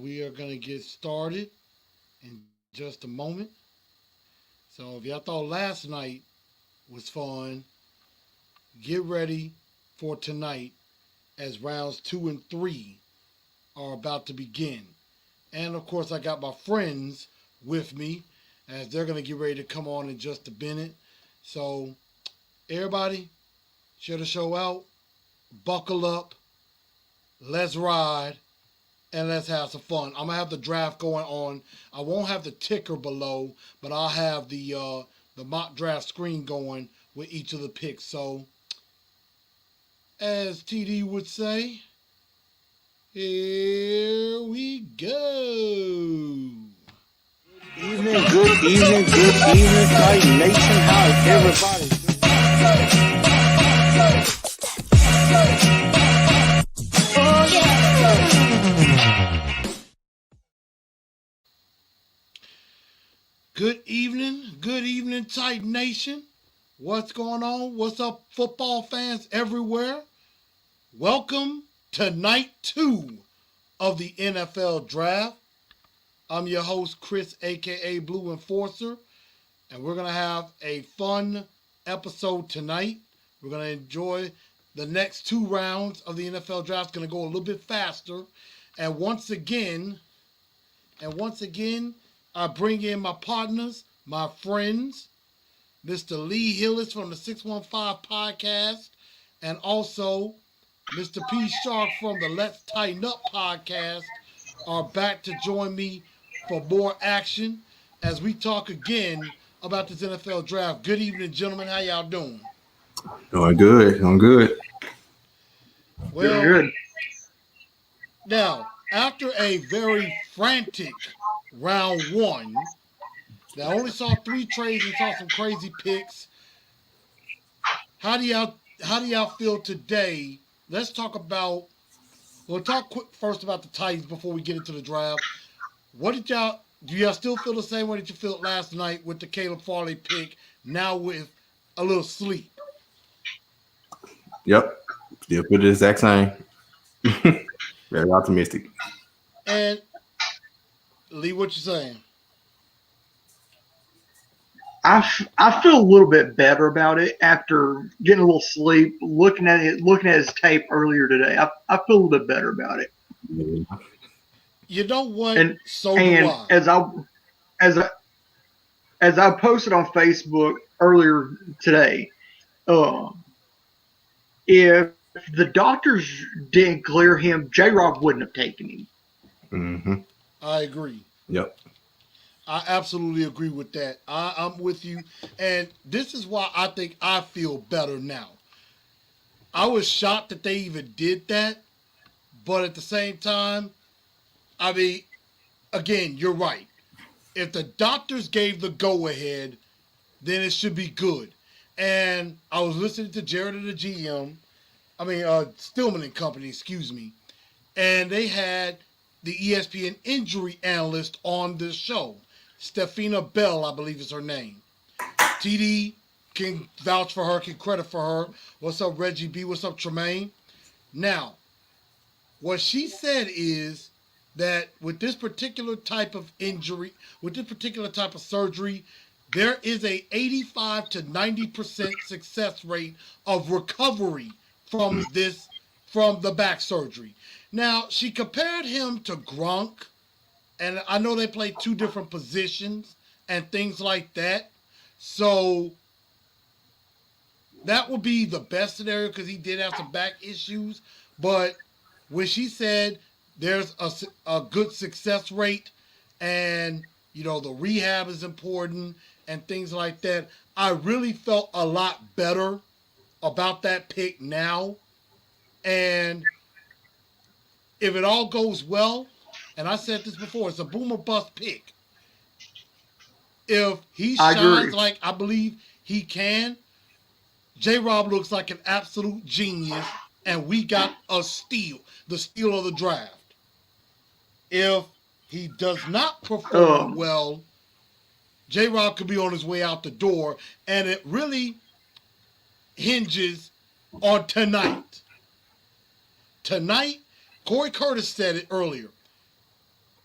we are going to get started in just a moment. So, if y'all thought last night was fun, get ready for tonight as rounds 2 and 3 are about to begin. And of course, I got my friends with me as they're going to get ready to come on in just a minute. So, everybody, share the show out, buckle up, let's ride, and let's have some fun. I'm gonna have the draft going on. I won't have the ticker below, but I'll have the mock draft screen going with each of the picks. So, as TD would say, here we go. Good evening, Titan Nation. How is everybody? Good evening, Titan Nation. What's going on? What's up, football fans everywhere? Welcome to night 2 of the NFL Draft. I'm your host, Chris, aka Blue Enforcer, and we're going to have a fun episode tonight. We're going to enjoy the next 2 rounds of the NFL Draft. It's going to go a little bit faster. And once again, I bring in my partners, my friends, Mr. Lee Hillis from the 615 podcast, and also Mr. P. Shark from the Let's Tighten Up podcast are back to join me for more action as we talk again about this NFL draft. Good evening, gentlemen. How y'all doing? Doing good. Well, Good. Now, after a very frantic round 1, I only saw 3 trades and saw some crazy picks. How do y'all feel today? Let's talk about. We'll talk quick first about the Titans before we get into the draft. Do y'all still feel the same way that you felt last night with the Caleb Farley pick? Now with a little sleep. Yep. Still feel the exact same. Very optimistic. And Lee, what you saying? I feel a little bit better about it after getting a little sleep, looking at his tape earlier today. I feel a little bit better about it. Yeah. You know what? And So do I. As I posted on Facebook earlier today, if the doctors didn't clear him, J-Rob wouldn't have taken him. Mm-hmm. I agree. Yep. I absolutely agree with that. I'm with you. And this is why I think I feel better now. I was shocked that they even did that. But at the same time, I mean, again, you're right. If the doctors gave the go-ahead, then it should be good. And I was listening to Jared and the GM, Stillman and Company, excuse me. And they had the ESPN injury analyst on the show. Stefina Bell, I believe is her name. TD can vouch for her, can credit for her. What's up, Reggie B? What's up, Tremaine? Now, what she said is that with this particular type of injury, with this particular type of surgery, there is a 85 to 90% success rate of recovery from the back surgery. Now, she compared him to Gronk, and I know they play 2 different positions and things like that. So that would be the best scenario because he did have some back issues. But when she said there's a good success rate and, the rehab is important and things like that, I really felt a lot better about that pick now. And if it all goes well, and I said this before, it's a boom or bust pick. If he shines like I believe he can, J-Rob looks like an absolute genius, and we got a steal, the steal of the draft. If he does not perform well, J-Rob could be on his way out the door, and it really hinges on tonight. Tonight, Corey Curtis said it earlier.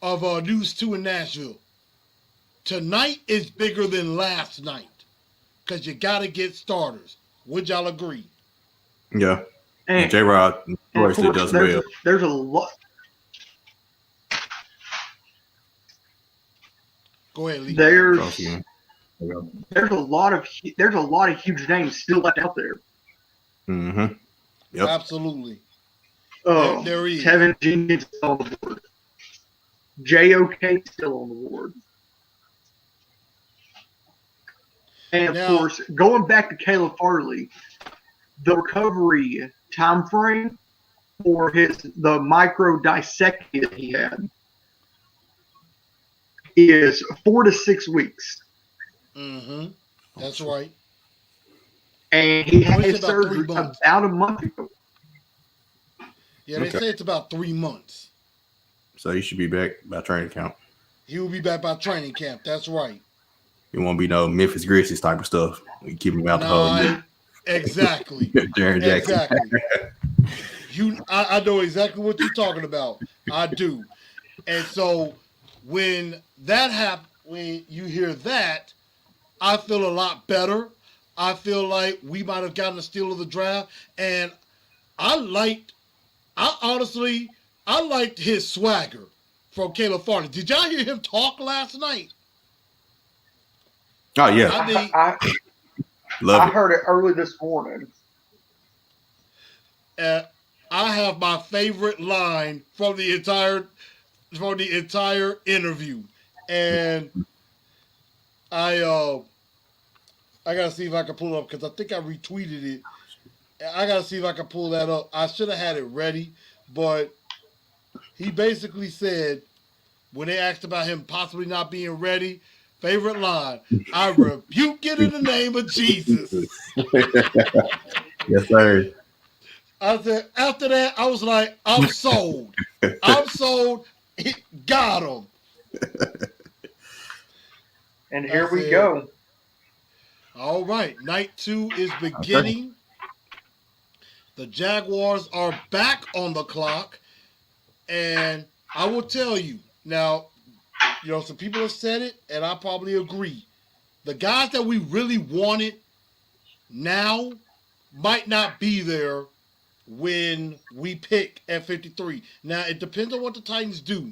of News 2 in Nashville. Tonight is bigger than last night because you got to get starters. Would y'all agree? Yeah. And, J Rod and of obviously course, does well. there's a lot. Go ahead, Lee. There's Yeah. a lot of huge names still left out there. Mm-hmm. Yep. Absolutely. Oh, There he is. Tevin Jenkins still on the board. JOK still on the board. And of Now- course, going back to Caleb Farley, the recovery time frame for the micro dissection that he had is 4 to 6 weeks. Mm-hmm. That's right. And he had It's his about 3 surgery months. about a month ago. Yeah, they Okay. say it's about 3 months. So he should be back by training camp. He will be back by training camp. That's right. It won't be no Memphis Grizzlies type of stuff. We keep him out the hole. Exactly. Jaren Jackson. Exactly. I know exactly what you're talking about. I do. And so when that happens, when you hear that, I feel a lot better. I feel like we might have gotten a steal of the draft. And I liked his swagger from Caleb Farley. Did y'all hear him talk last night? Oh yeah, I think I love it. heard it early this morning. I have my favorite line from the entire interview, and I gotta see if I can pull it up because I think I retweeted it. I gotta see if I can pull that up. I should have had it ready, but he basically said when they asked about him possibly not being ready, favorite line: "I rebuke it in the name of Jesus." Yes, sir. I said, after that, I was like, I'm sold. I'm sold. He got him. And here That's we it. go. All right. Night 2 is beginning. The Jaguars are back on the clock. And I will tell you, now, some people have said it, and I probably agree. The guys that we really wanted now might not be there when we pick at 53. Now, it depends on what the Titans do.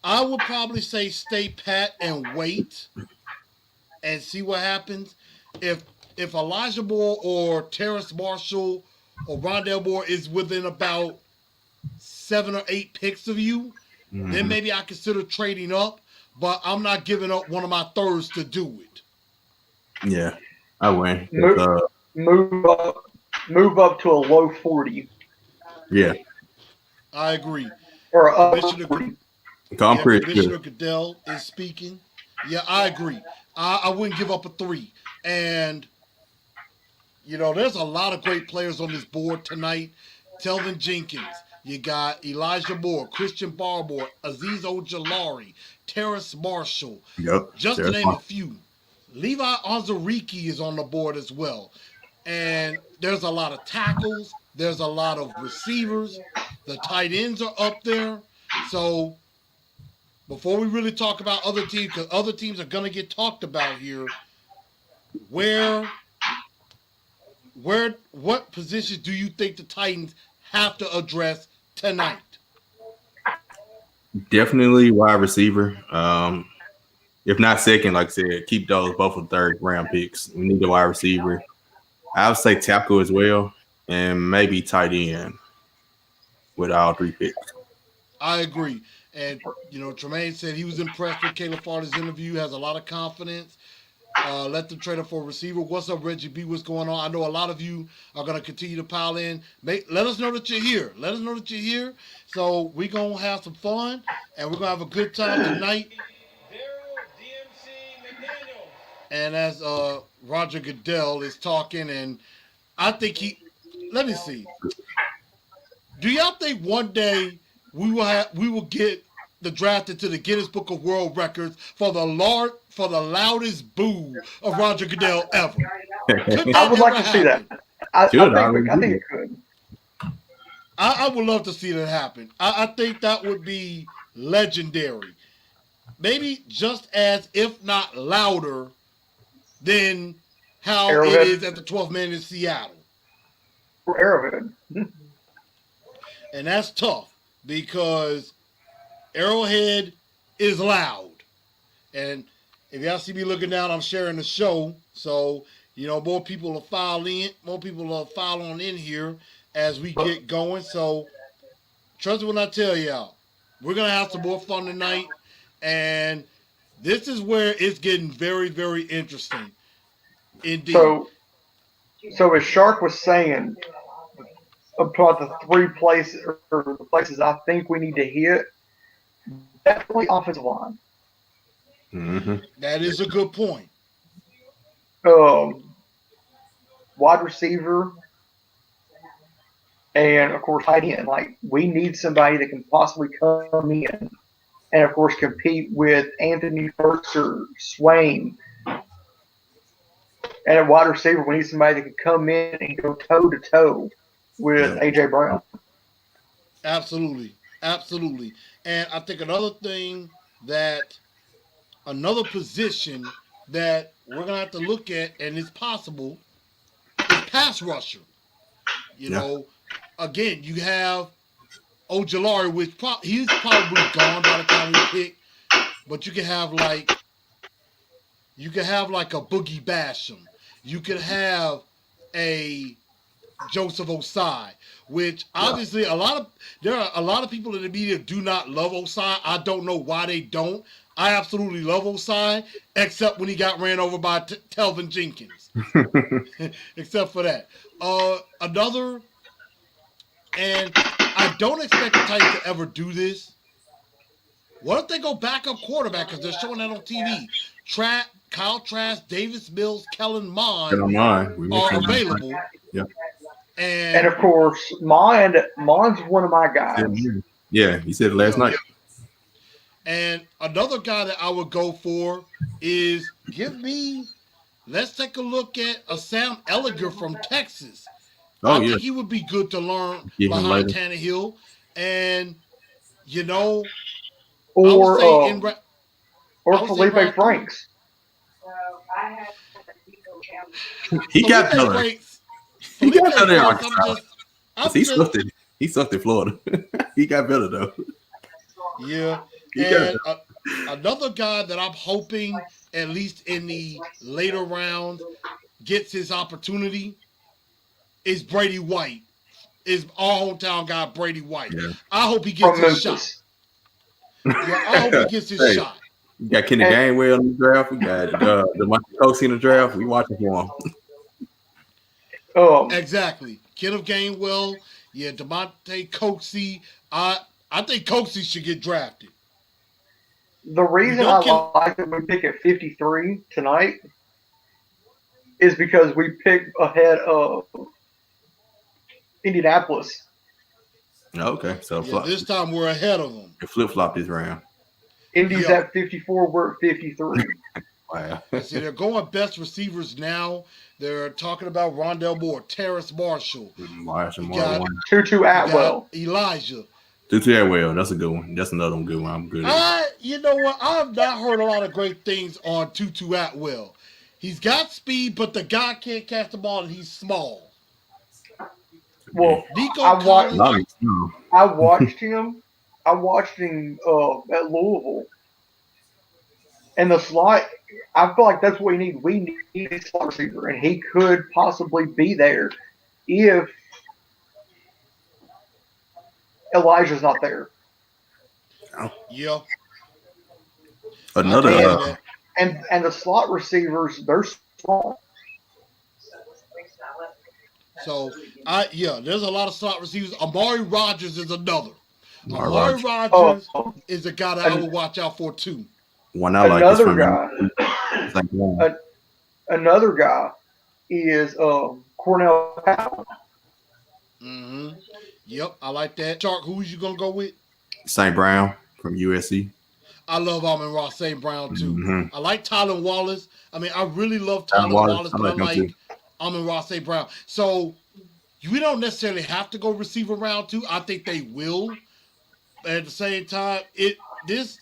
I would probably say stay pat and wait and see what happens. If Elijah Moore or Terrace Marshall or Rondell Moore is within about 7 or 8 picks of you, then maybe I consider trading up, but I'm not giving up one of my thirds to do it. Yeah, I win. Move up to a low 40 Yeah, I agree. or up Commissioner 40. I'm pretty Commissioner sure. Goodell is speaking. Yeah, I agree. I wouldn't give up a 3. And, there's a lot of great players on this board tonight. Telvin Jenkins. You got Elijah Moore, Christian Barmore, Azeez Ojulari, Terrace Marshall. Yep. Just to name a few. Levi Onwuzurike is on the board as well. And there's a lot of tackles. There's a lot of receivers. The tight ends are up there. So before we really talk about other teams, because other teams are going to get talked about here, what positions do you think the Titans have to address tonight? Definitely wide receiver. If not second, like I said, keep those both of third round picks. We need the wide receiver. I would say tackle as well, and maybe tight end with all 3 picks. I agree. And, Tremaine said he was impressed with Caleb Farley's interview, has a lot of confidence. Let them trade up for a receiver. What's up, Reggie B? What's going on? I know a lot of you are going to continue to pile in. Let us know that you're here. Let us know that you're here. So we're going to have some fun, and we're going to have a good time tonight. And as Roger Goodell is talking, and I think let me see. Do y'all think one day we will get drafted to the Guinness Book of World Records for the loudest boo of Roger Goodell ever? I would like to see that. I think it could. I would love to see that happen. I think that would be legendary. Maybe just as, if not louder, than how Arrowhead. it is at the 12th man in Seattle. For Arrowhead. And that's tough because Arrowhead is loud. And if y'all see me looking down, I'm sharing the show. So, more people will file in. More people will file on in here as we get going. So, trust me when I tell y'all, we're going to have some more fun tonight. And this is where it's getting very, very interesting. Indeed. So as Shark was saying about the three places or the places I think we need to hit, definitely offensive line. Mm-hmm. That is a good point. Wide receiver, and of course tight end. Like, we need somebody that can possibly come in and of course compete with Anthony Firkser, Swain. And at wide receiver, we need somebody that can come in and go toe to toe with AJ Brown. Absolutely. Absolutely. And I think another position that we're going to have to look at, and it's possible, is pass rusher. Again, you have Ojulari, which he's probably gone by the time we pick, but you can have like a Boogie Basham. You could have a Joseph Osai, which obviously there are a lot of people in the media do not love Osai. I don't know why they don't. I absolutely love Osai, except when he got ran over by Telvin Jenkins. Except for that. And I don't expect the Titans to ever do this. What if they go backup quarterback, because they're showing that on TV? Kyle Trask, Davis Mills, Kellen Mond are available. Yeah. And of course, Mond's one of my guys. Yeah, he said it last night. And another guy that I would go for is let's take a look at a Sam Ellinger from Texas. I think he would be good to learn behind Tannehill. And, or Felipe Franks. He got better. He got better. He sucked it. He sucked in Florida. He got better though. Yeah. And another guy that I'm hoping, at least in the later rounds, gets his opportunity is Brady White. Is our hometown guy Brady White. Yeah. I hope he gets his shot. Yeah, I hope he gets his shot. We got Kenny Gainwell in the draft. We got DeMarcus Coates in the draft. We watching for him. Exactly. Kenneth Gainwell. Yeah, DeMonte Coates. I think Coates should get drafted. The reason I like that we pick at 53 tonight is because we picked ahead of Indianapolis. Okay, so this time we're ahead of them. Flip-flop this round. Indy's at 54, we're at 53. Wow. See, they're going best receivers now. They're talking about Rondell Moore, Terrace Marshall. Tutu Atwell. Elijah. Tutu Atwell, that's a good one. That's another good one. I'm good at. You know what? I've not heard a lot of great things on Tutu Atwell. He's got speed, but the guy can't catch the ball, and he's small. Well, I watched him at Louisville. And the slot, I feel like that's what we need. We need a slot receiver, and he could possibly be there if Elijah's not there. Yeah. Another and the slot receivers, they're small. So there's a lot of slot receivers. Amari Rodgers is another. Amari Rodgers is a guy that I would watch out for too. One I like another guy. Another guy is Cornell Powell. Mm-hmm. Yep, I like that. Shark, who is you gonna go with? St. Brown from USC. I love Amon-Ra St. Brown too. Mm-hmm. I like Tylan Wallace. I mean, I really love Tylan Wallace, but I like Amon-Ra St. Brown. So we don't necessarily have to go receiver round two. I think they will. But at the same time, this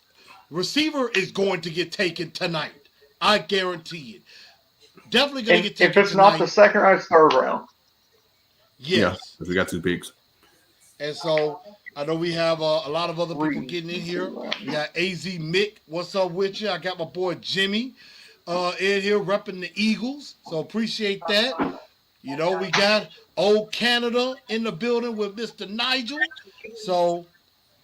receiver is going to get taken tonight. I guarantee it. Definitely going to And get if taken it's not the tonight. second round, it's third round. Yeah, Yes. 'cause we got 2 picks. And so I know we have a lot of other people Three. getting in here. We got AZ Mick. What's up with you? I got my boy Jimmy in here repping the Eagles. So appreciate that. You know, we got old Canada in the building with Mr. Nigel. So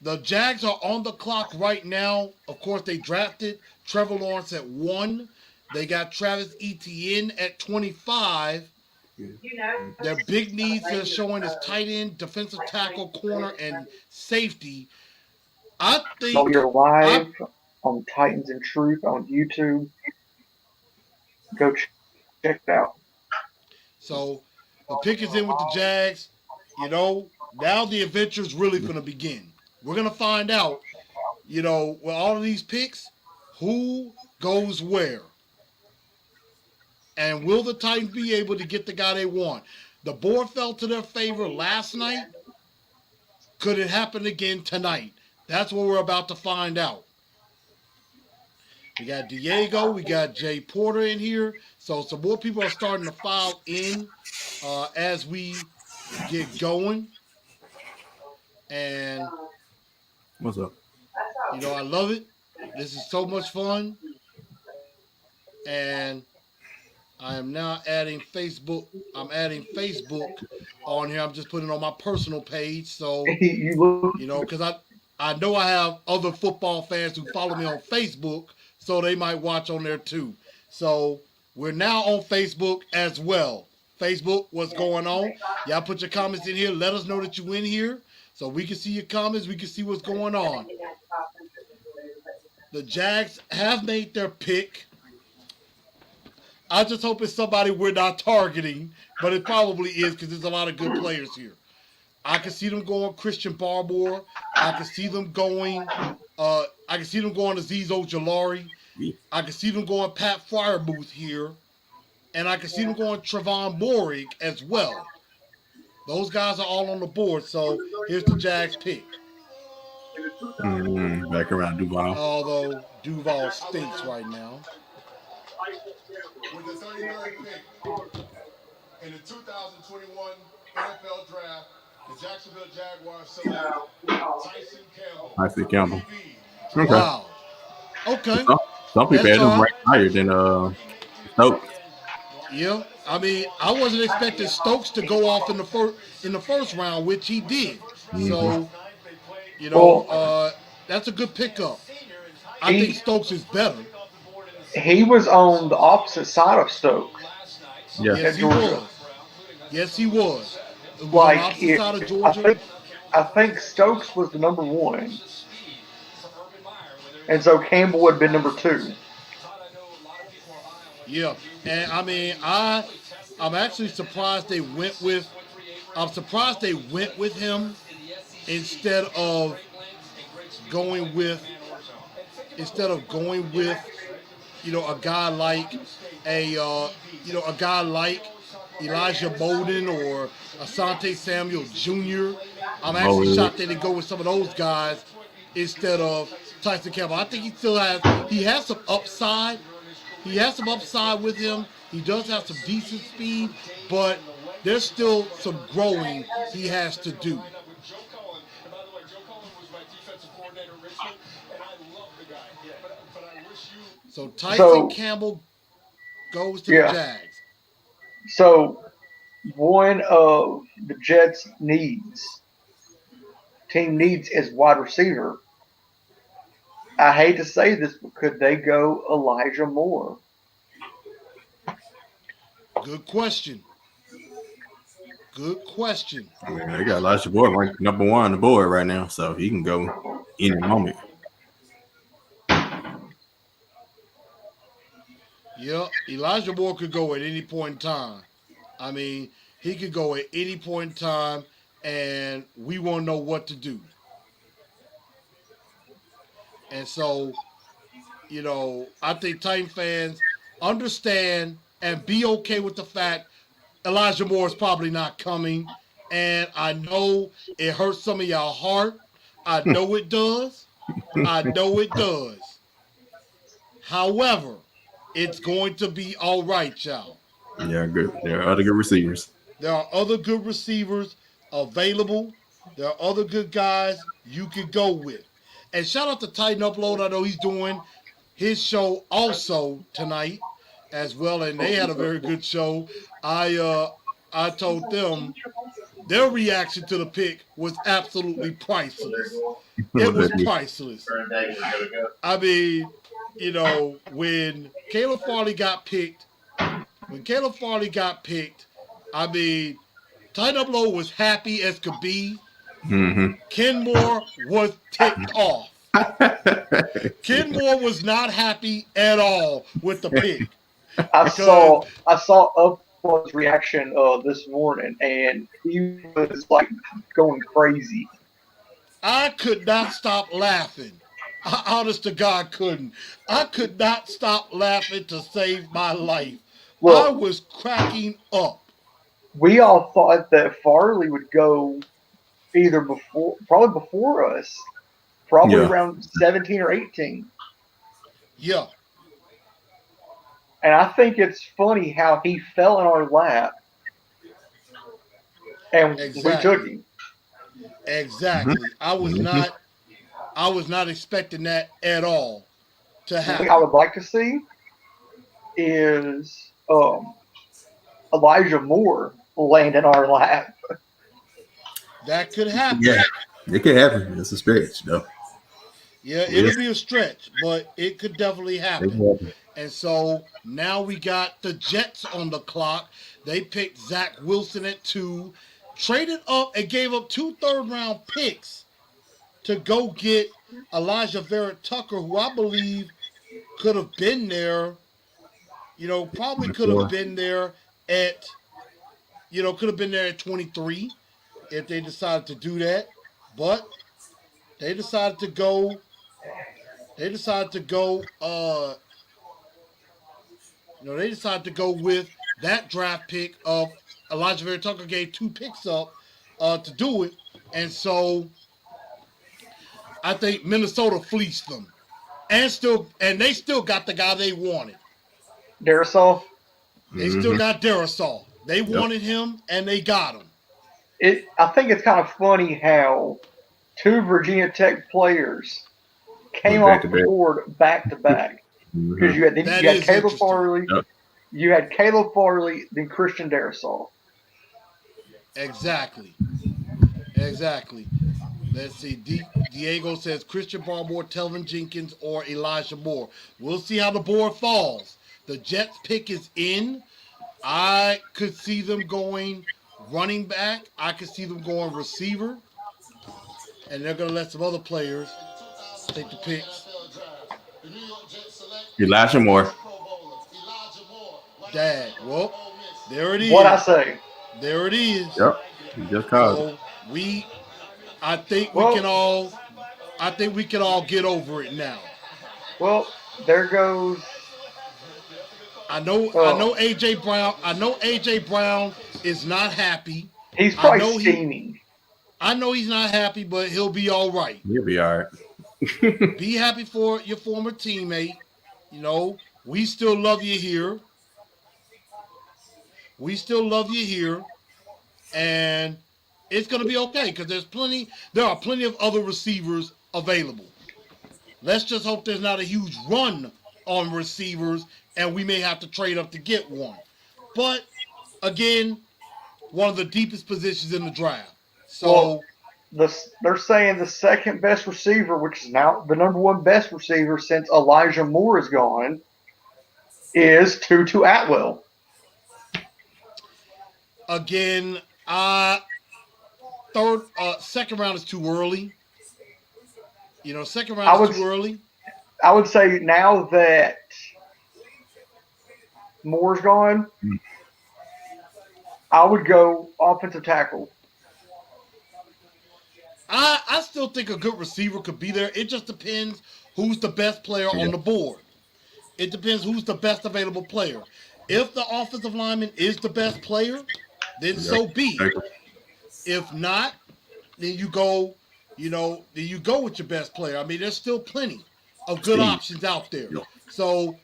the Jags are on the clock right now. Of course, they drafted Trevor Lawrence at 1. They got Travis Etienne at 25. Their big needs are showing is tight end, defensive tackle, corner, and safety. I So think you're live on Titans and Truth on YouTube. Go check it out. so. The pick is in with the Jags. You know, now the adventure's really going to begin. We're going to find out, you know, with all of these picks, who goes where. And will the Titans be able to get the guy they want? The board fell to their favor last night. Could it happen again tonight? That's what we're about to find out. We got Diego. We got Jay Porter in here. So some more people are starting to file in as we get going. And, What's up? you know, I love it. This is so much fun. And I am now adding Facebook. I'm adding Facebook on here. I'm just putting it on my personal page. So, You look. you know, because I know I have other football fans who follow me on Facebook, so they might watch on there too. So we're now on Facebook as well. Facebook, what's going on? Y'all put your comments in here. Let us know that you in here so we can see your comments. We can see what's going on. The Jags have made their pick. I just hope it's somebody we're not targeting, but it probably is because there's a lot of good players here. I can see them going Christian Barmore. I can see them going Azeez Ojulari. I can see them going Pat Fryermuth here. And I can see them going Trevon Moehrig as well. Those guys are all on the board. So here's the Jags pick. Back around Duval. Although Duval stinks right now. With the 33rd pick in the 2021 NFL Draft, the Jacksonville Jaguars select Tyson Campbell. Tyson Campbell. Okay. Wow. Okay. Some people had him ranked higher than Stokes. Yeah. I mean, I wasn't expecting Stokes to go off in the first round, which he did. So, you know, that's a good pickup. I think Stokes is better. He was on the opposite side of Stokes. Yeah. Yes, he Georgia. was. Yes, he was. It was on Like, the opposite side of Georgia. I think Stokes was the number 1. And so Campbell would have been number 2. Yeah, and I mean, I'm actually surprised they went with. I'm surprised they went with him instead of going with. You know, a guy like a guy like Elijah Molden or Asante Samuel Jr. I'm actually shocked they didn't go with some of those guys instead of Tyson Campbell. I think he has some upside. He has some upside with him. He does have some decent speed, but there's still some growing he has to do. So Tyson Campbell goes to the Jags. So one of the Jets' team needs is wide receiver. I hate to say this, but could they go Elijah Moore? Good question. Good question. I mean, they got Elijah Moore ranked number 1 on the board right now, so he can go any moment. Yeah, Elijah Moore could go at any point in time. I mean, he could go at any point in time, and we won't know what to do. And so, you know, I think Titan fans understand and be okay with the fact Elijah Moore is probably not coming. And I know it hurts some of y'all heart. I know it does. I know it does. However, it's going to be all right, y'all. Yeah, good. There are other good receivers. There are other good receivers available. There are other good guys you could go with. And shout out to Titan Upload. I know he's doing his show also tonight as well, and they had a very good show. I told them their reaction to the pick was absolutely priceless. It was priceless. I mean, when Caleb Farley got picked, I mean, Titan Upload was happy as could be. Mm-hmm. Ken Moore was ticked off. Ken Moore was not happy at all with the pick. I saw Upload's reaction this morning, and he was like going crazy. I could not stop laughing. I, honest to God, couldn't. I could not stop laughing to save my life. Well, I was cracking up. we all thought that Farley would go probably before us, probably Yeah. around 17 or 18. Yeah, And I think it's funny how he fell in our lap, and we took exactly. him. Exactly. I was not expecting that at all to The thing I happen. would like to see is Elijah Moore land in our lap. That could happen. Yeah, it could happen. It's a stretch, though. Yeah, it'll be a stretch, but it could definitely It happen. could happen. And so now we got the Jets on the clock. They picked Zach Wilson at 2, traded up and gave up 2 third-round picks to go get Elijah Vera Tucker, who I believe could have been there. Probably could have been there at, could have been there at 23 if they decided to do that. But they decided to go. They decided to go. They decided to go with that draft pick of Elijah Vera Tucker. Gave 2 picks up to do it, and so I think Minnesota fleeced them, and they still got the guy they wanted. Darisaw. They still got Darisaw. They wanted him, and they got him. I think it's kind of funny how 2 Virginia Tech players came off the board back to back. Because you had Caleb Farley, you had Caleb Farley, then Christian Darisaw. Exactly. Let's see. Diego says Christian Barmore, Telvin Jenkins, or Elijah Moore. We'll see how the board falls. The Jets pick is in. I could see them going running back. I could see them going receiver. And they're going to let some other players take the picks. Elijah Moore. Dad. Well, there it is. What I say? There it is. Yep. You just called it. So I think we can all get over it now. Well, there goes. I know AJ Brown. I know AJ Brown is not happy. He's probably scheming. I know he's not happy, but he'll be all right. He'll be all right. Be happy for your former teammate. We still love you here. And it's going to be okay because there are plenty of other receivers available. Let's just hope there's not a huge run on receivers and we may have to trade up to get one. But again, one of the deepest positions in the draft. So they're saying the second best receiver, which is now the number 1 best receiver since Elijah Moore is gone, is Tutu Atwell. Again, second round is too early. Second round is too early. I would say now that Moore's gone, I would go offensive tackle. I still think a good receiver could be there. It just depends who's the best player on the board. It depends who's the best available player. If the offensive lineman is the best player, then so be it. If not, then you go then you go with your best player. I mean, there's still plenty of good Steve. options out there. Yeah. So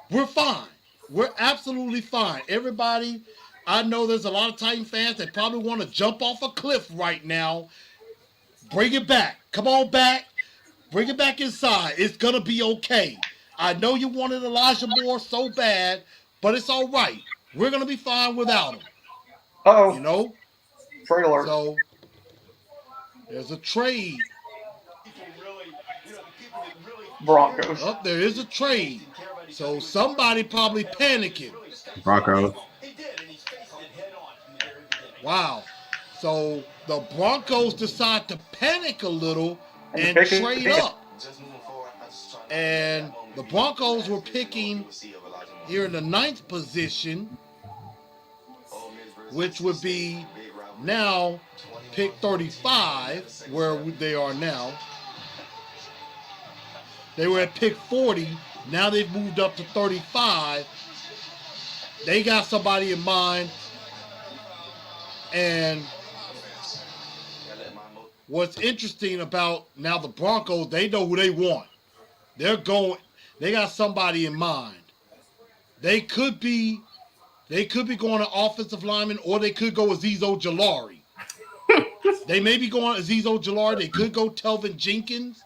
we're fine. We're absolutely fine. Everybody, I know there's a lot of Titan fans that probably want to jump off a cliff right now. Bring it back. Come on back. Bring it back inside. It's going to be okay. I know you wanted Elijah Moore so bad, but it's all right. We're going to be fine without him. Uh-oh. Trade alert. So there's a trade. Broncos. Oh, there is a trade. So somebody probably panicking. Broncos. Wow. So the Broncos decide to panic a little and pick it trade again. up. And the Broncos were picking here in the 9th position, which would be now pick 35, where they are now. They were at pick 40. Now they've moved up to 35. They got somebody in mind. And what's interesting about now the Broncos, they know who they want. They got somebody in mind. They could be going to offensive lineman, or they could go Azeez Ojulari. They may be going Azeez Ojulari. They could go Telvin Jenkins.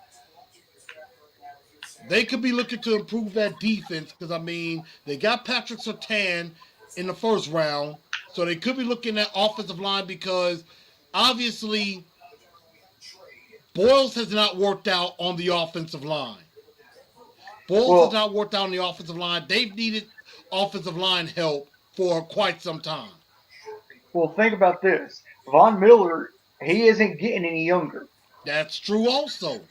They could be looking to improve that defense because, I mean, they got Patrick Surtain in the first round. So they could be looking at offensive line because, obviously, Boyles has not worked out on the offensive line. Boyles has not worked out on the offensive line. They've needed offensive line help for quite some time. Well, think about this. Von Miller, he isn't getting any younger. That's true also.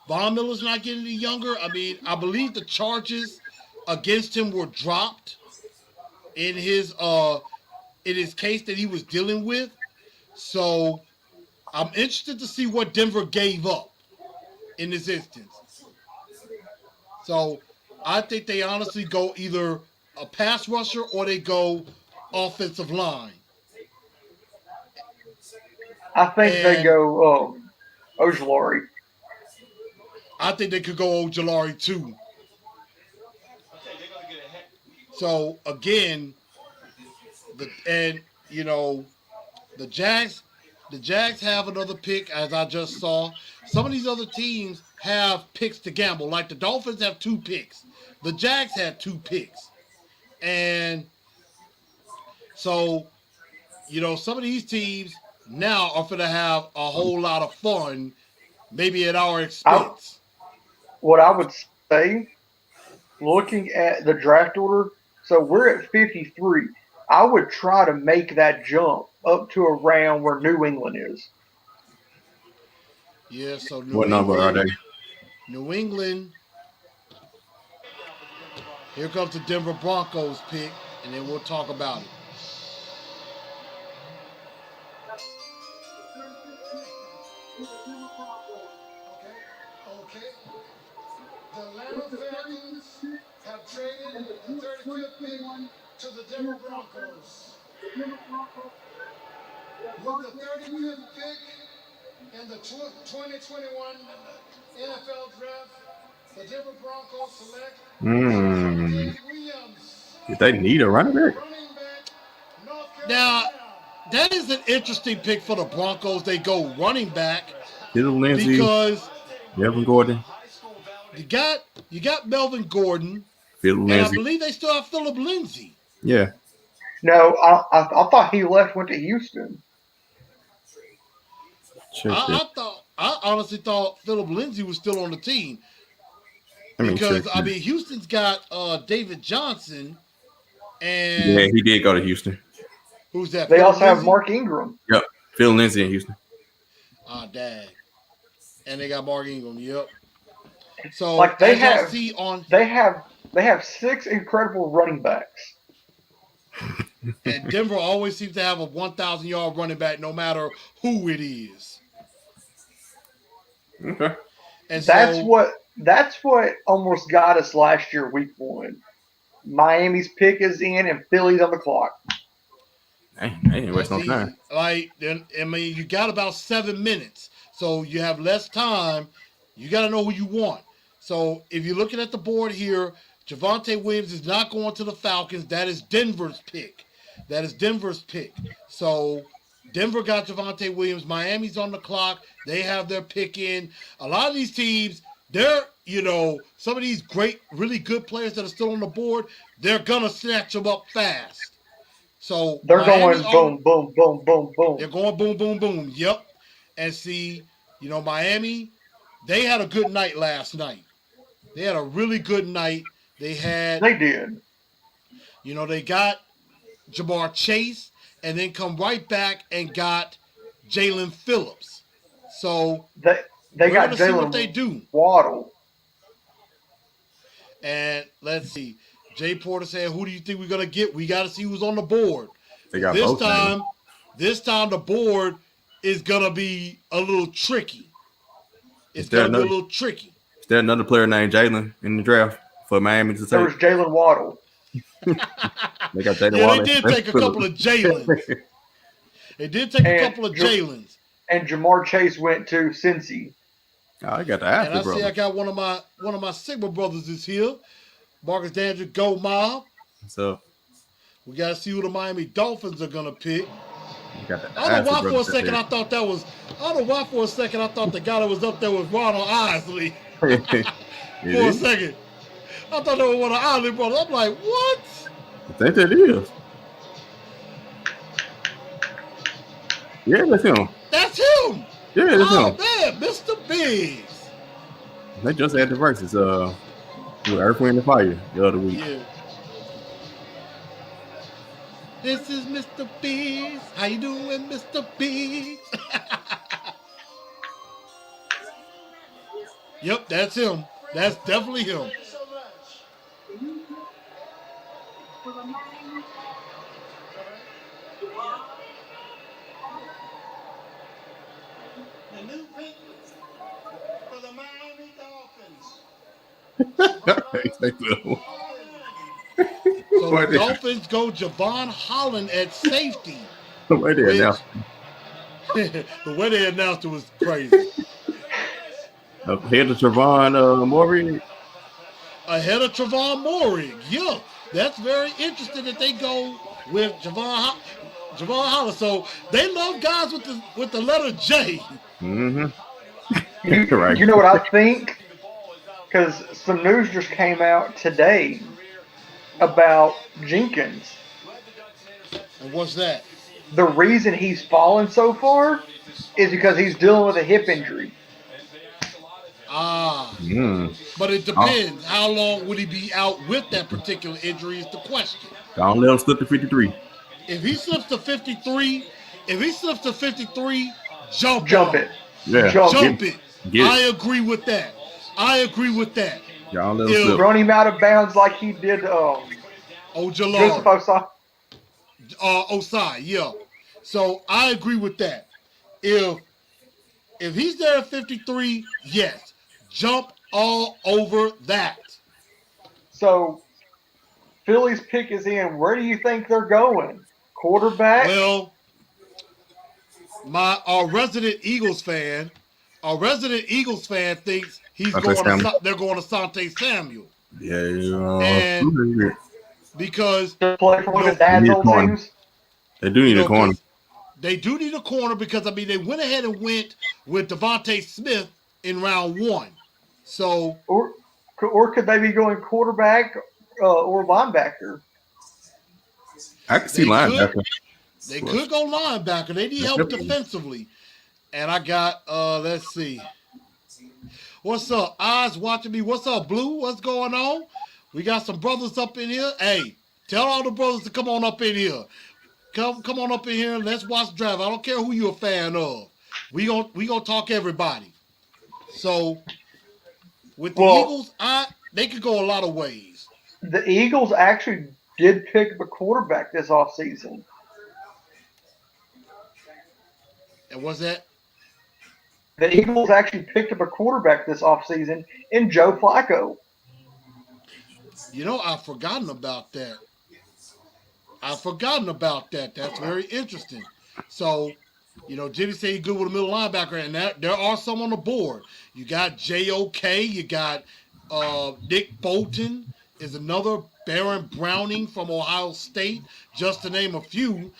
Von Miller's not getting any younger. I mean, I believe the charges against him were dropped in his case that he was dealing with. So I'm interested to see what Denver gave up in this instance. So I think they honestly go either a pass rusher or they go offensive line. I think they go Ojulari. I think they could go Ojulari too. So again, the Jags have another pick, as I just saw. Some of these other teams have picks to gamble. Like the Dolphins have 2 picks. The Jags had 2 picks. And so, some of these teams now are going to have a whole lot of fun, maybe at our expense. What I would say, looking at the draft order, so we're at 53. I would try to make that jump up to around where New England is. Yeah, so What number are they? New England. Here comes the Denver Broncos pick, and then we'll talk about it. Okay. The Atlanta Falcons have traded the 35th pick to the Denver Broncos. With the 35th pick in the 2021 NFL Draft, the Denver Broncos select Williams. Did they need a running back? Now, that is an interesting pick for the Broncos. They go running back Phillip Lindsay, because Melvin Gordon. you got Melvin Gordon, Phillip and I Lindsay. believe they still have Phillip Lindsay. Yeah. No, I thought he went to Houston. I honestly thought Phillip Lindsay was still on the team Let me because check. Houston's got David Johnson, and Yeah, he did go to Houston. who's that? They Phillip also have Lindsay? Mark Ingram. Yep. Phil Lindsay in Houston. Dang. And they got Mark Ingram. Yep. So Like they as y'all have, see on, they have 6 incredible running backs. and Denver always seems to have a 1,000-yard running back, no matter who it is. Okay. And That's what almost got us last year, week 1. Miami's pick is in, and Philly's on the clock. I ain't That's wasting no easy. time. Like, then I mean, you got about 7 minutes, so you have less time. You got to know who you want. So if you're looking at the board here, Javonte Williams is not going to the Falcons. That is Denver's pick. That is Denver's pick. So Denver got Javonte Williams. Miami's on the clock. They have their pick in. A lot of these teams, they're, some of these great, really good players that are still on the board, they're going to snatch them up fast. So They're Miami, going boom, boom, boom, boom, boom. they're going boom, boom, boom. Yep. And see, Miami, they had a good night last night. They had a really good night. They had, They did. they got Jamar Chase and then come right back and got Jalen Phillips. So They we're got going to see what they Jalen do. Waddle. And let's see. Jay Porter said, who do you think we're going to get? We got to see who's on the board. They got This both time the board is going to be a little tricky. It's going to be a little tricky. Is there another player named Jalen in the draft for Miami to There was take? Jalen Waddle. They got Jalen Yeah, Waddle. they did take a couple of Jalens. They did take a couple of Jalens. And Jamar Chase went to Cincy. Oh, I got the And athlete, I bro. see I got one of my Sigma brothers is here. Marcus Dandridge, Go Mob. So We got to see who the Miami Dolphins are going to pick. you got the I don't know why athlete for a brother second there. I thought that was. I don't know why for a second I thought the guy that was up there was Ronald Isley. It For a is. second, I thought that was one of Isley brothers. I'm like, what? I think that is. Yeah, that's him. That's him. Yeah, that's Oh him. man, Mr. Biggs. They just had the verses. With Earth, Wind, and Fire the other week. Yeah. This is Mr. Biggs. How you doing, Mr. Biggs? Yep, that's him. That's definitely him. The new pick for the Miami Dolphins. So the Dolphins go Javon Holland at safety. Wait there now. The way they announced it was crazy. Ahead of Trevon Maury. Ahead of Trevon Morig. Yeah, that's very interesting that they go with Javon Holland. So they love guys with the letter J. Mm-hmm. You know what I think? Because some news just came out today about Jenkins. And what's that? The reason he's fallen so far is because he's dealing with a hip injury. But it depends. How long would he be out with that particular injury is the question. Don't let him slip to 53. If he slips to 53, jump Jump on it. Yeah. Jump it. Get it. I agree with that. Y'all let him slip. Run him out of bounds like he did Joseph Ojulari. Osai. Osai, yeah. So I agree with that. If he's there at 53, yes, jump all over that. So Philly's pick is in. Where do you think they're going? Quarterback? Well, our resident Eagles fan thinks they're going to Sante Samuel. Yeah. And because to play for one of his dad's old teams? They do need a corner. They do need a corner because, they went ahead and went with Devontae Smith in round 1. So, Or could they be going quarterback or linebacker? I can see linebacker. They could go linebacker. They need help defensively. And I got, let's see. What's up? Eyes watching me. What's up, Blue? What's going on? We got some brothers up in here. Hey, tell all the brothers to come on up in here. Come on up in here and let's watch draft. I don't care who you're a fan of. We gonna talk everybody. So with the Eagles, they could go a lot of ways. The Eagles actually did pick a quarterback this offseason. And what's that? The Eagles actually picked up a quarterback this offseason in Joe Flacco. I've forgotten about that. I've forgotten about that. That's very interesting. So, Jimmy said he's good with a middle linebacker, and there are some on the board. You got J.O.K., you got Nick Bolton, is another Baron Browning from Ohio State, just to name a few.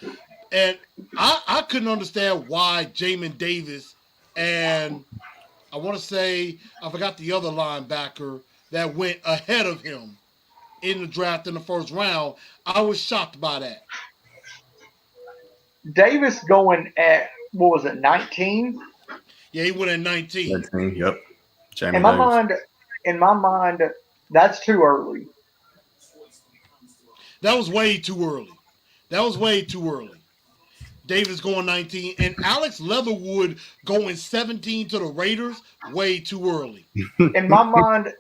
And I couldn't understand why Jamin Davis and I want to say, I forgot the other linebacker that went ahead of him in the draft in the first round. I was shocked by that. Davis going at what was it, 19? Yeah, he went at 19. 13, yep. Jamie In my Davis. mind, that's too early. That was way too early. Davis going 19, and Alex Leatherwood going 17 to the Raiders, way too early. In my mind,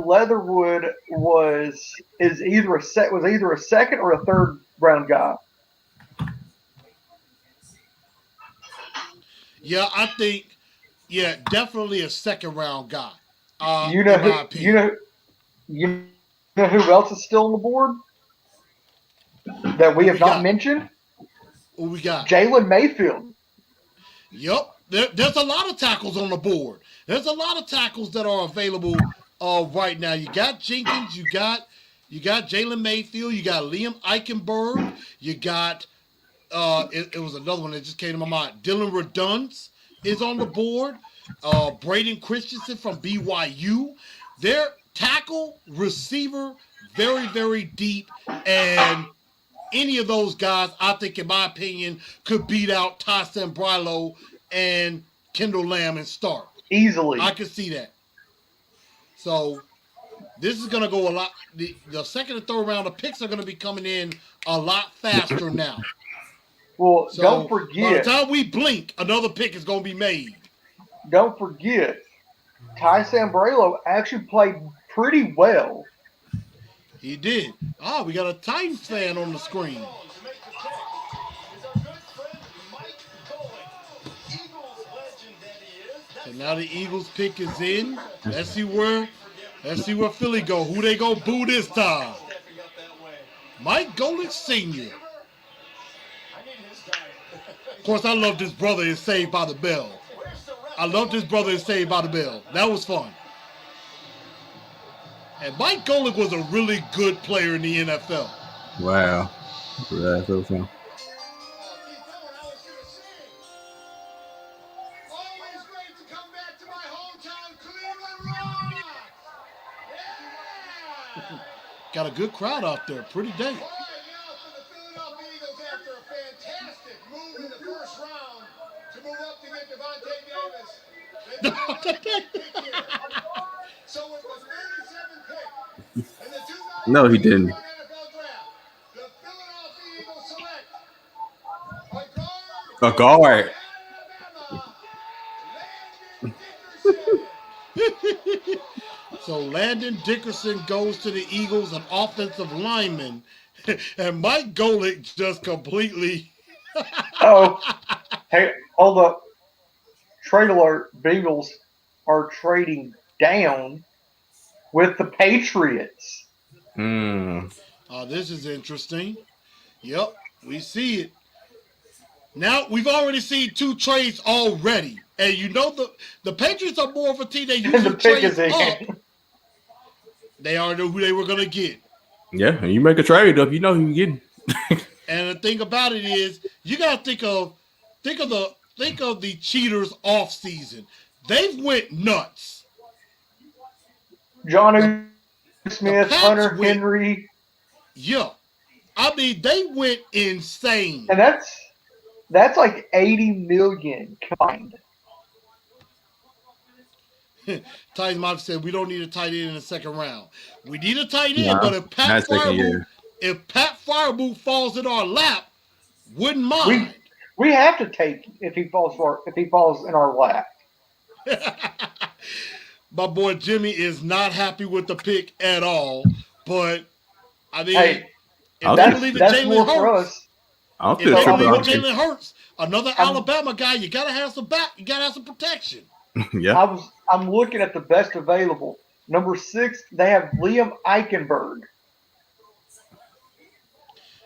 Leatherwood was either a second or a third round guy. Yeah, I think, definitely a second round guy. You know who else is still on the board that we have not mentioned? Who we got? Jalen Mayfield. Yep. There's a lot of tackles on the board. There's a lot of tackles that are available right now. You got Jenkins. You got Jalen Mayfield. You got Liam Eichenberg. You got it was another one that just came to my mind. Dylan Redunz is on the board. Braden Christensen from BYU. Their tackle, receiver, very, very deep, and any of those guys, I think, in my opinion, could beat out Ty Sambrailo and Kendall Lamb and Stark. Easily. I could see that. So this is going to go a lot. The second and third round of picks are going to be coming in a lot faster now. Well, So don't forget. by the time we blink, another pick is going to be made. Don't forget, Ty Sambrailo actually played pretty well. He did. Oh, we got a Titans fan on the screen. So now the Eagles pick is in. Let's see where Philly go. Who they gonna boo this time? Mike Golick Sr. Of course, I love this brother is Saved by the Bell. That was fun. And Mike Golick was a really good player in the NFL. Wow. That's so fun. Always great to come back to my hometown, Cleveland Rock. Yeah! Got a good crowd out there. Pretty dang. All right, now for the Philadelphia Eagles after a fantastic move in the first round to move up to get Devontae Davis. They move up to pick here. So with the 37th pick in the 2021 No, he didn't. NFL Draft, the Philadelphia Eagles select A guard. So Landon Dickerson goes to the Eagles, an offensive lineman, and Mike Golick just completely. Oh, hey, hold up. Trade alert. Bengals are trading down with the Patriots. This is interesting. Yep, we see it. Now, we've already seen two trades already. And the Patriots are more of a team that usually The pick is trades in. up. They already knew who they were going to get. Yeah, and you make a trade up, you know who you're getting. And the thing about it is, you got to think of the Cheaters off season. They've went nuts. Johnny Smith, Pats Hunter went- Henry. Yeah. I mean, they went insane. And that's like 80 million combined. Titans might have said, we don't need a tight end in the second round. We need a tight end, Nah, but if Pat not second year. Freiermuth falls in our lap, wouldn't mind. We have to take if he falls in our lap. My boy Jimmy is not happy with the pick at all. But I mean, Hey, if they that's- believe in That's more Jalen for Hurts, us. I don't if feel they tripping believe in out. Jalen Hurts, another Alabama guy, you gotta have some protection. Yeah. I'm looking at the best available. Number 6, they have Liam Eichenberg.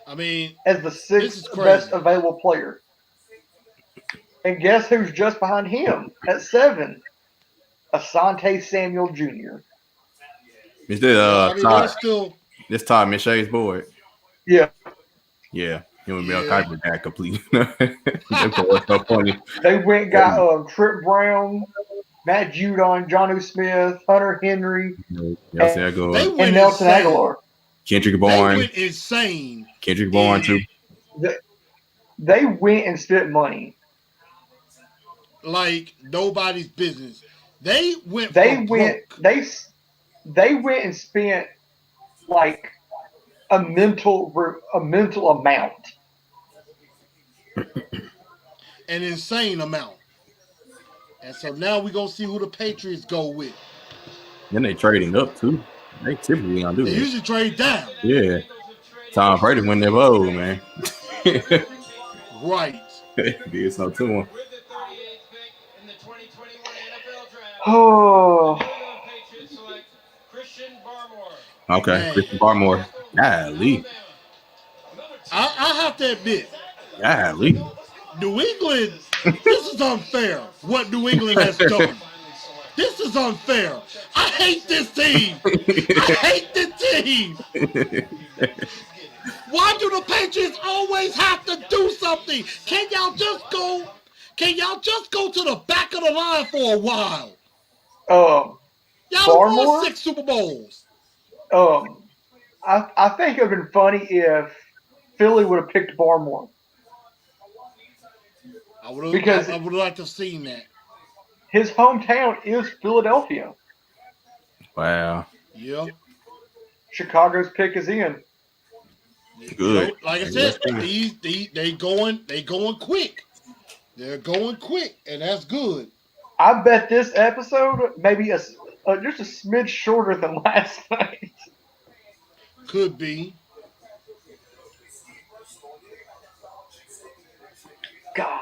I mean, as the this is sixth crazy. best available player. And guess who's just behind him at 7? Asante Samuel Jr. Is that Yeah, I mean, Todd? there's still. This Todd McShay's boy. Yeah, Yeah, him and Mel Yeah. Kiper got complete. That boy so funny. they went and got Trip Brown, Matt Judon, John Smith, Hunter Henry, Y'all see that go. They and went Nelson insane. Aguilar. Kendrick They Bourne. went insane. Kendrick Bourne too. They went and spent money. Like nobody's business. They went. They for went. broke. They went and spent like a mental amount. An insane amount. And so now we're gonna see who the Patriots go with. Then they trading up too. They typically gonna do They that. usually trade down. Yeah. Tom Brady win their bowl, man. Right. Did so to him. Oh, Okay, Man. Christian Barmore. Golly. I have to admit, Golly. New England, this is unfair. What New England has done. This is unfair. I hate this team. I hate this team. Why do the Patriots always have to do something? Can y'all just go? Can y'all just go to the back of the line for a while? Y'all won Barmore? 6 Super Bowls. I think it would have been funny if Philly would have picked Barmore. I would Because- have liked to have seen that. His hometown is Philadelphia. Wow. Yeah. Chicago's pick is in. Good. So, like I said, they going quick. They're going quick, and that's good. I bet this episode maybe just a smidge shorter than last night. Could be. God.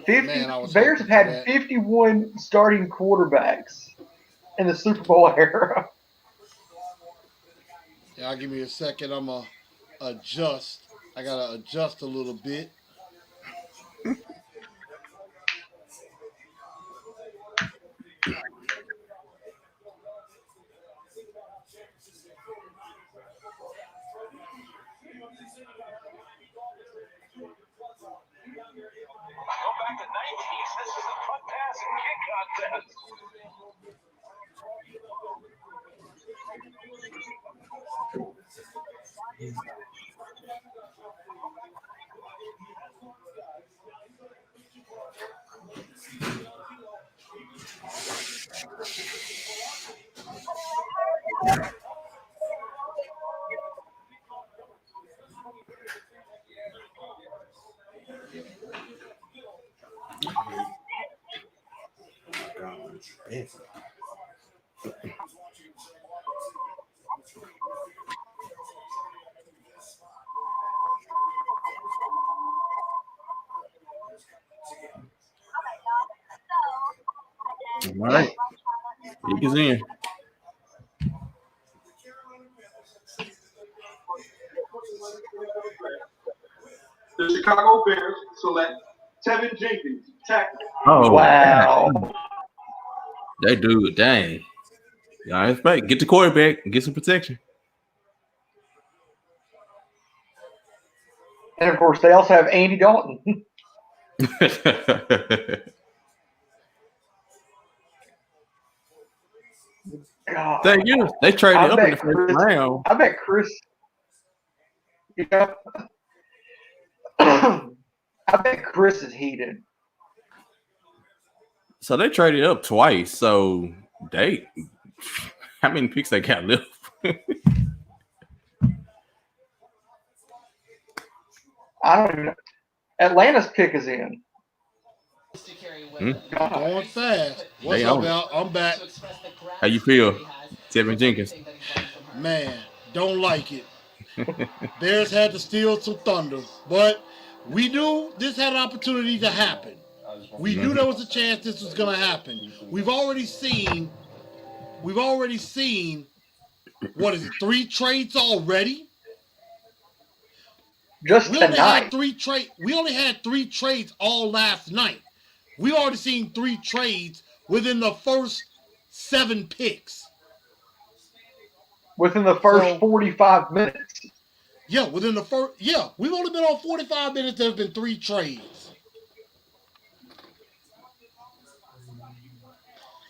50, Man, I was Bears have hoping for had that. 51 starting quarterbacks in the Super Bowl era. Y'all give me a second. I'm going to adjust. I got to adjust a little bit. Go back to 90s. This is a punt, pass, and kick contest. All right. He is in. The Chicago Bears select Tevin Jenkins, tackle. Oh, Wow. they do it. Dang. Y'all expect. Get the quarterback and get some protection. And of course, they also have Andy Dalton. God. Thank you. They traded I up in the bet first Chris- round. I bet Chris. Yeah. I bet Chris is heated. So they traded up twice. So they, how many picks they got left? I don't even know. Atlanta's pick is in. God. Going fast. What's They up, own it. Al? I'm back. How you feel, Tevin Jenkins? Man, don't like it. Bears had to steal some thunder, but we knew this had an opportunity to happen. We knew there was a chance this was going to happen. We've already seen, what is it, 3 trades already? just We only had tonight. We only had 3 trades all last night. We already seen 3 trades within the first 7 picks. Within the first So 45 minutes. yeah, we've only been on 45 minutes. There's been 3 trades.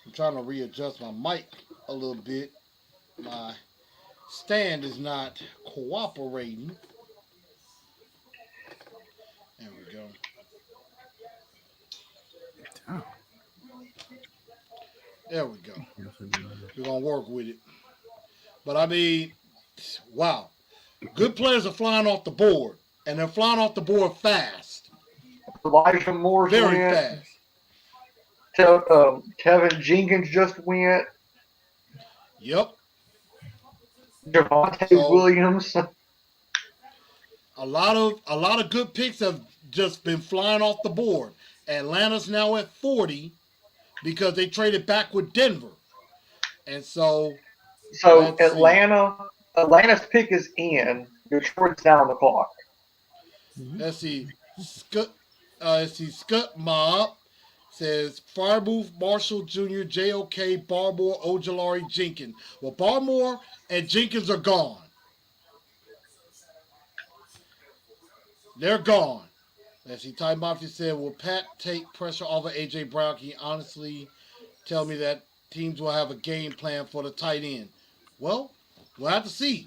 I'm trying to readjust my mic a little bit. My stand is not cooperating. There we go. There we go. We're gonna work with it. But I mean, wow. Good players are flying off the board. And they're flying off the board fast. Elijah Moore Very went. fast. Tevin Jenkins just went. Yep. Javonte Williams. A lot of good picks have just been flying off the board. Atlanta's now at 40 because they traded back with Denver. And so Atlanta's pick is in. Detroit's down the clock. Let's see. Scott Mob says Firebooth, Marshall Jr., JOK, Barmore, Ojulari, Jenkins. Well, Barmore and Jenkins are gone. They're gone. Let's see. Ty Mafia said, will Pat take pressure off of A.J. Brown? Can you honestly tell me that teams will have a game plan for the tight end? Well, we'll have to see.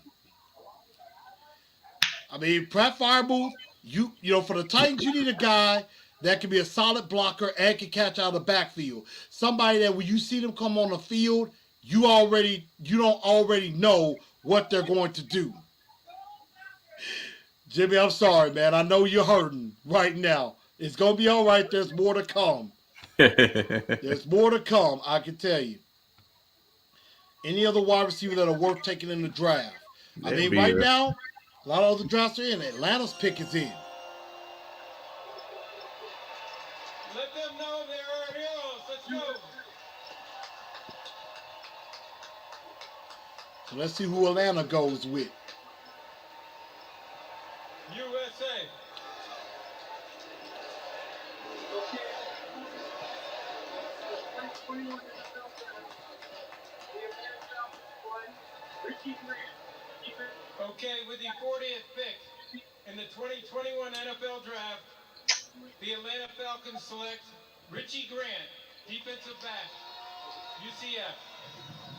I mean, Pat Firebooth, you know, for the Titans, you need a guy that can be a solid blocker and can catch out of the backfield. Somebody that when you see them come on the field, you don't already know what they're going to do. Jimmy, I'm sorry, man. I know you're hurting right now. It's going to be all right. There's more to come. There's more to come, I can tell you. Any other wide receiver that are worth taking in the draft? I mean, right now, a lot of other drafts are in. Atlanta's pick is in. Let them know they're our heroes. Let's go. So let's see who Atlanta goes with. USA. Okay, with the 40th pick in the 2021 NFL Draft, the Atlanta Falcons select Richie Grant, defensive back, UCF.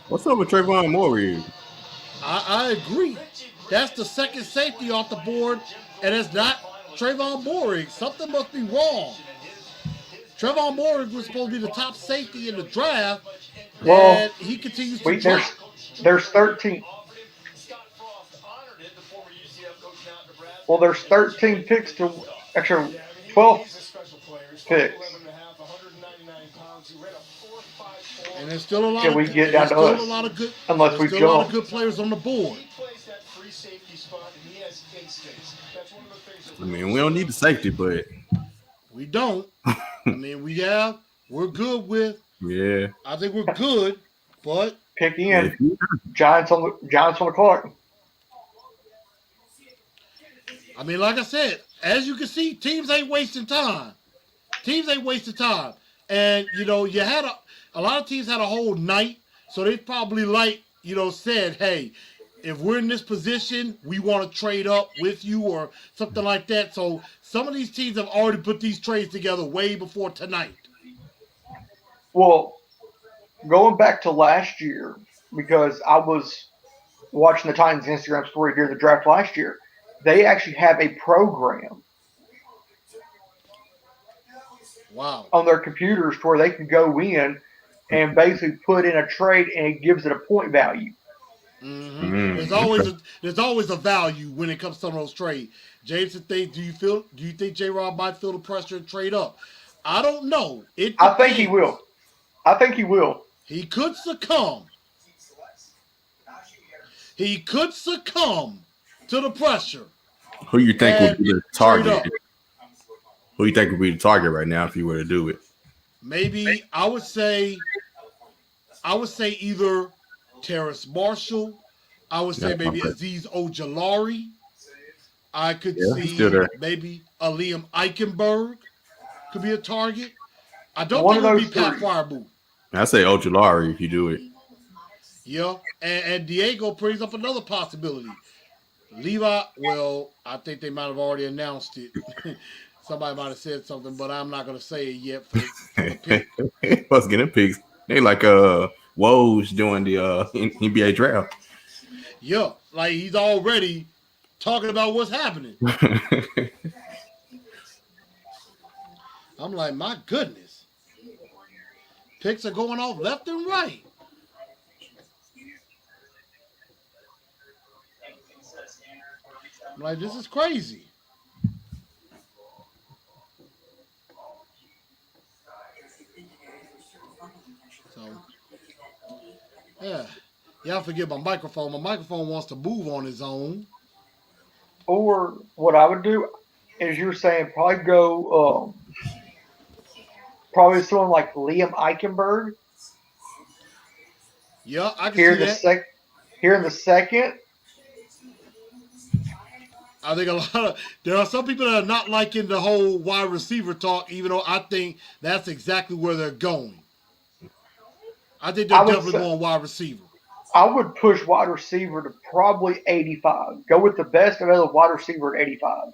What's up with Trayvon Moore here? I agree. That's the second safety off the board, and it's not Trayvon Moore. Something must be wrong. Trayvon Moore was supposed to be the top safety in the draft, and he continues to drop. There's 13. Well, there's 13 picks to actually 12 picks. And there's still a lot. Can we get down to us? A lot of good. Unless we still jump. a lot of good players on the board. I mean, we don't need the safety, but we don't. I mean, we're good with. Yeah. I think we're good, but pick in. Giants on the clock. I mean, like I said, as you can see, teams ain't wasting time. And, you know, you had a lot of teams had a whole night, so they probably said, hey, if we're in this position, we want to trade up with you or something like that. So some of these teams have already put these trades together way before tonight. Well, going back to last year, because I was watching the Titans Instagram story during the draft last year, they actually have a program on their computers where they can go in and basically put in a trade, and it gives it a point value. Mm-hmm. There's always a value when it comes to those trades. James, do you think J-Rob might feel the pressure to trade up? I don't know. I think he will. He could succumb. To the pressure. Who you think would be the target? Who you think would be the target right now if you were to do it? Maybe I would say either Terrace Marshall. I would say maybe Azeez Ojulari. I could Yeah, he's see still there. maybe a Liam Eichenberg could be a target. I don't One think of it'll be those Pat three. Firebull. I say Ojulari if you do it. Yeah, and Diego brings up another possibility. Levi, well, I think they might have already announced it. Somebody might have said something, but I'm not going to say it yet for the pick. Us getting picks. They like Woj doing the NBA draft. Yeah, like he's already talking about what's happening. I'm like, my goodness. Picks are going off left and right. I'm like, this is crazy. So, yeah. Y'all forget my microphone. My microphone wants to move on its own. Or what I would do, as you were saying, probably go probably someone like Liam Eichenberg Yeah, I can here see in the that. here in the second. I think there are some people that are not liking the whole wide receiver talk, even though I think that's exactly where they're going. I think they're definitely going wide receiver. I would push wide receiver to probably 85. Go with the best available wide receiver at 85.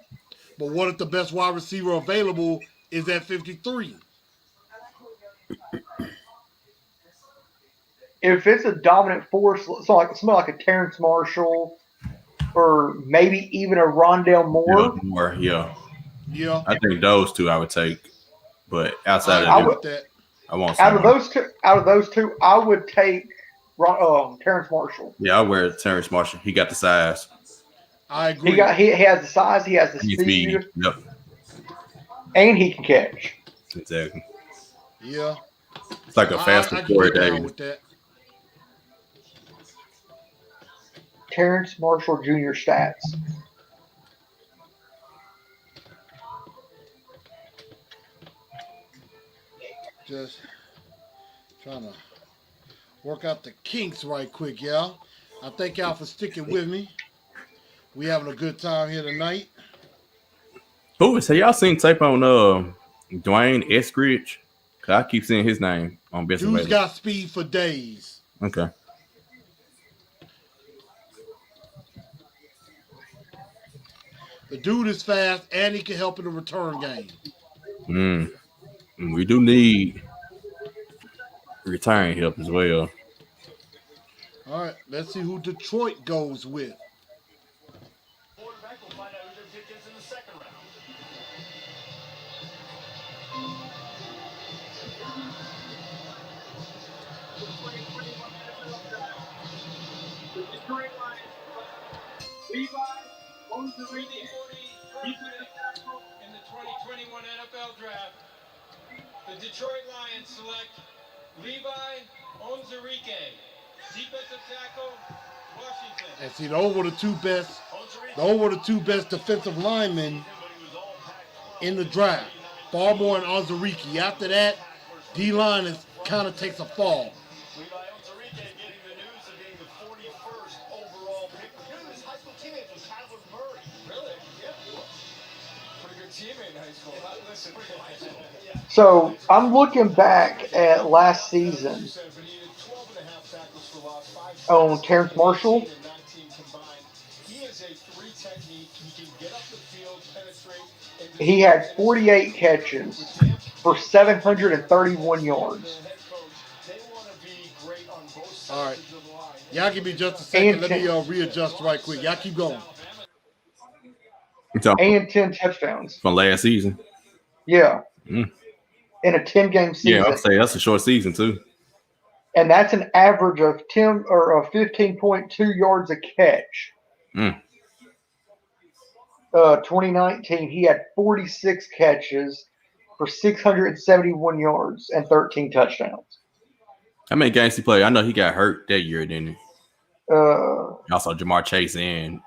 But what if the best wide receiver available is at 53? If it's a dominant force, somebody like a Terrence Marshall, or maybe even a Rondale Moore. Yeah. Yeah. I think those two I would take, but outside I of agree with that. I want out someone. of those two, I would take Terrence Marshall. Yeah, I wear Terrence Marshall. He got the size. I agree. He has the size, he has the speed, Yep, and he can catch. exactly. Yeah. It's like a faster Corey Davis. With that. Terrence Marshall Jr. stats. Just trying to work out the kinks right quick, y'all. I thank y'all for sticking with me. We having a good time here tonight. Who is? Have y'all seen tape on Dwayne Eskridge? Cause I keep seeing his name on Best Dude's Available. got speed for days. Okay. The dude is fast and he can help in the return game. We do need retiring help as well. All right, let's see who Detroit goes with. Quarterback will find out who their pick is in the second round. The Detroit Lions, Levi Onwuzurike, defensive tackle. In the 2021 NFL Draft, the Detroit Lions select Levi Onwuzurike, defensive tackle, Washington. And see, those were the two best defensive linemen in the draft. Barmore and Onwuzurike. After that, D-line kind of takes a fall. Levi Onwuzurike getting the news of being the 41st overall pick. One of his high school teammates was Kyler Murray. Really? Yeah, he was. Pretty good teammate in high school. Listen, Yeah. So I'm looking back at last season on Terrence Marshall. He is a three technique. He can get up the field, penetrate. He had 48 catches for 731 yards. All right. Y'all give me just a second. Let me readjust right quick. Y'all keep going. And 10 touchdowns. From last season. Yeah. In a 10-game season. Yeah, I'd say that's a short season too. And that's an average of 15.2 yards a catch. 2019, he had 46 catches for 671 yards and 13 touchdowns. How many games he played? I know he got hurt that year, didn't he? Also, Jamar Chase and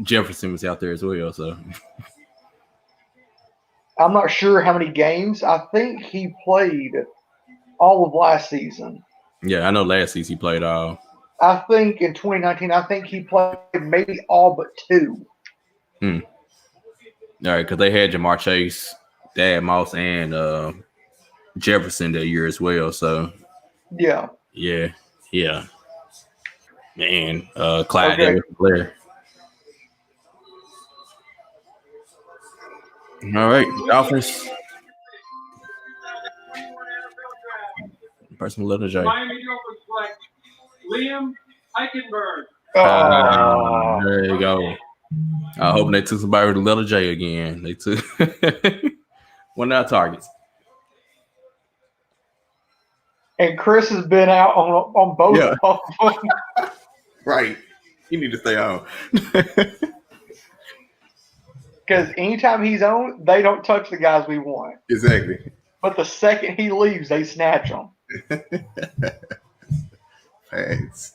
Jefferson was out there as well. So I'm not sure how many games. I think he played all of last season. Yeah, I know last season he played all. I think in 2019, I think he played maybe all but 2. All right, because they had Jamar Chase, Dad Moss, and Jefferson that year as well. So Yeah. yeah. Man, Clyde Okay. Edwards-Helaire. All right, Dolphins. Personal letter J. Miami Dolphins select Liam Eichenberg. There you go. I hope they took somebody with a letter J again. They took one of our targets. And Chris has been out on both Yeah. of them. Right. You need to stay on. Because anytime he's on, they don't touch the guys we want. Exactly. But the second he leaves, they snatch him. Thanks.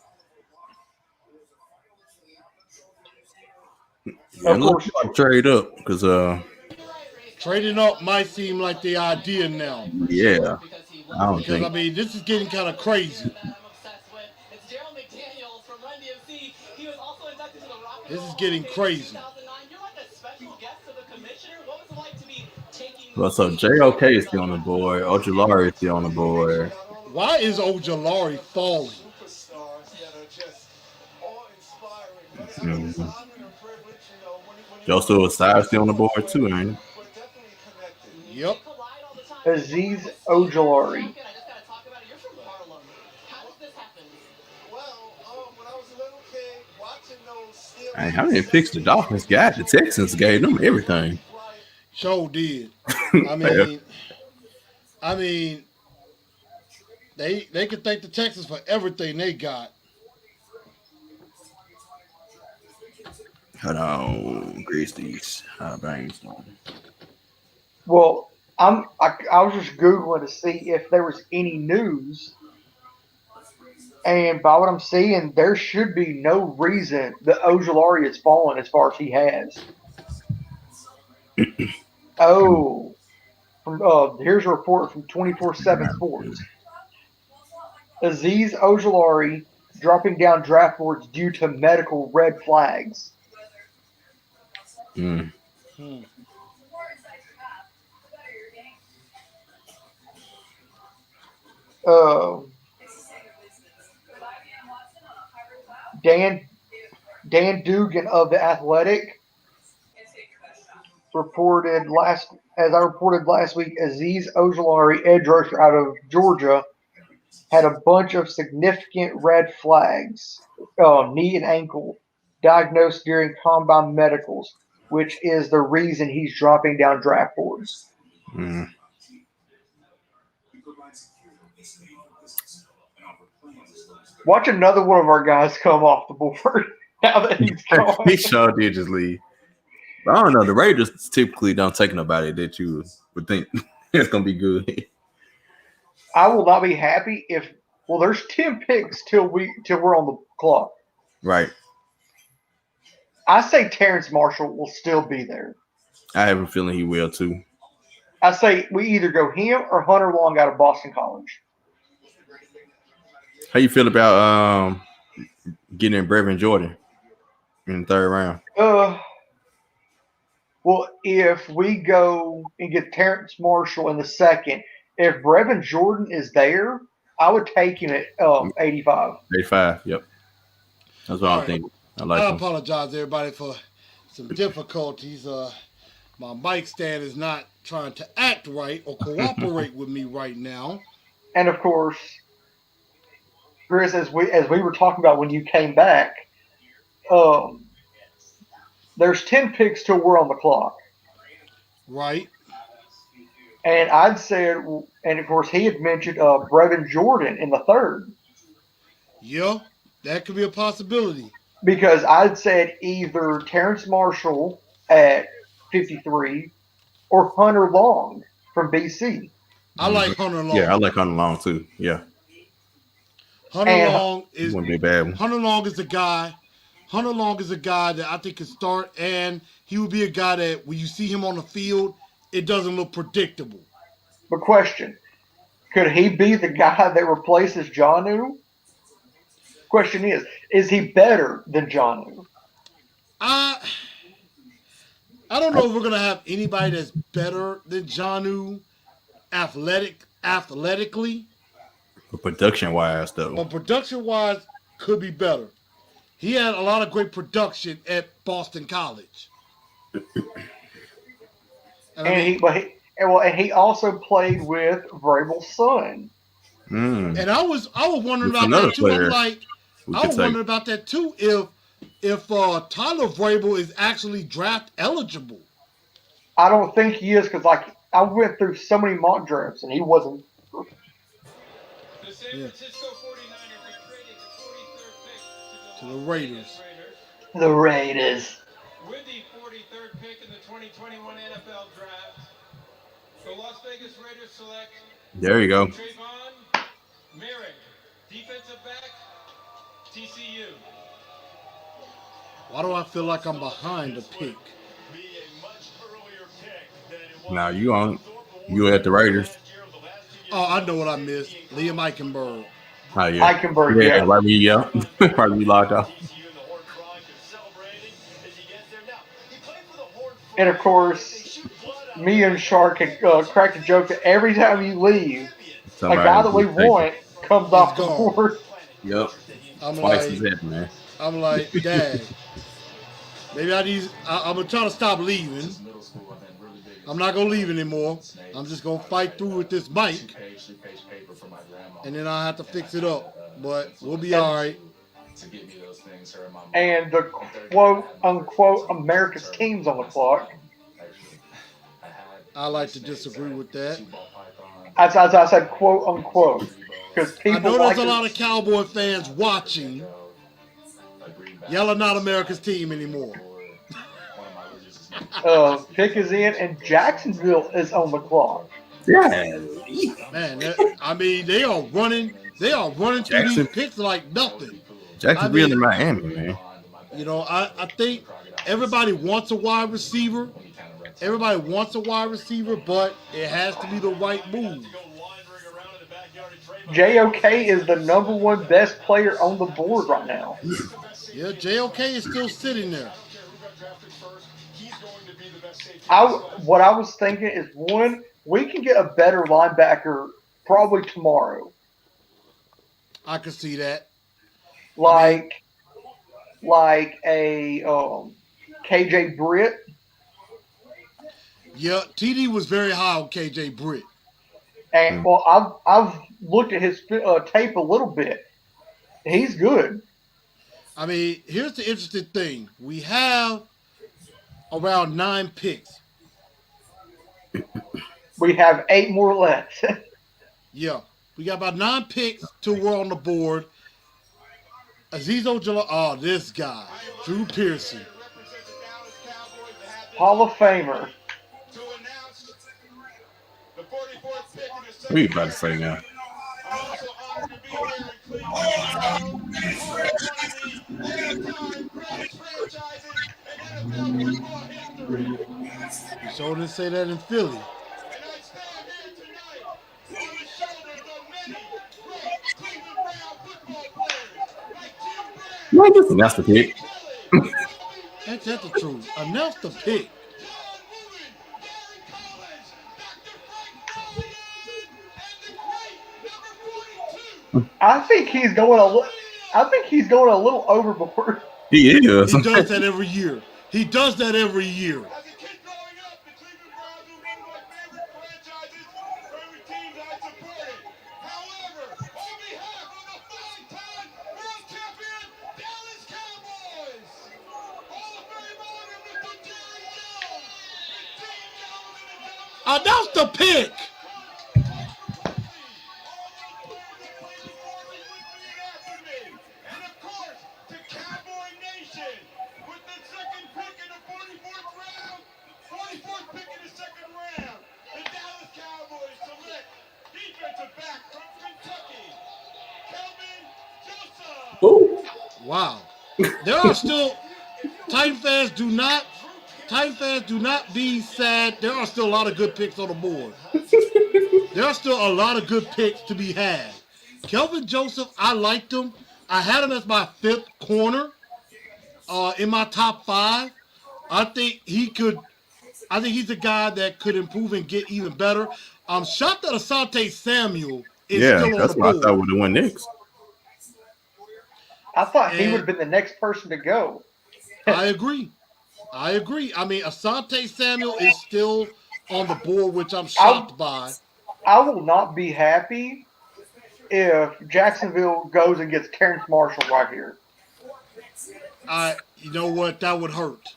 Of course. Trade up because Trading up might seem like the idea now. yeah, I don't Because, I think. mean, this is getting kind of crazy. This is getting crazy. Well, so JOK is still on the board. Ojulari is still on the board. Why is Ojulari falling? Superstars that are just awe-inspiring. But it's an Mhm. honor and privilege, you know, when Joshua Osai still on the board too, ain't he? we're definitely connected. Yep. Aziz Ojulari. Well, when I was a little kid, watching those Steelers Hey, how many picks the Dolphins got? The Texans gave them everything. Sure did. I mean, they could thank the Texans for everything they got. Hold on, grease these bangs on. Well, I was just Googling to see if there was any news. And by what I'm seeing, there should be no reason that Ojulari has fallen as far as he has. Here's a report from 24/7 Sports. Aziz Ojulari dropping down draft boards due to medical red flags. Mm. Dan Dugan of the Athletic reported last week, Aziz Ojulari, edge rusher out of Georgia, had a bunch of significant red flags, knee and ankle, diagnosed during combine medicals, which is the reason he's dropping down draft boards. Mm. Watch another one of our guys come off the board now that he's gone. He sure did just leave. But I don't know. The Raiders typically don't take nobody that you would think it's gonna be good. I will not be happy if. Well, there's 10 picks till we're on the clock. Right. I say Terrence Marshall will still be there. I have a feeling he will too. I say we either go him or Hunter Long out of Boston College. How you feel about getting Brevin Jordan in the third round? Well, if we go and get Terrence Marshall in the second, if Brevin Jordan is there, I would take him at 85. 85, yep. That's what I'm thinking. I like I him. apologize, everybody, for some difficulties. My mic stand is not trying to act right or cooperate with me right now. And of course, Chris, as we were talking about when you came back, there's 10 picks till we're on the clock. Right. And I'd said, and of course he had mentioned Brevin Jordan in the third. Yeah, that could be a possibility. Because I'd said either Terrence Marshall at 53 or Hunter Long from BC. I like Hunter Long. Yeah, I like Hunter Long too. Yeah. Hunter Long is wouldn't be a bad one. Hunter Long is a guy. Hunter Long is a guy that I think can start, and he would be a guy that when you see him on the field, it doesn't look predictable. But question, could he be the guy that replaces Jonnu? Question is he better than Jonnu? I don't know if we're gonna have anybody that's better than Janu athletically, But production wise, though, but production wise could be better. He had a lot of great production at Boston College. And I mean, and he also played with Vrabel's son. and I was wondering That's about another that too. I'm player like, we I could was take. wondering about that too. If Tyler Vrabel is actually draft eligible. I don't think he is because like I went through so many mock drafts and he wasn't. The San Yeah. Francisco 49ers are trading the 43rd pick To to the the Raiders. The Raiders. With the 43rd pick in the 2021 NFL Draft, the Las Vegas Raiders select There you go. Trayvon Merrick, defensive back, TCU. Why do I feel like I'm behind a pick? Now you at the Raiders. Oh, I know what I missed. Liam Eichenberg. Oh yeah. Eichenberg, Yeah, yeah. right when you right when you locked off. And of course, me and Shark had cracked a joke that every time you leave, a guy that we want comes off the gone. board. Yep. I'm Twice like, as that, man. I'm like, Dad. Maybe I'm gonna try to stop leaving. I'm not gonna leave anymore. I'm just gonna fight through with this mic, and then I'll have to fix it up. But we'll be all right. And the quote unquote America's team's on the clock. I like to disagree with that. As I said, quote unquote, because I people know like there's a lot of Cowboy fans watching, yelling out America's team anymore. Pick is in, and Jacksonville is on the clock. Yeah. Man, I mean, they are running through these Jackson. picks like nothing. Jacksonville and Miami, man. You know, I think everybody wants a wide receiver. Everybody wants a wide receiver, but it has to be the right move. JOK is the number one best player on the board right now. Yeah, JOK is still sitting there. What I was thinking is one, we can get a better linebacker probably tomorrow. I could see that. Like a KJ Britt. Yeah, TD was very high on KJ Britt. And well, I've looked at his tape a little bit. He's good. I mean, here's the interesting thing. We have around 9 picks. We have 8 more left. Yeah, we got about 9 picks till we're on the board. Azeez Ojala, oh, this guy, Drew Pearson. Hall of Famer. What are you about to say now? You sure didn't say that in Philly. Well, listen, that's the pick. Ain't that the truth? Announce the pick. I think he's going a little overboard. He is. He does that every year. He does that every year. As a kid growing up, the Cleveland Browns were one of my favorite franchises for every team that I supported. However, on behalf of the 5-time world champion Dallas Cowboys, Hall of Fame honor Mr. Jerry Jones, and Dave Galvin and Dallas. Announce the pick. And of course, to Cowboy Nation, with the second pick in the 44th pick in the second round, the Dallas Cowboys select defensive back from Kentucky, Kelvin Joseph. Ooh. Wow. There are still Titan fans do not be sad. There are still a lot of good picks on the board. There are still a lot of good picks to be had. Kelvin Joseph, I liked him. I had him as my 5th corner in my top 5. I think he could I think he's a guy that could improve and get even better. I'm shocked that Asante Samuel is Yeah, still on the that's what I thought board. would have won next. I thought he would And have been the next person to go. I agree. I agree. I mean, Asante Samuel is still on the board, which I'm I shocked by. I will not be happy if Jacksonville goes and gets Terrence Marshall right here. You know what? That would hurt.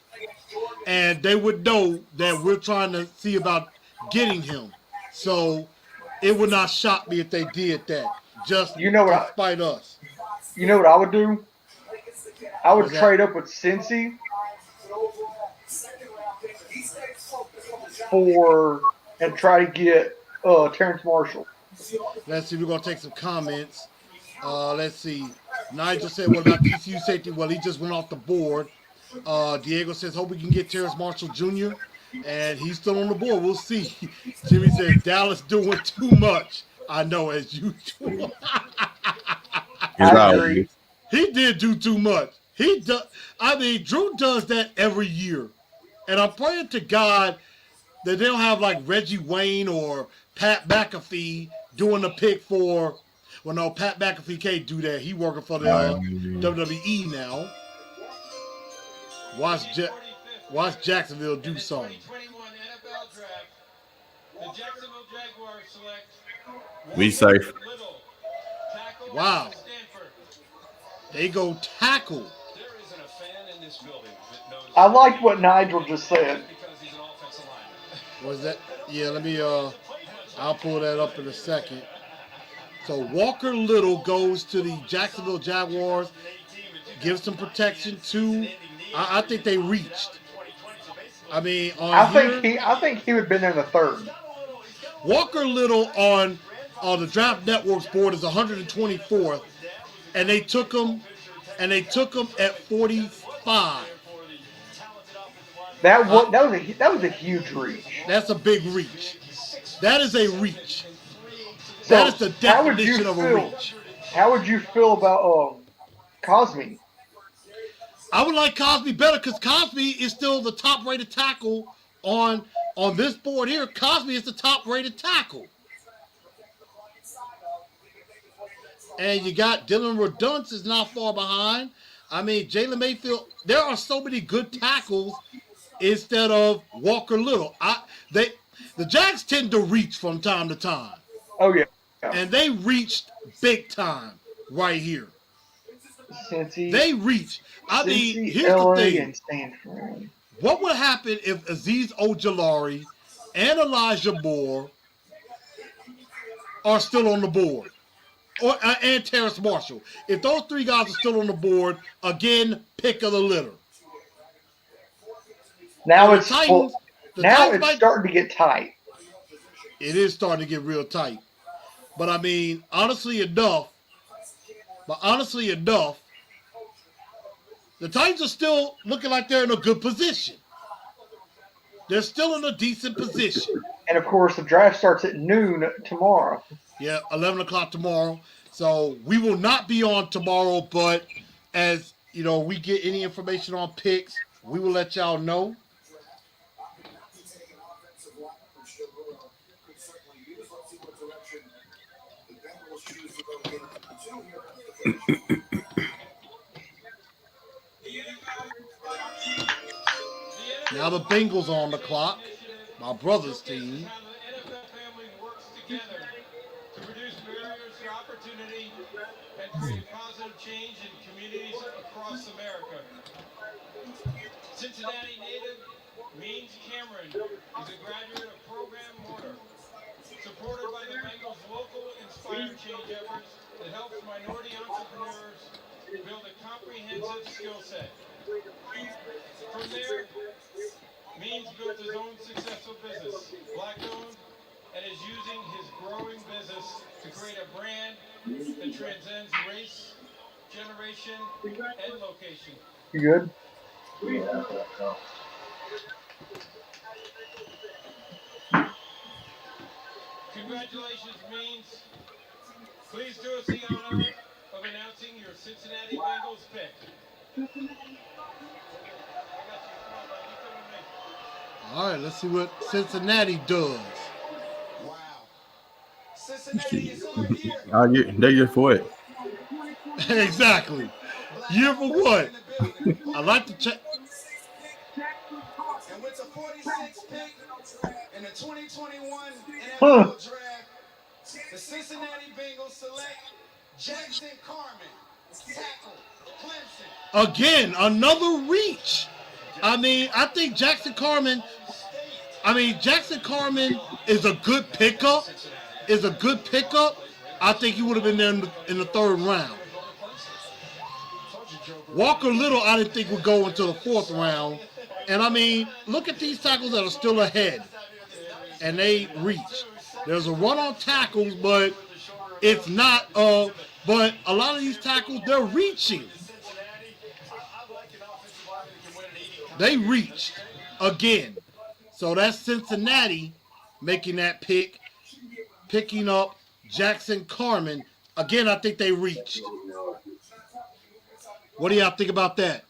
And they would know that we're trying to see about getting him. So it would not shock me if they did that, just You know what? to spite us. You know what I would do? I would Was that trade up with Cincy for and try to get Terrence Marshall. Let's see. We're gonna take some comments. Let's see. Nigel said, "What about TCU safety?" Well, he just went off the board. Diego says, "Hope we can get Terrence Marshall Jr." and he's still on the board. We'll see. Jimmy says Dallas doing too much. I know, as usual. I agree. He did do too much. He does. I mean, Drew does that every year, and I'm praying to God that they don't have like Reggie Wayne or Pat McAfee doing the pick for. Well, no, Pat McAfee can't do that. He working for the WWE now. Watch Jacksonville do something. 2021 NFL Draft. The Jacksonville Jaguars select We safe. Little, tackle Wow. out of Stanford. They go tackle. There isn't a fan in this building that knows. I liked what Nigel just said. Because he's an offensive lineman. Was that? Yeah, let me. I'll pull that up in a second. So Walker Little goes to the Jacksonville Jaguars, gives some protection to. I think they reached. I mean, I think he would have been there in the third. Walker Little on the Draft Network's board is 124th, and they took him at 45. That was a huge reach. That's a big reach. That is a reach. So That is the how would you definition of a feel? reach. How would you feel about Cosme? I would like Cosby better because Cosby is still the top-rated tackle on this board here. Cosby is the top-rated tackle. And you got Dylan Redunce is not far behind. I mean, Jalen Mayfield. There are so many good tackles instead of Walker Little. The Jags tend to reach from time to time. Oh yeah. And they reached big time right here. Cincy, They reached. I mean, Cincy, here's LA, the thing. and Stanford. What would happen if Azeez Ojulari and Elijah Moore are still on the board? And Terrace Marshall. If those three guys are still on the board, again, pick of the litter. Now the it's Titans might- starting to get tight. It is starting to get real tight. But I mean, honestly enough, the Titans are still looking like they're in a good position. They're still in a decent position. And of course, the draft starts at noon tomorrow. Yeah, 11 o'clock tomorrow. So we will not be on tomorrow, but as you know, we get any information on picks, we will let y'all know. Now the Bengals are on the clock. My brother's team. How the NFL family works together to reduce barriers to opportunity and create positive change in communities across America. Cincinnati native Means Cameron is a graduate of Program Mortar, supported by the Bengals' local Inspired Change efforts that helps minority entrepreneurs build a comprehensive skill set. From there, Means built his own successful business, Black-owned, and is using his growing business to create a brand that transcends race, generation, and location. You good? Congratulations, Means. Please do us the honor of announcing your Cincinnati Bengals pick. All right, let's see what Cincinnati does. Wow. Cincinnati is on here. They're here for it. Exactly. Year for what? In the building. I like to check. And with the 46th pick in the 2021 Huh. NFL Draft, the Cincinnati Bengals select Jackson Carman, tackle, Clemson. Again, another reach. I mean, I think Jackson Carman is a good pickup. I think he would have been there in the third round. Walker Little, I didn't think would go into the fourth round. And I mean, look at these tackles that are still ahead. And they reach. There's a run on tackles, but it's not. But a lot of these tackles, they're reaching. They reached again. So that's Cincinnati making that pick, picking up Jackson Carman. Again, I think they reached. What do y'all think about that?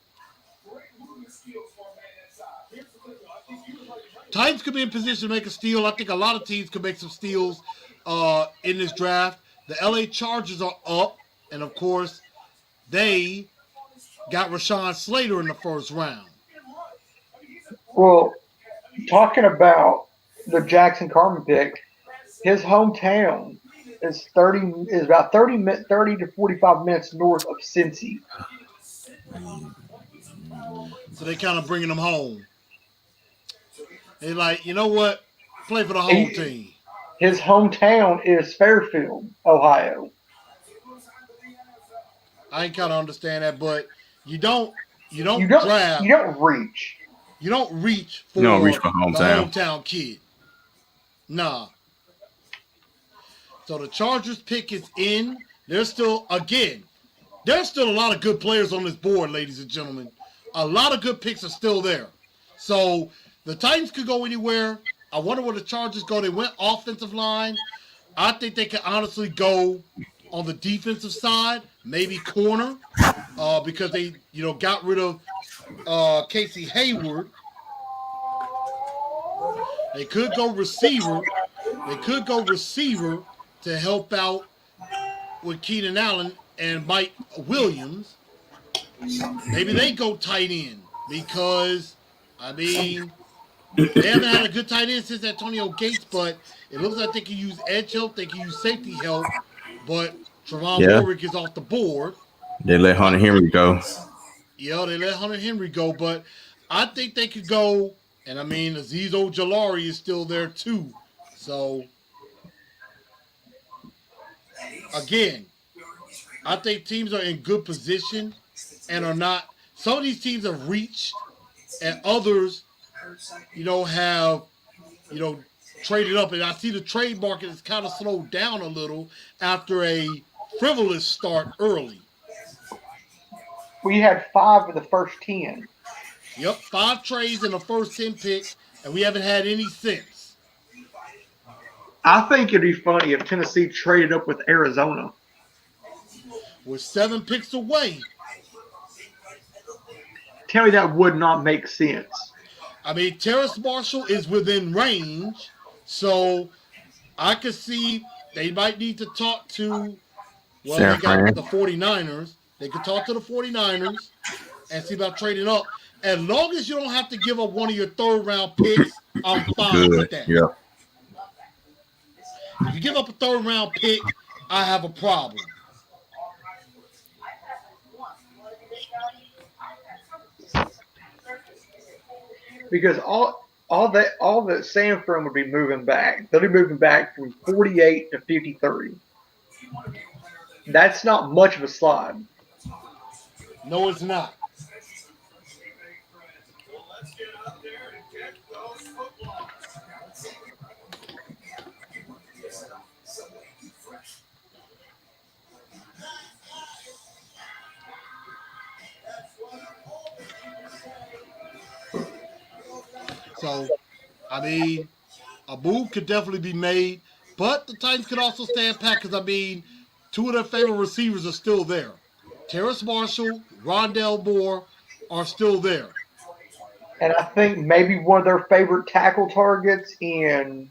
Titans could be in position to make a steal. I think a lot of teams could make some steals in this draft. The LA Chargers are up, and of course, they got Rashawn Slater in the first round. Well, talking about the Jackson Carman pick, his hometown is about 30 to 45 minutes north of Cincy. So they kind of bringing them home. They're like, you know what? Play for the home team. His hometown is Fairfield, Ohio. I kind of understand that, but you don't You don't reach. You don't reach for, hometown. the hometown kid. Nah. So the Chargers pick is in. There's still a lot of good players on this board, ladies and gentlemen. A lot of good picks are still there. So the Titans could go anywhere. I wonder where the Chargers go. They went offensive line. I think they could honestly go on the defensive side, maybe corner, because they, got rid of Casey Hayward. They could go receiver. To help out with Keenan Allen and Mike Williams. Maybe they go tight end because, they haven't had a good tight end since Antonio Gates, but it looks like they can use edge help, they can use safety help, but Trevon Warwick is off the board. They let Hunter Henry go. Yeah, they let Hunter Henry go, but I think they could go, and Azeez Ojulari is still there too. So, again, I think teams are in good position and are not. Some of these teams have reached, and others, have, traded up. And I see the trade market has kind of slowed down a little after a frivolous start early. We had 5 of the first 10. Yep, 5 trades in the first 10 picks, and we haven't had any since. I think it'd be funny if Tennessee traded up with Arizona. We're 7 picks away. Tell me that would not make sense. Terrace Marshall is within range, so I could see they might need to talk to, they got the 49ers. They could talk to the 49ers and see about trading up. As long as you don't have to give up one of your third-round picks, I'm fine with that. Yeah. If you give up a third-round pick, I have a problem. Because all that Sanford would be moving back. They'll be moving back from 48 to 53. That's not much of a slide. No, it's not. So, a move could definitely be made, but the Titans could also stand pat because, 2 of their favorite receivers are still there. Terrace Marshall, Rondell Moore are still there. And I think maybe one of their favorite tackle targets in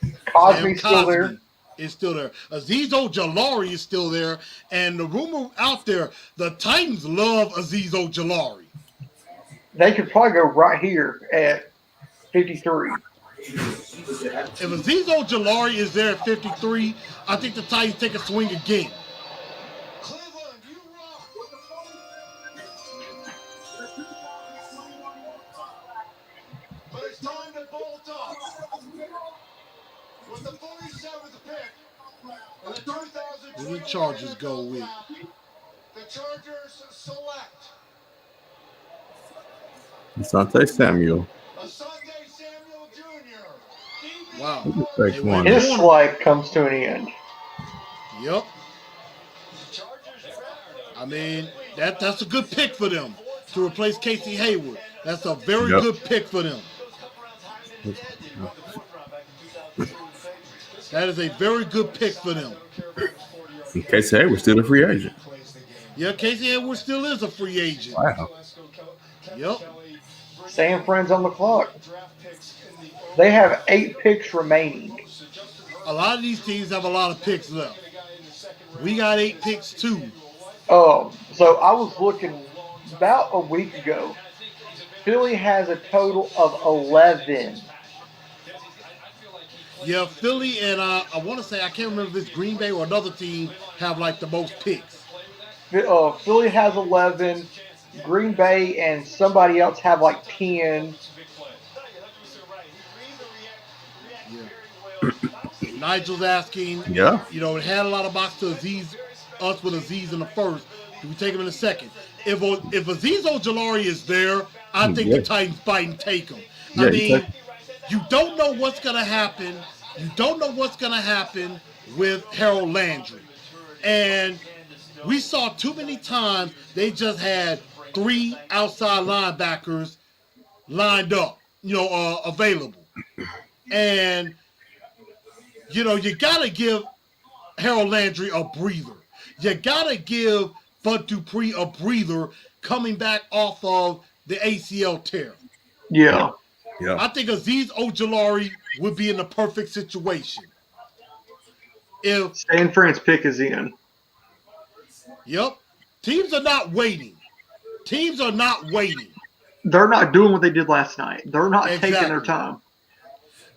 Sam Cosme's still there. Cosme is still there. Aziz Ojulari is still there. And the rumor out there, the Titans love Aziz Ojulari. They could probably go right here at 53. If Aziz Ojulari is there at 53, I think the Titans take a swing again. Cleveland, you rock. But it's time to bolt up. With the 47th pick in the 2020 Who the Chargers NFL go with? Draft, the Chargers select Asante Samuel. Asante Samuel Jr. Wow. Who just They takes went one? His corner. life comes to an end. Yep. I mean, that's a good pick for them to replace Casey Hayward. That's a very Yep. good pick for them. That is a very good pick for them. In case hey, we're still a free agent. Yeah, Casey Hayward still is a free agent. Wow. Yep. San Fran's on the clock. They have 8 picks remaining. A lot of these teams have a lot of picks left. We got 8 picks too. So I was looking about a week ago. Philly has a total of 11. Yeah, Philly and I want to say, I can't remember if it's Green Bay or another team have like the most picks. Philly has 11. Green Bay and somebody else have like 10. Nigel's asking, Yeah. you know, it had a lot of box to Aziz, us with Aziz in the first. Do we take him in the second? If Aziz Ojulari is there, I think Yeah. the Titans fight and take him. Yeah, I you mean, take- you don't know what's going to happen. You don't know what's going to happen with Harold Landry. And we saw too many times they just had 3 outside linebackers lined up, available. And, you got to give Harold Landry a breather. You got to give Bud Dupree a breather coming back off of the ACL tear. Yeah. Yeah. I think Aziz Ojulari would be in the perfect situation. If San Fran's pick is in. Yep. Teams are not waiting. Teams are not waiting. They're not doing what they did last night. They're not taking their Exactly. time.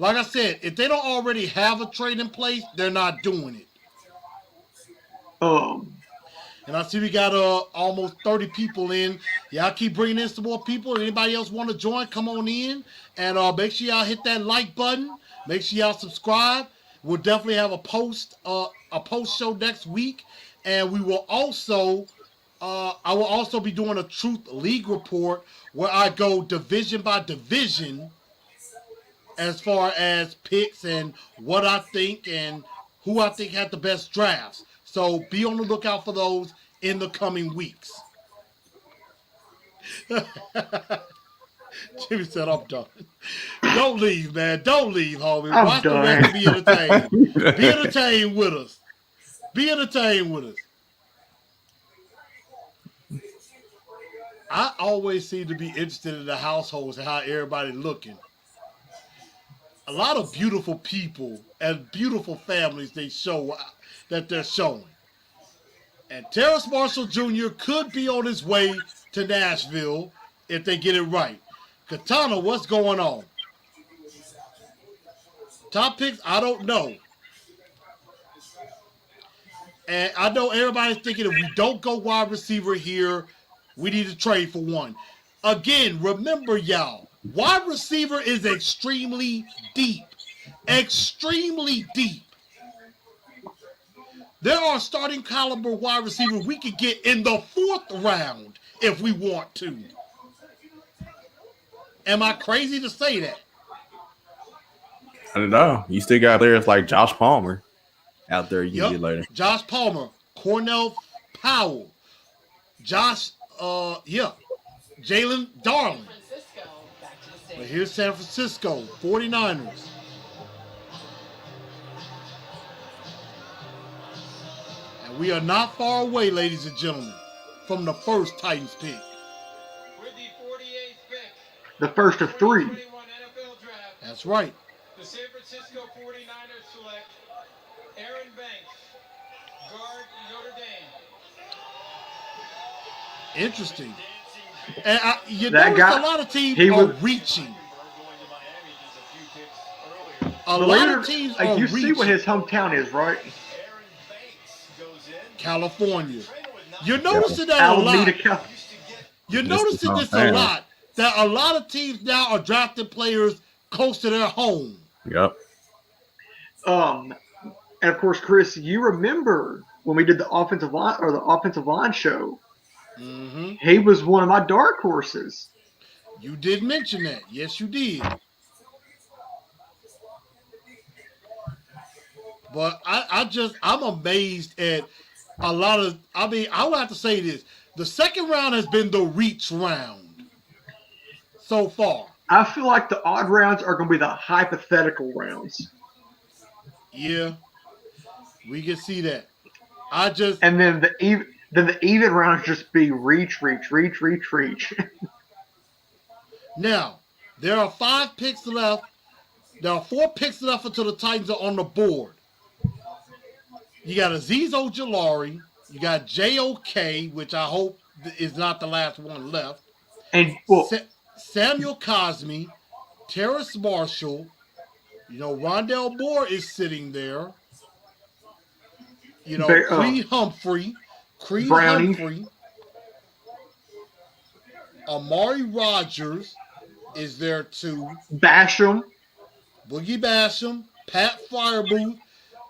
Like I said, if they don't already have a trade in place, they're not doing it. And I see we got almost 30 people in. Yeah, I keep bringing in some more people. Anybody else want to join, come on in. And make sure y'all hit that like button. Make sure y'all subscribe. We'll definitely have a post show next week. And we will also, I will also be doing a Truth League report where I go division by division as far as picks and what I think and who I think had the best drafts. So be on the lookout for those in the coming weeks. Jimmy said, I'm done. Don't leave, man. Don't leave, homie. I'm Watch done. the rest and be entertained. Be entertained with us. Be entertained with us. I always seem to be interested in the households and how everybody's looking. A lot of beautiful people and beautiful families they show that they're showing. And Terrace Marshall Jr. could be on his way to Nashville if they get it right. Katana, what's going on? Top picks, I don't know. And I know everybody's thinking if we don't go wide receiver here, we need to trade for one. Again, remember, y'all, wide receiver is extremely deep. Extremely deep. There are starting caliber wide receivers we could get in the 4th round if we want to. Am I crazy to say that? I don't know. You still got players like Josh Palmer out there you get later. Josh Palmer, Cornell Powell, Jalen Darling. But here's San Francisco, 49ers. And we are not far away, ladies and gentlemen, from the first Titans pick. With the 48th pick the first of three. 2021 NFL Draft, That's right. the San Francisco 49ers select Aaron Banks, guard, Notre Dame. Interesting. And you That notice guy- a lot of teams he are was- reaching. A The lot leader, of teams like, are you reaching. see what his hometown is, right? California. You're noticing that a Alameda, lot. Cal- You're This is noticing not this a bad. lot. That a lot of teams now are drafting players close to their home. Yep. And of course, Chris, you remember when we did the offensive line show? Hmm. He was one of my dark horses. You did mention that. Yes, you did. But I'm amazed at a lot of, I mean, I would have to say this. The second round has been the reach round so far. I feel like the odd rounds are going to be the hypothetical rounds, Yeah, we can see that. and then the even rounds just be reach. Now, there are 5 picks left. There are 4 picks left until the Titans are on the board. You got Azeez Ojulari. You got JOK, which I hope is not the last one left. And well, Samuel Cosme, Terrace Marshall. You know, Rondell Moore is sitting there. You know, Creed Humphrey. Brownie. Amari Rogers is there too. Basham, Boogie Basham, Pat Firebooth,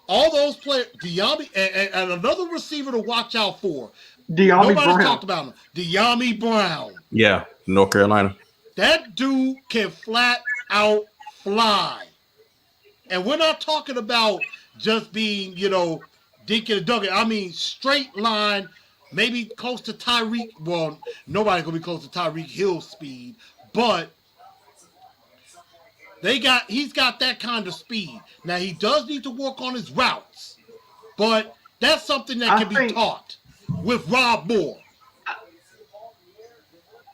all those players. Diami and another receiver to watch out for. De'Ami Nobody's Brown. talked about him. De'Ami Brown. Yeah. North Carolina. That dude can flat out fly. And we're not talking about just being, you know, dinking and dunking. I mean, straight line, maybe close to Tyreek. Well, nobody's going to be close to Tyreek Hill's speed, but he's got that kind of speed. Now, he does need to work on his routes, but that's something that can be taught with Rob Moore.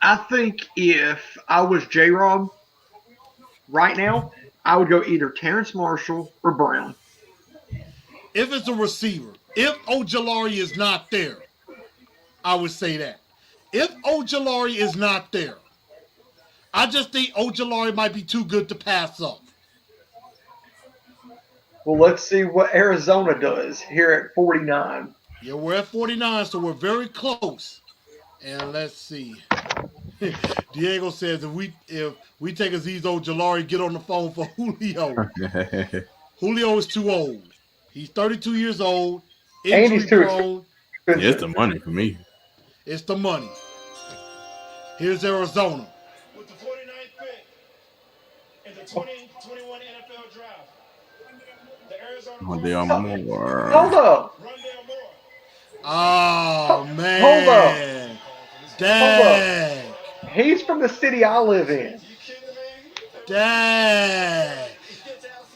I think if I was J-Rob right now, I would go either Terrence Marshall or Brown. If it's a receiver, if Ojulari is not there, I would say that. If Ojulari is not there, I just think Ojulari might be too good to pass up. Well, let's see what Arizona does here at 49. Yeah, we're at 49, so we're very close. And let's see. Diego says if we take Azeez Ojulari, get on the phone for Julio. Julio is too old. He's 32 years old. And he's too prone. Yeah, it's the money for me. It's the money. Here's Arizona. With the 49th pick in the 2021 NFL Draft, the Arizona Rondell Moore. Hold up. Rondell Moore. Oh, man. Hold up. Dang. He's from the city I live in. You kidding me? Dang.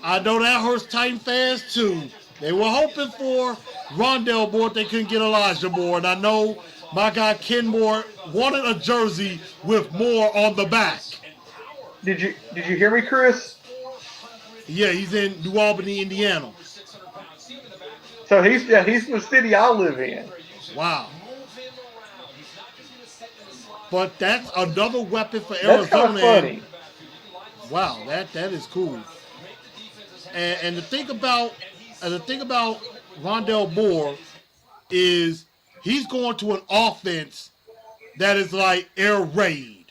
I know that hurts Titan fans too. They were hoping for Rondell Moore. They couldn't get Elijah Moore. And I know my guy Ken Moore wanted a jersey with Moore on the back. Did you hear me, Chris? Yeah, he's in New Albany, Indiana. So he's from the city I live in. Wow. But that's another weapon for That's kind Arizona. of funny. Wow, that is cool. And the thing about Rondell Moore is he's going to an offense that is like air raid.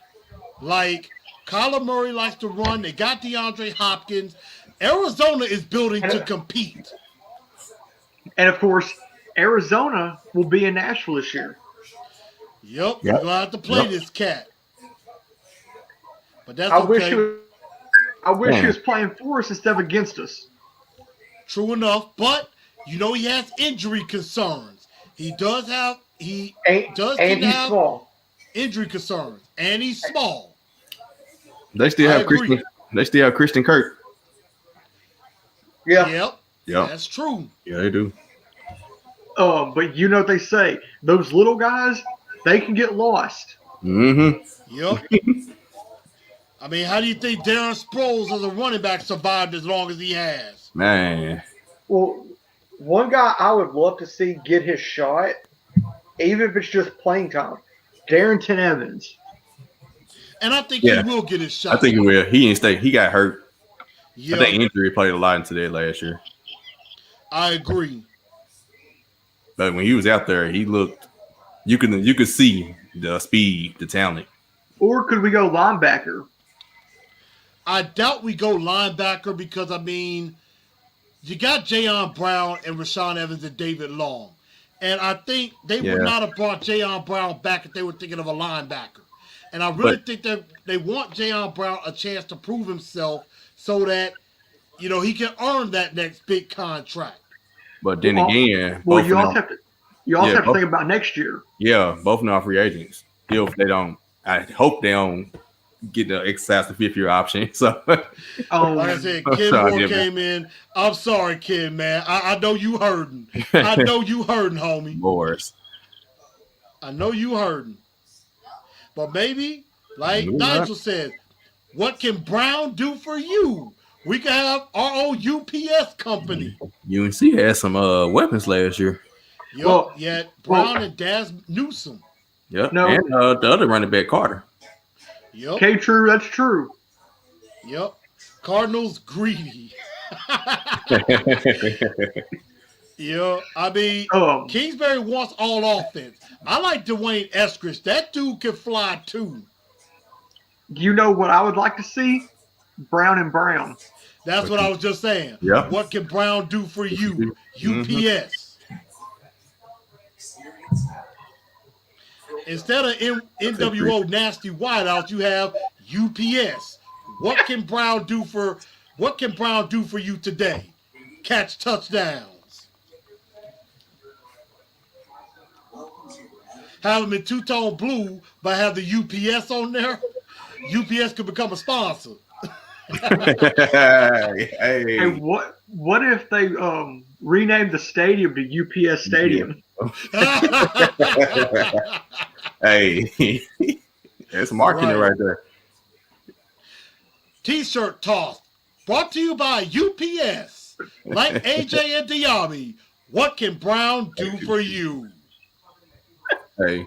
Like Kyler Murray likes to run. They got DeAndre Hopkins. Arizona is building to compete. And of course, Arizona will be in Nashville this year. Yep, we're gonna have to play this cat. But that's I okay. wish he was playing for us instead of against us. True enough, but you know he has injury concerns. He does have And he's small. injury concerns, and he's small. They still I have agree. Christian. They still have Christian Kirk. Yeah. Yep. That's true. Yeah, they do. But you know what they say? Those little guys, they can get lost. Mm-hmm. Yep. I mean, how do you think Darren Sproles as a running back survived as long as he has? Man, Well, one guy I would love to see get his shot, even if it's just playing time, Darrington Evans. And I think Yeah. he will get his shot. I think he will. He didn't stay. He got hurt. Yeah, I think injury played a lot into that last year. I agree. But when he was out there, he looked. You could see the speed, the talent. Or could we go linebacker? I doubt we go linebacker because, I mean, you got Jayon Brown and Rashaan Evans and David Long. And I think they would not have brought Jayon Brown back if they were thinking of a linebacker. And I really think that they want Jayon Brown a chance to prove himself so that, you know, he can earn that next big contract. But then again, well, you also have to think about next year. Yeah, both of them are free agents. If they don't, I hope they don't get the exercise the 5th year option. So, Like I said, Ken sorry, Moore man. came in. I'm sorry, Ken, man. I know you hurting. I know you hurting, homie. Boars. I know you hurting. But maybe, like Nigel said, what can Brown do for you? We can have our own UPS company. UNC had some weapons last year. Yep, Well, yet Brown and Daz Newsome. Yep. No. And the other running back, Carter. Yep, Okay, true, that's true. yep. Cardinals greedy. Yeah, I mean, Kingsbury wants all offense. I like Dwayne Eskridge. That dude can fly too. You know what I would like to see? Brown and Brown. That's what I was just saying. Yep. What can Brown do for you? UPS. Instead of NWO nasty wideouts, you have UPS. What can Brown do for you today? Catch touchdowns. Have them in two-tone blue, but have the UPS on there. UPS could become a sponsor. Hey. Hey, what if they renamed the stadium to UPS Stadium? Hey. That's marketing right there. T-shirt toss. Brought to you by UPS. Like AJ and Diaby, what can Brown do for you? Hey.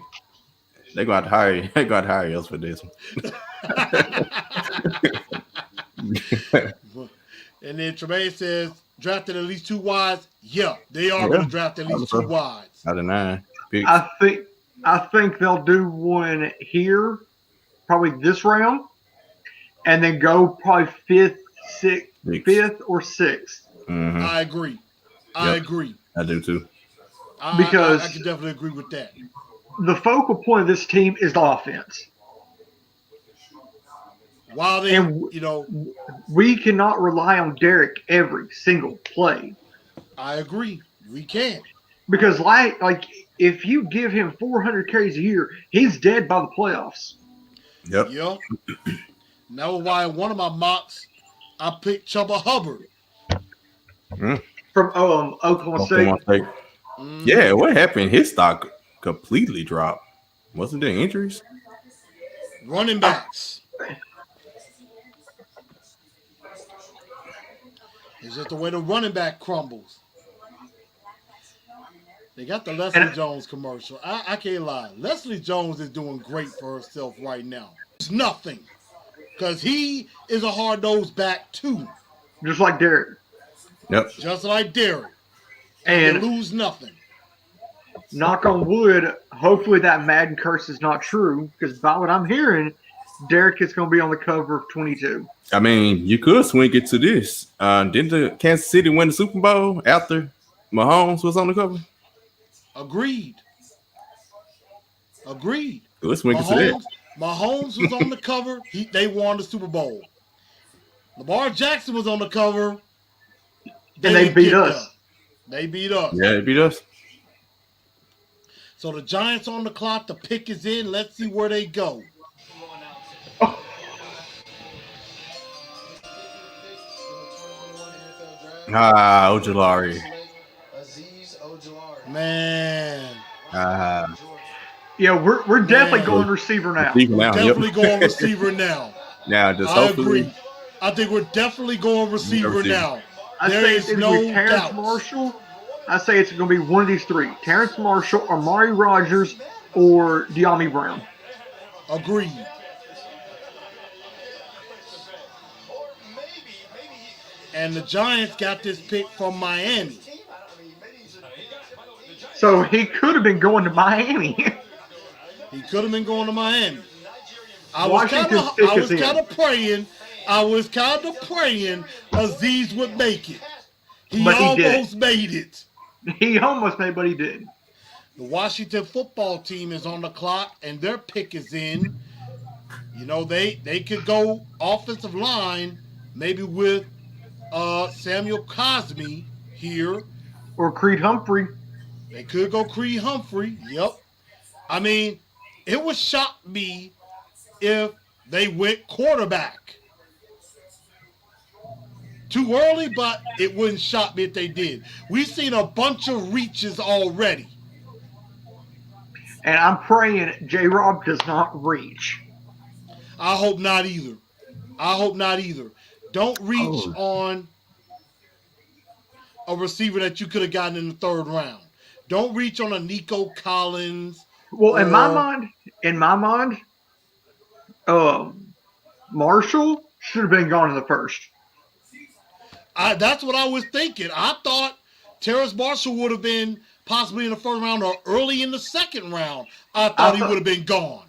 They're going to hire you. They're going to hire us for this one. And then Tremaine says, drafted at least 2 wides. Yeah, they are going to draft at least 2 wides. Out of 9 picks. I think they'll do one here, probably this round, and then go probably fifth or sixth. Mm-hmm. I agree. I agree. I do too. Because I can definitely agree with that. The focal point of this team is the offense. While they, we cannot rely on Derek every single play. I agree. We can't. Because like if you give him 400 carries a year, he's dead by the playoffs. Yep. Yep. That was why in one of my mocks, I picked Chubba Hubbard. From Oklahoma State. Yeah, what happened? His stock completely dropped. Wasn't there injuries? Running backs. It's just the way the running back crumbles. They got the Leslie Jones commercial. I can't lie. Leslie Jones is doing great for herself right now. It's nothing. Because he is a hard-nosed back, too. Just like Derek. Yep. Just like Derek. And they lose nothing. Knock on wood, hopefully that Madden curse is not true. Because by what I'm hearing, Derek is going to be on the cover of 22. I mean, you could swing it to this. Didn't the Kansas City win the Super Bowl after Mahomes was on the cover? Agreed. Let's swing it to that. Mahomes was on the cover. They won the Super Bowl. Lamar Jackson was on the cover. And they beat us. They beat us. Yeah, they beat us. So the Giants on the clock. The pick is in. Let's see where they go. Ojulari. Azeez Ojulari. Man. Yeah, we're definitely going receiver now. Definitely going receiver now. Now, just I hopefully, agree. I think we're definitely going receiver receiver. now. I There say is it's no going to be Terrence doubt. Marshall. I say it's going to be one of these three: Terrence Marshall, Amari Rogers, or De'Ami Brown. Agreed. Or maybe And the Giants got this pick from Miami. So he could have been going to Miami. He could have been going to Miami. I Washington's pick is in. I was kind of praying Aziz would make it. He But he didn't. almost made it. He almost made, but he did. The Washington football team is on the clock, and their pick is in. You know, they could go offensive line, maybe with Samuel Cosme here. Or Creed Humphrey. They could go Creed Humphrey. Yep. I mean, it would shock me if they went quarterback. Too early, but it wouldn't shock me if they did. We've seen a bunch of reaches already. And I'm praying J-Rob does not reach. I hope not either. Don't reach on a receiver that you could have gotten in the third round. Don't reach on a Nico Collins. Well, in my mind, Marshall should have been gone in the first. That's what I was thinking. I thought Terrace Marshall would have been possibly in the first round or early in the second round. I thought he would have been gone.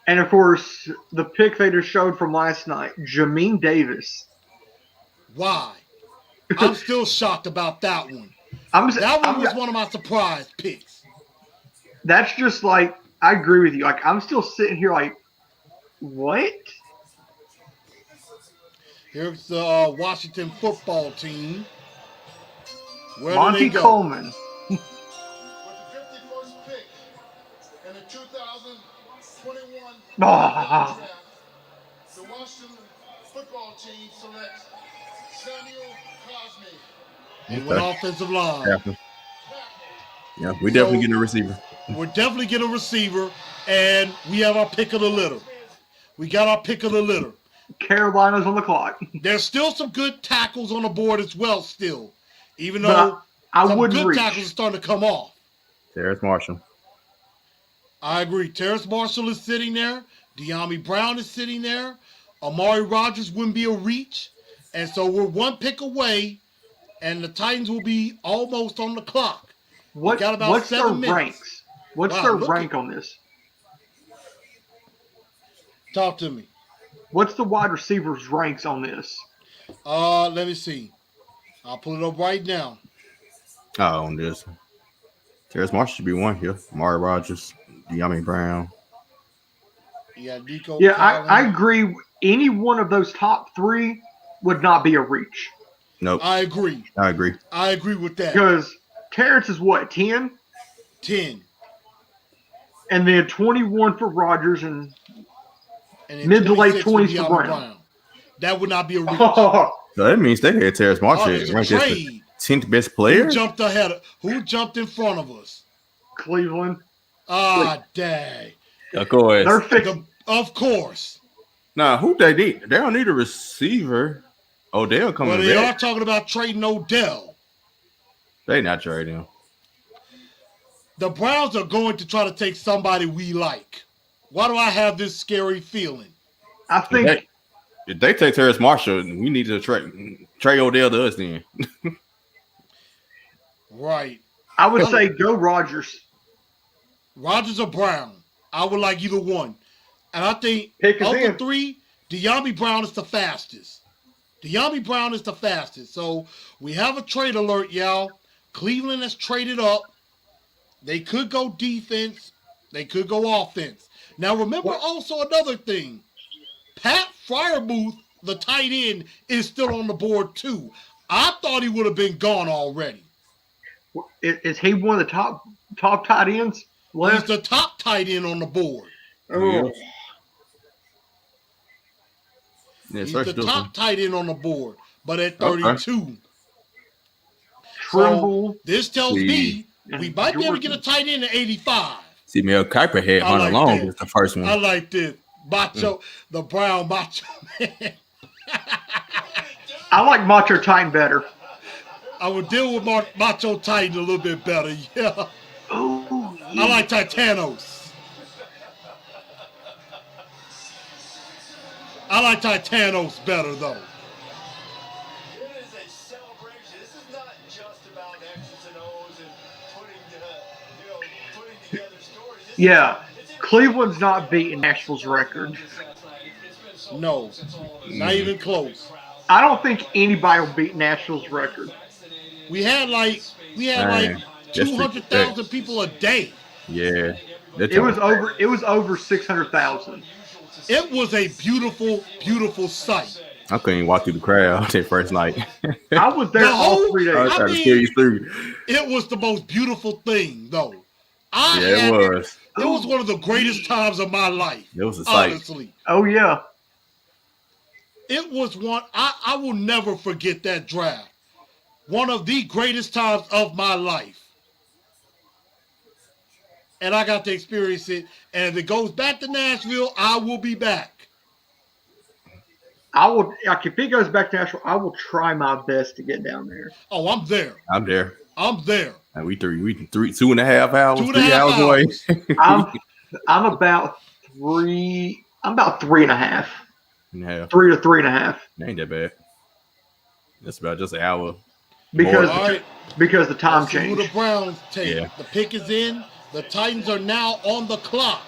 And, of course, the pick they just showed from last night, Jamin Davis. Why? I'm still shocked about that one. That one was one of my surprise picks. That's just like, I agree with you. Like, I'm still sitting here like, what? Here's the Washington football team. Where Monty do they go? Coleman. with the 51st pick in the 2021 Ah. draft, the Washington football team selects Samuel Cosme. They went offensive line. Yeah, we definitely getting a receiver. We're definitely getting a receiver, and we have our pick of the litter. We got our pick of the litter. Carolina's on the clock. There's still some good tackles on the board as well still, even But though I some wouldn't good reach. tackles are starting to come off. Terrace Marshall. I agree. Terrace Marshall is sitting there. De'Ami Brown is sitting there. Amari Rogers wouldn't be a reach. And so we're one pick away, and the Titans will be almost on the clock. What's got about their 7 minutes. ranks? What's Wow, their look rank on this? Talk to me. What's the wide receivers' ranks on this? Let me see. I'll pull it up right now. Oh, on this. Terrace Marshall should be one here. Amari Rogers, De'Ami Brown. Yeah, Nico. Yeah, Collins. I agree. Any one of those top three would not be a reach. Nope. I agree. I agree. I agree with that. Because Terrence is what, 10? 10. And then 21 for Rogers and And then mid to late 26 for 20s for De'Ami Brown. That would not be a reach. Oh, So that means they had Terrace Marshall there's a ranked as the trade. 10th best player. Who jumped ahead? Who jumped in front of us? Cleveland. Ah, dang. Of course. They're fixing. Of course. Nah, who they need? They don't need a receiver. Odell coming Well, they back. are talking about trading Odell. They not trading him. The Browns are going to try to take somebody we like. Why do I have this scary feeling? I think If they take Terrace Marshall, we need to trade Odell to us then. Right. I would say go Rogers. Rodgers or Brown. I would like either one. And I think Pick is of the in. three, De'Ami Brown is the fastest. De'Ami Brown is the fastest. So we have a trade alert, y'all. Cleveland has traded up. They could go defense. They could go offense. Now remember also another thing. Pat Freiermuth, the tight end, is still on the board too. I thought he would have been gone already. Is he one of the top tight ends He's left? the top tight end on the board. Oh, Yeah, He's search the this top one. tight end on the board, but at 32. Trimble. So this tells me we might be able to get a tight end at 85. See, Mel Kiper had I Hunter like Long that. as the first one. I like this. the Brown Macho Man. I like Macho Titan better. I would deal with Macho Titan a little bit better. Yeah, Oh, I like Titanos. I like Titanos better though. It is a celebration. This is not just about X's and O's and putting together stories. This yeah. is Cleveland's not beating Nashville's record. No, not even close. I don't think anybody will beat Nashville's record. We had like Man, that's 200,000 people a day. Yeah. It was over 600,000. It was a beautiful, beautiful sight. I couldn't even walk through the crowd that first night. I was there The all whole- 3 I days. was I trying to mean- steer you through. It was the most beautiful thing, though. Yeah, it was. It was one of the greatest times of my life. It was a sight. Honestly, Oh yeah. it was one. I will never forget that draft. One of the greatest times of my life. And I got to experience it. And if it goes back to Nashville, I will be back. I will. Like, if it goes back to Nashville, I will try my best to get down there. Oh, I'm there. I'm there. I'm there. And we 2.5 hours, 2.5 3 hours away. I'm about three. I'm about 3.5. Yeah, 3 to 3.5. ain't that bad. That's about just an hour. Because All right. because the time Let's see who change. the Browns take. Yeah. The pick is in. The Titans are now on the clock.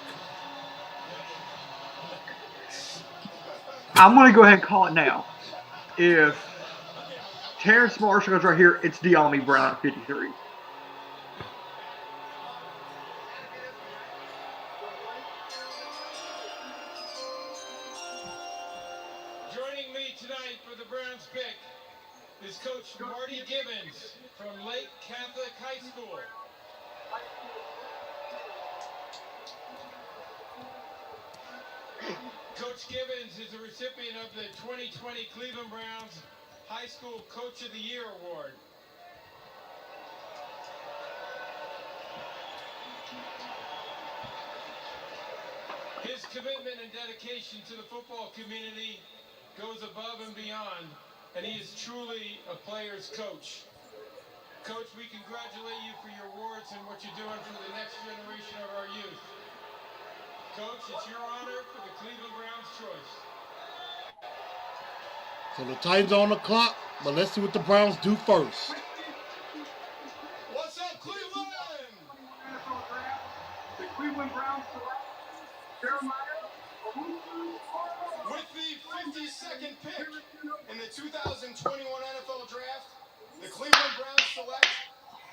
I'm going to go ahead and call it now. If Terrence Marshall goes right here, it's De'Ami Brown at 53. Joining me tonight for the Browns pick is Coach Marty Gibbons from Lake Catholic High School. Coach Gibbons is a recipient of the 2020 Cleveland Browns High School Coach of the Year Award. His commitment and dedication to the football community goes above and beyond, and he is truly a player's coach. Coach, we congratulate you for your awards and what you're doing for the next generation of our youth. Coach, it's your honor for the Cleveland Browns choice. So the Titans are on the clock, but let's see what the Browns do first. What's up, Cleveland? The Cleveland Browns select Jeremiah Owusu. With the 52nd pick in the 2021 NFL Draft, the Cleveland Browns select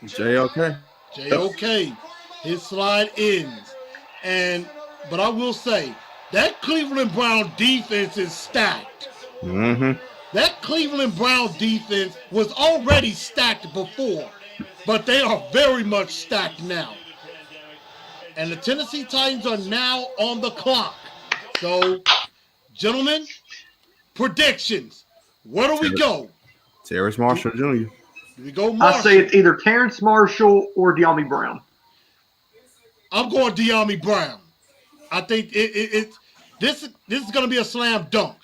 JOK. JOK. His slide ends. But I will say, that Cleveland Brown defense is stacked. Mm-hmm. That Cleveland Brown defense was already stacked before, but they are very much stacked now. And the Tennessee Titans are now on the clock. So, gentlemen, predictions. Where do we go? Terrence Marshall Jr. Do we go I Marshall? say it's either Terrence Marshall or De'Ami Brown. I'm going De'Ami Brown. I think this is going to be a slam dunk.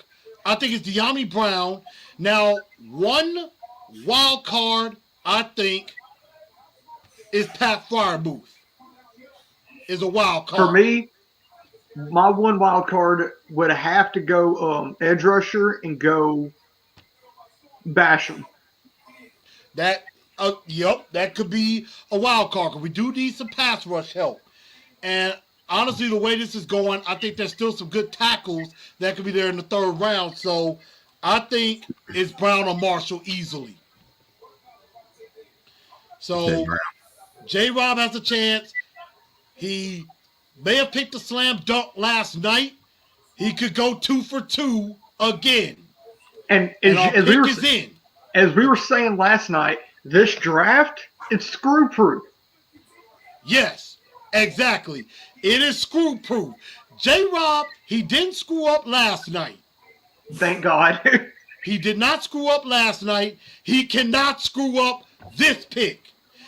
I think it's De'Ami Brown. Now, one wild card, I think, is Pat Freiermuth. Is a wild card. For me, my one wild card would have to go edge rusher and go Basham. That could be a wild card. 'Cause we do need some pass rush help. And honestly, the way this is going, I think there's still some good tackles that could be there in the third round. So I think it's Brown or Marshall easily. So J-Rob has a chance. He may have picked a slam dunk last night. He could go 2 for 2 again. And And our as we pick were is in. as we were saying last night, this draft it's screw proof. Yes, exactly. It is screw proof. J-Rob, he didn't screw up last night. Thank God. He did not screw up last night. He cannot screw up this pick.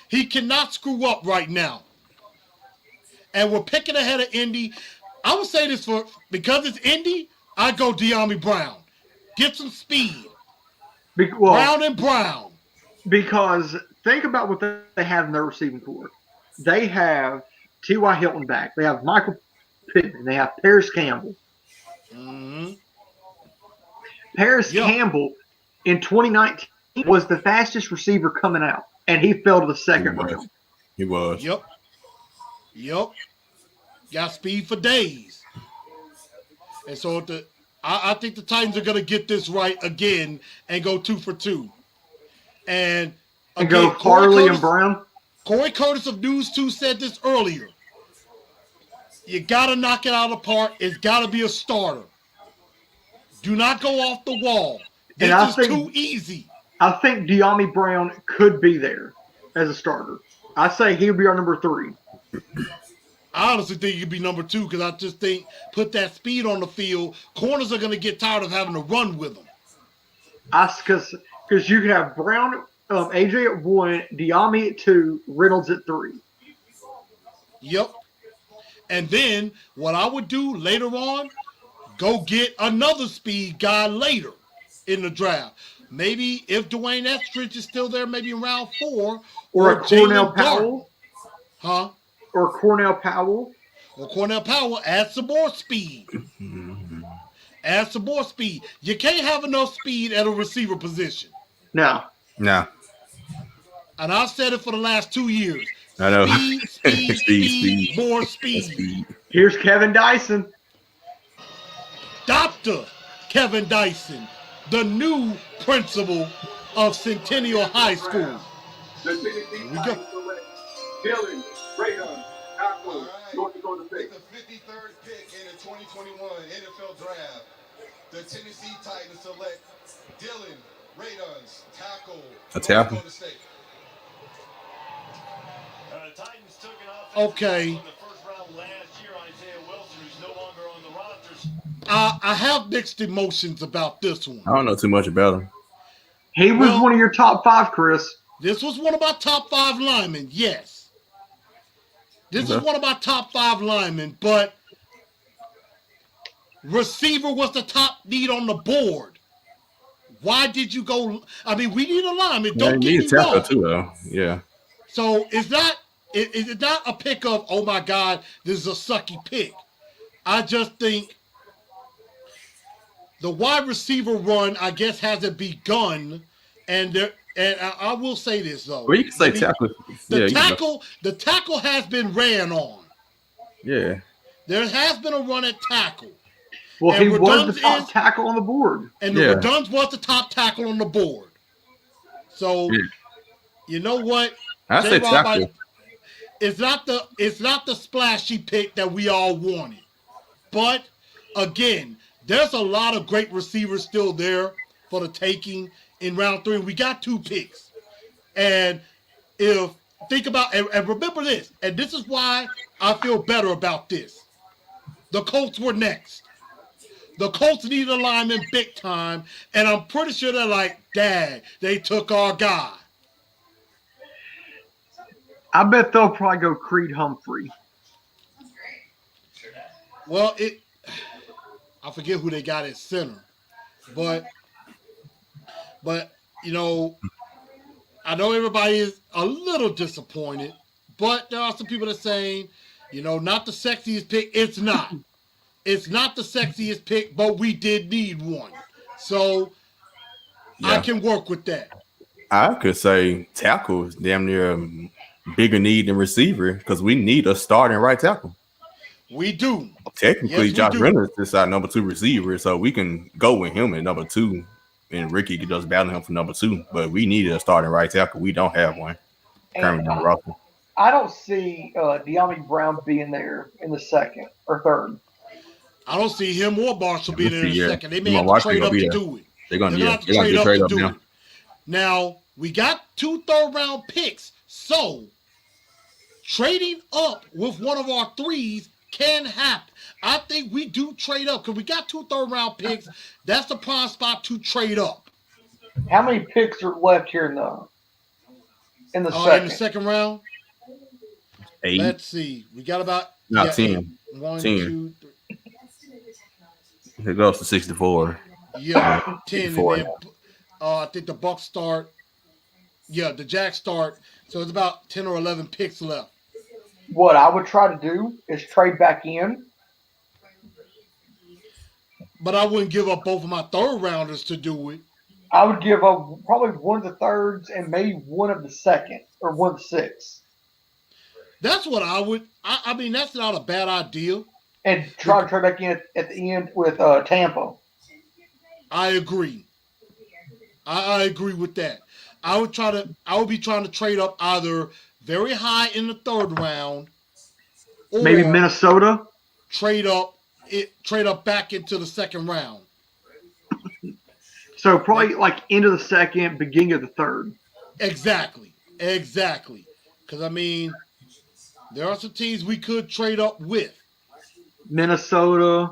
He cannot screw up right now. And we're picking ahead of Indy. I would say this because it's Indy. I go De'Ami Brown. Get some speed. Brown and Brown. Because think about what they have in their receiving corps. They have T.Y. Hilton back. They have Michael Pittman. They have Paris Campbell. Mm-hmm. Paris Campbell in 2019 was the fastest receiver coming out, and he fell to the second round. He was. Yep. Got speed for days. And so I think the Titans are going to get this right again and go 2 for 2. And go Farley and Brown. Corey Curtis of News 2 said this earlier. You got to knock it out of the park. It's got to be a starter. Do not go off the wall. This is too easy. I think De'Ami Brown could be there as a starter. I say he'll be our number 3. I honestly think he could be number 2 because I just think put that speed on the field. Corners are going to get tired of having to run with him. Because you can have Brown, AJ at 1, De'Ami at 2, Reynolds at 3. Yep. And then what I would do later on, go get another speed guy later in the draft. Maybe if Dwayne Eskridge is still there, maybe in round 4. Or a Cornell Powell. Huh? Or Cornell Powell. Or Cornell Powell, add some more speed. Add some more speed. You can't have enough speed at a receiver position. No. No. And I've said it for the last 2 years. I know. Speed, more speed. Here's Kevin Dyson. Dr. Kevin Dyson, the new principal of Centennial High School. The Tennessee Titans select Dylan Radon, tackle, North Dakota State. With the 53rd pick in the 2021 NFL Draft, the Tennessee Titans select Dylan Radon, tackle, A tackle. North Dakota State. Titans took an offensive Okay. in the first round last year, Isaiah Wilson, who's no longer on the rosters. I have mixed emotions about this one. I don't know too much about him. He was one of your top 5, Chris. This was one of my top 5 linemen, yes. This is one of my top 5 linemen, but receiver was the top need on the board. Why did you go? I mean, we need a lineman. Don't get me wrong. Too, though. Yeah. So it's not a pick of, oh my God, this is a sucky pick. I just think the wide receiver run, I guess, hasn't begun, and I will say this though. Well, you can say tackle. The tackle has been ran on. Yeah. There has been a run at tackle. Well, and he was the top tackle on the board. And the Reduns was the top tackle on the board. So, you know what? I say tackle. It's not the splashy pick that we all wanted. But, again, there's a lot of great receivers still there for the taking in round 3. We got 2 picks. And think about, and remember this, and this is why I feel better about this. The Colts were next. The Colts need a lineman big time, and I'm pretty sure they're like, dang, they took our guy. I bet they'll probably go Creed Humphrey. Well, I forget who they got at center, but you know, I know everybody is a little disappointed, but there are some people that are saying, you know, not the sexiest pick. It's not. It's not the sexiest pick, but we did need one. So I can work with that. I could say tackle is damn near a bigger need than receiver because we need a starting right tackle. We do. Technically, Josh Reynolds is our number 2 receiver, so we can go with him at number 2, and Ricky could just battle him for number 2. But we needed a starting right tackle. We don't have one currently on the roster. I don't see De'Ami Brown being there in the 2nd or 3rd. I don't see him or Marshall being in the 2nd. They may have Marshall to trade up to do it. They're going to trade up now. Now, we got 2 third-round picks, so trading up with one of our 3s can happen. I think we do trade up because we got 2 third-round picks. That's the prime spot to trade up. How many picks are left here in the second? In the second round? 8. Let's see. We got about 10. 1, 10. 2, 3. It goes to 64. Yeah, 10, and 64. then I think the Bucks start. Yeah, the Jacks start. So it's about 10 or 11 picks left. What I would try to do is trade back in. But I wouldn't give up both of my third rounders to do it. I would give up probably one of the thirds and maybe one of the second or one of the sixth. That's what I would. I mean, that's not a bad idea. And try to trade back in at the end with Tampa. I agree. I agree with that. I would be trying to trade up either very high in the third round, or Maybe Minnesota. trade up back into the second round. So probably like into the second, beginning of the third. Exactly. Because I mean, there are some teams we could trade up with. Minnesota.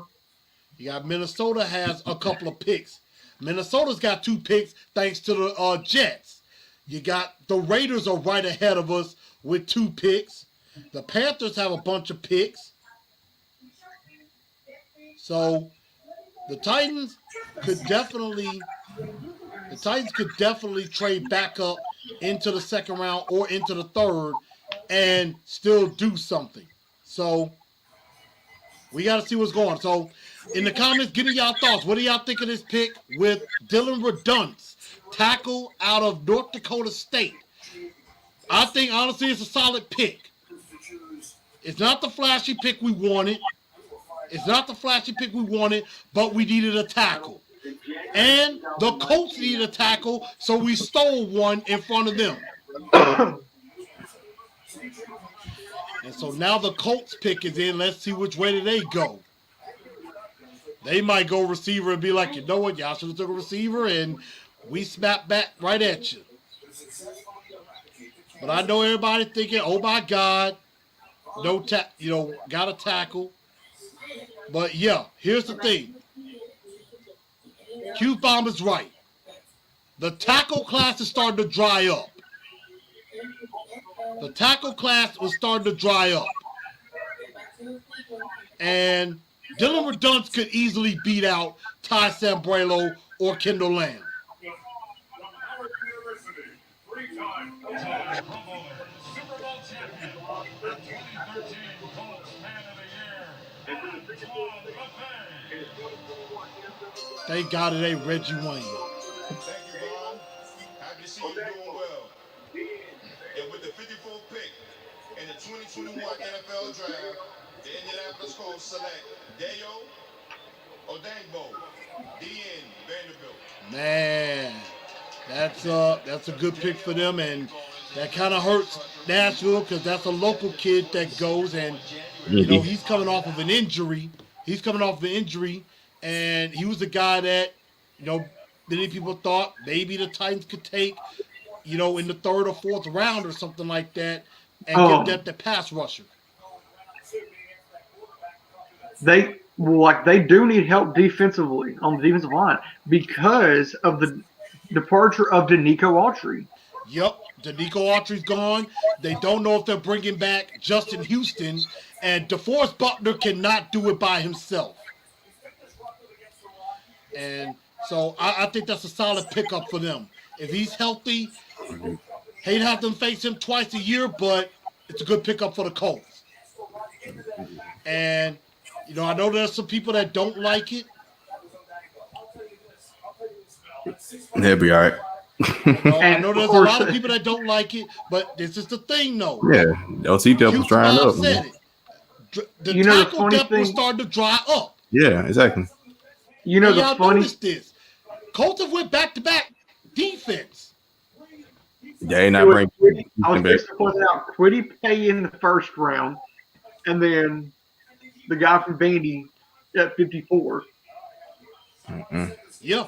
You got Minnesota has a couple of picks. Minnesota's got 2 picks thanks to the Jets. You got the Raiders are right ahead of us with 2 picks. The Panthers have a bunch of picks. So the Titans could definitely trade back up into the second round or into the third and still do something. So we got to see what's going on. So in the comments, give me y'all thoughts. What do y'all think of this pick with Dylan Redunce, tackle out of North Dakota State? I think, honestly, it's a solid pick. It's not the flashy pick we wanted. But we needed a tackle. And the Colts needed a tackle, so we stole one in front of them. And so now the Colts pick is in. Let's see which way do they go. They might go receiver and be like, you know what, y'all should have took a receiver, and we snap back right at you. But I know everybody thinking, oh my God, got a tackle. But yeah, here's the thing. Q-Bomb is right. The tackle class is starting to dry up. And Dylan Redunce could easily beat out Ty Sambrailo or Kendall Lamb. Super Bowl champion, 2013 Colts Man of the Year, Antoine Buffet. Thank God it ain't Reggie Wayne. Thank you, Ron. Happy to see you doing well. And with the 54th pick in the 2021 NFL Draft, the Indianapolis Colts select Dayo Odeyingbo, DN Vanderbilt. Man, that's a good pick for them, and that kind of hurts Nashville because that's a local kid that goes, and he's coming off of an injury. And he was the guy that many people thought maybe the Titans could take, in the third or fourth round or something like that, and get the pass rusher. They do need help defensively on the defensive line because of the departure of Danico Autry. Yep, Danico Autry's gone. They don't know if they're bringing back Justin Houston, and DeForest Buckner cannot do it by himself. And so I think that's a solid pickup for them. If he's healthy, hate have them face him twice a year, but it's a good pickup for the Colts. And, I know there's some people that don't like it. They'll be all right. I know there's a lot of people that don't like it, but this is the thing, though. Yeah, OC depth was drying up. Said it. The tackle depth was starting to dry up. Yeah, exactly. Y'all noticed this. Colts have went back-to-back defense. They not bring. I was just to point out, Kwity Paye in the first round, and then the guy from Vandy at 54. Yeah.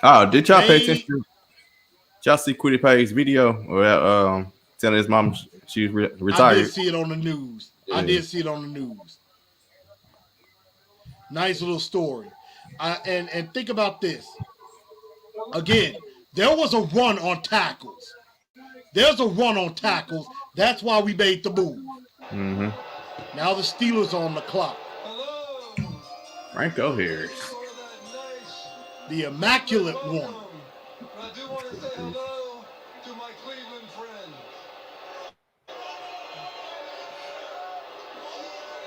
Oh, did y'all pay attention? Did y'all see Kwity Paye's video or telling his mom she was retired? I did see it on the news. Nice little story. And think about this. Again, there was a run on tackles. That's why we made the move. Mm-hmm. Now the Steelers are on the clock. Hello. Franco Harris. Sort of that nice The immaculate one. welcome. But I do want to say hello to my Cleveland friends.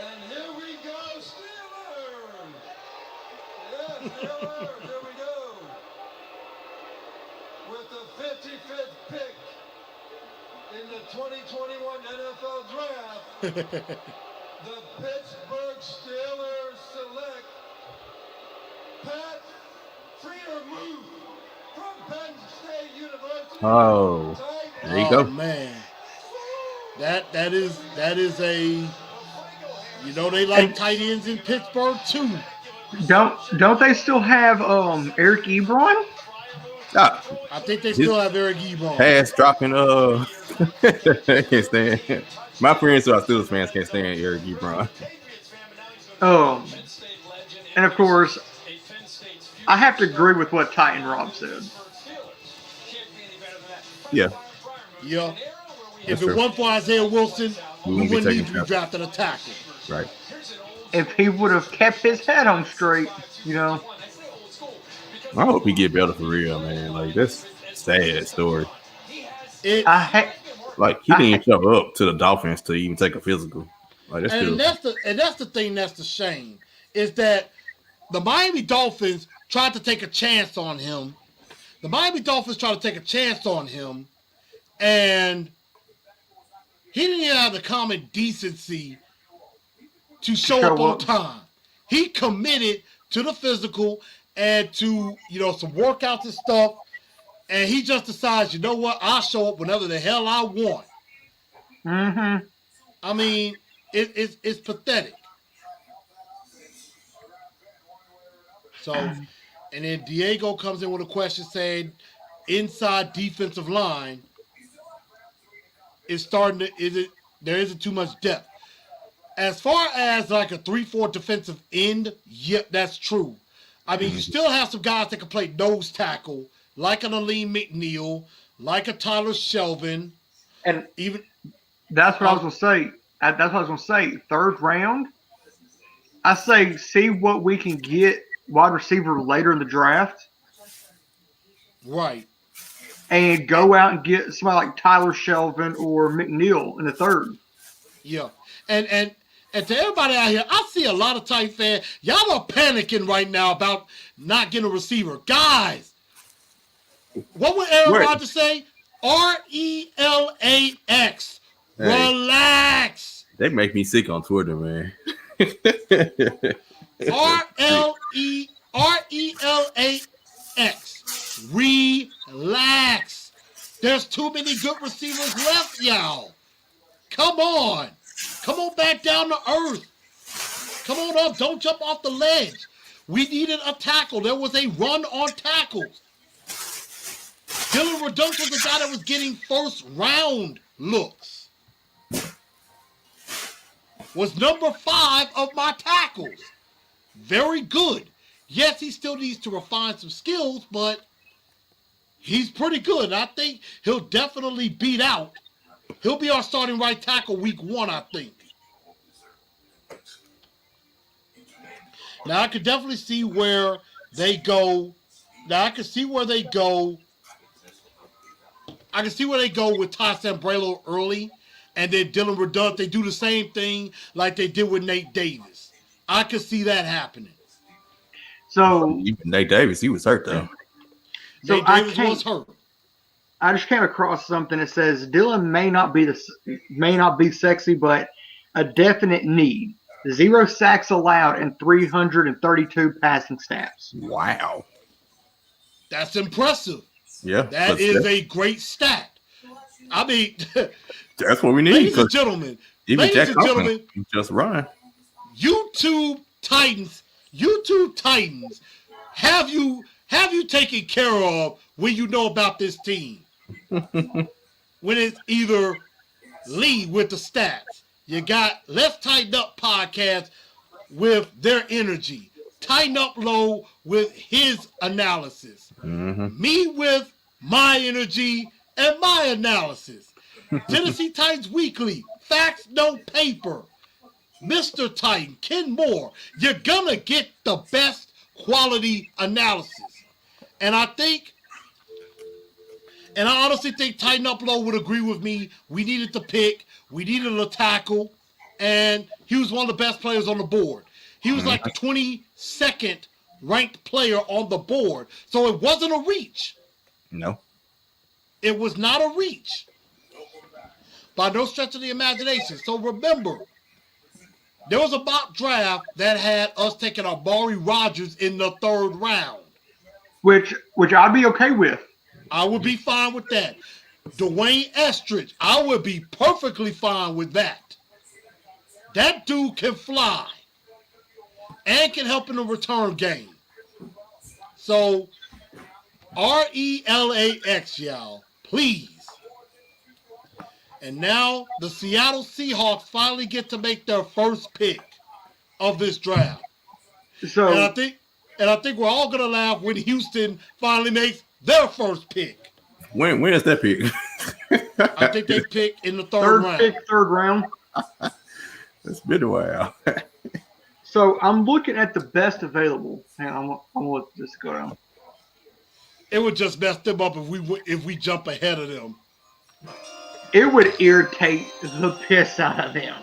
And here we go, Steelers! Yes, Steelers, here we go. With the 55th pick in the 2021 NFL Draft, the Pittsburgh Steelers select Pat Freiermuth from Penn State University. Oh, Tight there you Oh go. man, that is a, you know, they like tight ends in Pittsburgh too. Don't they still have Eric Ebron? Ah, I think they still have Eric Ebron. pass dropping. I can't stand. My friends who are Steelers fans can't stand Eric Ebron. And of course, I have to agree with what Titan Rob said. Yeah, Yeah. Yes, If it sir. wasn't for Isaiah Wilson, We we wouldn't be wouldn't taking need to be shots. drafting a tackle. right. If he would have kept his head on straight, you know. I hope he get better for real, man. Like that's a sad story. It, Like he didn't even show up to the Dolphins to even take a physical. Like that's and still that's the thing that's the shame, is that the Miami Dolphins tried to take a chance on him. The Miami Dolphins tried to take a chance on him, and he didn't even have the common decency to show up on time. He committed to the physical and to, you know, some workouts and stuff, and he just decides, you know what, I'll show up whenever the hell I want. Mm-hmm. I mean, it's pathetic. So, and then Diego comes in with a question saying, inside defensive line is starting to, there isn't too much depth. As far as like a 3-4 defensive end, yep, that's true. I mean, you still have some guys that can play nose tackle, like an Aleem McNeil, like a Tyler Shelvin, And even that's what I was gonna say. That's what I was gonna say. Third round, I say see what we can get wide receiver later in the draft, right. and go out and get somebody like Tyler Shelvin or McNeil in the third. Yeah. And to everybody out here, I see a lot of Titan fans. Y'all are panicking right now about not getting a receiver. Guys, what would Aaron Wait. Rodgers say? RELAX. Hey. Relax. they make me sick on Twitter, man. RELAX. Relax. There's too many good receivers left, y'all. Come on. Come on back down to earth. Come on up. Don't jump off the ledge. We needed a tackle. There was a run on tackles. Dylan Redunk was the guy that was getting first round looks. Was number 5 of my tackles. Very good. Yes, he still needs to refine some skills, but he's pretty good. I think he'll definitely beat out. He'll be our starting right tackle week 1, I think. Now, I could definitely see where they go. Now, I can see where they go. I can see where they go with Ty Sambrailo early, and then Dylan Redunk. They do the same thing like they did with Nate Davis. I could see that happening. So, Even Nate Davis, he was hurt though. So Nate I Davis can't- was hurt. I just came across something that says Dylan may not be sexy, but a definite need. 0 sacks allowed and 332 passing snaps. Wow. That's impressive. Yeah, That but is a great stat. I mean, that's what we need. ladies and 'Cause gentlemen, even ladies Jack and Conklin gentlemen, just run. YouTube Titans, have you taken care of when you know about this team? When it's either Lee with the stats, you got Let's Tighten Up podcast with their energy, Tighten Up Low with his analysis, me with my energy and my analysis, Tennessee Titans Weekly, facts no paper. Mr. Titan, Ken Moore, you're gonna get the best quality analysis. And I honestly think Titan Upload would agree with me. We needed the pick, we needed a tackle, and he was one of the best players on the board. He was like the 22nd ranked player on the board. So it wasn't a reach. No. It was not a reach. By no stretch of the imagination. So remember, there was a mock draft that had us taking Amari Rodgers in the 3rd round. Which I'd be okay with. I would be fine with that. Dwayne Estridge, I would be perfectly fine with that. That dude can fly and can help in the return game. So, RELAX, y'all. Please. And now the Seattle Seahawks finally get to make their first pick of this draft. So And I think we're all gonna laugh when Houston finally makes their first pick. When is that pick? I think they pick in the 3rd third round. pick, 3rd round. It's been a while. So I'm looking at the best available. Hang on, I'm gonna let this go down. It would just mess them up if we jump ahead of them. It would irritate the piss out of them.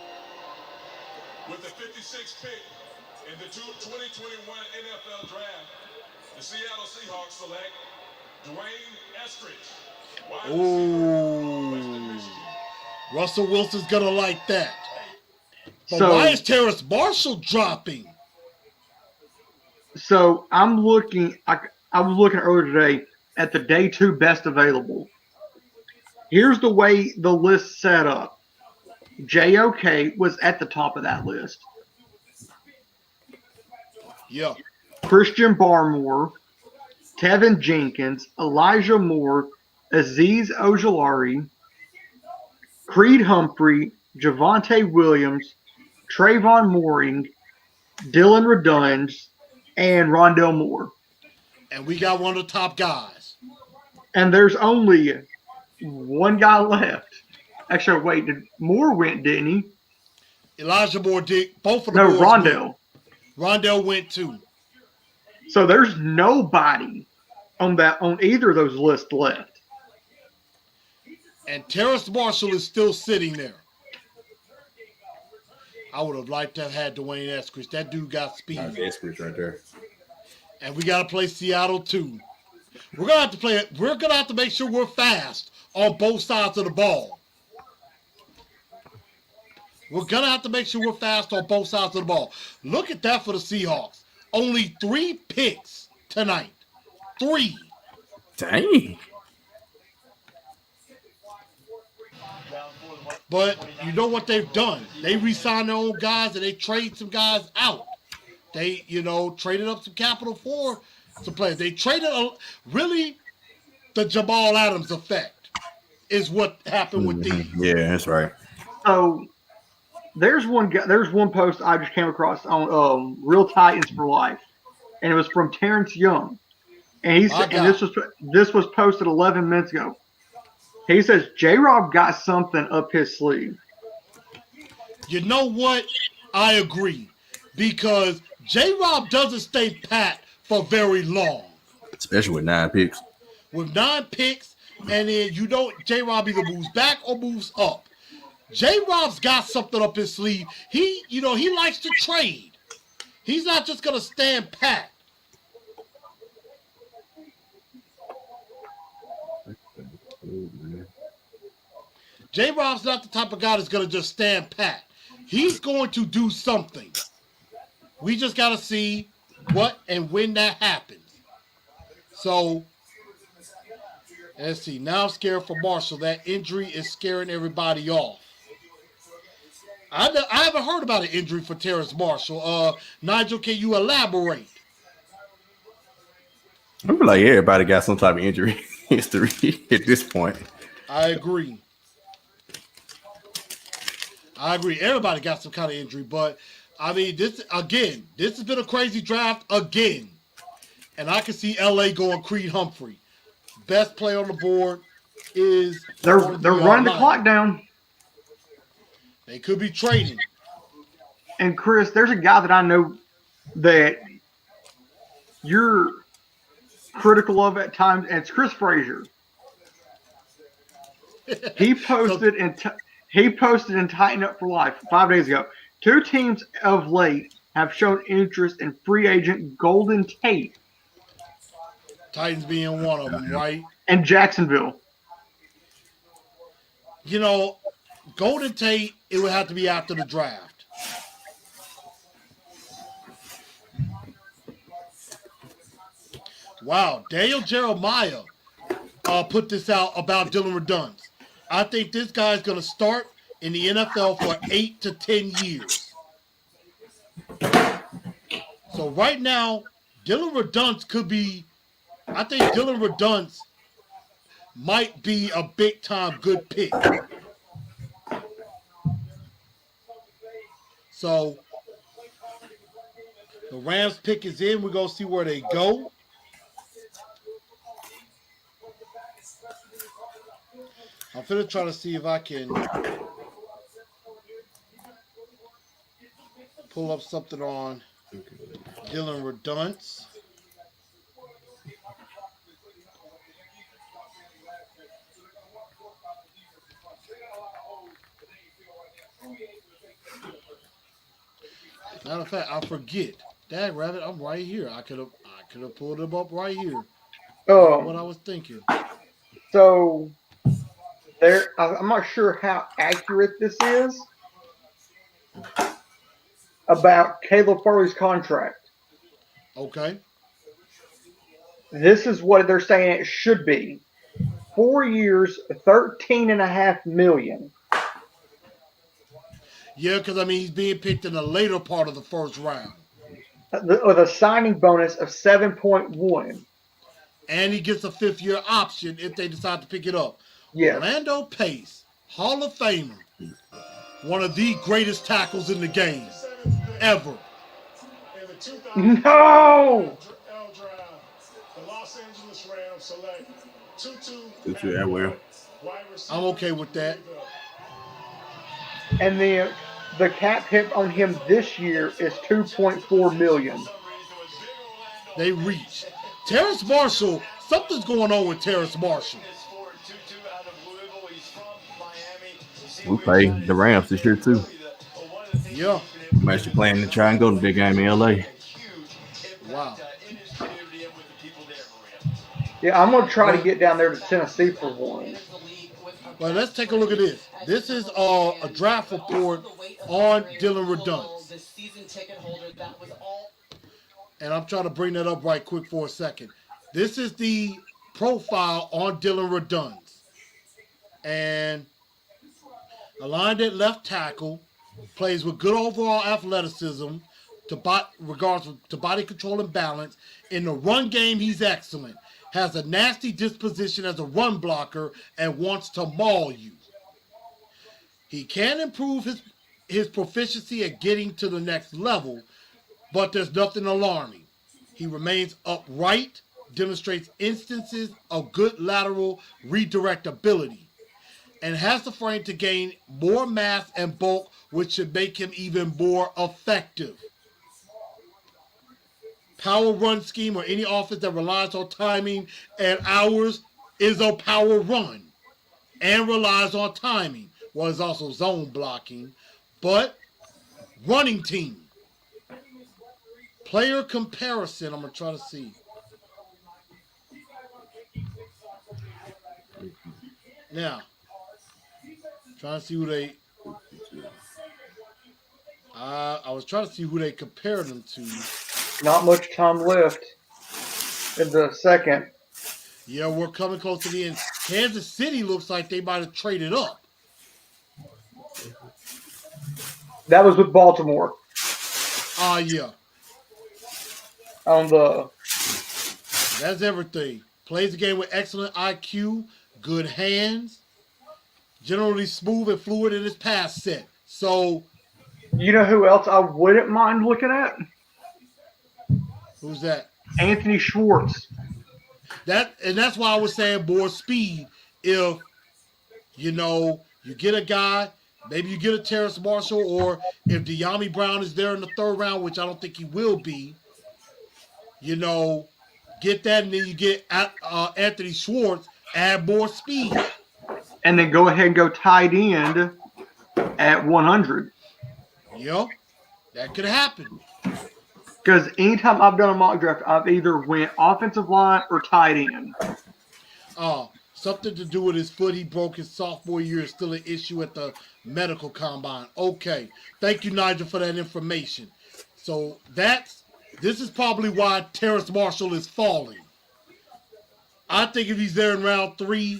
With the 56th pick in the 2021 NFL Draft, the Seattle Seahawks select Dwayne Estridge. wide receiver, Western Ooh. Michigan. Russell Wilson's gonna like that. But So- why is Terrace Marshall dropping? So I'm looking. I was looking earlier today at the day 2 best available. Here's the way the list set up. JOK was at the top of that list. Yeah. Christian Barmore, Tevin Jenkins, Elijah Moore, Azeez Ojulari, Creed Humphrey, Javonte Williams, Trayvon Mooring, Dylan Redunds, and Rondell Moore. And we got one of the top guys. And there's only one guy left. Actually, wait, Moore went, didn't he? Elijah Moore did. Both of the No, boys Rondell. went. Rondell went too. So there's nobody on either of those lists left. And Terrace Marshall is still sitting there. I would have liked to have had Dwayne Eskridge. That dude got speed. That's Eskridge right there. And we got to play Seattle too. We're gonna have to play it. We're gonna have to make sure we're fast on both sides of the ball. We're gonna have to make sure we're fast on both sides of the ball. Look at that for the Seahawks. Only 3 picks tonight. 3. Dang. But you know what they've done? They re-signed their own guys and they trade some guys out. They, traded up some capital for some players. They traded really the Jamal Adams effect is what happened with these. Yeah, that's right. So there's one post I just came across on Real Titans for Life, and it was from Terrence Young, and this was posted 11 minutes ago. He says J-Rob got something up his sleeve. You know what? I agree. Because J-Rob doesn't stay pat for very long. Especially with 9 picks. With 9 picks, and then J-Rob either moves back or moves up. J-Rob's got something up his sleeve. He likes to trade. He's not just going to stand pat. J-Rob's not the type of guy that's going to just stand pat. He's going to do something. We just got to see what and when that happens. So, let's see. Now I'm scared for Marshall. That injury is scaring everybody off. I haven't heard about an injury for Terrace Marshall. Nigel, can you elaborate? I feel like everybody got some type of injury history at this point. I agree. Everybody got some kind of injury, but I mean, this has been a crazy draft again. And I can see LA going Creed Humphrey. Best player on the board is They're running the clock down. They could be trading. And Chris, there's a guy that I know that you're critical of at times, and it's Chris Frazier. He posted in Tighten Up for Life 5 days ago. 2 teams of late have shown interest in free agent Golden Tate Titans being one of them, right? and Jacksonville. You know, Golden Tate, it would have to be after the draft. Wow, Daniel Jeremiah put this out about Dylan Redunce. I think this guy is going to start in the NFL for 8 to 10 years. So right now, Dylan Redunce could be, I think Dylan Redunce might be a big-time good pick. So the Rams pick is in. We're going to see where they go. I'm going to try to see if I can pull up something on Dylan Redunce. Matter of fact, I forget. Dag rabbit, I'm right here. I could have pulled him up right here. What I was thinking. So I'm not sure how accurate this is about Caleb Farley's contract. Okay. This is what they're saying it should be: 4 years, $13.5 million. Yeah, because I mean he's being picked in the later part of the first round, With a signing bonus of 7.1. and he gets a 5th-year option if they decide to pick it up. Yeah. Orlando Pace, Hall of Famer, one of the greatest tackles in the game ever. In the 2000 No! L draft, the Los Angeles Rams select Tutu Atwell. wide receiver. I'm okay with that. And the cap hit on him this year is $2.4 million. They reach. Terrace Marshall, something's going on with Terrace Marshall. We play the Rams this year too. Yeah. I'm actually planning to try and go to the big game in LA. Wow. Yeah, I'm going to try to get down there to Tennessee for one. Well, let's take a look at this. This is a draft report on Dylan Redunce. And I'm trying to bring that up right quick for a second. This is the profile on Dylan Redunce. And aligned at left tackle, plays with good overall athleticism, regards to body control and balance. In the run game, he's excellent. Has a nasty disposition as a run blocker and wants to maul you. He can improve his proficiency at getting to the next level, but there's nothing alarming. He remains upright, demonstrates instances of good lateral redirect ability, and has the frame to gain more mass and bulk, which should make him even more effective. Power run scheme or any offense that relies on timing and hours is a power run and relies on timing. Well, it's also zone blocking, but running team. Player comparison, I'm going to try to see. Now, trying to see who they... I was trying to see who they compared them to. Not much time left in the second. Yeah, we're coming close to the end. Kansas City looks like they might have traded up. That was with Baltimore. Yeah. On the That's everything. Plays the game with excellent IQ, good hands, generally smooth and fluid in his pass set. So, you know who else I wouldn't mind looking at? who's that? Anthony Schwartz. That's why I was saying more speed. If you get a guy, Maybe you get a Terrace Marshall, or if De'Ami Brown is there in the third round, which I don't think he will be, you know, get that, and then you get Anthony Schwartz, add more speed. And then go ahead and go tight end at 100. Yep, that could happen. Because anytime I've done a mock draft, I've either went offensive line or tight end. Something to do with his foot. He broke his sophomore year. Is still an issue at the medical combine. Okay. Thank you, Nigel, for that information. So this is probably why Terrace Marshall is falling. I think if he's there in round 3,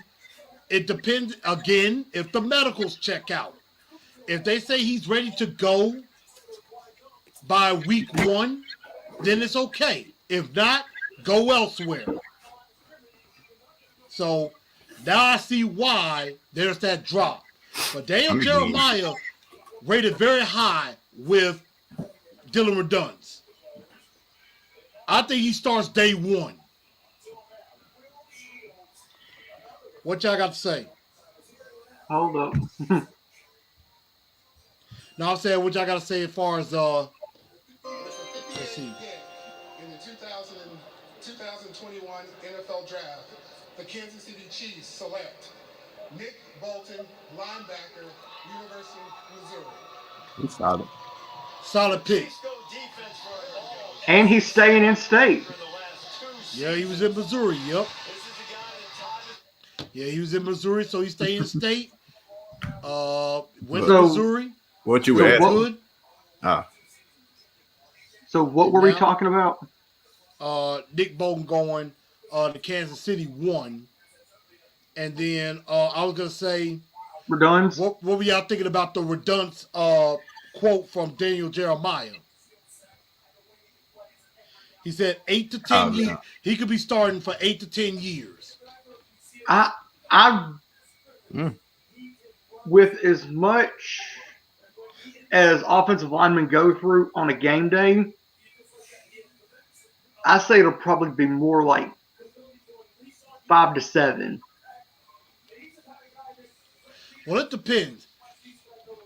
it depends, again, if the medicals check out. If they say he's ready to go by week 1, then it's okay. If not, go elsewhere. So now I see why there's that drop. But Daniel Jeremiah rated very high with Dylan Redunce. I think he starts day 1. What y'all got to say? Hold up. Now I'm saying what y'all got to say as far as let's see. In the 2021 NFL Draft, the Kansas City Chiefs select Nick Bolton, linebacker, University of Missouri. He's solid. Solid pick. And he's staying in state. Yeah, he was in Missouri. Yep. Yeah, he was in Missouri, so he stayed in state. Went to Missouri. What you at? Good. So what were we talking about? Nick Bolton going to Kansas City 1. And then I was going to say, Redunce? what were y'all thinking about the Redunce quote from Daniel Jeremiah? He said 8 to 10 years. He could be starting for 8 to 10 years. With as much as offensive linemen go through on a game day, I say it'll probably be more like 5 to 7. Well, it depends.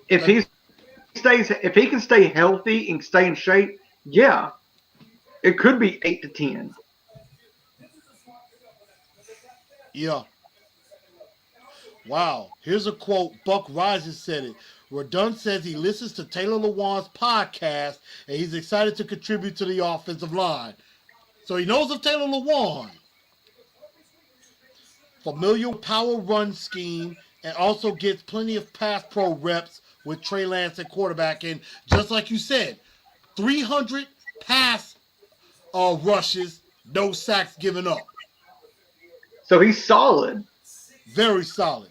If he can stay healthy and stay in shape, yeah, it could be 8 to 10. Yeah. Wow. Here's a quote. Buck Rises said it. Redunce says he listens to Taylor Lewan's podcast and he's excited to contribute to the offensive line. So he knows of Taylor Lewan. Familiar power run scheme and also gets plenty of pass pro reps with Trey Lance at quarterback. And just like you said, 300 pass rushes, no sacks given up. So he's solid. Very solid.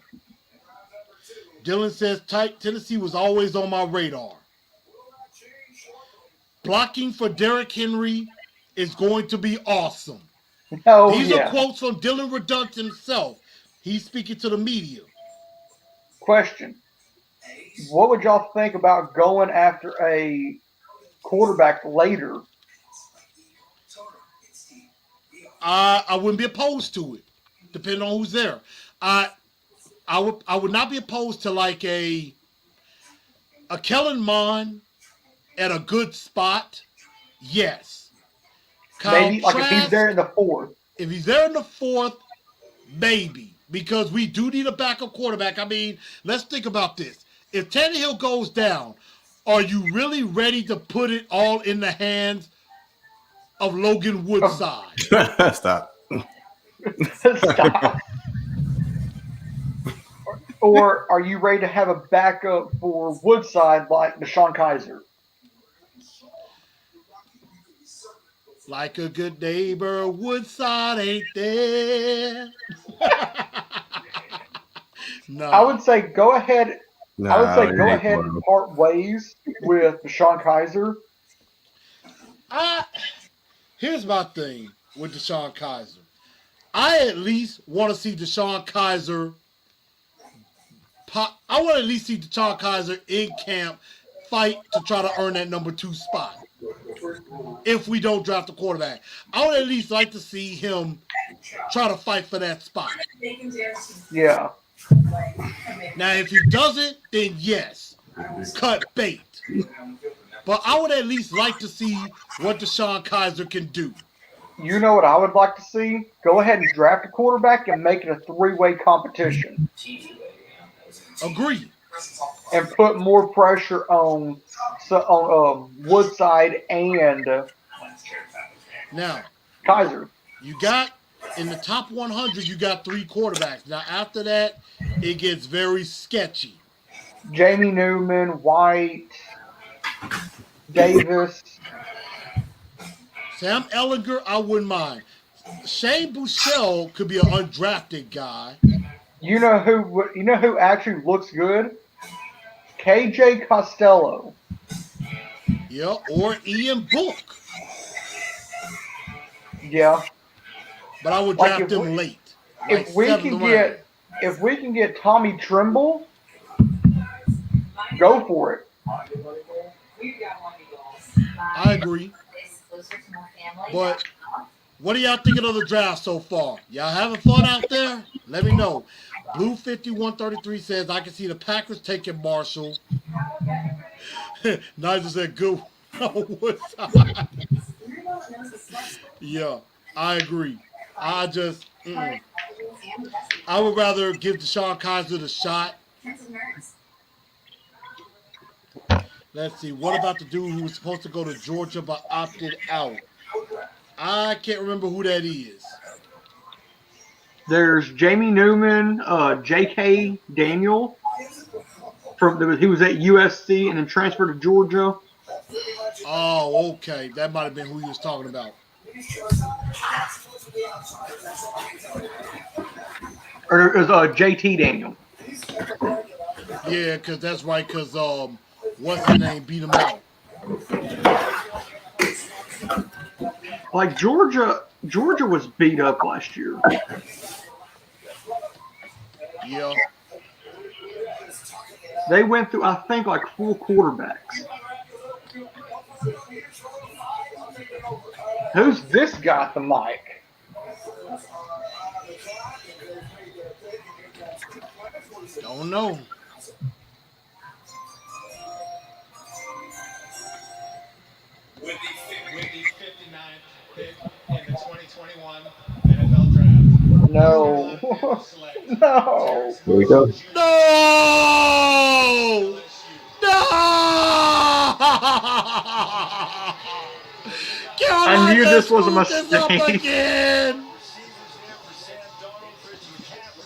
Dylan says Tennessee was always on my radar. Blocking for Derrick Henry is going to be awesome. Oh, These yeah. are quotes from Dylan Redunce himself. He's speaking to the media. Question. What would y'all think about going after a quarterback later? I wouldn't be opposed to it, depending on who's there. I would not be opposed to like a Kellen Mond at a good spot. Yes. Maybe like if he's there in the 4th. If he's there in the 4th, maybe. Because we do need a backup quarterback. I mean, let's think about this. If Tannehill goes down, are you really ready to put it all in the hands of Logan Woodside? Stop. Stop. Or are you ready to have a backup for Woodside like Deshaun Kaiser? Like a good neighbor, Woodside ain't there. No. I would say go ahead. Go ahead and part ways with Deshaun Kaiser. Here's my thing with Deshaun Kaiser. I at least want to see Deshaun Kaiser. I want to at least see Deshaun Kaiser in camp fight to try to earn that number 2 spot. If we don't draft a quarterback, I would at least like to see him try to fight for that spot. Yeah. Now, if he doesn't, then yes, cut bait. But I would at least like to see what Deshaun Kaiser can do. You know what I would like to see? Go ahead and draft a quarterback and make it a three-way competition, Agree. and put more pressure on Woodside and Now, Kaiser. you got in the top 100, you got 3 quarterbacks. Now, after that, it gets very sketchy. Jamie Newman, White, Davis. Sam Ellinger, I wouldn't mind. Shane Buechele could be an undrafted guy. You know who actually looks good? KJ Costello. Yeah, or Ian Book. Yeah. But I would Like draft if them we- late. If we seventh can round. get Tommy Trimble, go for it. I agree. But what are y'all thinking of the draft so far? Y'all having fun out there? Let me know. Blue 5133 says I can see the Packers taking Marshall. Nigel said good. Yeah, I agree. I just I would rather give Deshaun Kaiser the shot. Let's see. What about the dude who was supposed to go to Georgia but opted out? I can't remember who that is. There's Jamie Newman, J.K. Daniel. He was at USC and then transferred to Georgia. Oh, okay. That might have been who he was talking about. Or it was J.T. Daniel. Yeah, because that's right. Because what's his name beat him out. Like Georgia was beat up last year. Yeah. They went through, I think, like 4 quarterbacks. Who's this guy at the mic? Don't know. With the 59th pick in the 2021 NFL Draft. No. No. Here we go. No! No! I knew this was a screwed this up mistake. again.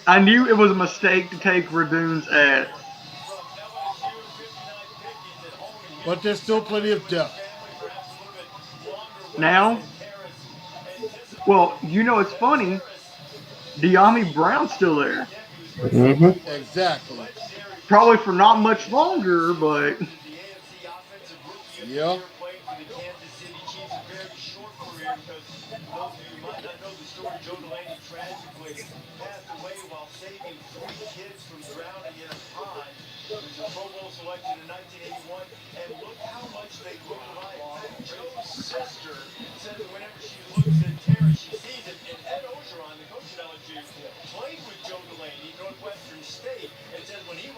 I knew it was a mistake to take Radoon's ad. But there's still plenty of depth. Now, well, it's funny. De'Ami Brown's still there. Mm-hmm. Exactly. Probably for not much longer, but Yeah.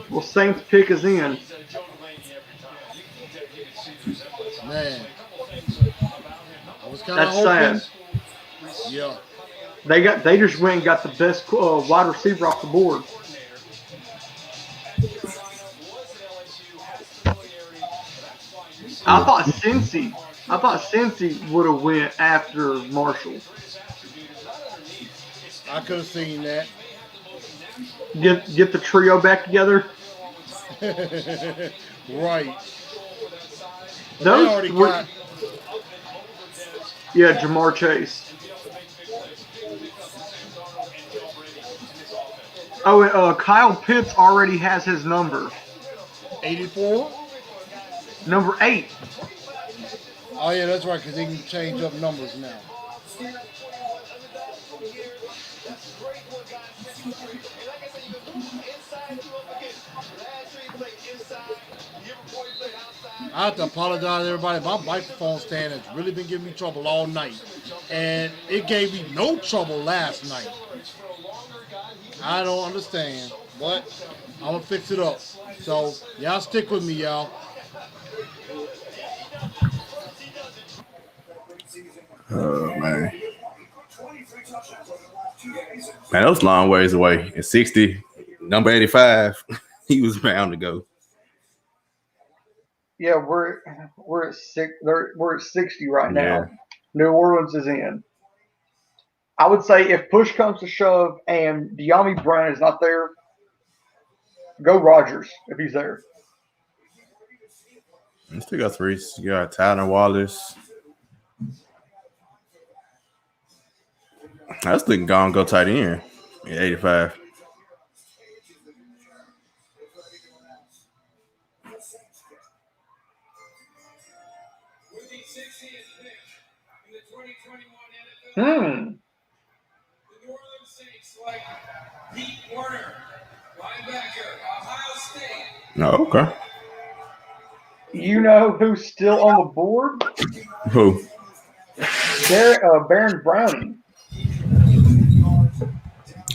well, Saints pick is in. Man. I was kind of That's hoping. sad. Yeah. They just went and got the best wide receiver off the board. I thought Cincy would have went after Marshall. I could have seen that. Get the trio back together. Right. But Those they already were- got. Yeah, Jamar Chase. Oh, and Kyle Pitts already has his number. 84? Number 8. Oh, yeah, that's right, because they can change up numbers now. I have to apologize to everybody. My microphone stand has really been giving me trouble all night. And it gave me no trouble last night. I don't understand. But I'm gonna fix it up. So y'all stick with me, y'all. Oh man, man, that was a long ways away. And 60, number 85, he was bound to go. Yeah, we're at we're at 60 right Yeah, now. New Orleans is in. I would say if push comes to shove and De'Ami Brown is not there, go Rogers if he's there. you still got three. You got Tyler Wallace. I was thinking go tight end at 85. With the 60th pick in the 2021 NFL, Hmm. the New Orleans Saints select Pete Werner, linebacker, Ohio State. No, okay. You know who's still on the board? Who? Baron Browning,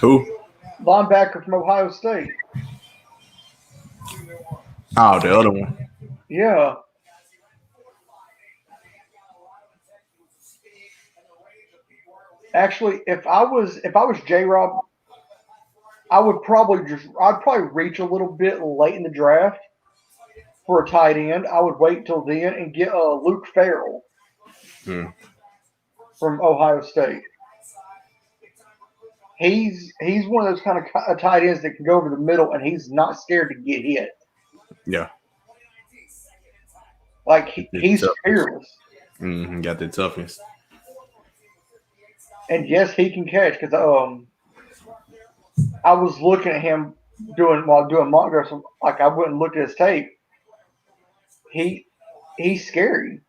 Who? linebacker from Ohio State. Oh, the other one. Yeah. Actually, if I was J Rob, I'd probably reach a little bit late in the draft for a tight end. I would wait till then and get Luke Farrell Hmm. from Ohio State. He's one of those kind of tight ends that can go over the middle, and he's not scared to get hit. Yeah. Like he's fearless, Got the toughness. and yes, he can catch. Because I was looking at him doing mock drafts. Like I went and looked at his tape. He's scary.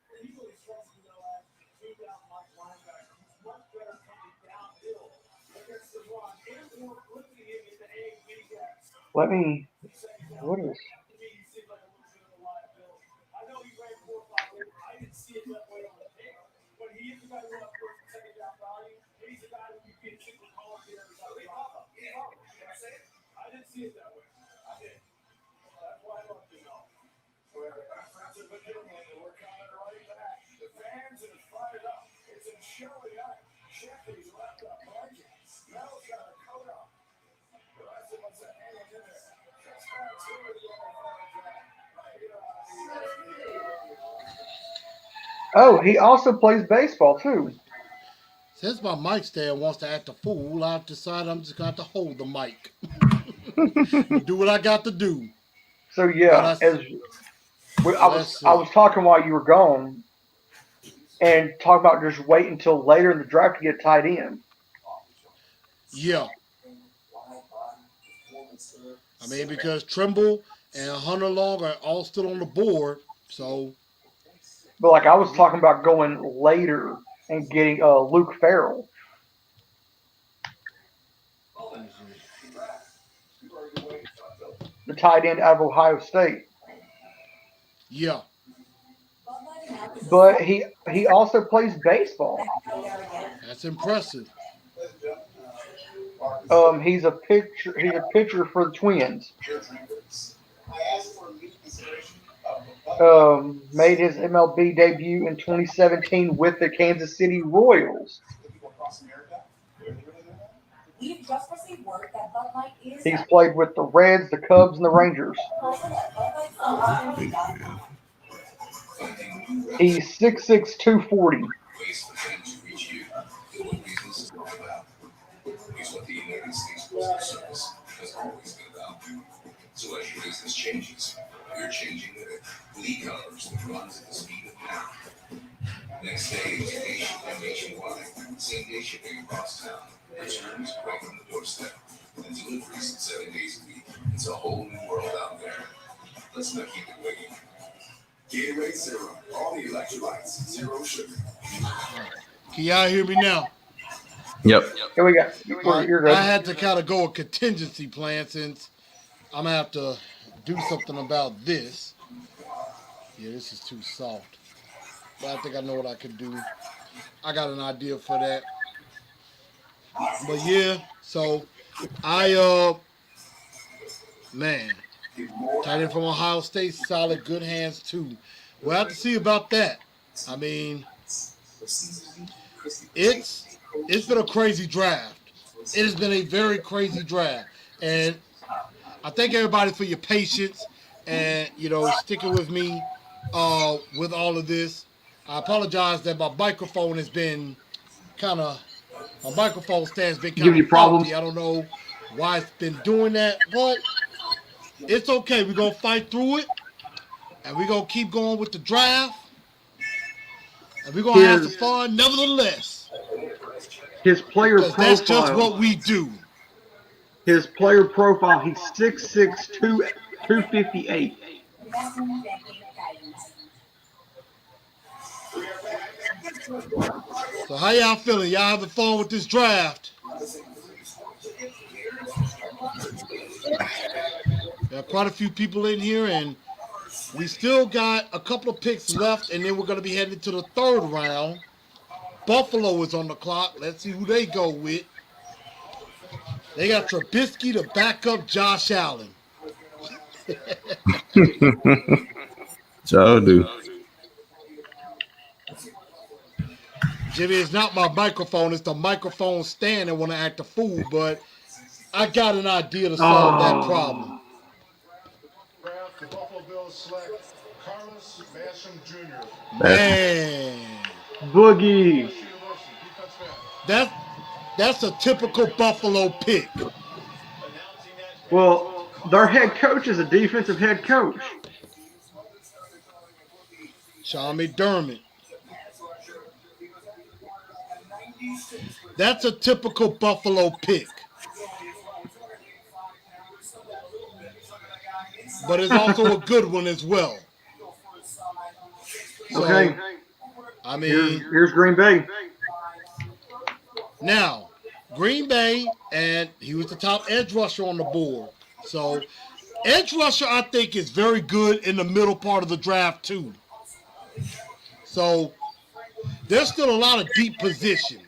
Let me. What is? Oh, he also plays baseball too. Since my mic stand wants to act a fool, I've decided I'm just going to have to hold the mic. Do what I got to do. So But yeah, I was talking while you were gone, and talk about just wait until later in the draft to get tight end. Yeah. I mean, because Trimble and Hunter Long are all still on the board. So, But like I was talking about going later and getting Luke Farrell. The tight end out of Ohio State. yeah. But he also plays baseball. That's impressive. He's a pitcher for the Twins. Made his MLB debut in 2017 with the Kansas City Royals. He's played with the Reds, the Cubs, and the Rangers. He's 6'6", 240. So as your business changes, you're changing with it. Lee Colors that runs at the speed of sound. Next day is nationwide. Same day shipping across town. Returns right from the doorstep. And deliveries 7 days a week. It's a whole new world out there. Let's not keep it waiting. Gatorade Zero. All the electrolytes. Zero sugar. Can y'all hear me now? Yep. Here we go. You're good. I had to kind of go a contingency plan since I'm going to have to do something about this. Yeah, this is too soft. But I think I know what I could do. I got an idea for that. But yeah, so Man, tight end from Ohio State, solid, good hands too. We'll have to see about that. I mean, it's been a crazy draft. It has been a very crazy draft, and I thank everybody for your patience and sticking with me with all of this. I apologize that my microphone has been kind of my microphone stand's been kind Give of you problems. faulty. I don't know why it's been doing that, but it's okay. We're gonna fight through it, and we're gonna keep going with the draft, and we're gonna have some His fun nevertheless, his player because that's just profile. what we do. His player profile. He's 6'6", 258. So how y'all feeling? Y'all having fun with this draft? There are quite a few people in here, and we still got a couple of picks left, and then we're going to be heading to the third round. Buffalo is on the clock. Let's see who they go with. They got Trubisky to back up Josh Allen. Joe do. Jimmy, it's not my microphone. It's the microphone stand that want to act a fool, but I got an idea to solve that problem. Draft, the Buffalo Bills select Carlos Basham Jr. Man, Boogie. University, defensive end. that's a typical Buffalo pick. Well, their head coach is a defensive head coach. Sean McDermott. That's a typical Buffalo pick. But it's also a good one as well. So, Okay. I mean, Here's Green Bay. now, Green Bay, and he was the top edge rusher on the board. So, edge rusher, I think, is very good in the middle part of the draft, too. So, there's still a lot of deep positions.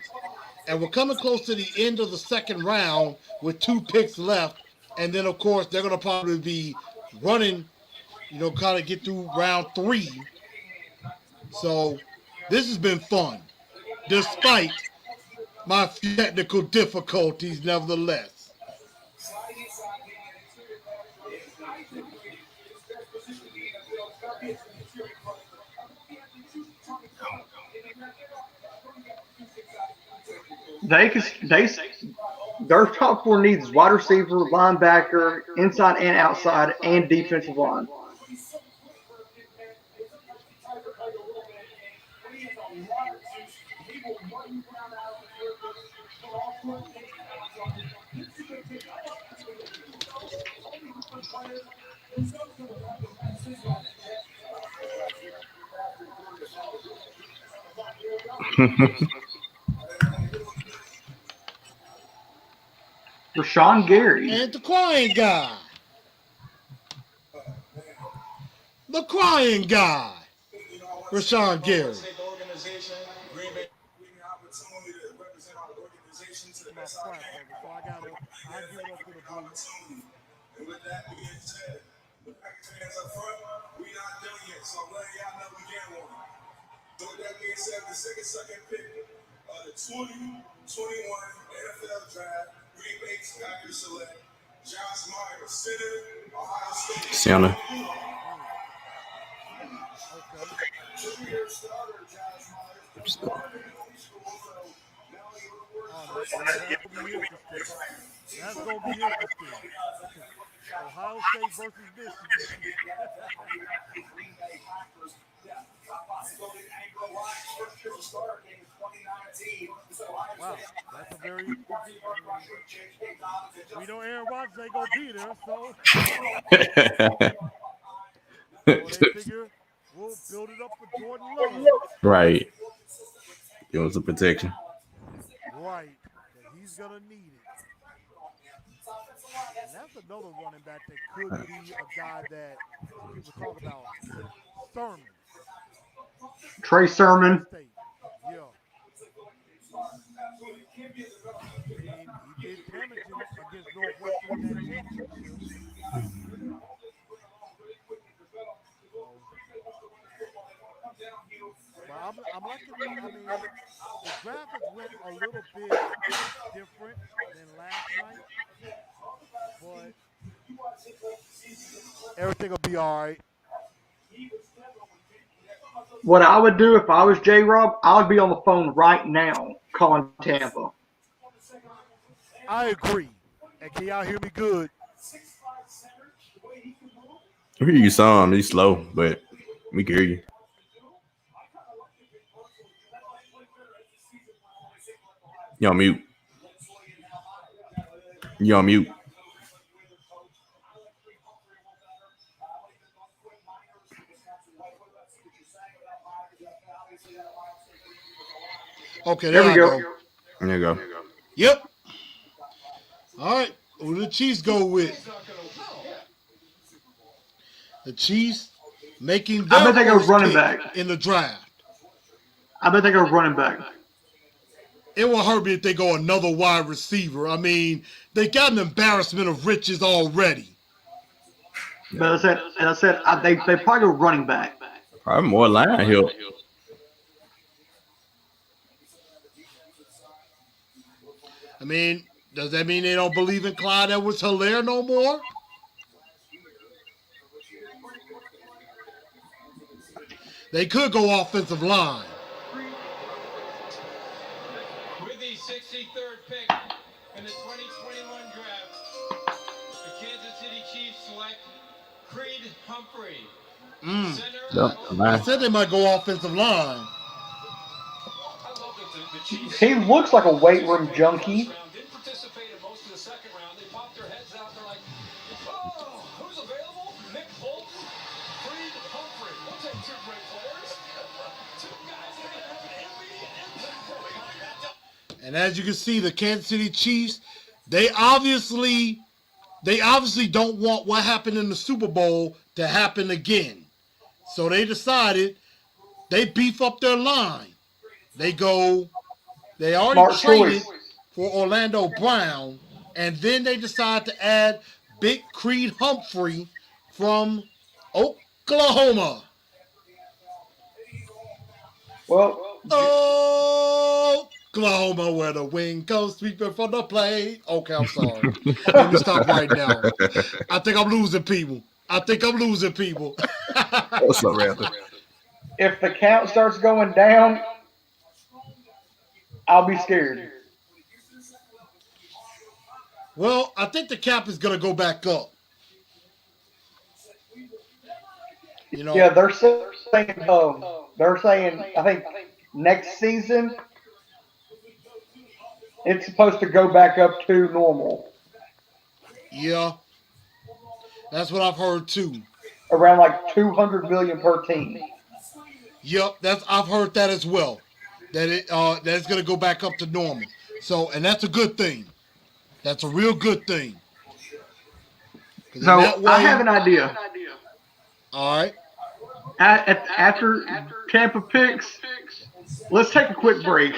And we're coming close to the end of the second round with 2 picks left. And then, of course, they're going to probably be running, kind of get through round 3. So, this has been fun, despite my technical difficulties, nevertheless. Their top 4 needs wide receiver, linebacker, inside and outside, and defensive line. Rashawn Gary. And the crying guy. The crying guy. Rashawn Gary. And with that being said, the Packers fans up front, we not done yet, so I'm letting y'all know we get one. So with that being said, the second pick of the 2021 NFL Draft, Green Bay Packers select Josh Myers, center, Ohio State. Center. Two-year starter, Josh Myers. That's going to be interesting. Ohio State versus Michigan. Wow, that's a very good pick. We know Aaron Rodgers ain't going to be there, so they figure we'll build it up for Jordan Love. Right. Give him some protection. Right, that he's going to need it. And that's another running back that could be a guy that people talk about. Sermon. Trey Sermon. Yeah. I mean, he did damage against Northwestern in that championship. But I'm liking the. I mean, the graphics went a little bit different than last night, but everything will be all right. What I would do if I was J Rob, I would be on the phone right now calling Tampa. I agree. And can y'all hear me good? I hear you some. He's slow, but we can hear you. You on mute. You on mute. Okay, There we I go. There you go. Yep. All right. Who the Chiefs go with? The Chiefs making I their bet they go first running pick back. in the draft. I bet they go running back. It will hurt me if they go another wide receiver. I mean, they got an embarrassment of riches already. But I said they probably go running back. Probably more line help. I mean, does that mean they don't believe in Clyde Edwards-Helaire no more? They could go offensive line. With the 63rd pick in the 2021 draft, the Kansas City Chiefs select Creed Humphrey. Center, I said they might go offensive line. I love that the Chiefs. He looks like a weight room junkie. Didn't participate in most of the second round. They popped their heads out. They're like, oh, who's available? Nick Bolton, Creed Humphrey. We'll take two great players. Two guys that are going to have an immediate impact. And as you can see, the Kansas City Chiefs, they obviously don't want what happened in the Super Bowl to happen again. So they decided they beef up their line. They already Smart traded choice. for Orlando Brown, and then they decide to add Big Creed Humphrey from Oklahoma. Well, Oklahoma, where the wind goes sweeping from the plate. Okay, I'm sorry. Let me stop right now. I think I'm losing people. What's up, Raptor? if the count starts going down, I'll be scared. Well, I think the cap is going to go back up. You know, Yeah, they're saying I think next season it's supposed to go back up to normal, yeah, that's what I've heard too. around like 200 million per team. Yep, I've heard that as well. That it's going to go back up to normal. So, and that's a good thing. That's a real good thing. 'Cause in So that way- I have an idea. All right. After Tampa picks, let's take a quick break.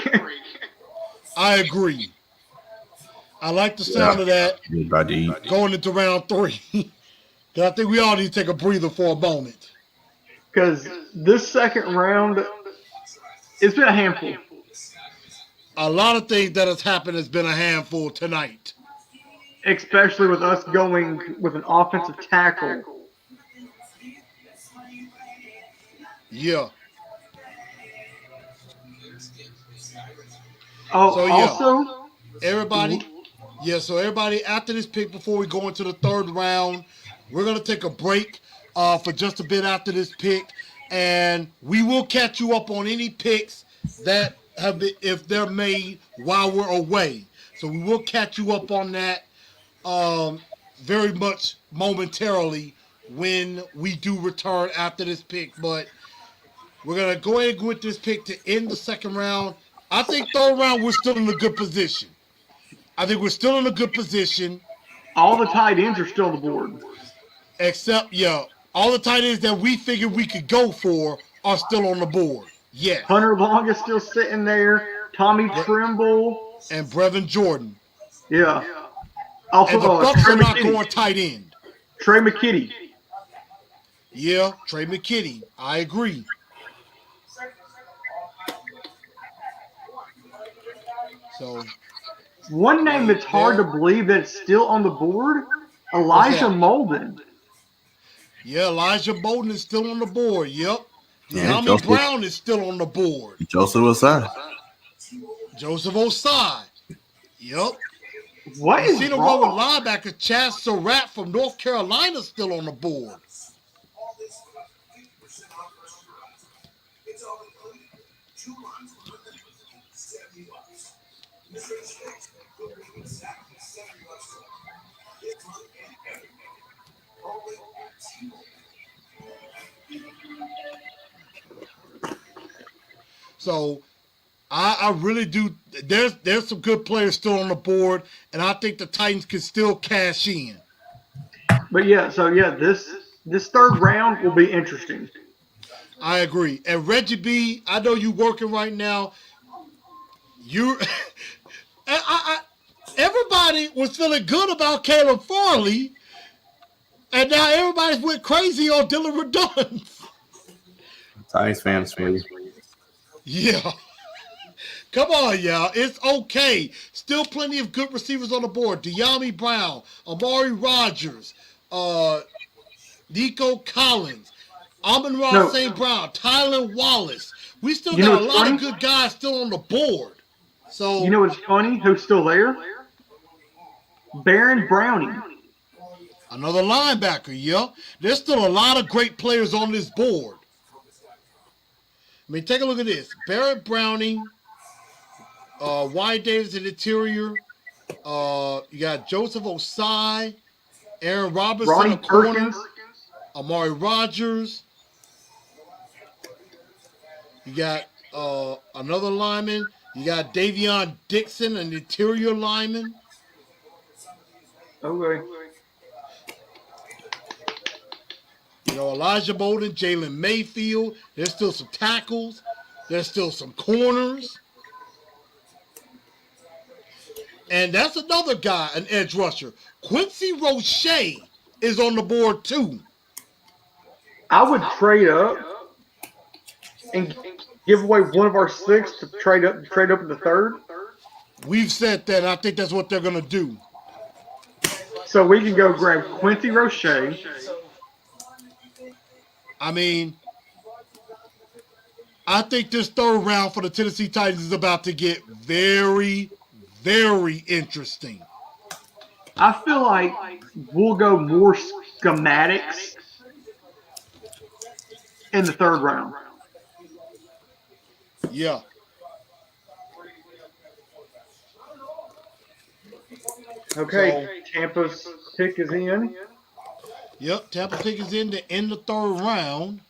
I agree. I like the sound of that About to eat. going into round 3. Because I think we all need to take a breather for a moment. Because this second round, it's been a handful. A lot of things that has happened has been a handful tonight. Especially with us going with an offensive tackle. Yeah. Oh, So, yeah. also, Everybody, so everybody, after this pick, before we go into the third round, we're going to take a break for just a bit after this pick. And we will catch you up on any picks that have been, if they're made while we're away. So we will catch you up on that very much momentarily when we do return after this pick. But we're going to go ahead and go with this pick to end the second round. I think third round, we're still in a good position. All all the tight ends are still on the board. Except, all the tight ends that we figured we could go for are still on the board. Yeah. Hunter Long is still sitting there. Tommy Trimble. And Brevin Jordan. Yeah. Also, And the Bucks Trey are not McKitty. going tight end. Trey McKitty. Yeah, Trey McKitty. I agree. So One name that's hard to believe that's still on the board, Elijah that? Molden. yeah, Elijah Bolden is still on the board. Yep. Yeah, De'Ami Joseph. Brown is still on the board. Joseph Osai. Joseph Osai. Yep. What You is see the one with wrong? linebacker Chaz Surratt from North Carolina still on the board. So I really do. There's some good players still on the board, and I think the Titans can still cash in. But yeah, so yeah, this third round will be interesting. I agree. And Reggie B, I know you working right now. You, everybody was feeling good about Caleb Farley, and now everybody's went crazy on Dylan Redunds. Titans fans for you. Yeah. Come on, y'all. It's okay. Still plenty of good receivers on the board. De'Ami Brown, Amari Rogers, Nico Collins, Amon-Ra St. Brown, Tyler Wallace. We still got a lot of good guys still on the board. So You know what's funny? Who's still there? Baron Browning. another linebacker, yeah. There's still a lot of great players on this board. I mean, take a look at this. Barrett Browning, Wyatt Davis in the interior. You got Joseph Osai, Aaron Robertson, Ronnie a corner, Perkins. Amari Rogers. You got another lineman. You got Davion Dixon, an interior lineman. Okay. You know, Elijah Bolden, Jalen Mayfield. There's still some tackles. There's still some corners. And that's another guy, an edge rusher. Quincy Roche is on the board too. I would trade up and give away one of our six to trade up in the third. We've said that. I think that's what they're going to do. So we can go grab Quincy Roche. I mean, I think this third round for the Tennessee Titans is about to get very, very interesting. I feel like we'll go more schematics in the third round. Yeah. Okay, Tampa's pick is in. Yep, Tampa pick is in to end the third round.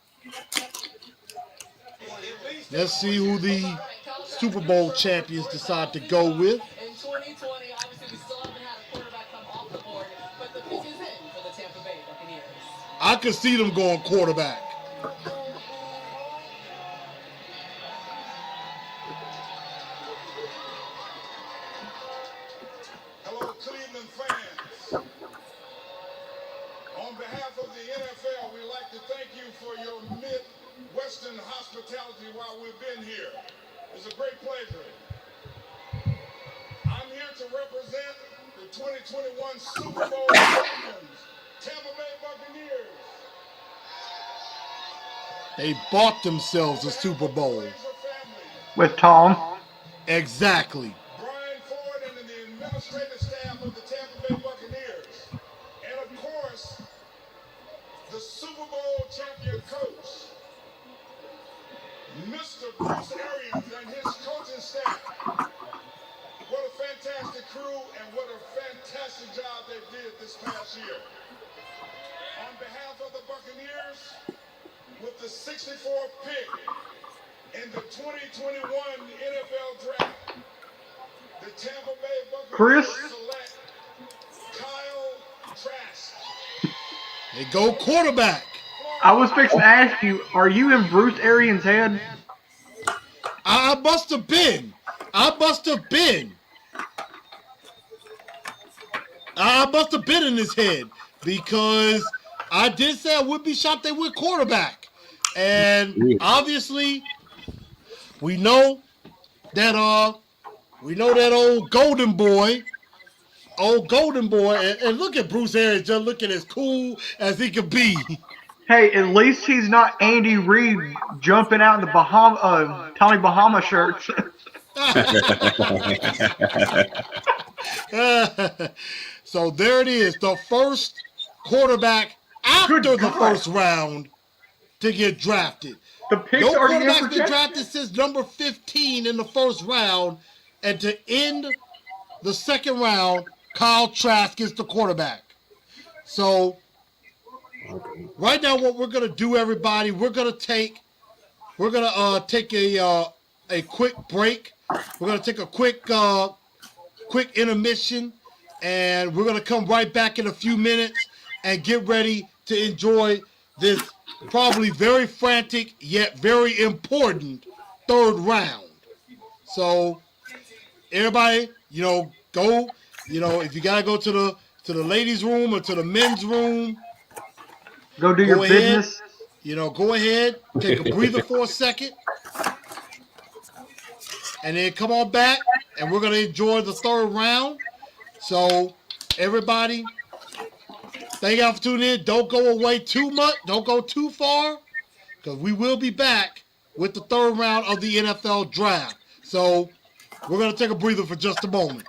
Let's see who the Super Bowl champions decide to go with. In 2020, obviously, we still haven't had a quarterback come off the board, but the pick is in for the Tampa Bay Buccaneers. I could see them going quarterback. Hello, Cleveland fans. On behalf of the NFL, we'd like to thank you for your Midwestern hospitality while we've been here. It's a great pleasure. I'm here to represent the 2021 Super Bowl champions, Tampa Bay Buccaneers. They bought themselves a Super Bowl. With Tom. Exactly. Brian Ford and the administrative staff of the Tampa Bay Buccaneers. And of course, the Super Bowl champion coach, Mr. Bruce Arians and his coaching staff. What a fantastic crew and what a fantastic job they did this past year. On behalf of the Buccaneers, with the 64th pick in the 2021 NFL Draft, the Tampa Bay Buccaneers Chris? select Kyle Trask. They go quarterback. I was fixing to ask you, are you in Bruce Arians' head? I must have been. I must have been in his head because I did say I would be shocked they went quarterback. And Yeah. obviously, we know that old golden boy, and look at Bruce Arians just looking as cool as he could be. Hey, at least he's not Andy Reid jumping out in the Tommy Bahama shirts. So there it is, the first quarterback after Good the God. first round to get drafted. The pick's No already in quarterback's for been Jackson. drafted since number 15 in the first round, and to end the second round, Kyle Trask is the quarterback. So right now, what we're gonna do, everybody, we're gonna take a quick break. We're gonna take a quick intermission, and we're gonna come right back in a few minutes and get ready to enjoy this probably very frantic yet very important third round. So everybody, go. If you gotta go to the ladies' room or to the men's room, Go do go your ahead. business. Go ahead, take a breather for a second, and then come on back, and we're gonna enjoy the third round. So everybody, thank y'all for tuning in. Don't go away too much. Don't go too far, because we will be back with the third round of the NFL draft. So we're gonna take a breather for just a moment.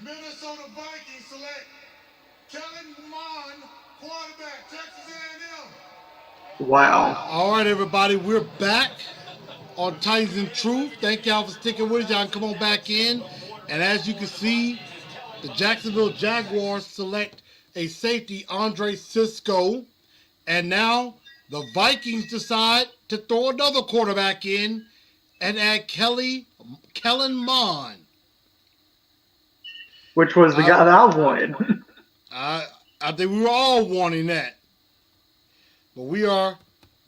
Minnesota Vikings select Kellen Mond, quarterback, Texas A&M. Wow. All right, everybody, we're back on Titans and Truth. Thank y'all for sticking with us. Y'all can come on back in. And as you can see, the Jacksonville Jaguars select a safety, Andre Cisco. And now the Vikings decide to throw another quarterback in and add Kellen Mond. Which was the guy that I wanted. I think we were all wanting that. But we are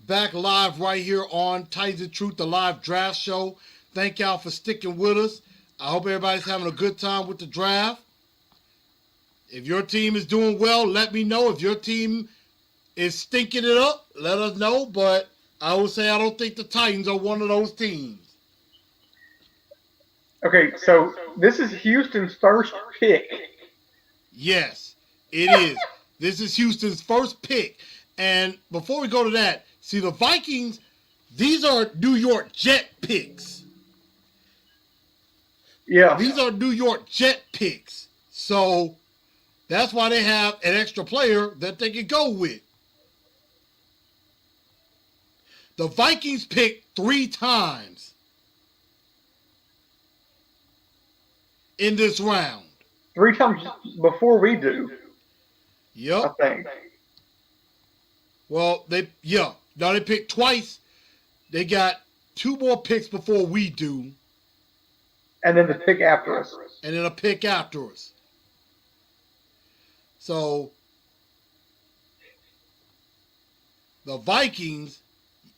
back live right here on Titans and Truth, the live draft show. Thank y'all for sticking with us. I hope everybody's having a good time with the draft. If your team is doing well, let me know. If your team is stinking it up, let us know. But I would say I don't think the Titans are one of those teams. Okay, so this is Houston's first pick. Yes, it is. This is Houston's first pick. And before we go to that, see, the Vikings, these are New York Jet picks. Yeah. These are New York Jet picks. So that's why they have an extra player that they can go with. The Vikings picked 3 times in this round. 3 times before we do, Yep. I think. Well, they picked twice. They got 2 more picks before we do. And then the pick after us. And then a pick after us. So the Vikings,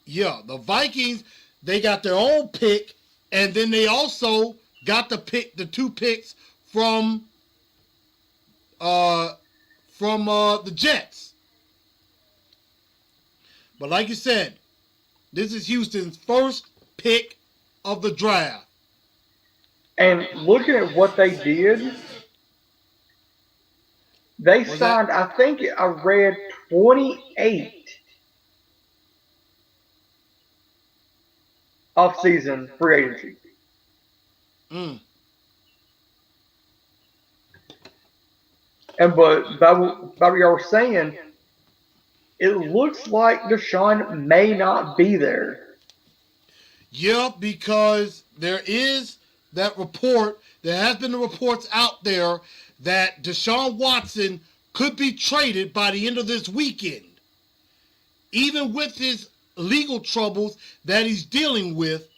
they got their own pick, and then they also got the 2 picks from the Jets. But like you said, this is Houston's first pick of the draft. And looking at what they did, they signed, I think I read 28 off-season free agency. And but by what y'all were saying, it looks like Deshaun may not be there. Yeah, because there is that report. There has been the reports out there that Deshaun Watson could be traded by the end of this weekend. Even with his legal troubles that he's dealing with,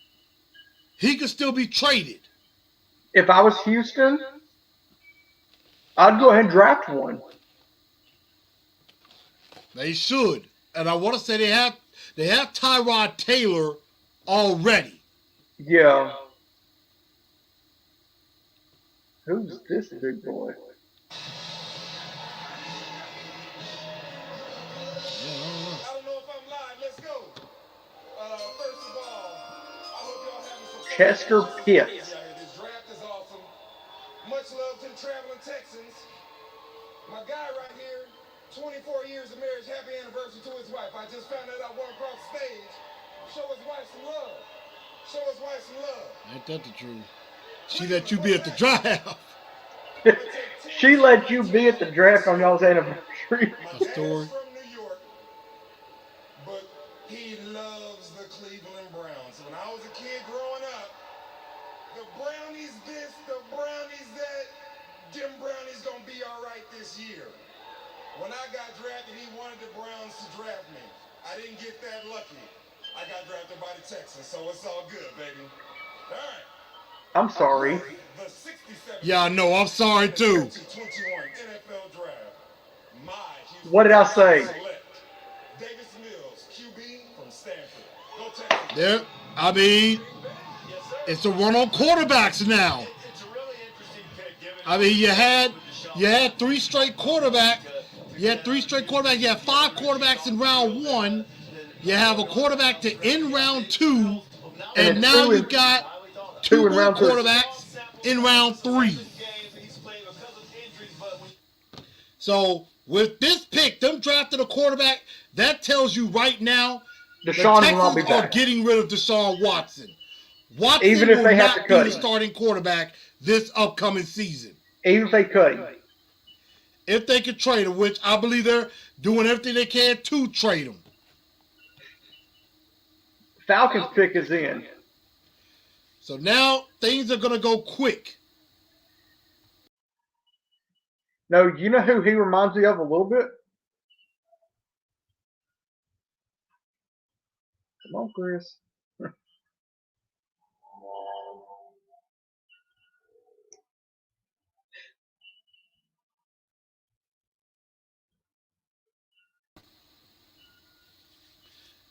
he could still be traded. If I was Houston, I'd go ahead and draft one. They should. And I want to say they have Tyrod Taylor already. Yeah. Who's this big boy? I don't know if I'm live. Let's go. First of all, I hope y'all having some fun. Chester Pitts. This draft is awesome. Much love to the traveling Texans. My guy right here, 24 years of marriage, happy anniversary to his wife. I just found out I walked across the stage. Show his wife some love. Show his wife some love. Ain't that the truth? She let you be at the draft. She let you be at the draft on y'all's anniversary. A story. From New York, but he loves the Cleveland Browns. When I was a kid growing up, the Brownies this, the Brownies that, them Brownies gonna be all right this year. When I got drafted, he wanted the Browns to draft me. I didn't get that lucky. I got drafted by the Texans, so it's all good, baby. All right. I'm sorry. The 67 Yeah, I know. I'm sorry too. 2021 NFL draft. My Houston What did I say? select Davis Mills, QB from Stanford. Go Texans. There, I mean, it's a run on quarterbacks now. It's a really interesting pick given I mean, you had 3 straight quarterbacks. You had 3 straight quarterbacks. You had 5 quarterbacks in round 1. You have a quarterback to end round 2, and now you got 2 in more round 3. quarterbacks in round 3. So with this pick, them drafted a quarterback. That tells you right now, Deshaun the will not be Texans are back. getting rid of Deshaun Watson. Watson Even if will they have not to be cut the him. starting quarterback this upcoming season. Even if they cut him. If they could trade him, which I believe they're doing everything they can to trade him. Falcons pick is in. So now things are going to go quick. No, you know who he reminds me of a little bit? Come on, Chris.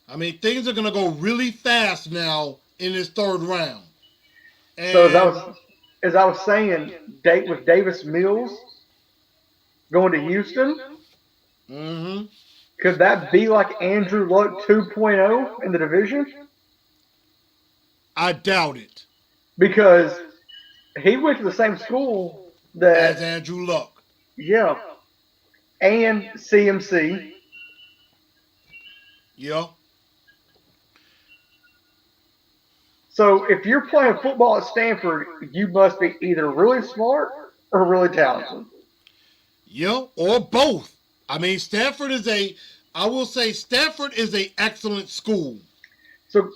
I mean, things are going to go really fast now in this third round. And So as I was saying, with Davis Mills going to Houston, Mhm. could that be like Andrew Luck 2.0 in the division? I doubt it. Because he went to the same school As that, Andrew Luck. yeah, and CMC. Yeah. So if you're playing football at Stanford, you must be either really smart or really talented. Yeah, or both. I mean, I will say Stanford is an excellent school. So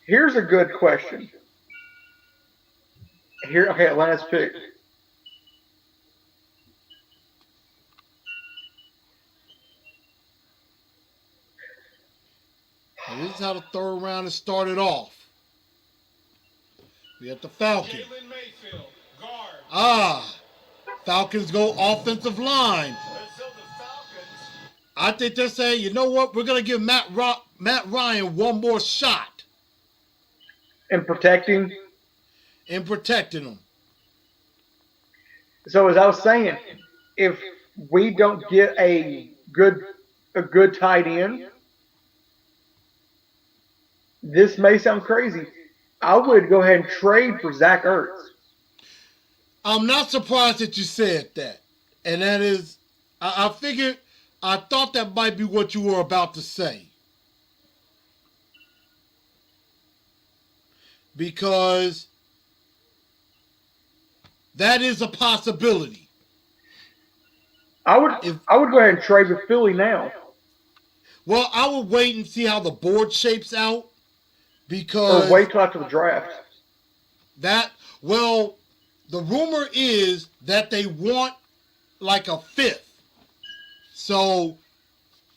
here's a good question. Okay, Atlanta's pick. And this is how the third round is started off. We have the Falcons. Jalen Mayfield, guard. Falcons go offensive line. So the Falcons. I think they're saying, you know what? We're going to give Matt Ryan one more shot And protecting. in protecting him. So as I was saying, if we don't get a good tight end, this may sound crazy. I would go ahead and trade for Zach Ertz. I'm not surprised that you said that. And that is, I thought that might be what you were about to say. Because that is a possibility. I would go ahead and trade with Philly now. Well, I would wait and see how the board shapes out. Because Or wait till after the draft. the rumor is that they want like a fifth. So,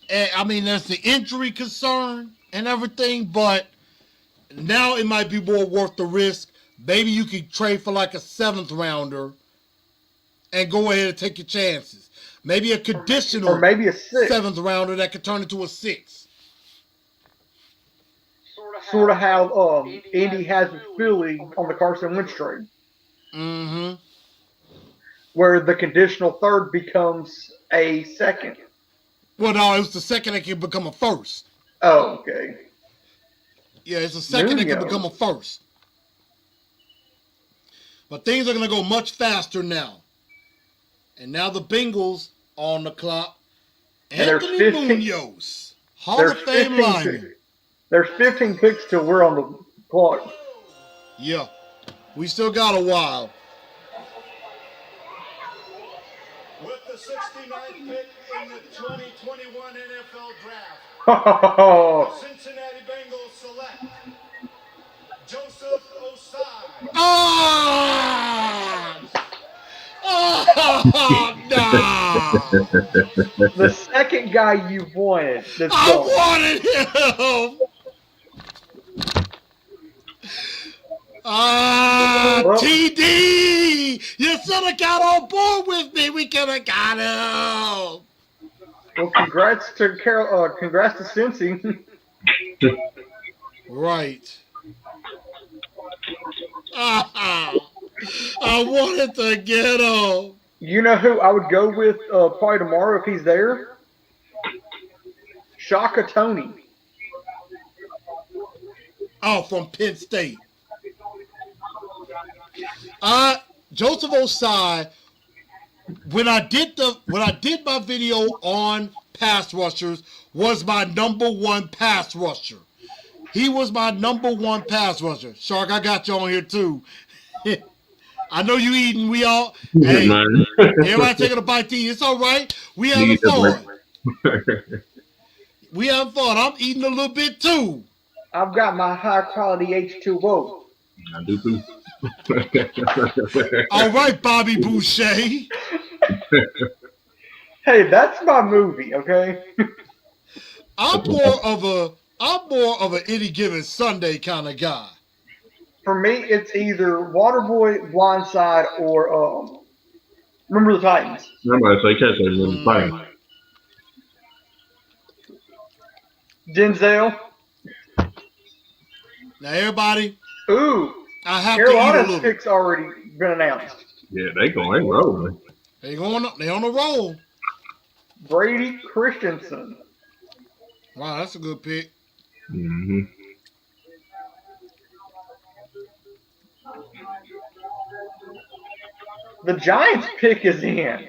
I mean, there's the injury concern and everything, but now it might be more worth the risk. Maybe you could trade for like a 7th rounder and go ahead and take your chances. Maybe a conditional Or maybe a 6th. 7th rounder that could turn into a 6. Sort of how Indy has with Philly on the Carson Wentz trade. Mm-hmm. Where the conditional 3rd becomes a 2nd. Well, no, it was the 2nd that can become a 1st. Oh, okay. Yeah, it's the 2nd that can Nuno. become a 1st. But things are going to go much faster now. And now the Bengals on the clock. And there's Anthony 15 Munoz, Hall of Fame lineman. There's 15 picks till we're on the clock. Yeah, we still got a while. With the 69th pick in the 2021 NFL Draft, Oh, the Cincinnati Bengals select Joseph Osai. Oh, no. the second guy you wanted. That's I gone. wanted him. Well- TD, you should have got on board with me. We could have got him. Well, congrats to Cincy. Right. I wanted to get him. You know who I would go with probably tomorrow if he's there? Shaka Tony. Oh, from Penn State. Joseph Osai. When I did my video on pass rushers, was my number 1 pass rusher. He was my number 1 pass rusher. Shark, I got you on here too. I know you eating. We all. Yeah, Hey, man. everybody taking a bite to eat. It's all right. We having Need that fun. We having fun. I'm eating a little bit too. I've got my high quality H2O. I do too. All right, Bobby Boucher. Hey, that's my movie, okay? I'm more of a any given Sunday kind of guy. For me, it's either Waterboy, Blindside, or Remember the Titans. Remember, so you catch that in the fight. Denzel. Now, everybody, Ooh, I have to eat a Carolina's little. pick's already been announced. Yeah, they rolling. They on a roll. Brady Christensen. Wow, that's a good pick. Mm-hmm. The Giants pick is in.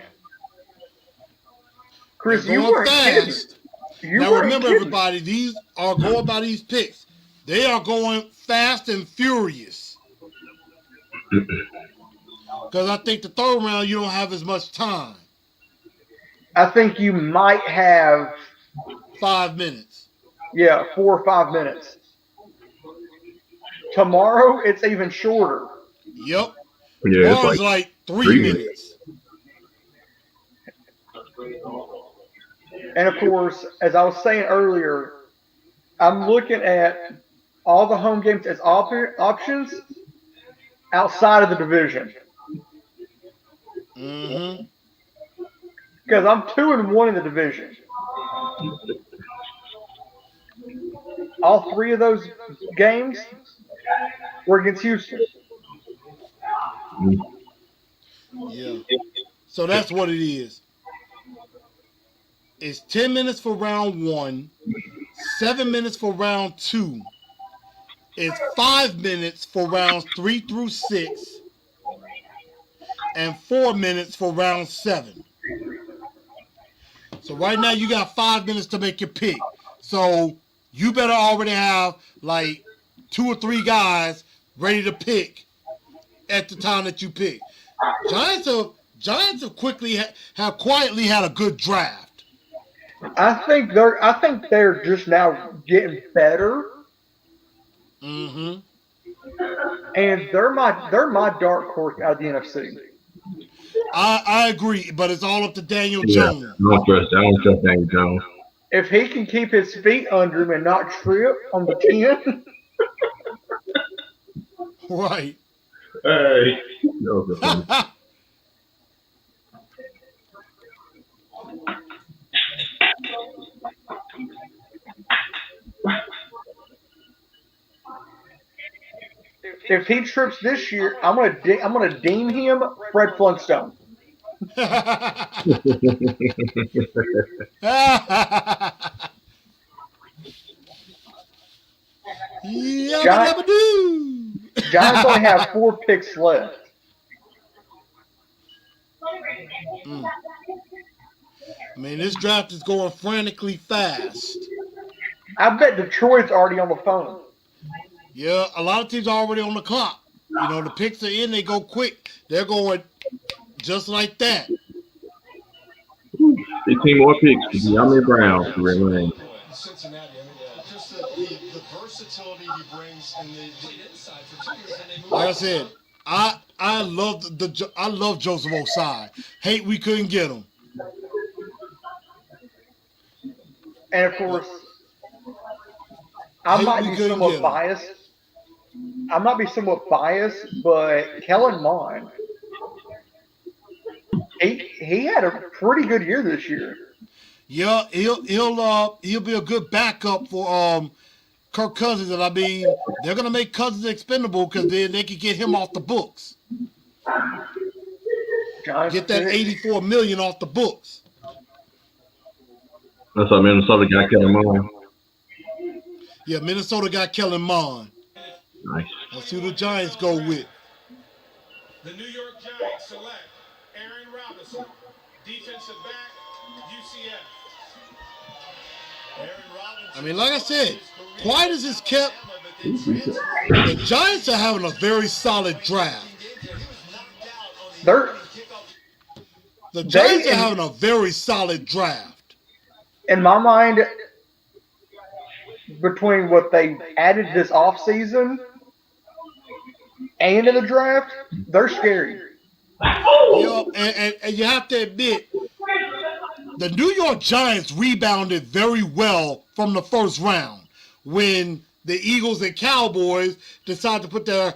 Chris, They're you going weren't kidding. fast. You Now weren't remember, kidding. everybody, these are going by these picks. They are going fast and furious. Because I think the third round you don't have as much time. I think you might have 5 minutes. 4 or 5 minutes. Tomorrow it's even shorter. Yep. Yeah, it's Tomorrow's like like 3 3 minutes. And of course, as I was saying earlier, I'm looking at all the home games as options outside of the division. Mm-hmm. Because I'm 2-1 in the division. All 3 of those games were against Houston. Yeah. So that's what it is. It's 10 minutes for round 1, 7 minutes for round 2. It's 5 minutes for rounds 3 through 6, and 4 minutes for round 7. So right now you got 5 minutes to make your pick. So you better already have like 2 or 3 guys ready to pick at the time that you pick. Giants have quietly had a good draft. I think they're just now getting better, Mm-hmm. and they're my dark horse out of the NFC. I agree, but it's all up to Daniel yeah. Jones. I don't trust Daniel Jones. If he can keep his feet under him and not trip on the 10, Right. Hey. That was funny. if he trips this year, I'm gonna deem him Fred Flintstone. Yabba-dabba-doo. Giants only have 4 picks left. I mean, this draft is going frantically fast. I bet Detroit's already on the phone. Yeah, a lot of teams are already on the clock. You know, the picks are in, they go quick. They're going just like that. 15 more picks for De'Ami Brown to remain. Cincinnati, I mean, just the versatility he brings and the inside for 2 years, and they move. Like I said, I love Joseph Osai. Hate we couldn't get him. And of course, I might be somewhat biased. But Kellen Mond, he had a pretty good year this year. Yeah, he'll be a good backup for Kirk Cousins, and I mean they're gonna make Cousins expendable because then they can get him off the books. Get that $84 million off the books. That's why Minnesota got Kellen Mond. Yeah, Minnesota got Kellen Mond. Nice. Let's see who the Giants go with. The New York Giants select Aaron Robinson, defensive back, UCF. Aaron Robinson. I mean, like I said, quiet as it's kept, the Giants are having a very solid draft. They're The Giants They- are having a very solid draft. in my mind, between what they added this offseason and in the draft, they're scary. And you have to admit, the New York Giants rebounded very well from the first round when the Eagles and Cowboys decided to put their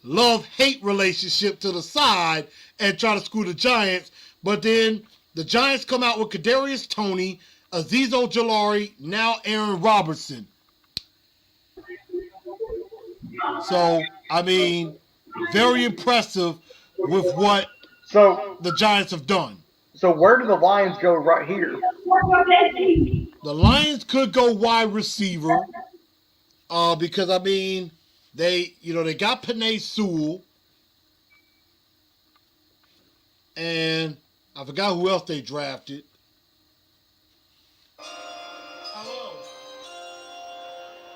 love-hate relationship to the side and try to screw the Giants. But then the Giants come out with Kadarius Toney, Azeez Ojulari, now Aaron Robertson. So, I mean, very impressive with what So, the Giants have done. so where do the Lions go right here? The Lions could go wide receiver because, I mean, they got Penei Sewell, and I forgot who else they drafted. Hello.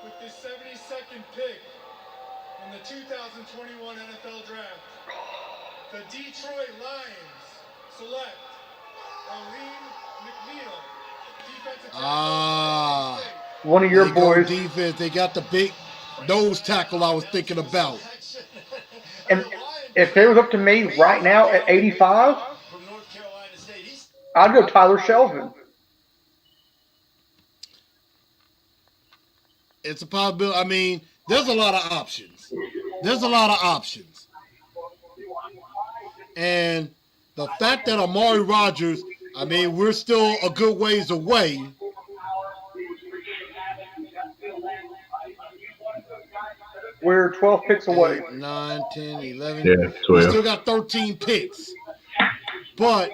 With the 72nd pick in the 2021 NFL Draft, the Detroit Lions select Aleem McNeil, defensive tackle. One of your They go boys. defense. They got the big nose tackle I was thinking about. And if it was up to me right now at 85, From North Carolina State. He's I'd go Tyler Shelvin. It's a possibility. I mean, there's a lot of options. And the fact that Amari Rodgers, I mean, we're still a good ways away. We're 12 picks away. 8, 9, 10, 11. Yeah, We 12. still got 13 picks. But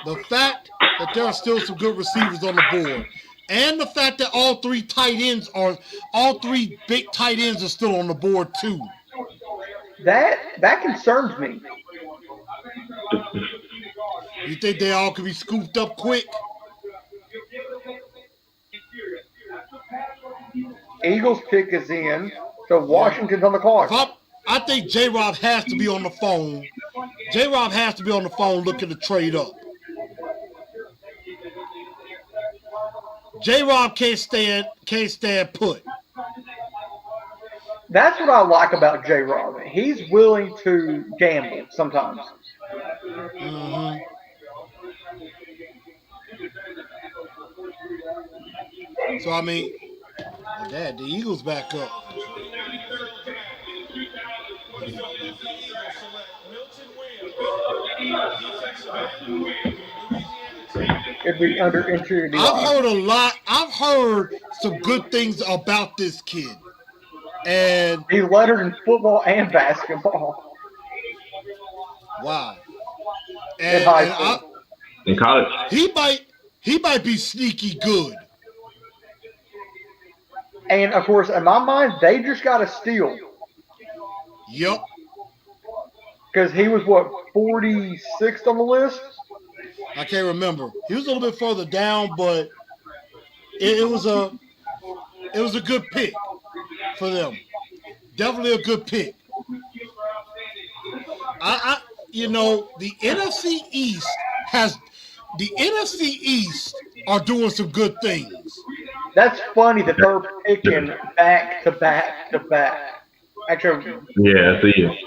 the fact that there are still some good receivers on the board, and the fact that all three big tight ends are still on the board too. That concerns me. You think they all could be scooped up quick? Eagles pick is in, so Washington's on the clock. I think J-Rob has to be on the phone. J-Rob has to be on the phone looking to trade up. J-Rob can't stand put. That's what I like about J-Rob. He's willing to gamble sometimes. Mm-hmm. So, I mean, the Eagles back up. It'd be under interior. I've heard some good things about this kid. And he lettered in football and basketball. Wow. In high school. In college. He might be sneaky good. And of course, in my mind, they just got a steal. Yep. Because he was 46th on the list? I can't remember. He was a little bit further down, but it was a good pick for them. Definitely a good pick. The NFC East are doing some good things. That's funny that they're picking back to back to back. Actually, yeah, I see it.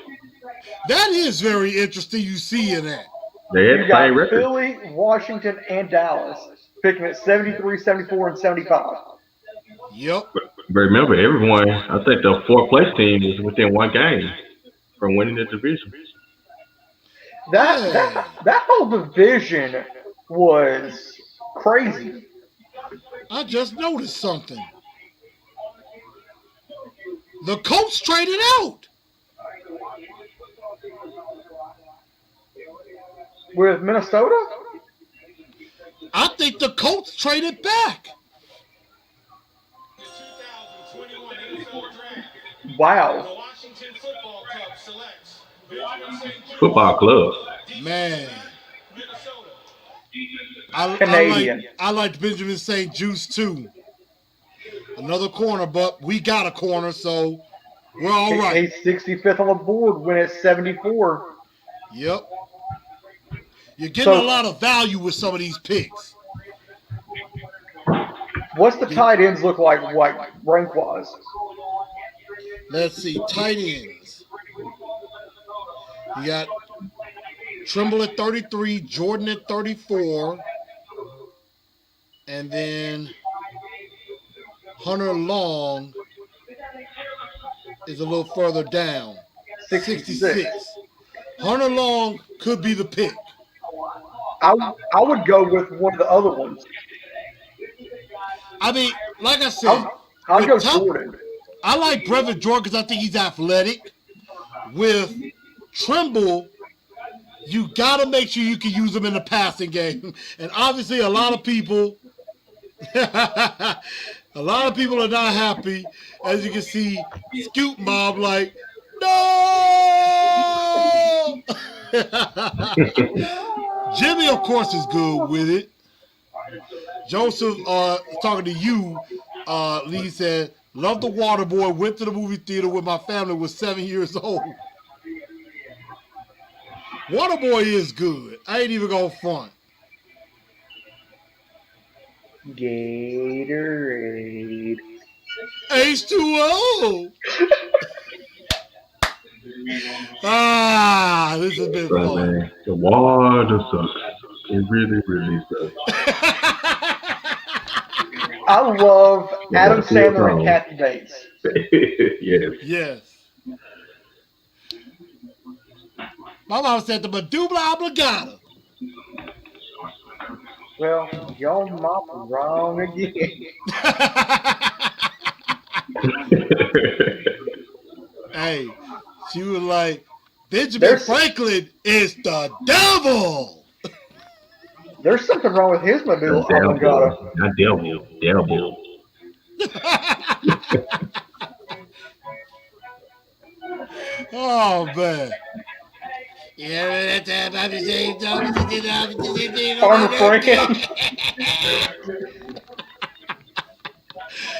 That is very interesting. You see in that. They had you the got same record. Philly, Washington, and Dallas picking at 73, 74, and 75. Yep. But remember, everyone, I think the fourth place team is within one game from winning the division. That whole division was crazy. I just noticed something. The Colts traded out. With Minnesota? I think the Colts traded back. The 2021 NFL Draft. Wow. The Washington Football Club selects Benjamin St. Jude, Football club. Man. Minnesota. Canadian. I liked Benjamin St. Juice too. Another corner, but we got a corner, so we're all right. He's 65th on the board when it's 74. Yep. You're getting a So- lot of value with some of these picks. What's the tight ends look like rank wise? Let's see, tight ends. You got Trimble at 33, Jordan at 34, and then Hunter Long is a little further down, 66. Hunter Long could be the pick. I would go with one of the other ones. I mean, like I said, I'll with go top- Jordan. I like Brevin Jordan because I think he's athletic. With Trimble, you got to make sure you can use him in the passing game. And obviously, a lot of people are not happy. As you can see, Scoot Mob like, no! Jimmy, of course, is good with it. Joseph, talking to you, Lee said, love the Waterboy, went to the movie theater when my family was 7 years old. Waterboy is good. I ain't even gonna front. Gatorade. H2O. This has been But, fun. man, the water sucks. It really, really sucks. I love Adam Yeah, feel Sandler and wrong. Kathy Bates. Yes. Yes. My mom said the medulla oblongata. Well, your mama wrong again. Hey, she was like, Benjamin There's- Franklin is the devil. There's something wrong with his medulla oblongata. Not devil. Devil. Oh, man. Farmer Frank.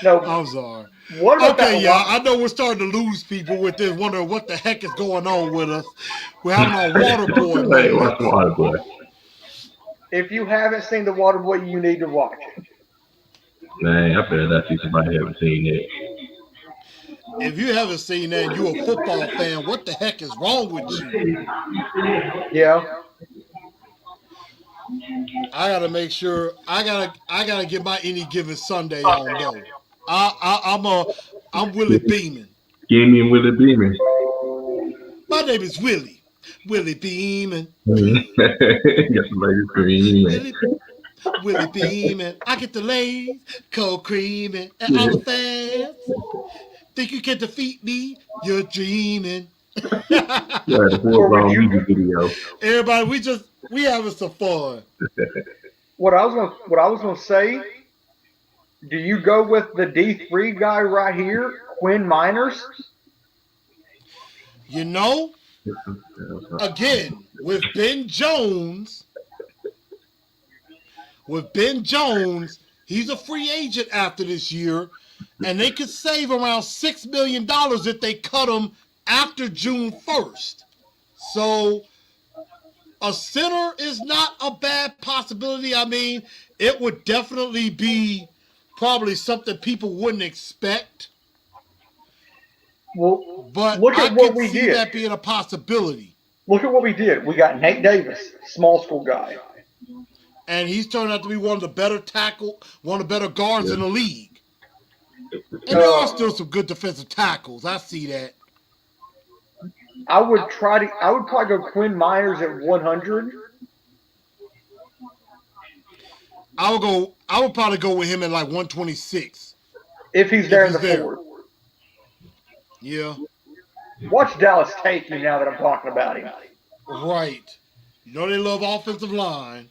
No, I'm sorry. what about Okay, that? y'all. I know we're starting to lose people with this, wondering what the heck is going on with us. We're having our water boy. Hey, what's the water boy? If you haven't seen The Waterboy, you need to watch it. Man, I better not see somebody haven't seen that. If you haven't seen that and you're a football fan, what the heck is wrong with you? Yeah. I gotta make sure I gotta get my Any Given Sunday on though. I'm Willie Beeman. Give me with the beaming. My name is Willie. Willie Beeman. Yes, lady screaming. Willie Beeman. I get the lays, cold creaming, and all the fans think you can defeat me. You're dreaming. Yeah, the full blown music video. Everybody, we having some fun. What I was gonna say. Do you go with the D3 guy right here, Quinn Miners? You know, again, with Ben Jones, he's a free agent after this year, and they could save around $6 million if they cut him after June 1st. So a center is not a bad possibility. I mean, it would definitely be probably something people wouldn't expect. Well, But look I at what can we see did. that being a possibility. Look at what we did. We got Nate Davis, small school guy. And he's turned out to be one of the better guards in the league. And there are still some good defensive tackles. I see that. I would probably go Quinn Miners at 100. I would probably go with him at like 126. If he's there in he's the there. fourth. Yeah. Watch Dallas take you now that I'm talking about him. Right. You know they love offensive line.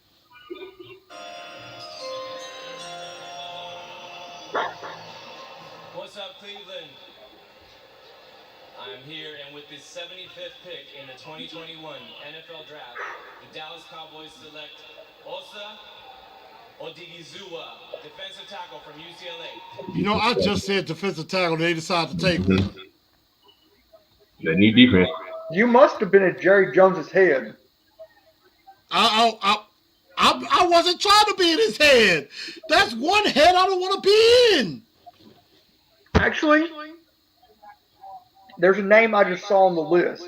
What's up, Cleveland? I'm here, and with this 75th pick in the 2021 NFL Draft, the Dallas Cowboys select Osa Odigizua, defensive tackle from UCLA. You know, I just said defensive tackle. They decided to take one. They need defense. You must have been at Jerry Jones's head. I wasn't trying to be in his head. That's one head I don't want to be in. Actually, there's a name I just saw on the list.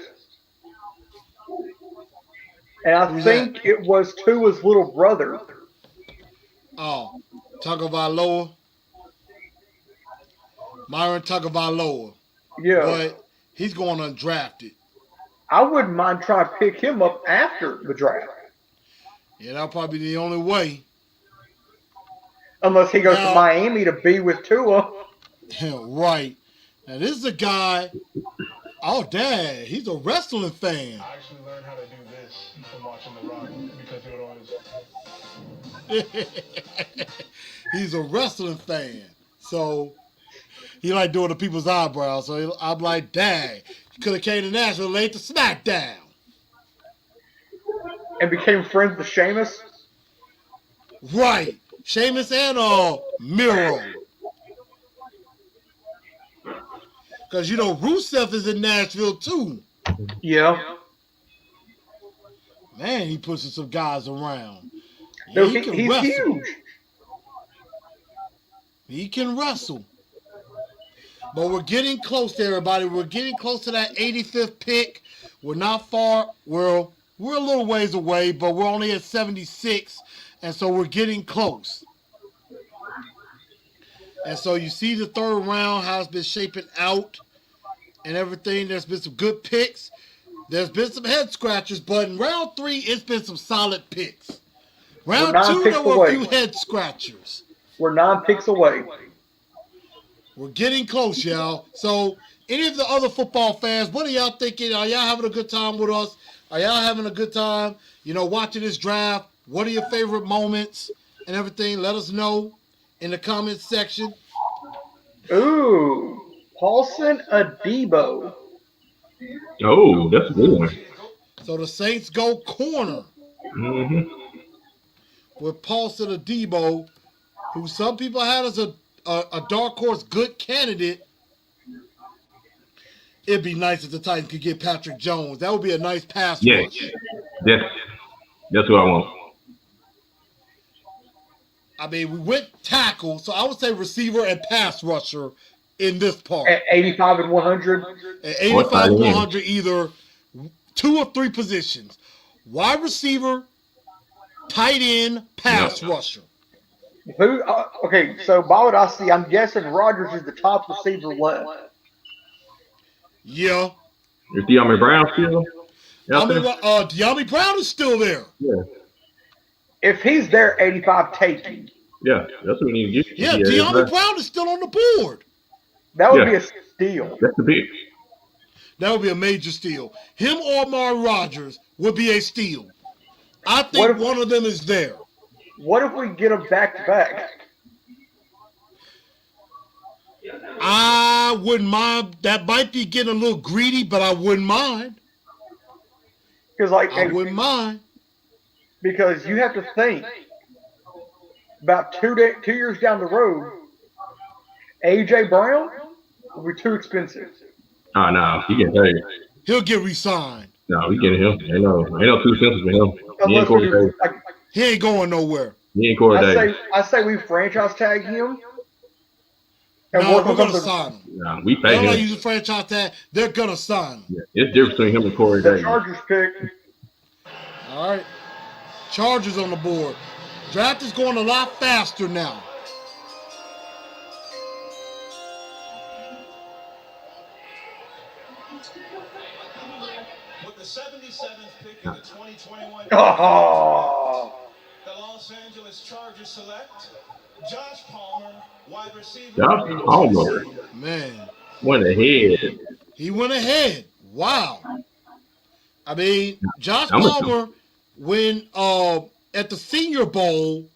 And I Who's think it was Tua's little brother. Oh, Tagovailoa. Myron Tagovailoa. Yeah. But he's going undrafted. I wouldn't mind trying to pick him up after the draft. Yeah, that'll probably be the only way. Unless he goes Now- to Miami to be with Tua. Right. Now, this is a guy. Oh, Dad, he's a wrestling fan. I actually learned how to do this from watching The Rock because he would always. He's a wrestling fan. So he like doing the people's eyebrows. So I'm like, dang, you could have came to Nashville late to SmackDown. And became friends with Sheamus. Right. Sheamus and Miro. Because, you know, Rusev is in Nashville, too. Yeah. Man, he pushing some guys around. Yeah, No, he can he's wrestle. huge. He can wrestle. But we're getting close to everybody. We're getting close to that 85th pick. We're not far. We're a little ways away, but we're only at 76. And so we're getting close. And so you see the third round, how it's been shaping out and everything. There's been some good picks. There's been some head scratchers, but in round 3, it's been some solid picks. Round 2, there were a few head scratchers. We're 9 picks away. We're getting close, y'all. So, any of the other football fans, what are y'all thinking? Are y'all having a good time with us? Are y'all having a good time, watching this draft? What are your favorite moments and everything? Let us know in the comments section. Ooh, Paulson Adebo. Oh, that's a good one. So the Saints go corner Mm-hmm. with Paulson Adebo, who some people had as a dark horse good candidate. It'd be nice if the Titans could get Patrick Jones. That would be a nice pass Yes. rush. That's what I want. I mean, we went tackle, so I would say receiver and pass rusher in this part. At 85 and 100. At 85 and 100, either 2 or 3 positions. Wide receiver, tight end, pass rusher. Who? Okay, so by what I see, I'm guessing Rodgers is the top receiver left. Yeah. Is De'Ami Brown still out there? De'Ami Brown is still there. Yeah. If he's there, 85, take him. Yeah, that's what we need to get. Yeah, De'Ami Brown is still on the board. That would be a steal. That's the pick. That would be a major steal. Him or Amari Rodgers would be a steal. I think one of them is there. What if we get them back-to-back? I wouldn't mind. That might be getting a little greedy, but I wouldn't mind. I wouldn't mind. Because you have to think, about 2 years down the road, A.J. Brown will be too expensive. Oh, no, he getting paid. He'll get re-signed. No, we getting him. Ain't no 2 cents with him. He ain't Corey Davis. He ain't going nowhere. He ain't Corey Davis. I say we franchise tag him. And No, work we're on going to something. sign him. No, we pay They're him. not using franchise tag. They're going to sign him. Yeah, it's different between him and Corey The Davis. Chargers pick. All right. Chargers on the board. Draft is going a lot faster now. With the 77th pick in the 2021 Oh. the Los Angeles Chargers select Josh Palmer, wide receiver. Josh Palmer. Man. Went ahead. He went ahead. Wow. I mean, Josh I'm with Palmer, when at the Senior Bowl,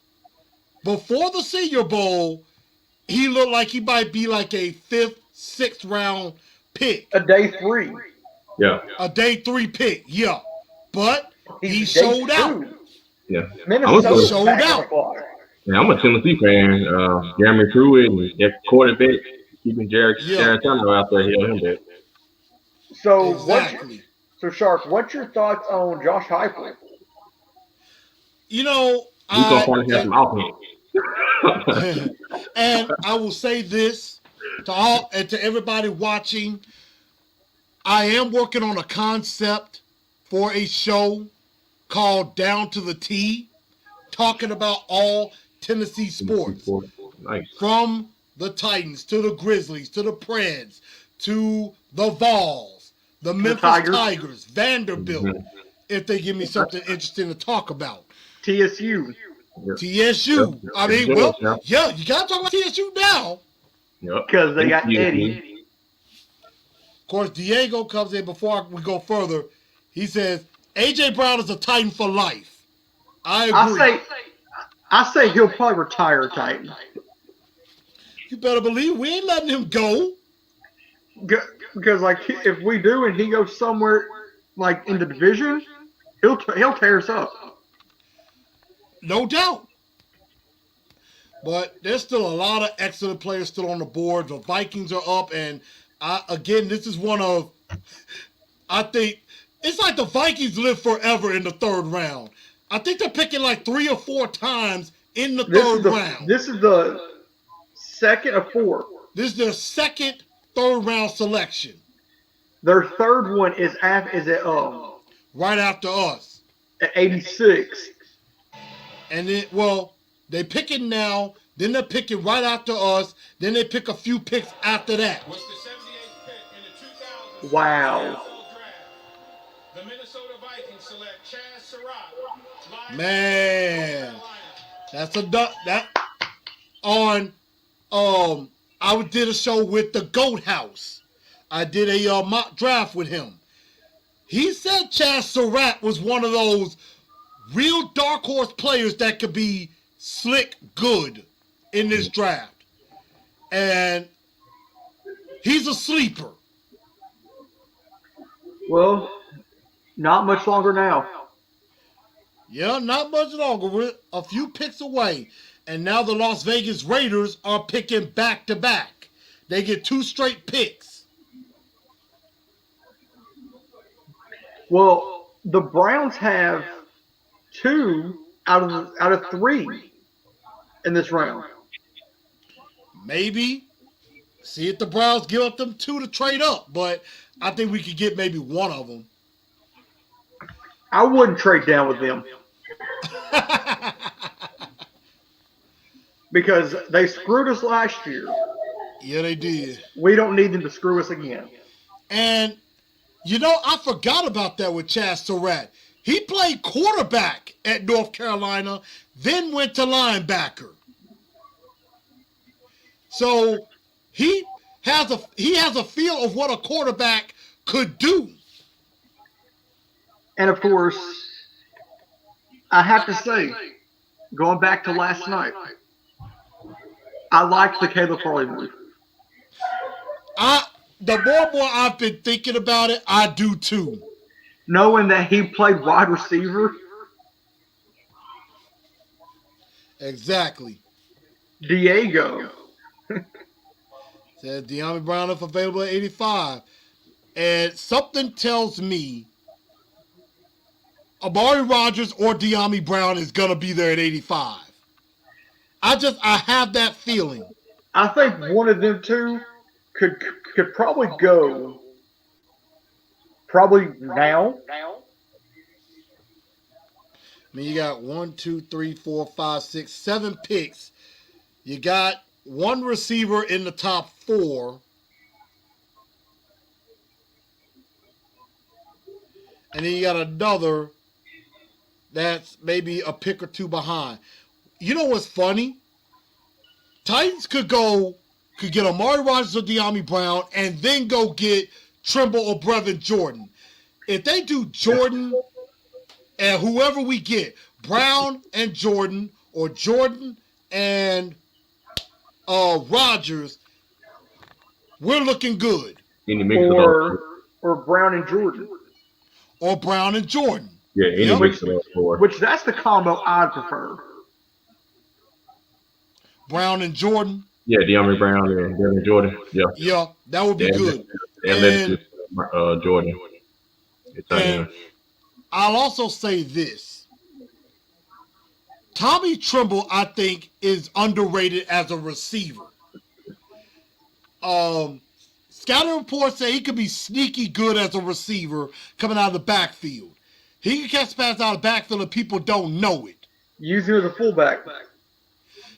before the Senior Bowl, he looked like he might be like a 5th, 6th round pick. A day 3. Yeah. A day 3 pick, yeah. But he He's showed day out. 2. Yeah. Minnesota showed back on out. the clock. Yeah, I'm a Tennessee fan. Jeremy Pruitt and that quarterback keeping Jared Turner out there. Held him back. So Exactly. Shark, what's your thoughts on Josh Heupel? You know, We gonna finally have some offense. and I will say this to all and to everybody watching. I am working on a concept for a show called Down to the T, talking about all Tennessee sports. Nice. From the Titans to the Grizzlies to the Preds to the Vols, the Memphis Tigers, Vanderbilt, if they give me something interesting to talk about. TSU. TSU. Yep. I mean, well, yeah, you got to talk about TSU now. Because they got Eddie. Of course, Diego comes in before we go further. He says, A.J. Brown is a Titan for life. I agree. I say he'll probably retire a Titan. You better believe we ain't letting him go. Because, like, if we do and he goes somewhere, like, in the division, he'll tear us up. No doubt. But there's still a lot of excellent players still on the board. The Vikings are up, and again, this is one of, I think, it's like the Vikings live forever in the third round. I think they're picking like 3 or 4 times in the third round. This is the second or fourth. This is their second third round selection. Their third one is at right after us at 86. And then, well, they pick it now. Then they pick it right after us. Then they pick a few picks after that. With the 78th pick in the 2000 Wow. NFL draft, the Minnesota Vikings select Chaz Surratt. Man, that's that on. I did a show with the Goat House. I did a mock draft with him. He said Chaz Surratt was one of those real dark horse players that could be slick good in this draft. And he's a sleeper. Well, not much longer now. Yeah, not much longer. We're a few picks away. And now the Las Vegas Raiders are picking back-to-back. They get 2 straight picks. Well, the Browns have 2 out of 3 in this round. Maybe. See if the Browns give up them 2 to trade up. But I think we could get maybe one of them. I wouldn't trade down with them. Because they screwed us last year. Yeah, they did. We don't need them to screw us again. And, you know, I forgot about that with Chaz Surratt. He played quarterback at North Carolina, then went to linebacker. So he has a feel of what a quarterback could do. And of course, I have to say, going back to last night, I liked the Caleb Farley move. The more I've been thinking about it, I do too. Knowing that he played wide receiver. Exactly. Diego. Says De'Ami Brown if available at 85. And something tells me Amari Rodgers or De'Ami Brown is going to be there at 85. I have that feeling. I think one of them two could probably go now. I mean, you got 1, 2, 3, 4, 5, 6, 7 picks. You got one receiver in the top 4. And then you got another that's maybe a pick or 2 behind. You know what's funny? Titans could get Amari Rodgers or De'Ami Brown and then go get Trimble or Brevin Jordan. If they do Jordan and whoever we get, Brown and Jordan or Jordan and Rodgers, we're looking good. Or Brown and Jordan. Or Brown and Jordan. Yeah, any mix of those 4. Which that's the combo I'd prefer. Brown and Jordan. Yeah, De'Ami Brown and Devin Jordan. Yeah. Yeah, that would be good. And Jordan. And I'll also say this. Tommy Tremble, I think, is underrated as a receiver. Scouting reports say he could be sneaky good as a receiver coming out of the backfield. He can catch passes out of the backfield and people don't know it. Use him as a fullback.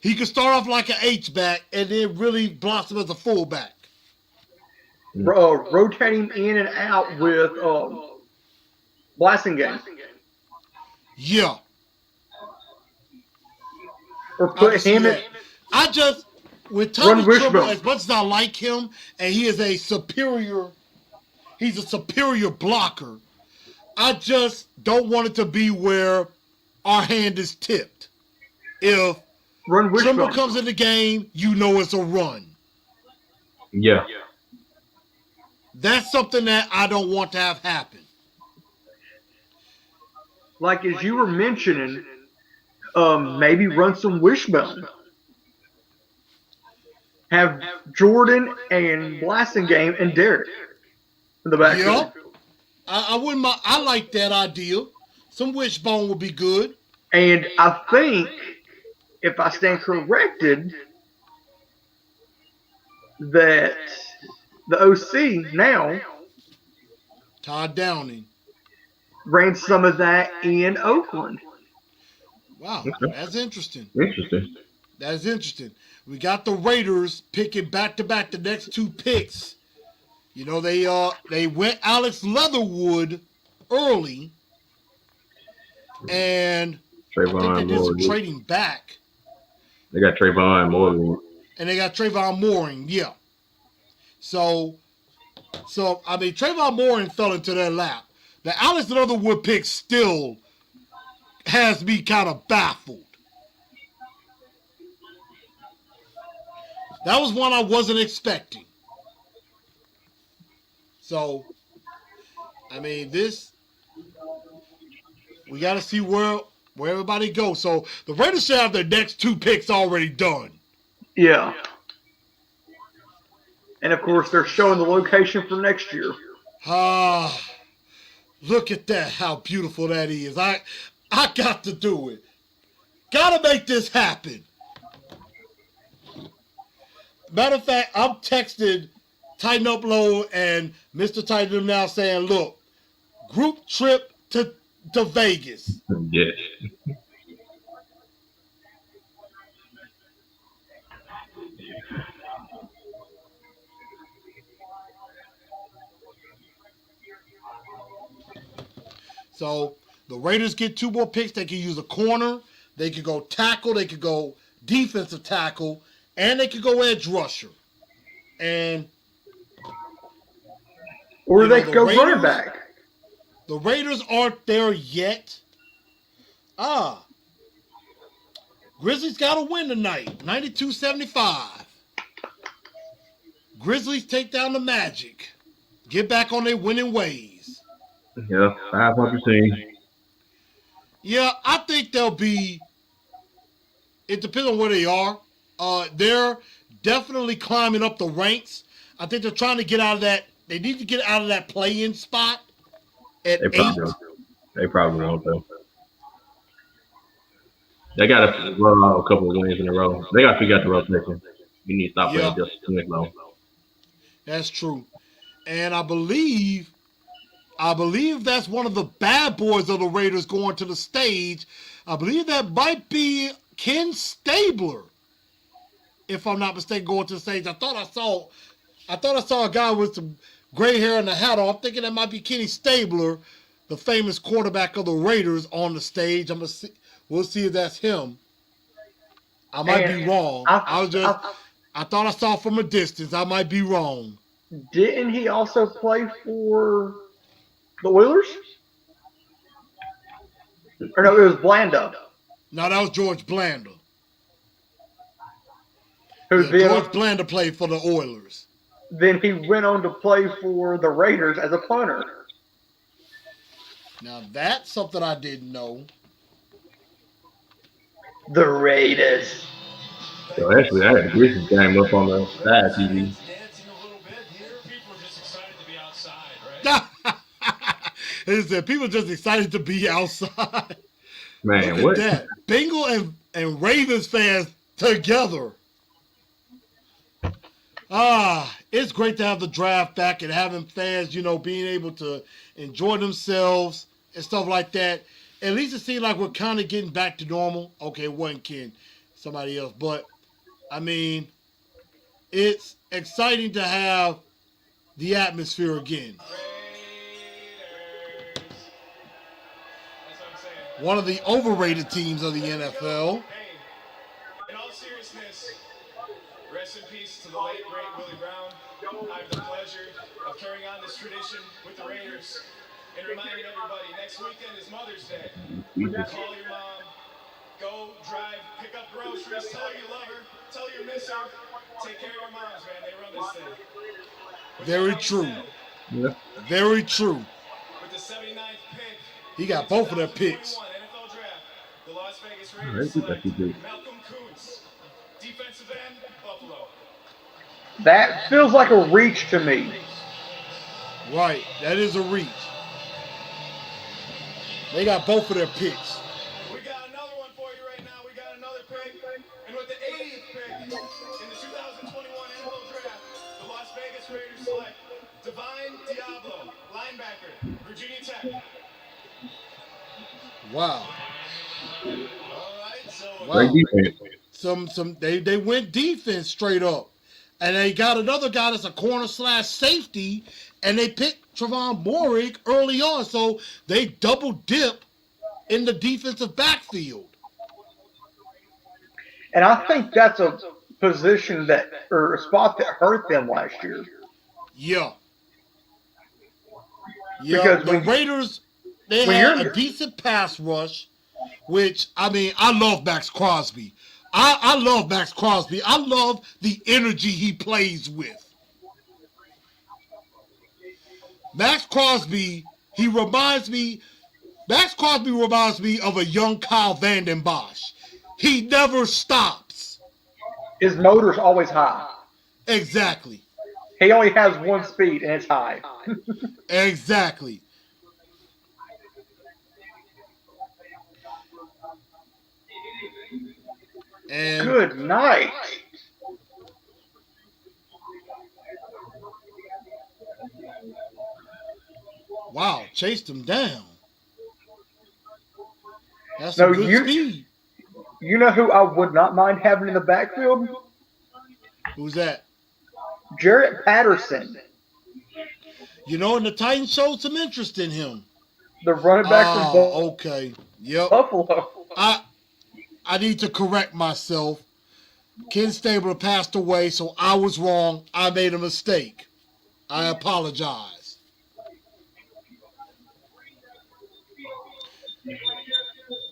He could start off like an H-back and then really blossom as a fullback. Rotate him in and out with Blasingame. Yeah. Or put him in. With Tommy Run Tremble, Wishbone. as much as I like him, and he's a superior blocker, I just don't want it to be where our hand is tipped. If Run Wishbone. Tremble comes in the game, you know it's a run. Yeah. That's something that I don't want to have happen. Like as you were mentioning, maybe run some Wishbone. Have Jordan and Blasingame and Derek in the backfield. Yeah. I wouldn't mind. I like that idea. Some Wishbone would be good. And I think, if I stand corrected, that the OC now, Todd Downing, ran some of that in Oakland. Wow, Okay. that's interesting. Interesting. That's interesting. We got the Raiders picking back-to-back the next two picks. You know, they went Alex Leatherwood early, and I think Trayvon they did some Moore. trading back. They got Trayvon Moore. And they got Trayvon Mooring, yeah. So I mean, Trayvon Mooring fell into their lap. The Alex Leatherwood pick still has me kind of baffled. That was one I wasn't expecting. So, I mean, we got to see where everybody goes. So, the Raiders should have their next two picks already done. Yeah. And of course, they're showing the location for next year. Look at that, how beautiful that is. I got to do it. Got to make this happen. Matter of fact, I'm texting Tighten Up Low and Mr. Tighten Up Now saying, look, group trip to Vegas. Yes. So the Raiders get two more picks. They can use a corner. They could go tackle. They could go defensive tackle. And they could go edge rusher. And Or they the could go Raiders- running back. The Raiders aren't there yet. Grizzlies got to win tonight. 92-75. Grizzlies take down the Magic. Get back on their winning ways. Yeah, 500 team. Yeah, I think they'll be. It depends on where they are. They're definitely climbing up the ranks. I think they're trying to get out of that. They need to get out of that play-in spot at 8. They probably won't though. They got to run out a couple of wins in a row. They got to figure out the rotation. You need to stop playing just too long. That's true. And I believe that's one of the bad boys of the Raiders going to the stage. I believe that might be Ken Stabler, if I'm not mistaken, going to the stage. I thought I saw a guy with some gray hair and a hat on. I'm thinking that might be Kenny Stabler, the famous quarterback of the Raiders, on the stage. We'll see if that's him. I might be wrong. I thought I saw from a distance. I might be wrong. Didn't he also play for the Oilers? Or no, it was Blanda. No, that was George Blanda. Who's George Blanda played for the Oilers. Then he went on to play for the Raiders as a punter. Now that's something I didn't know. The Raiders. So actually, I had the Grizzlies game up on the side TV. He said people just excited to be outside. Man, Look what? at that. Bengal and Ravens fans together. It's great to have the draft back and having fans, being able to enjoy themselves and stuff like that. At least it seems like we're kind of getting back to normal. Okay, it wasn't Ken, somebody else. But, I mean, it's exciting to have the atmosphere again. One of the overrated teams of the NFL. Hey, in all seriousness, rest in peace to the late, great Willie Brown. I have the pleasure of carrying on this tradition with the Raiders and reminding everybody, next weekend is Mother's Day. Call your mom, go drive, pick up groceries, tell her you love her, tell her you miss her. Take care of your moms, man. They run this thing. Very true. Very true. With the 79th pick, He got both of their picks. NFL Draft, the Las Vegas Raiders select Malcolm Kuntz, defensive end, Buffalo. That feels like a reach to me. Right. That is a reach. They got both of their picks. We got another one for you right now. We got another pick. And with the 80th pick in the 2021 NFL Draft, the Las Vegas Raiders select Divine Diablo, linebacker, Virginia Tech. Wow. All right, so Wow. They went defense straight up. And they got another guy that's a corner/safety, and they picked Trevon Moehrig early on. So they double dip in the defensive backfield. And I think that's a position or a spot that hurt them last year. Yeah. Because the Raiders, they had a decent pass rush, which, I mean, I love Max Crosby. I love Max Crosby. I love the energy he plays with. Max Crosby reminds me of a young Kyle Vanden Bosch. He never stops. His motor's always high. Exactly. He only has one speed, and it's high. Exactly. And good night. Wow, chased him down. That's No, some good speed. You know who I would not mind having in the backfield? Who's that? Jarrett Patterson. And the Titans showed some interest in him. The running back from okay. Yep. Buffalo. I need to correct myself. Ken Stabler passed away, so I was wrong. I made a mistake. I apologize.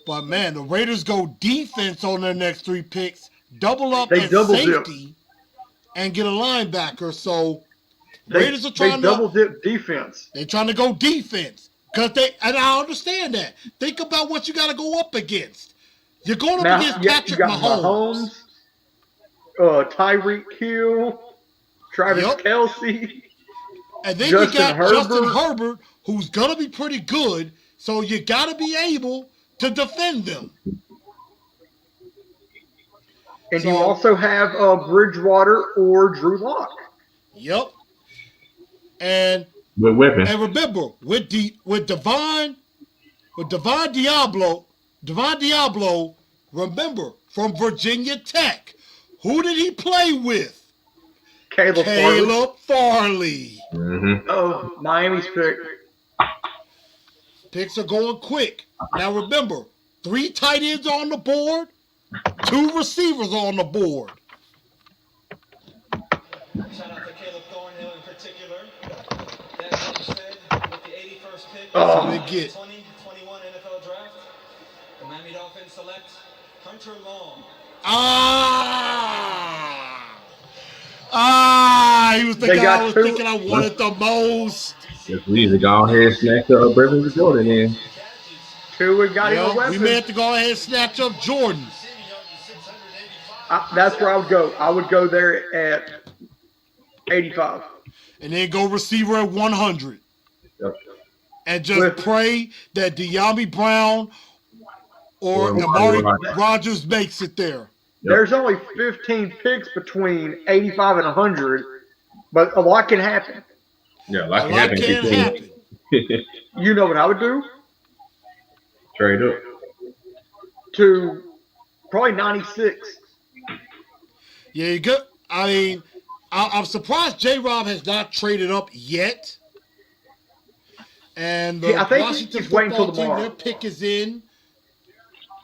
But, man, the Raiders go defense on their next three picks, double up at safety, and get a linebacker. So, Raiders are trying to double dip defense. They're trying to go defense. And I understand that. Think about what you got to go up against. You're going up against Patrick Mahomes. Tyreek Hill, Travis Kelce. And then you got Justin Herbert, who's going to be pretty good. So you got to be able to defend them. And you also have Bridgewater or Drew Lock. Yep. And with weapons. And remember, with Divine Diablo, remember, from Virginia Tech, who did he play with? Caleb Farley. Mm-hmm. Oh, Miami's pick. Picks are going quick. Now remember, 3 tight ends on the board, 2 receivers on the board. Shout out to Caleb Thornhill in particular. That being said, with the 81st pick in the 2021 NFL Draft, the Miami Dolphins select Hunter Long. He was thinking I wanted the most. Yes, we need to go ahead and snatch up Brevin Jordan in. Tua got him a weapon. We may have to go ahead and snatch up Jordan. That's where I would go. I would go there at 85. And then go receiver at 100. Yep. And just pray that De'Ami Brown or Amari Rogers makes it there. There's only 15 picks between 85 and 100, but a lot can happen. Yeah, a lot can happen. You know what I would do? Trade up. To probably 96. Yeah, you good. I mean, I'm surprised J-Rob has not traded up yet. And the I think Washington he's waiting football till team, tomorrow. their pick is in.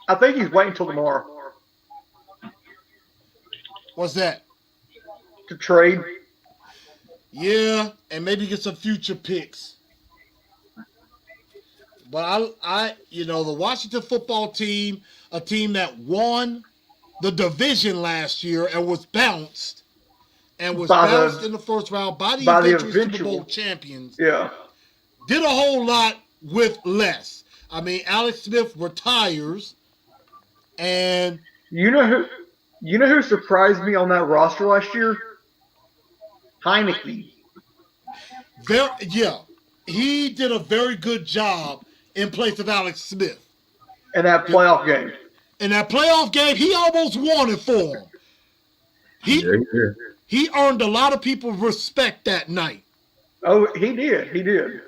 I think he's waiting till tomorrow. What's that? To trade. Yeah, and maybe get some future picks. But I, the Washington football team, a team that won the division last year and was bounced, in the first round by the eventual Super Bowl champions. Yeah. Did a whole lot with less. I mean, Alex Smith retires, and you know who surprised me on that roster last year? Heineke. He did a very good job in place of Alex Smith. In that playoff game. In that playoff game, he almost won it for him. He earned a lot of people's respect that night. Oh, he did. He did.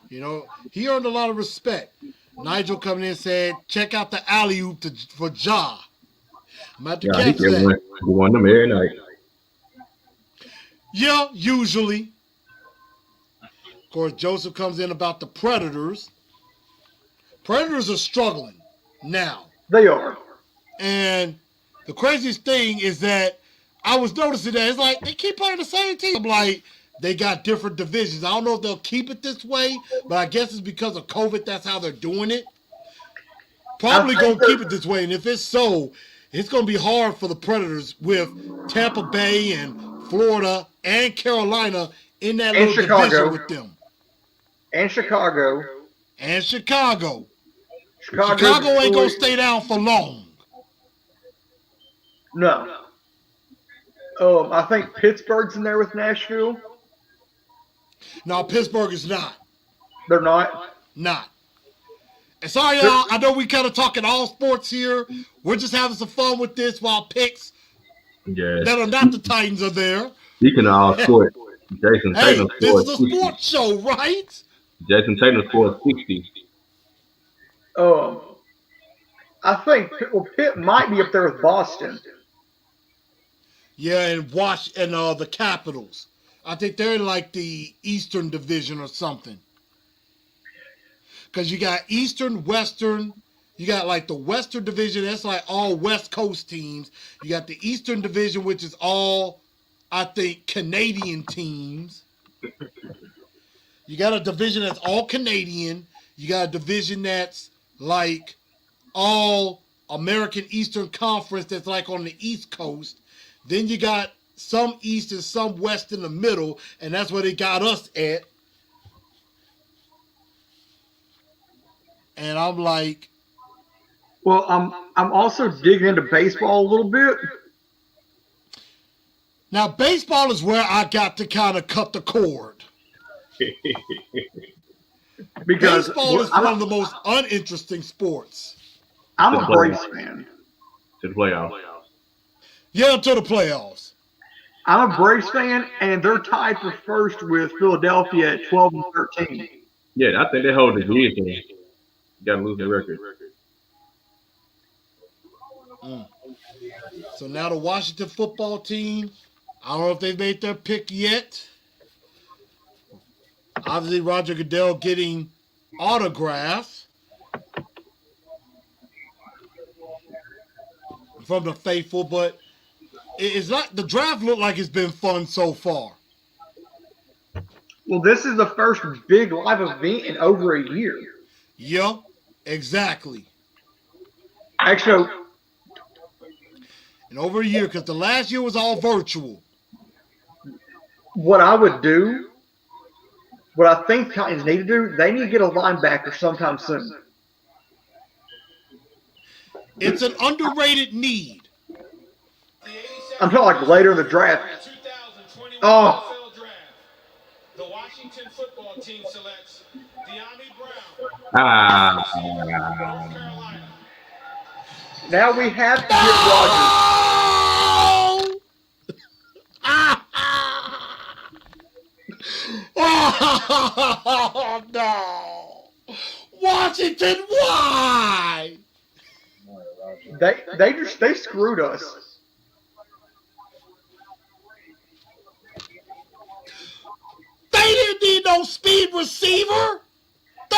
He earned a lot of respect. Nigel coming in and said, check out the alley-oop for Ja. I'm about to catch that. He won them every night. Yeah, usually. Of course, Joseph comes in about the Predators. Predators are struggling now. They are. And the craziest thing is that I was noticing that it's like they keep playing the same team. I'm like, they got different divisions. I don't know if they'll keep it this way, but I guess it's because of COVID. That's how they're doing it. Probably going to keep it this way. And if it's so, it's going to be hard for the Predators with Tampa Bay and Florida and Carolina in that little division with them. And Chicago. Chicago ain't going to stay down for long. No. I think Pittsburgh's in there with Nashville. No, Pittsburgh is not. They're not? Not. And sorry, y'all, I know we kind of talking all sports here. We're just having some fun with this while picks that are not the Titans are there. He can all score. Jason Tatum scored. This is a sports show, right? Jason Tatum scored 60. I think Pitt might be up there with Boston. Yeah, and the Capitals. I think they're in like the Eastern Division or something. Because you got Eastern, Western. You got like the Western Division. That's like all West Coast teams. You got the Eastern Division, which is all, I think, Canadian teams. You got a division that's all Canadian. You got a division that's like all American Eastern Conference that's like on the East Coast. Then you got some East and some West in the middle, and that's where they got us at. And I'm like, well, I'm also digging into baseball a little bit. Now, baseball is where I got to kind of cut the cord. Because baseball is one of the most uninteresting sports. I'm a Braves fan. To the playoffs. Yeah, to the playoffs. I'm a Braves fan, and they're tied for first with Philadelphia at 12-13. Yeah, I think they hold the division. You got to lose the record. So now the Washington football team, I don't know if they've made their pick yet. Obviously, Roger Goodell getting autographs from the faithful, but it's not, the draft looked like it's been fun so far. Well, this is the first big live event in over a year. Yeah, exactly. Actually, in over a year, because the last year was all virtual. What I would do, what I think Titans need to do, they need to get a linebacker sometime soon. It's an underrated need. I'm talking like later in the draft. Oh. The Washington Washington football team selects De'Ami Brown, Ah. North Carolina. Now we have to get Rodgers. Oh no! Washington, why? They screwed us. They didn't need no speed receiver.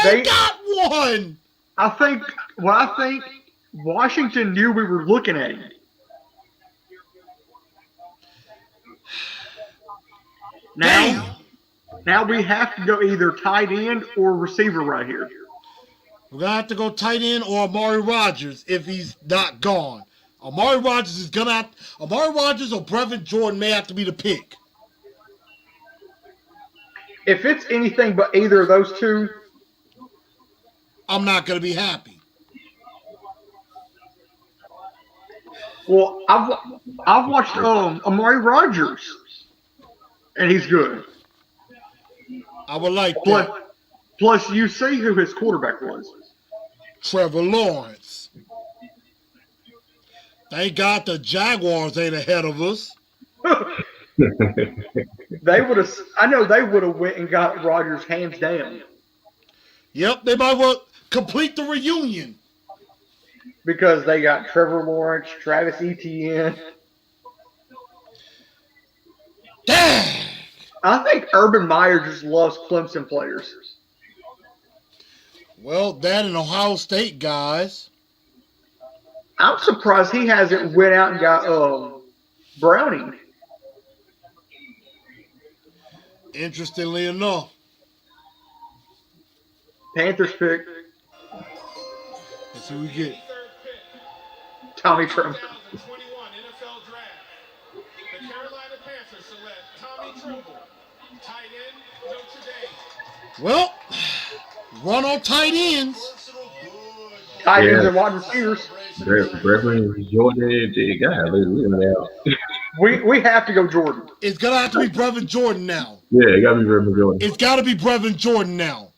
They got one. I think Washington knew we were looking at him. Now we have to go either tight end or receiver right here. We're gonna have to go tight end or Amari Rodgers if he's not gone. Amari Rodgers or Brevin Jordan may have to be the pick. If it's anything but either of those two, I'm not gonna be happy. Well, I've watched Amari Rodgers, and he's good. I would like that. Plus, you see who his quarterback was. Trevor Lawrence. Thank God the Jaguars ain't ahead of us. They would have. I know they would have went and got Rodgers hands down. Yep, they might well complete the reunion. Because they got Trevor Lawrence, Travis Etienne. Dang! I think Urban Meyer just loves Clemson players. Well, that and Ohio State guys. I'm surprised he hasn't went out and got Browning. Interestingly enough. Panthers pick. Let's see what we get. Tommy Tremble. 2021 NFL Draft. The Carolina Panthers select Tommy Tremble, tight end, Notre Dame. Well, run on tight ends. Tight ends and wide receivers. Brevin Jordan, We have to go Jordan. It's gonna have to be Brevin Jordan now. Yeah, it gotta be Brevin Jordan. It's gotta be Brevin Jordan now.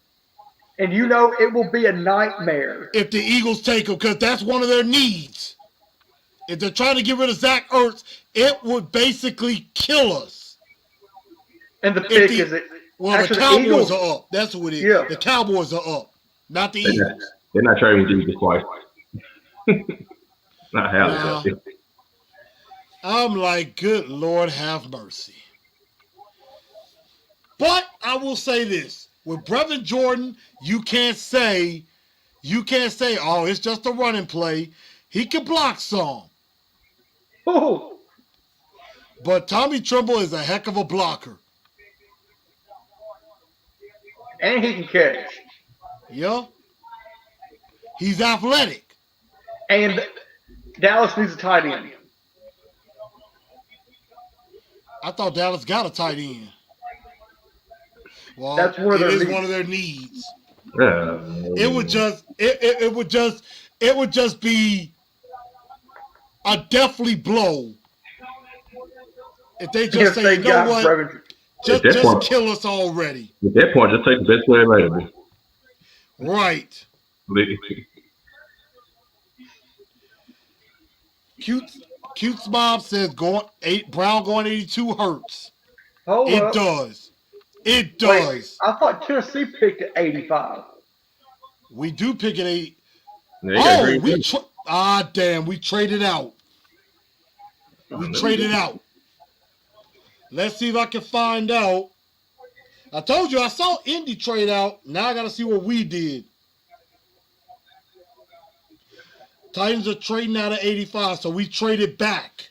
And you know it will be a nightmare if the Eagles take him, because that's one of their needs. If they're trying to get rid of Zach Ertz, it would basically kill us. And the pick is it? Well, actually, the Cowboys Eagles, are up. That's what it is. Yeah. The Cowboys are up, not the Eagles. They're not trading with the Eagles twice. Not how I'm like, good Lord, have mercy. But I will say this: with Brevin Jordan, you can't say, oh, it's just a running play. He can block some. Oh. But Tommy Tremble is a heck of a blocker. And he can catch. Yeah. He's athletic. And Dallas needs a tight end. I thought Dallas got a tight end. Well, that's one of it is one of their needs. It would just be a deathly blow if they just say, you know what, just kill us already. At that point, just take the best player available. Right. Cute's mom says Brown going 82 hurts. It does. It does. Wait, I thought Tennessee picked at 85. We do pick at 8. Yeah, we traded out. We traded out. Let's see if I can find out. I told you I saw Indy trade out. Now I got to see what we did. Titans are trading out of 85, so we traded back.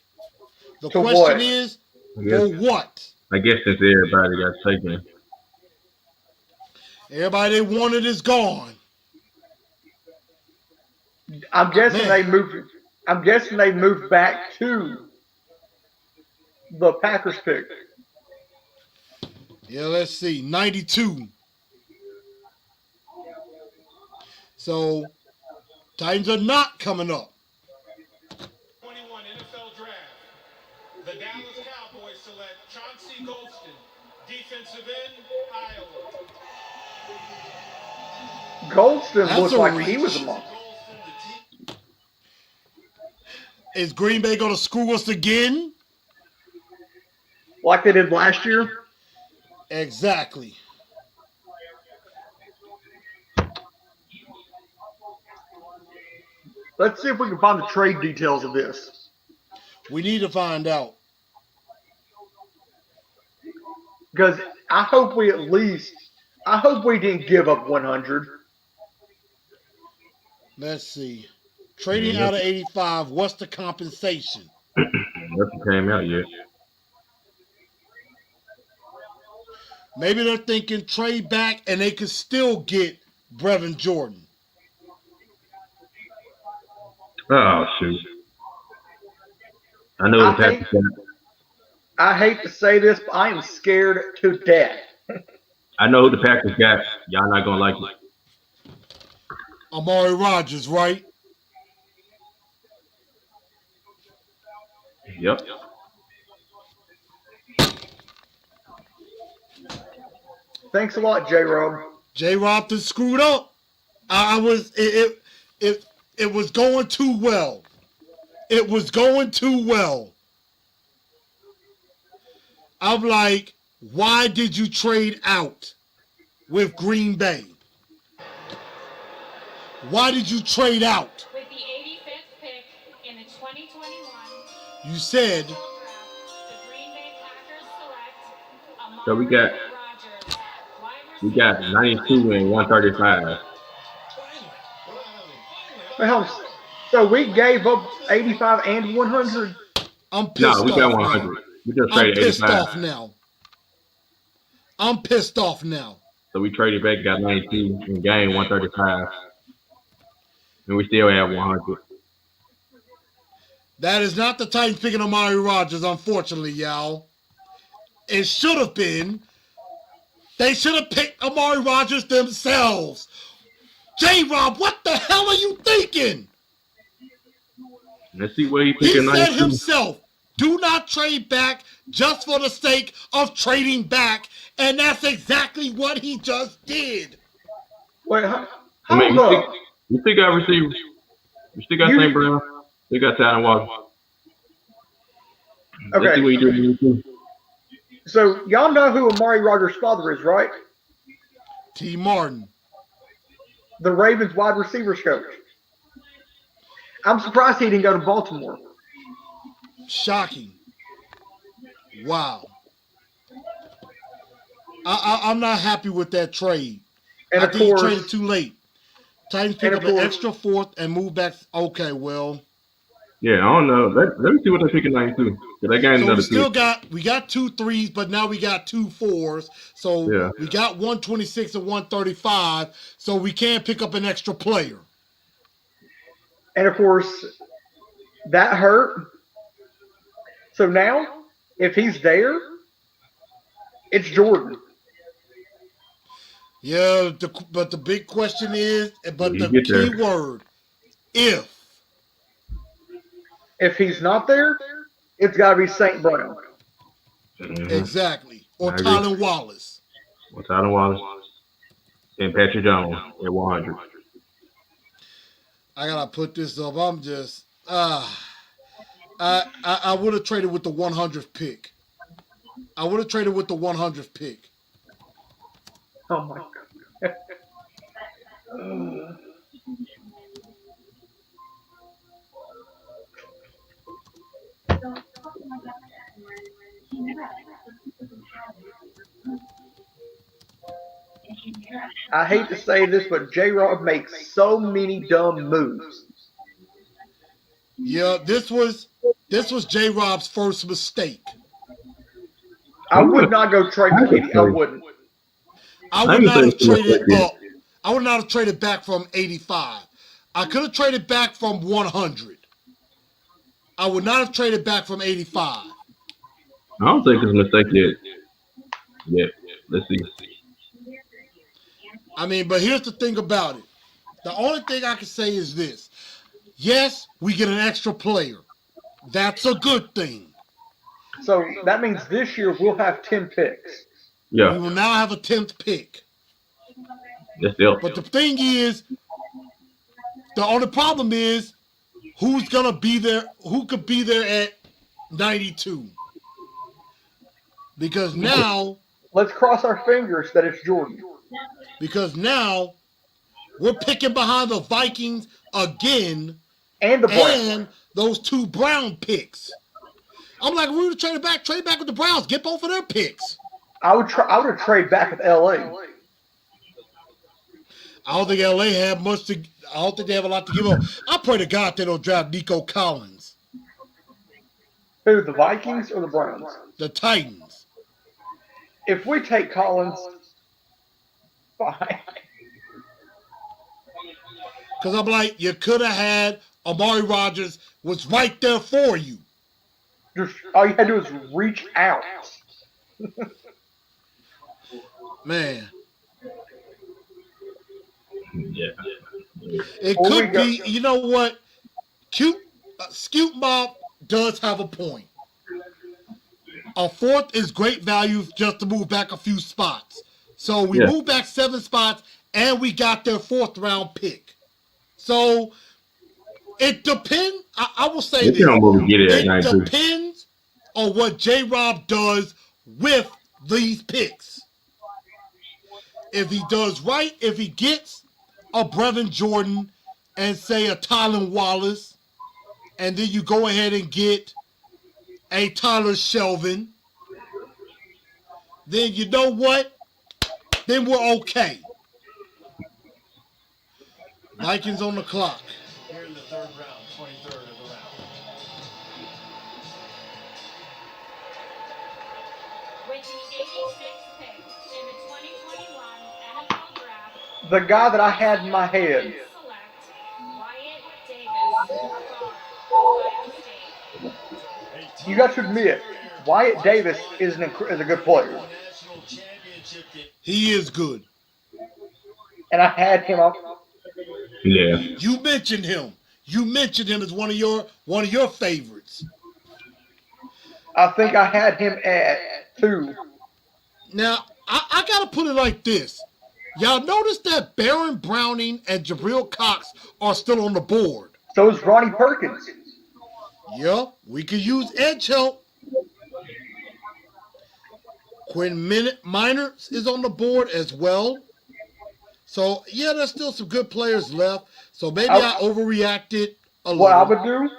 The question is, for what? I guess since everybody got taken. Everybody they wanted is gone. I'm guessing they moved back to the Packers pick. Yeah, let's see. 92. So Titans are not coming up. 21 NFL Draft. The Dallas Cowboys select Chauncey Golston, defensive end, Iowa. Goldston That's looked a like he was a reach. monster. Is Green Bay going to screw us again? Like they did last year? Exactly. Let's see if we can find the trade details of this. We need to find out. Because I hope we didn't give up 100. Let's see. Trading out of 85, what's the compensation? Nothing came out yet. Maybe they're thinking trade back and they could still get Brevin Jordan. Oh, shoot. I know the Packers got. I hate to say this, but I am scared to death. I know who the Packers got. Y'all not going to like it. Amari Rodgers, right? Yep. Thanks a lot, J-Rob. J-Rob just screwed up. It was going too well. It was going too well. I'm like, why did you trade out with Green Bay? Why did you trade out? With the 85th pick in the 2021 You said draft, the Green Bay Packers select So Amari Rodgers, we got 92 and 135. Well, so we gave up 85 and 100. I'm pissed No, we got off 100. now. We just I'm traded pissed 85. off now. I'm pissed off now. So we traded back, got 92 and gained 135. And we still have 100. That is not the Titans picking Amari Rodgers, unfortunately, y'all. It should have been. They should have picked Amari Rodgers themselves. J-Rob, what the hell are you thinking? Let's see where he He picking said 92. himself, do not trade back just for the sake of trading back. And that's exactly what he just did. Wait, I mean, hold up. we still got receivers. We still got St. Brown. We got Tyler Walker. Let's see Okay, what he do. so y'all know who Amari Rodgers' father is, right? T. Martin. The Ravens wide receivers coach. I'm surprised he didn't go to Baltimore. Shocking. Wow. I'm not happy with that trade. And I of think you course, traded too late. Titans pick and up of an course- extra fourth and move back. Okay, well. Yeah, I don't know. Let me see what they're picking 92. Because they got So another we still two. we got 2 3s, but now we got 2 4s. So Yeah. we got 126 and 135. So we can't pick up an extra player. and of course, that hurt. So now, if he's there, it's Jordan. Yeah, but the big question is, but You the get key there. word, if. If he's not there, it's got to be St. Brown. Mhm. Exactly. Or I agree. Tylen Wallace. Well, Tyler Wallace and Patrick Jones at 100. I gotta put this up. I'm just I would have traded with the 100th pick. I would have traded with the 100th pick. Oh my God. I hate to say this, but J-Rob makes so many dumb moves. Yeah, this was J-Rob's first mistake. I would not go trade McKinney. I wouldn't. I would not have traded up. I would not have traded back from 85. I could have traded back from 100. I would not have traded back from 85. I don't think it's a mistake yet. Yeah, let's see. I mean, but here's the thing about it. The only thing I can say is this. Yes, we get an extra player. That's a good thing. So that means this year we'll have 10 picks. We Yeah, will now have a 10th pick. That's it. But the thing is, the only problem is who's gonna be there? Who could be there at 92? Because now, Let's cross our fingers that it's Jordan. because now we're picking behind the Vikings again And the Browns. and those 2 Brown picks. I'm like, we would trade back with the Browns, get both of their picks. I would have traded back with LA. I don't think LA have much to. I don't think they have a lot to give up. I pray to God they don't draft Nico Collins. Who, the Vikings or the Browns? The Titans. If we take Collins, fine. Because I'm like, you could have had Amari Rodgers was right there for you. Just all you had to do is reach out. Man, Yeah. it Before we could go- be. You know what? Scoot Mob does have a point. A 4th is great value just to move back a few spots. So we Yeah. moved back 7 spots, and we got their 4th round pick. So it depends. I will say They don't really get it at it 92. depends on what J-Rob does with these picks. If he does right, if he gets a Brevin Jordan and say a Tylan Wallace, and then you go ahead and get a Tyler Shelvin, then you know what? Then we're okay. Vikings on the clock. Here in the 3rd round, 23rd of the round. With the 86th pick in the 2021 NFL Draft, The guy that I had in my head. select Wyatt Davis from Ohio State. You got to admit, Wyatt Davis is a good player, National championship game. He is good. and I had him up. Yeah. You mentioned him. You mentioned him as one of your favorites. I think I had him at 2. Now, I gotta put it like this. Y'all notice that Baron Browning and Jabril Cox are still on the board. So is Ronnie Perkins. Yep, we could use edge help. Quinn Miners is on the board as well. So, yeah, there's still some good players left. So maybe I overreacted a little. What I would do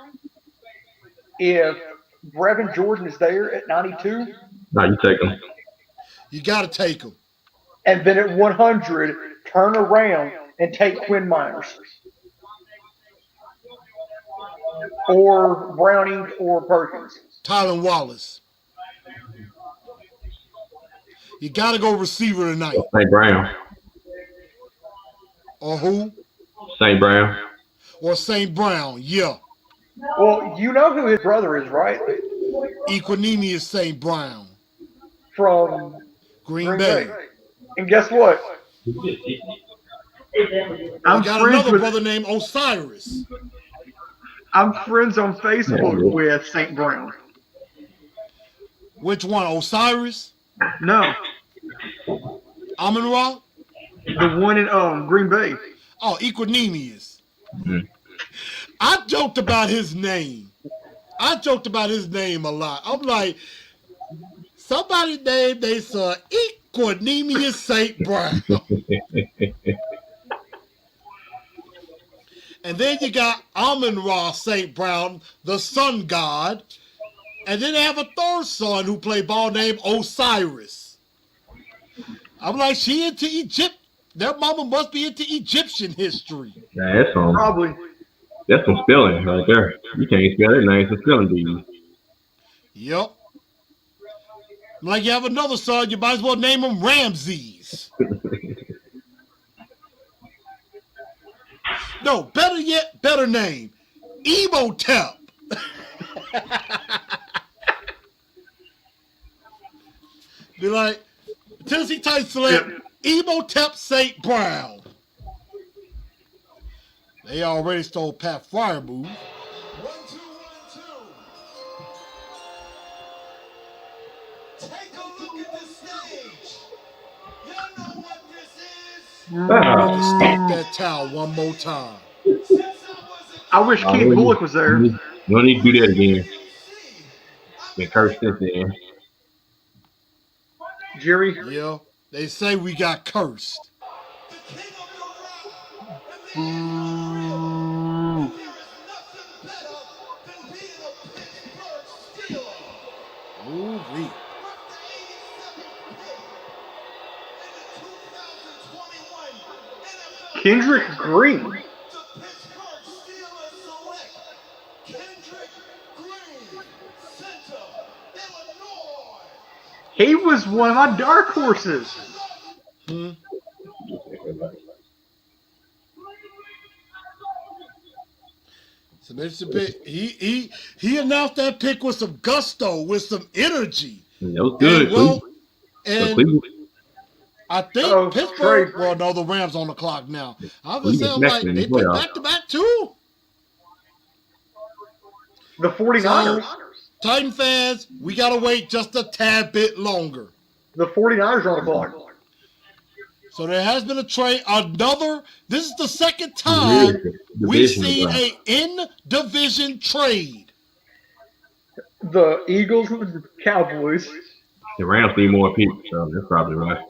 if Brevin Jordan is there at 92, No, you take them. You got to take them. and then at 100, turn around and take Quinn Miners. Or Browning or Perkins. Tylan Wallace. You got to go receiver tonight. St. Brown. Or who? St. Brown. Or St. Brown. Yeah. Well, you know who his brother is, right? Equinemius St. Brown. From Green Bay. And guess what? I got another brother named Osiris. I'm friends on Facebook with St. Brown. Which one? Osiris? No, Amon-Ra? the one in Green Bay. Oh, Equinemius. I joked about his name. I joked about his name a lot. I'm like, somebody named their son Equinemius St. Brown. And then you got Amon-Ra St. Brown, the sun god. And then they have a 3rd son who played ball named Osiris. I'm like, she into Egypt. Their mama must be into Egyptian history. Nah, that's Probably. That's some spelling right there. You can't spell their names for spelling bees. Yep. Like you have another son, you might as well name him Ramses. No, better yet, better name. Emotep. Be like, Tennessee Titans select Emotep St. Brown. They already stole Pat Fryermuth. 1, 2, 1, 2. Take a look at the stage. Y'all know what this is. Stomp that towel one more time. I wish Kenny Bullock was there. You don't need to do that again. Been cursed since then. Jerry. Yeah, they say we got cursed. Ooh-wee. Kendrick Green. He was one of my dark horses. Submission pick. He announced that pick with some gusto, with some energy. That was good. And I think Pittsburgh. Trey. Well, no, the Rams on the clock now. I was saying, Cleveland's like, next in they the picked playoffs. back-to-back too. The 49ers. So, Titan fans, we gotta wait just a tad bit longer. The 49ers are on the clock. So there has been a trade. This is the second time we've seen a in-division trade. The Eagles and the Cowboys. The Rams need more people, so that's probably right.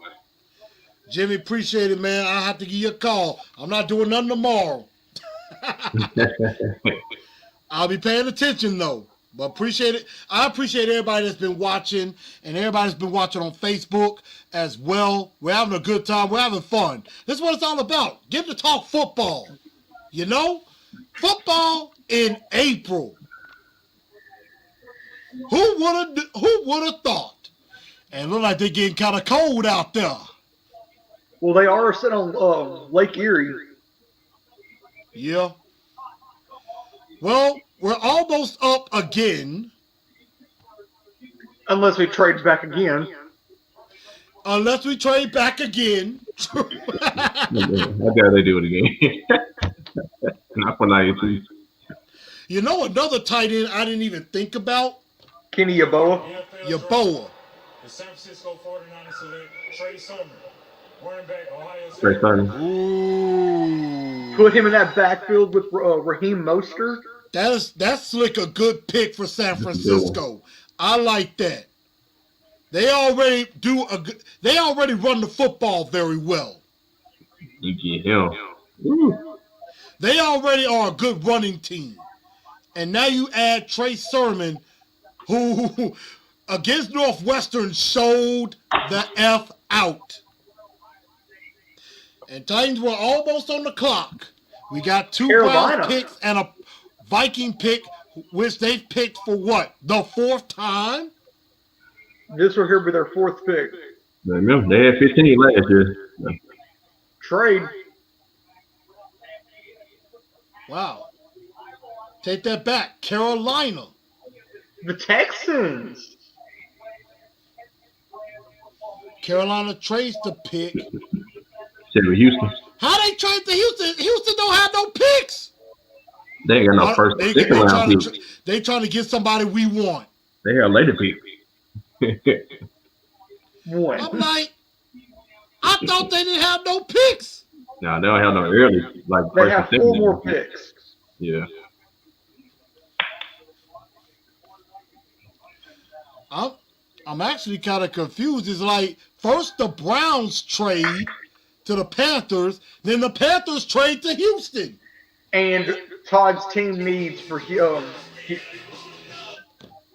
Jimmy, appreciate it, man. I'll have to give you a call. I'm not doing nothing tomorrow. I'll be paying attention, though. But appreciate it. I appreciate everybody that's been watching, and everybody's been watching on Facebook as well. We're having a good time. We're having fun. This is what it's all about. Get to talk football. You know? Football in April. Who would have thought? And look like they're getting kind of cold out there. Well, they are sitting on Lake Erie. Yeah. Well, we're almost up again. Unless we trade back again. Unless we trade back again. How dare they do it again? Not for 92. You know another tight end I didn't even think about? Kenny Yeboah. Yeboah. The San Francisco 49ers select Trey Sermon, running back, Ohio State. Trey Sermon. Ooh. Put him in that backfield with Raheem Mostert. That's like a good pick for San Francisco. I like that. They already run the football very well. You get him. Ooh. They already are a good running team. And now you add Trey Sermon, who against Northwestern showed the F out. And Titans were almost on the clock. We got two Browns picks and a Viking pick, which they've picked for what? The fourth time? This will here be their fourth pick. Remember, they had 15 last year. Trade. Wow. Take that back. Carolina. The Texans. Carolina trades the pick. Said with Houston. How they trade to Houston? Houston don't have no picks. They ain't got no first or second round picks. They trying to get somebody we want. They have later picks. One. I'm like, I thought they didn't have no picks. No, they don't have no early. Like they first have and 4 second more round picks. Yeah. I'm actually kind of confused. It's like first the Browns trade to the Panthers, then the Panthers trade to Houston. And Todd's team needs for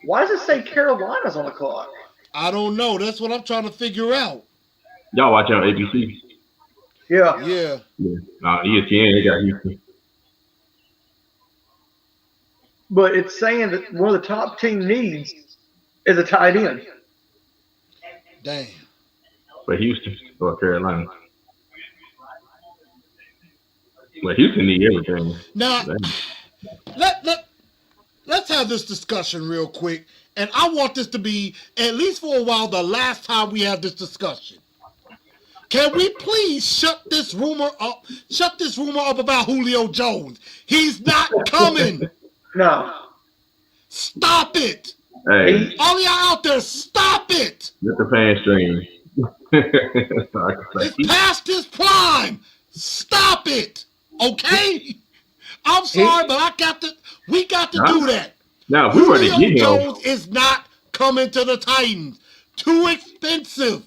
why does it say Carolina's on the clock? I don't know. That's what I'm trying to figure out. Y'all watch on ABC? Yeah. Yeah. ESPN, they got Houston. But it's saying that one of the top team needs is a tight end. Damn. For Houston or Carolina. Well, Houston need everything. Now, let's have this discussion real quick. And I want this to be, at least for a while, the last time we have this discussion. Can we please shut this rumor up? Shut this rumor up about Julio Jones. He's not coming. No. Stop it. Hey. All y'all out there, stop it. Let the fans stream. It's past his prime. Stop it. Okay? I'm sorry, but we got to do that. Now, if we were to Julio get him, Jones is not coming to the Titans. Too expensive.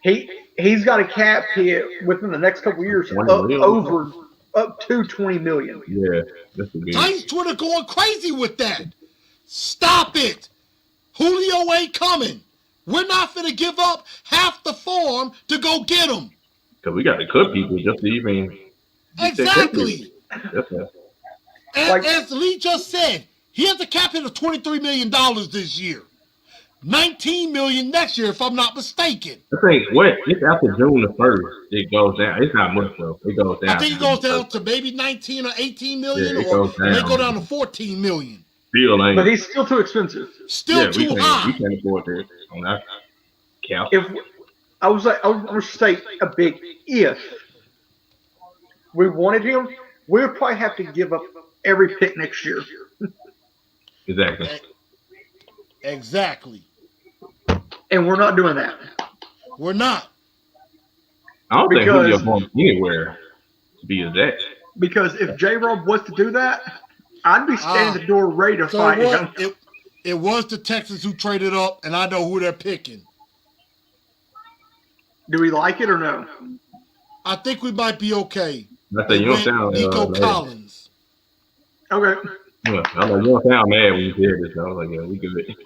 He's got a cap hit within the next couple of years up to $20 million. Yeah, that's a big. Titans Twitter going crazy with that. Stop it. Julio ain't coming. We're not going to give up half the farm to go get him. Because we got to cut people just to even. Exactly. That's As Lee just said, he has a cap hit of $23 million this year. $19 million next year, if I'm not mistaken. I think it's after June the 1st. It goes down. It's not much though. It goes down. I think it goes down to maybe 19 or 18 million, Yeah, or it may goes go down. down to 14 million. But he's still too expensive. Still too high. We can't afford this on that cap. If I was going to say a big if we wanted him, we would probably have to give up every pick next year. Exactly. Exactly. And we're not doing that. We're not. I don't think Because- Julio's going anywhere to be exact. Because if J-Rob was to do that, I'd be standing at the door ready to So fight. it was the Texans who traded up, and I know who they're picking. Do we like it or no? I think we might be okay. I say you don't sound Nico mad. Collins. Okay. Yeah, I know you don't sound mad when you hear this. I was like, yeah, we good.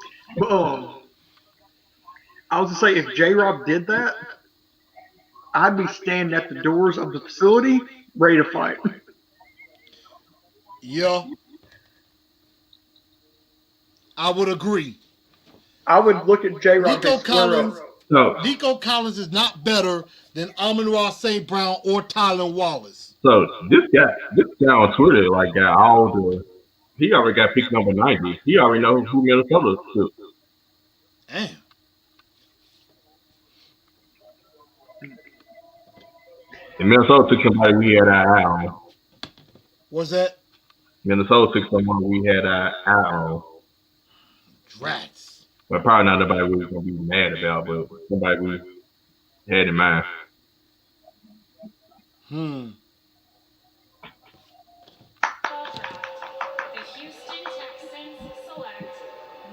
I was to say, if J-Rob did that, I'd be standing at the doors of the facility ready to fight. Yeah. I would agree. I would look at J-Rob. Nico Collins. So, Nico Collins is not better than Amon-Ra St. Brown or Tylen Wallace. so this guy on Twitter, like, got all the. He already got pick number 90. He already knows who Minnesota took. Damn. And Minnesota took somebody we had our eye on. What's that? Minnesota took someone we had our eye on. Drats. But probably not nobody we was gonna be mad about, but somebody we had in mind. The Houston Texans select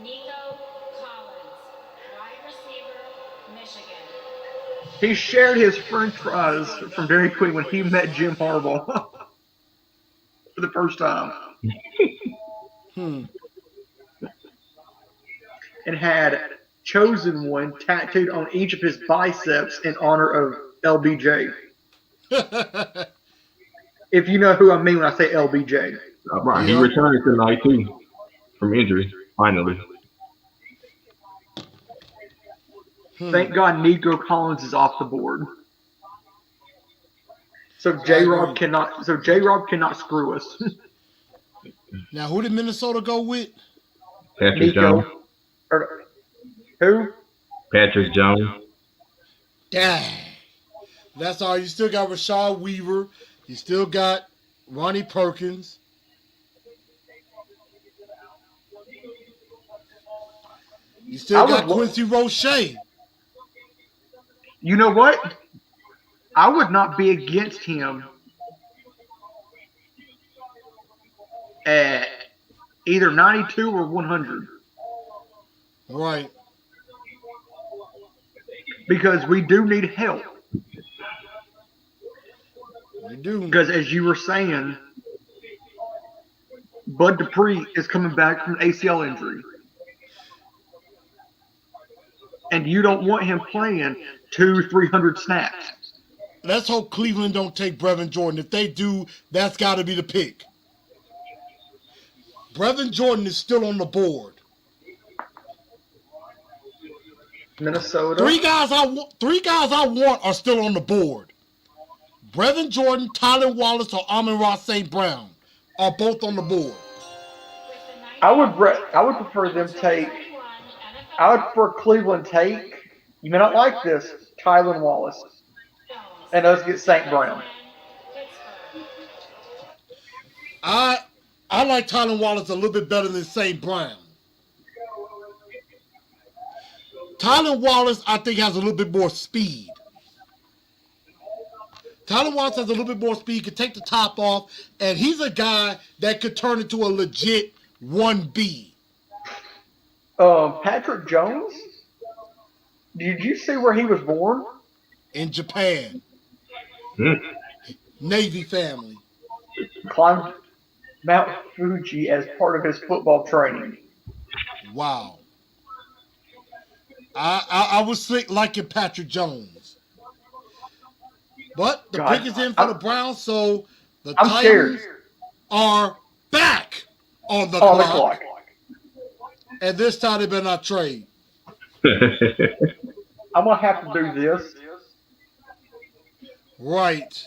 Nico Collins, wide receiver, Michigan. He shared his French fries from Dairy Queen when he met Jim Harbaugh for the first time. And had chosen one tattooed on each of his biceps in honor of LBJ. If you know who I mean when I say LBJ. Right, he returned tonight too from injury, finally. Thank God Nico Collins is off the board. So J-Rob cannot screw us. Now, who did Minnesota go with? Patrick Jones. Who? Patrick Jones. Dang. That's all. You still got Rashad Weaver. You still got Ronnie Perkins. You still got Quincy Roche. You know what? I would not be against him at either 92 or 100. Right. Because we do need help. We do. Because as you were saying, Bud Dupree is coming back from an ACL injury. And you don't want him playing 200-300 snaps. Let's hope Cleveland don't take Brevin Jordan. If they do, that's got to be the pick. Brevin Jordan is still on the board. Minnesota. Three guys I want are still on the board. Brevin Jordan, Tylen Wallace, or Amon-Ra St. Brown are both on the board. I would prefer them take. I would prefer Cleveland take. You may not like this, Tylen Wallace, and us get St. Brown. I like Tylen Wallace a little bit better than St. Brown. Tylan Wallace, I think, has a little bit more speed. Tylan Wallace has a little bit more speed, can take the top off, and he's a guy that could turn into a legit 1B. Patrick Jones? Did you see where he was born? In Japan. Navy family. Climbed Mount Fuji as part of his football training. Wow. I was liking Patrick Jones. But the pick is in for the Browns, so the Titans are back on the clock. And this time they better not trade. I'm going to have to do this. Right.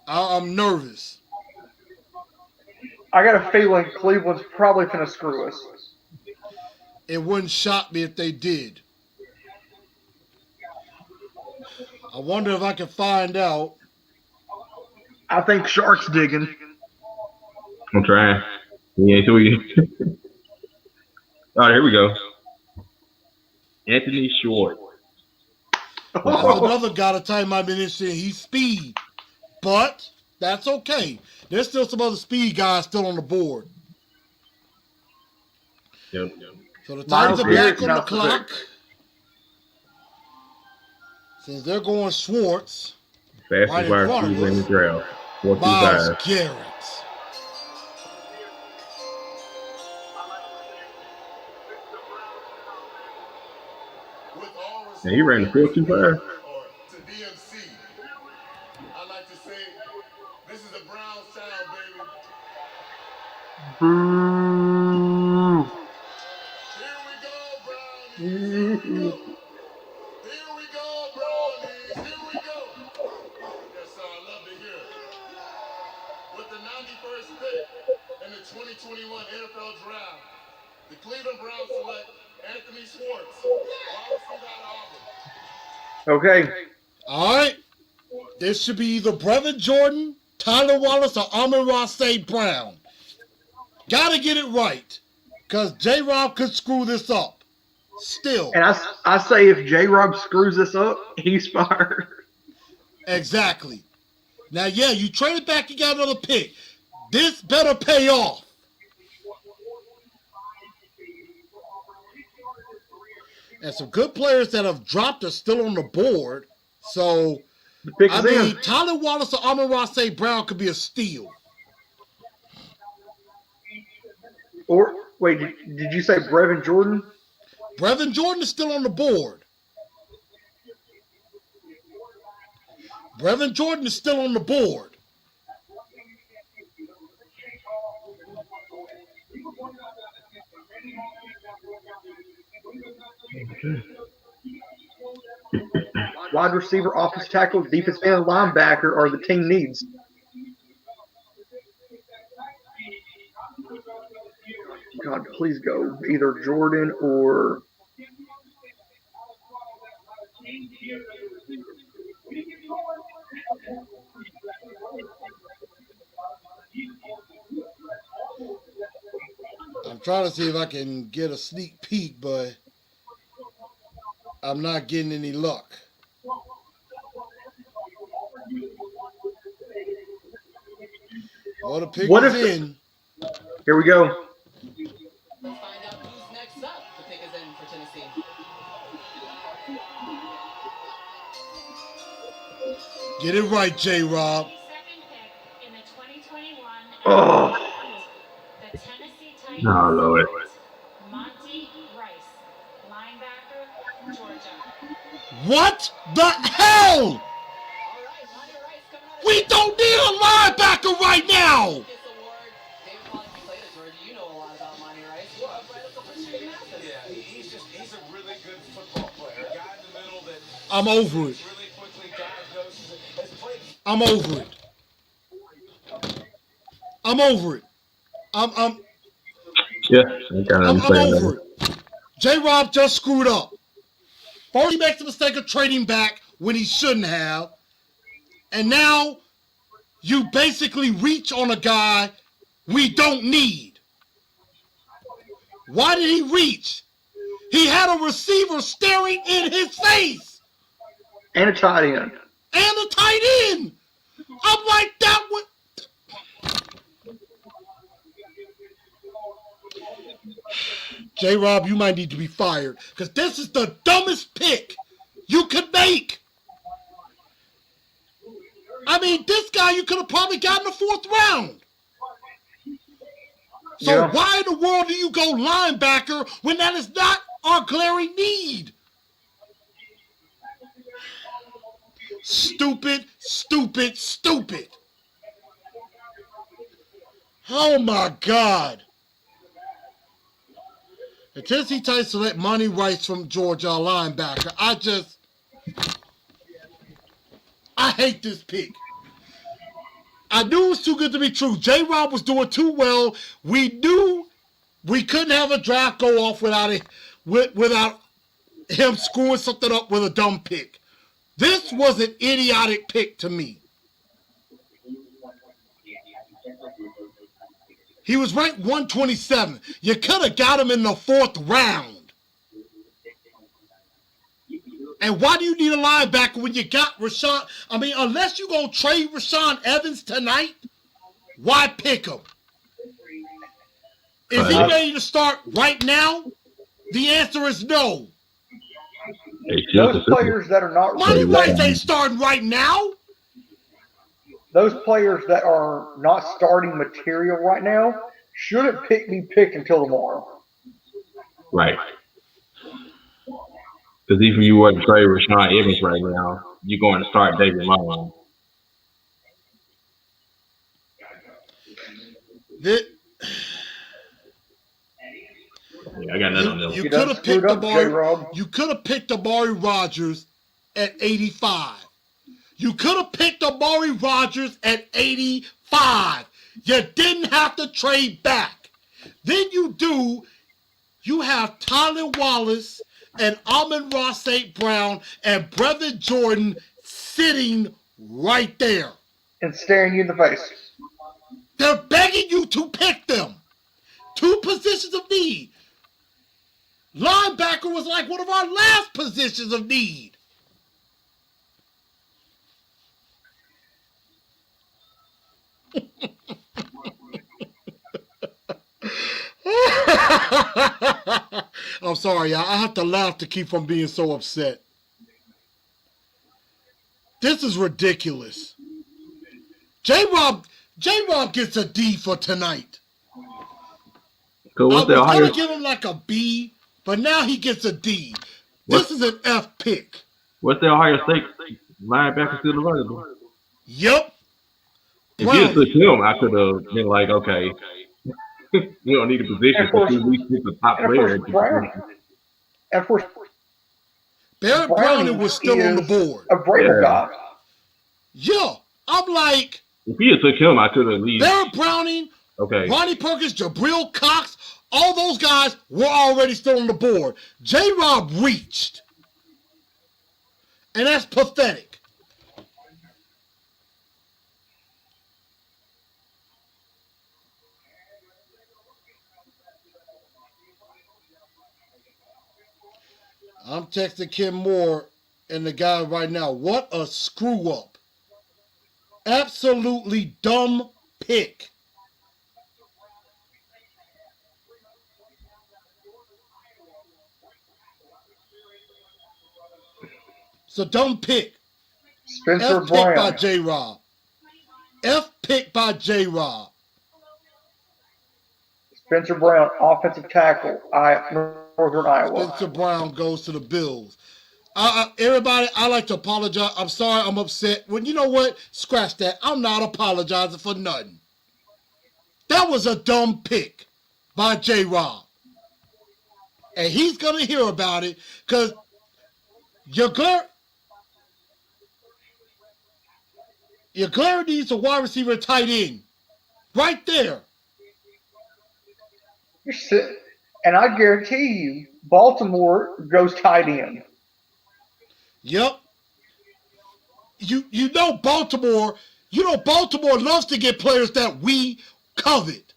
I'm nervous. I got a feeling Cleveland's probably going to screw us. It wouldn't shock me if they did. I wonder if I can find out. I think Shark's digging. I'm trying. He ain't tweeting. All right, here we go. Anthony Schwartz. That's another guy that time might be interested in. He's speed. But that's okay. There's still some other speed guys still on the board. Yep. So the Titans are back on the clock. Since they're going Schwartz. Fastest wide receiver in the draft. Myles Garrett. And he ran the 4.25. To DMC, I like to say, this is a Brown sound, baby. Boo. Here we go, Brownies. Here we go. Here we go, Brownies. Here we go. Yes, sir, I love to hear it. With the 91st pick in the 2021 NFL Draft, the Cleveland Browns select Anthony Schwartz. Okay. All right. This should be either Brevin Jordan, Tylan Wallace, or Amon-Ra St. Brown. Got to get it right, because J-Rob could screw this up. Still. And I say if J-Rob screws this up, he's fired. Exactly. Now, yeah, you traded back, you got another pick. This better pay off. And some good players that have dropped are still on the board. So, I mean, Tylan Wallace or Amon-Ra St. Brown could be a steal. Or, wait, did you say Brevin Jordan? Brevin Jordan is still on the board. Brevin Jordan is still on the board. Wide receiver, offensive tackle, defensive end, linebacker are the team needs. God, please go. Either Jordan or... I'm trying to see if I can get a sneak peek, but I'm not getting any luck. Well, the pick is in. Here we go. Let's find out who's next up. The pick is in for Tennessee. Get it right, J-Rob. In the 2021 Oh. the Tennessee Titans Oh, Lord. Monty Rice, linebacker, Georgia. What the hell? We don't need a linebacker right now. He's a really good football player. A guy in the middle that I'm over it. really quickly diagnoses it. Has played. I'm over it. I'm over it. Yeah, I kind of I'm understand over that. it. J-Rob just screwed up. First, he makes the mistake of trading back when he shouldn't have. And now you basically reach on a guy we don't need. Why did he reach? He had a receiver staring in his face And a tight end. and a tight end. I'm like, that would. J-Rob, you might need to be fired because this is the dumbest pick you could make. I mean, this guy you could have probably gotten the 4th round. So Yeah. why in the world do you go linebacker when that is not our glaring need? Stupid, stupid, stupid. Oh my God. The Tennessee Titans select Monty Rice from Georgia, linebacker. I hate this pick. I knew it was too good to be true. J-Rob was doing too well. We knew we couldn't have a draft go off without him screwing something up with a dumb pick. This was an idiotic pick to me. He was ranked 127. You could have got him in the 4th round. And why do you need a linebacker when you got Rashawn? I mean, unless you're going to trade Rashawn Evans tonight, why pick him? Is he ready to start right now? The answer is no. Those players that are not Monty Rice ain't starting right now. Those players that are not starting material right now shouldn't be picked until tomorrow. Right. Because even if you were to trade Rashawn Evans right now, you're going to start David Long. I got nothing on this. You could have picked Amari Rodgers at 85. You could have picked Amari Rodgers at 85. You didn't have to trade back. Then you have Tylan Wallace and Amon-Ra St. Brown and Brevin Jordan sitting right there. And staring you in the face. They're begging you to pick them. 2 positions of need. Linebacker was like one of our last positions of need. I'm sorry, y'all. I have to laugh to keep from being so upset. This is ridiculous. J-Rob gets a D for tonight. So what's I was Ohio? going to give him like a B, but now he gets a D. This is an F pick. What's the Ohio State linebacker still available? Yep. If you took him, I could have been like, okay, we don't need a position because we pick the top player. And of course, Barrett Browning was still on the board. A Vrabel guy. Yeah. I'm like, if he had took him, I could have at least. Barrett Browning, Okay. Ronnie Perkins, Jabril Cox, all those guys were already still on the board. J-Rob reached. And that's pathetic. I'm texting Kim Moore and the guy right now. What a screw up. Absolutely dumb pick. It's a dumb pick. Spencer F pick by Brown. J-Rob. F pick by J-Rob. Spencer Brown, offensive tackle, Northern Iowa. Spencer Brown goes to the Bills. Everybody, I like to apologize. I'm sorry, I'm upset. Well, you know what? Scratch that. I'm not apologizing for nothing. That was a dumb pick by J-Rob. And he's going to hear about it because your Glare needs a wide receiver tight end. Right there. And I guarantee you, Baltimore goes tight end. Yep. You know Baltimore loves to get players that we covet.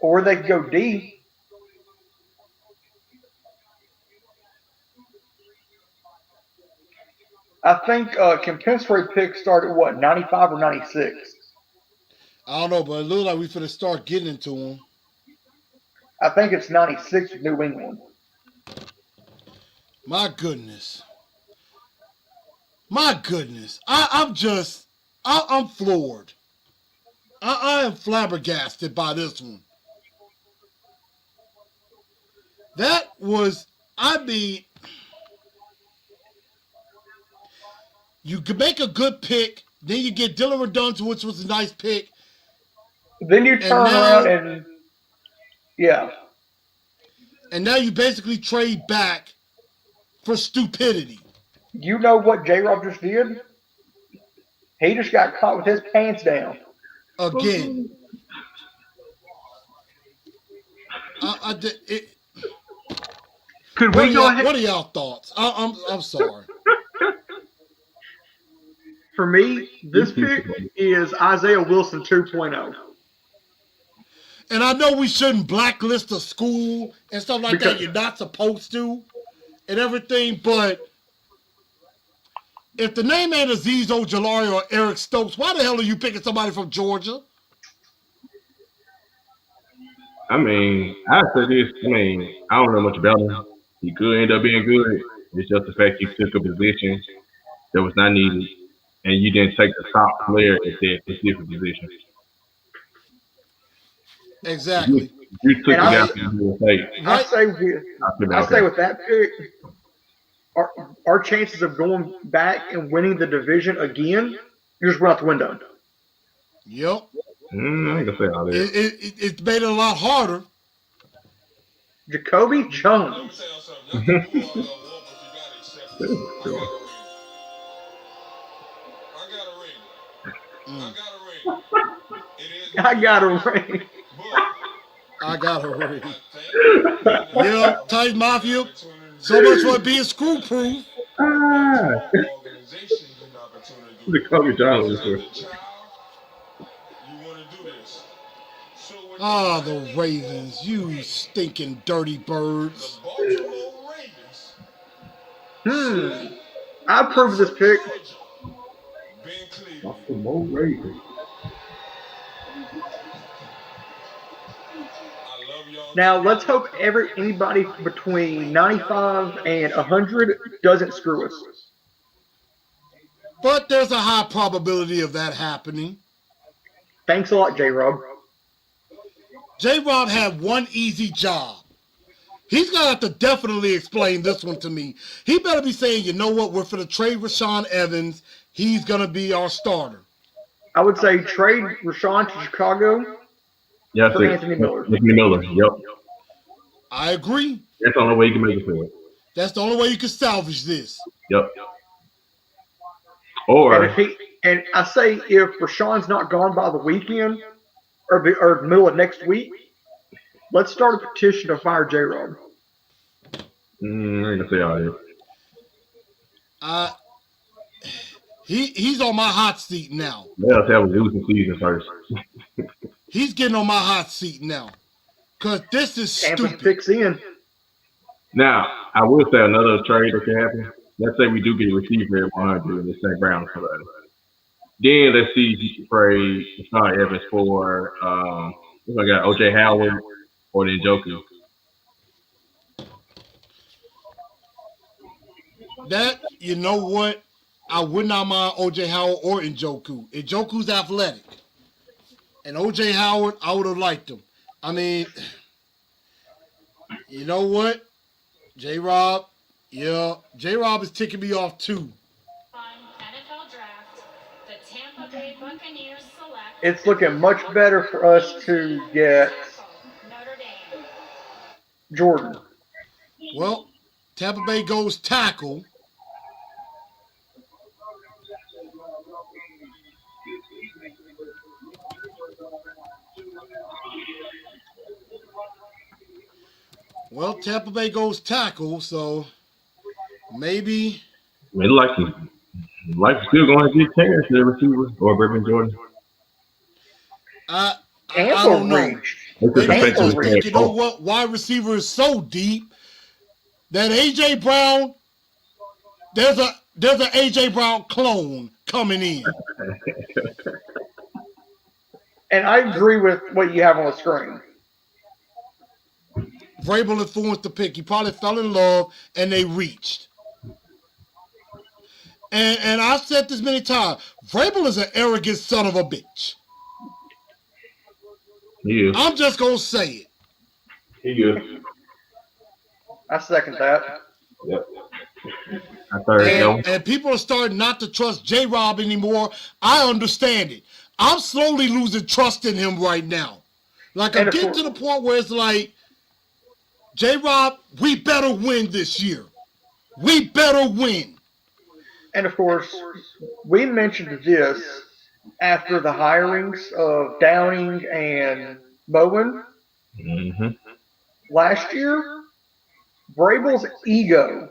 or they could go D. I think compensatory picks start at what, 95 or 96? I don't know, but it looks like we finna start getting into them. I think it's 96 with New England. My goodness. My goodness. I'm floored. I am flabbergasted by this one. That was, I mean, you could make a good pick, then you get Dylan Redunza, which was a nice pick. Then you turn around and, yeah. And now you basically trade back for stupidity. You know what J-Rob just did? He just got caught with his pants down. Again. Could we go ahead? What are y'all thoughts? I'm sorry. For me, this pick is Isaiah Wilson 2.0. And I know we shouldn't blacklist a school and stuff like that. You're not supposed to and everything, but if the name ain't Azeez Ojulari or Eric Stokes, why the hell are you picking somebody from Georgia? I mean, I say this. I mean, I don't know much about him. He could end up being good. It's just the fact you took a position that was not needed, and you didn't take the top player at that specific position. Exactly. You took it out from the state. I say with that pick, our chances of going back and winning the division again, you just run out the window. Yep. I ain't gonna say all that. It's made it a lot harder. Jacoby Jones. I got a ring. I got a ring. Yeah, Titan Mafia. So much for it being screw proof. Jacoby Jones. Ah, the Ravens, you stinking dirty birds. I approve of this pick. Baltimore Ravens. Now let's hope anybody between 95 and 100 doesn't screw us. But there's a high probability of that happening. Thanks a lot, J-Rob. J-Rob had one easy job. He's going to have to definitely explain this one to me. He better be saying, you know what, we're for the trade Rashaan Evans. He's going to be our starter. I would say trade Rashaan to Chicago for Anthony Miller. Anthony Miller, yep. I agree. That's the only way you can make it for it. That's the only way you can salvage this. Yep. Or and I say if Rashawn's not gone by the weekend or middle of next week, let's start a petition to fire J-Rob. I ain't gonna say all that. He's on my hot seat now. Let's have a losing season first. He's getting on my hot seat now. Because this is stupid. Picks in. Now, I will say another trade that can happen. Let's say we do get a receiver at 100 and it's St. Brown or somebody. Then let's see if you can trade Rashaan Evans for I got OJ Howard or the Njoku. That, you know what? I would not mind OJ Howard or Njoku. Njoku's athletic. And OJ Howard, I would have liked him. I mean, you know what? J-Rob, yeah, J-Rob is ticking me off too. NFL draft, the Tampa Bay Buccaneers select. It's looking much better for us to get Jordan. Well, Tampa Bay goes tackle. Well, Tampa Bay goes tackle, so maybe. I mean, like still going to get Terrence, the receiver, or Brevin Jordan. I don't know. It's They just may affecting just the think, you know both. what, wide receiver is so deep that AJ Brown, there's a AJ Brown clone coming in. And I agree with what you have on the screen. Vrabel influenced the pick. He probably fell in love and they reached. And I've said this many times. Vrabel is an arrogant son of a bitch. He is. I'm just gonna say it. He is. I second that. Yep. I third him. And people are starting not to trust J-Rob anymore. I understand it. I'm slowly losing trust in him right now. Like, I'm getting to the point where it's like, J-Rob, we better win this year. We better win. And of course, we mentioned this after the hirings of Downing and Bowen last year. Vrabel's ego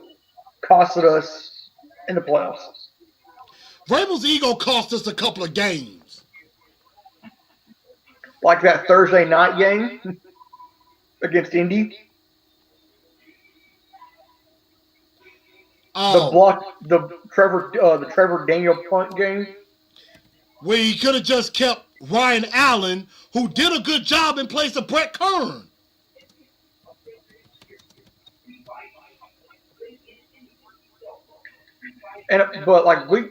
costed us in the playoffs. Vrabel's ego cost us a couple of games. Like that Thursday night game against Indy. The Trevor Daniel punt game. Where he could have just kept Ryan Allen, who did a good job in place of Brett Kern. But like we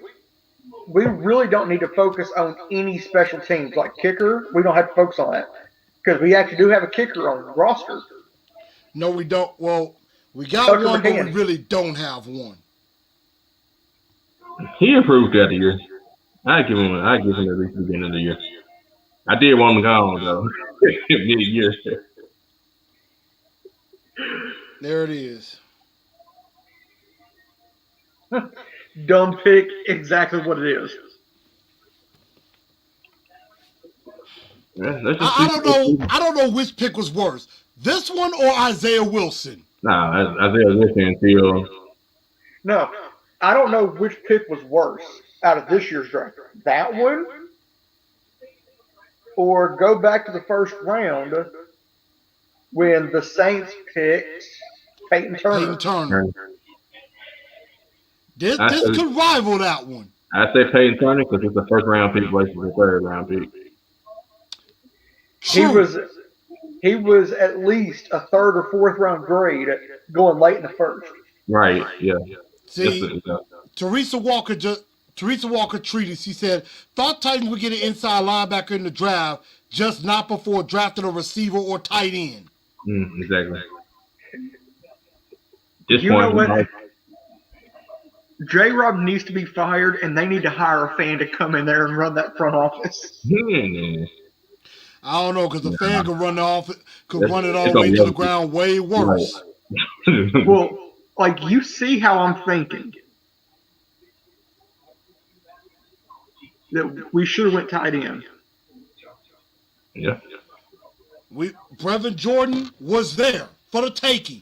really don't need to focus on any special teams. Like kicker, we don't have to focus on that because we actually do have a kicker on the roster. No, we don't. Well, we got one, but we really don't have one. He improved that year. I give him at least the beginning of the year. I did want him gone though. Mid-year. There it is. Dumb pick, exactly what it is. Yeah, I don't know which pick was worse. This one or Isaiah Wilson? Nah, Isaiah Wilson until. No, I don't know which pick was worse out of this year's draft. That one, or go back to the first round when the Saints picked Peyton Turner. This could rival that one. I say Peyton Turner because it's the first round pick versus the third round pick. He was at least a third or fourth round grade going late in the first. Right. Yeah. See, Teresa Walker treated. She said, "Thought Titans would get an inside linebacker in the draft, just not before drafting a receiver or tight end." Exactly. You know what? J-Rob needs to be fired, and they need to hire a fan to come in there and run that front office. I don't know, because the fan could run it all the way to the ground way worse. Well, like, you see how I'm thinking. That we should have went tight end. Yeah. Brevin Jordan was there for the taking.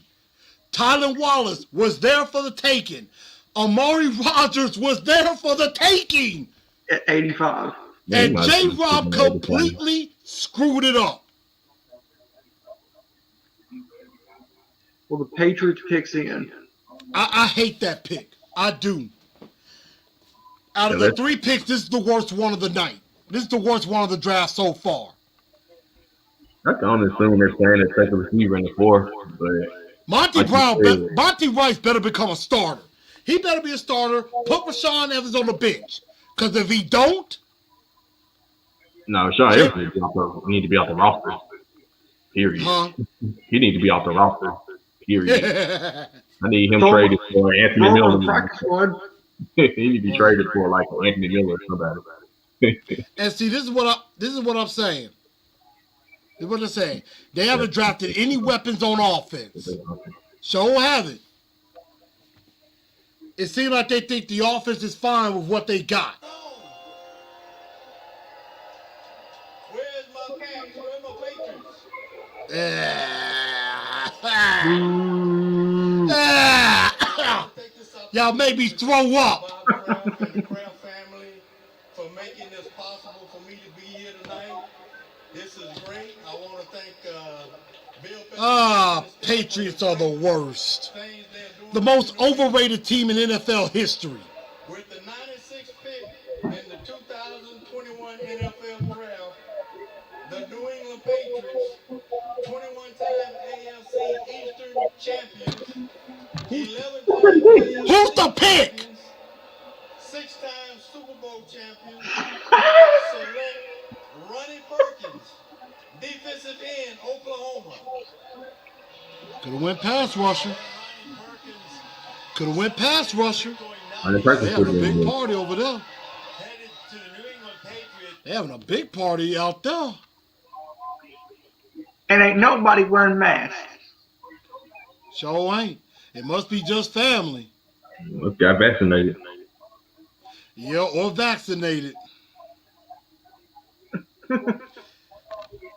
Tylan Wallace was there for the taking. Amari Rodgers was there for the taking. At 85. And J-Rob completely screwed it up. Well, the Patriots picks in. I hate that pick. I do. Out of the 3 picks, this is the worst one of the night. This is the worst one of the draft so far. I can only assume they're saying they take a receiver in the 4th, but Monty Rice better become a starter. He better be a starter. Put Rashawn Evans on the bench. Because if he don't... No, Rashawn Evans need to be off the roster. Period. He needs to be off the roster. Period. I need him traded for Anthony Miller. He need to be traded for like Anthony Miller or somebody. And see, this is what I'm saying. This is what I'm saying. They haven't drafted any weapons on offense. So have it. It seems like they think the offense is fine with what they got. Where's my Cavs? Where's my Patriots? Y'all made me throw up. For making this possible for me to be here tonight. This is great. I want to thank Bill. Patriots are the worst. The most overrated team in NFL history. With the 96th pick in the 2021 NFL Draft, the New England Patriots, 21-time AFC Eastern champions, 11-time AFC Who's the pick? champions, 6-time Super Bowl champions, select Ronnie Perkins, defensive end, Oklahoma. Could have went pass rusher. Could have went pass rusher. Ronnie Perkins They having a could big be party over there. Headed to the New England Patriots. They having a big party out there. And ain't nobody wearing masks. Sure ain't. It must be just family. Let's got vaccinated. Yeah, or vaccinated.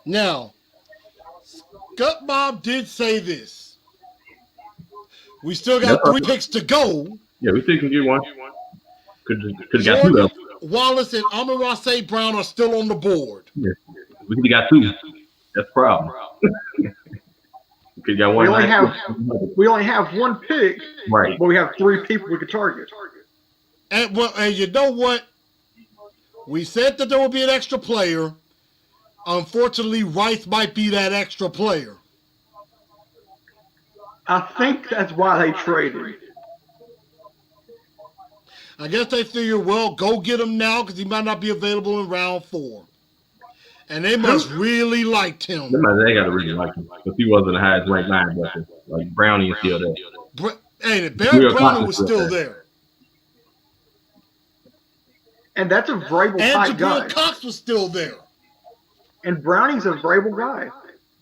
Now, Scott Bob did say this. We still got That's 3 picks to go. Yeah, we still can get one. Could have got 2 Jordan, though. Wallace, and Amon-Ra St. Brown are still on the board. Yeah. We could have got 2. That's the problem. We could have got one. We only have 1 pick, Right. but we have 3 people we could target. And you know what? We said that there would be an extra player. Unfortunately, Rice might be that extra player. I think that's why they traded. I guess they figure, well, go get him now because he might not be available in round 4. And they must really liked him. They got to really like him because he wasn't the highest ranked linebacker. Like Brownie is still there. Hey, Barrett Browning was still there. And that's a Vrabel And type guy. Jabril Cox was still there. And Browning's a Vrabel guy.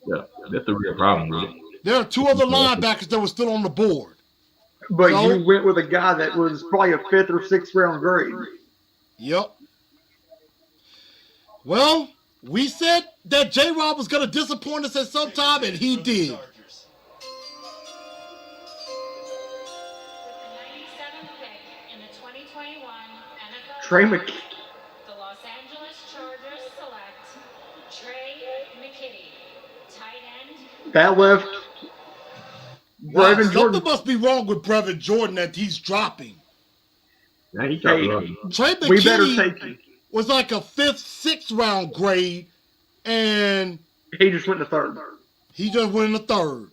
Yeah, that's the real problem with it. There are 2 other linebackers that were still on the board. But So- you went with a guy that was probably a 5th or 6th round grade. Yep. Well, we said that J-Rob was going to disappoint us at some time, and he did. With the 97th pick in the 2021 NFL Trey Draft, McKitty. the Los Angeles Chargers select Trey McKitty, tight end. That left Wow, Brevin something Jordan. must be wrong with Brevin Jordan that he's dropping. Yeah, he dropped a lot. Trey We better McKinney take him. was like a 5th, 6th round grade, and He just went to 3rd. he just went in the 3rd.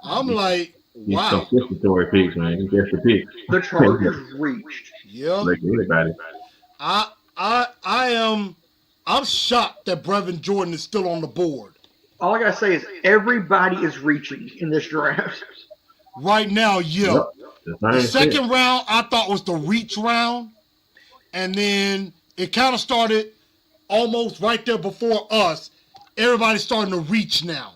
I'm like, He's wow. compensatory picks, man. He's extra picks. The Chargers reached. Yeah. Like anybody. I'm shocked that Brevin Jordan is still on the board. All I gotta say is everybody is reaching in this draft. Right now, yeah. Yep. The second round I thought was the reach round. And then it kind of started almost right there before us. Everybody's starting to reach now.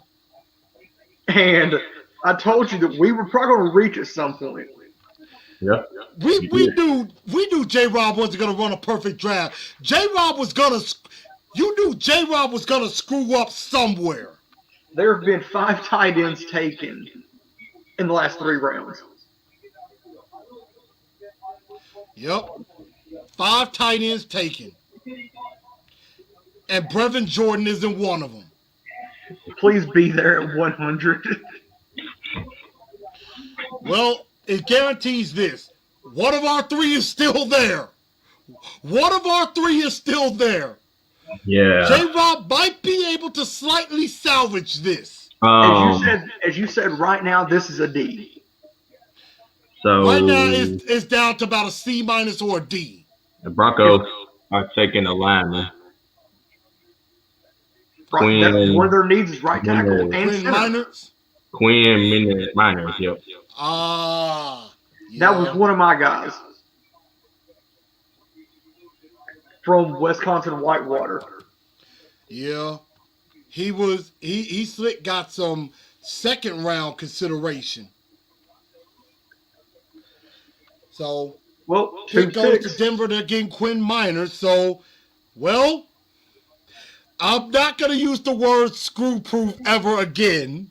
And I told you that we were probably going to reach at some point. Yeah. We knew J-Rob wasn't gonna run a perfect draft. J-Rob was gonna screw up somewhere. There have been 5 tight ends taken in the last 3 rounds. Yep. 5 tight ends taken. And Brevin Jordan isn't one of them. Please be there at 100. Well, it guarantees this. One of our 3 is still there. One of our 3 is still there. Yeah. J-Rob might be able to slightly salvage this. As you said, right now, this is a D. So Right now, it's down to about a C- or a D. the Broncos are taking a lineman. Right, that's one of their needs is right tackle and Quinn center. Miners. Quinn Miners, yep. That was one of my guys from Wisconsin Whitewater. Yeah. He slick got some second round consideration. So well, pick goes to Denver. They're getting Quinn Miners. So, well, I'm not gonna use the word screw proof ever again.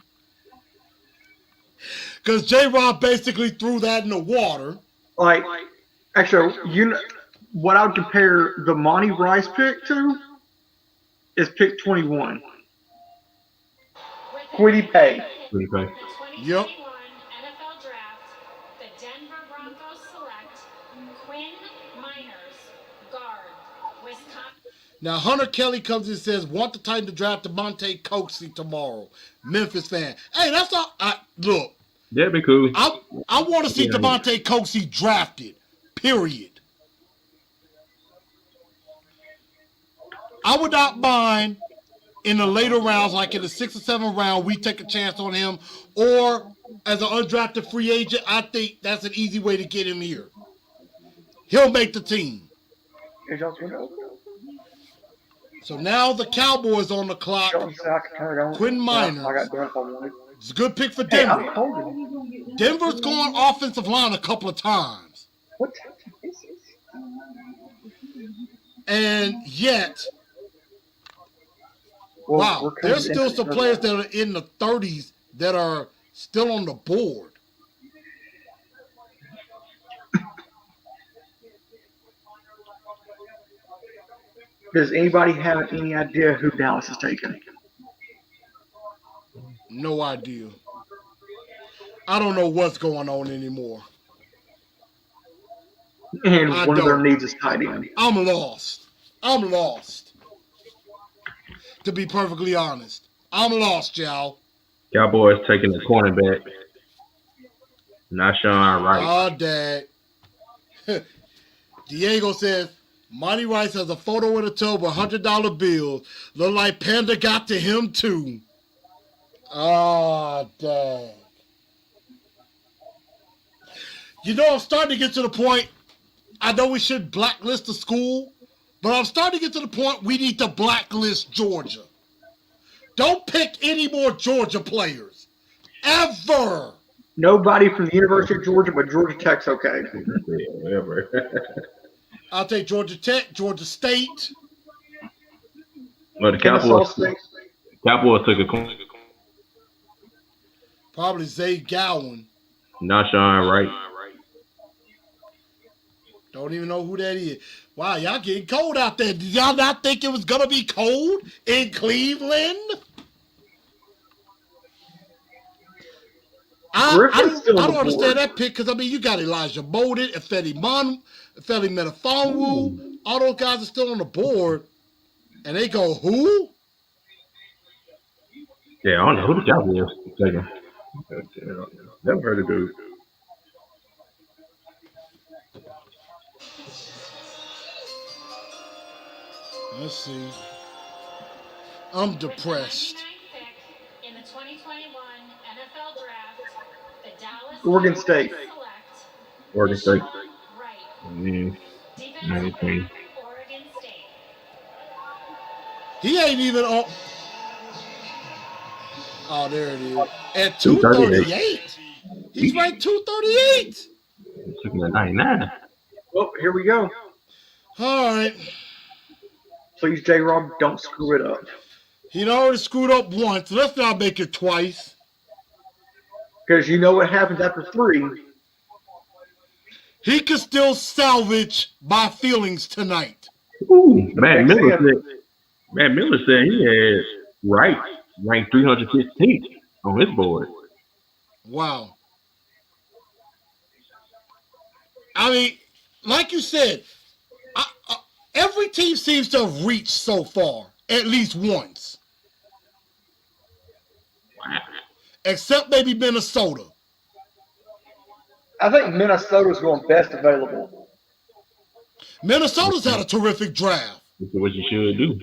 Because J-Rob basically threw that in the water. Like, actually, you know what I would compare the Monty Rice pick to is pick 21. With the Quiddy number Pay. pick Pretty in the fast. 2021 NFL Draft, the Denver Broncos select Quinn Miners, guard, Wisconsin. Now, Hunter Kelly comes and says, want the Titans to draft Devontae Coaksey tomorrow. Memphis fan. Hey, that's all. Look, That'd be cool. I want to see Yeah. Devontae Coaksey drafted, period. I would not mind in the later rounds, like in the 6th or 7th round, we take a chance on him. Or as an undrafted free agent, I think that's an easy way to get him here. He'll make the team. So now the Cowboys on the clock. Quinn Miners. I got done if I wanted. It's a good pick for Hey, Denver. I'm holding. Denver's gone offensive line a couple of times. What time is it? And yet, Well, wow, we're there's coming still into some the- players that are in the 30s that are still on the board. Does anybody have any idea who Dallas is taking? No idea. I don't know what's going on anymore. And I one of their don't. needs is tight end. I'm lost. To be perfectly honest. I'm lost, y'all. Cowboys taking the cornerback. Nashawn Wright. Oh, Dad. Diego says, Monty Rice has a photo in a tub of $100 bills. Look like Panda got to him, too. Oh, Dad. You know, I'm starting to get to the point, I know we should blacklist the school, but I'm starting to get to the point we need to blacklist Georgia. Don't pick any more Georgia players. Ever. Nobody from the University of Georgia, but Georgia Tech's okay. Yeah, whatever. I'll take Georgia Tech, Georgia State. Well, the Kennesaw Cowboys State. took a corner. Probably Zay Gowan. Nashawn Wright. Don't even know who that is. Wow, y'all getting cold out there. Did y'all not think it was going to be cold in Cleveland? I Griffin's still on don't the understand board. that pick because, I mean, you got Elijah Bolden, Efedi Metafonwu. All those guys are still on the board. And they go, who? Yeah, I don't know who the Cowboys taking. Never heard of dude. Let's see. I'm depressed. In the 2021 NFL Draft, the Dallas Oregon Cowboys State. select Oregon State. Wright, Yeah. defensive Anything. back, Oregon State. He ain't even on. Oh, there it is. At 238. He's ranked 238. Took me at 99. Well, here we go. All right. Please, J-Rob, don't screw it up. He already screwed up once. Let's not make it twice. Because you know what happens after 3. He could still salvage my feelings tonight. Ooh, Matt Miller said he had Wright ranked 315th on his board. Wow. I mean, like you said, every team seems to have reached so far, at least once. Except maybe Minnesota. I think Minnesota's going best available. Minnesota's had a terrific draft. Which is what you should do.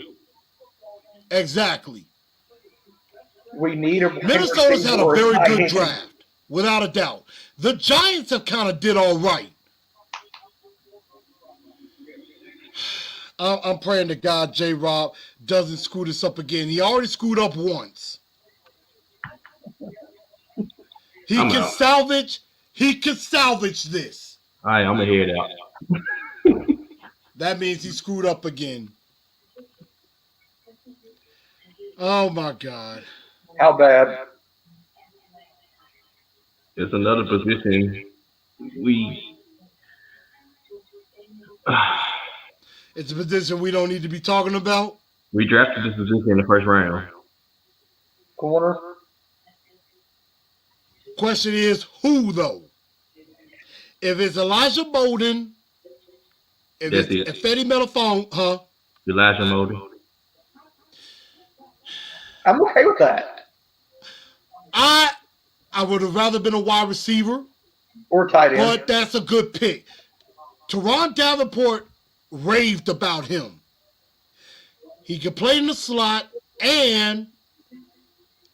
Exactly. We need a Minnesota's had a or very tight good end. draft, without a doubt. The Giants have kind of did all right. I'm praying to God J-Rob doesn't screw this up again. He already screwed up once. He I'm can out. salvage. He can salvage this. All right, I'm going to head out. That means he screwed up again. Oh my God. How bad? It's another position It's a position we don't need to be talking about. We drafted this position in the first round. Corner. Question is who though? If it's Elijah Molden, if That's it's it. Ifedi Melifonwu, huh? Elijah Molden. I'm okay with that. I would have rather been a wide receiver, Or tight end. but that's a good pick. Teron Davenport raved about him. He could play in the slot, and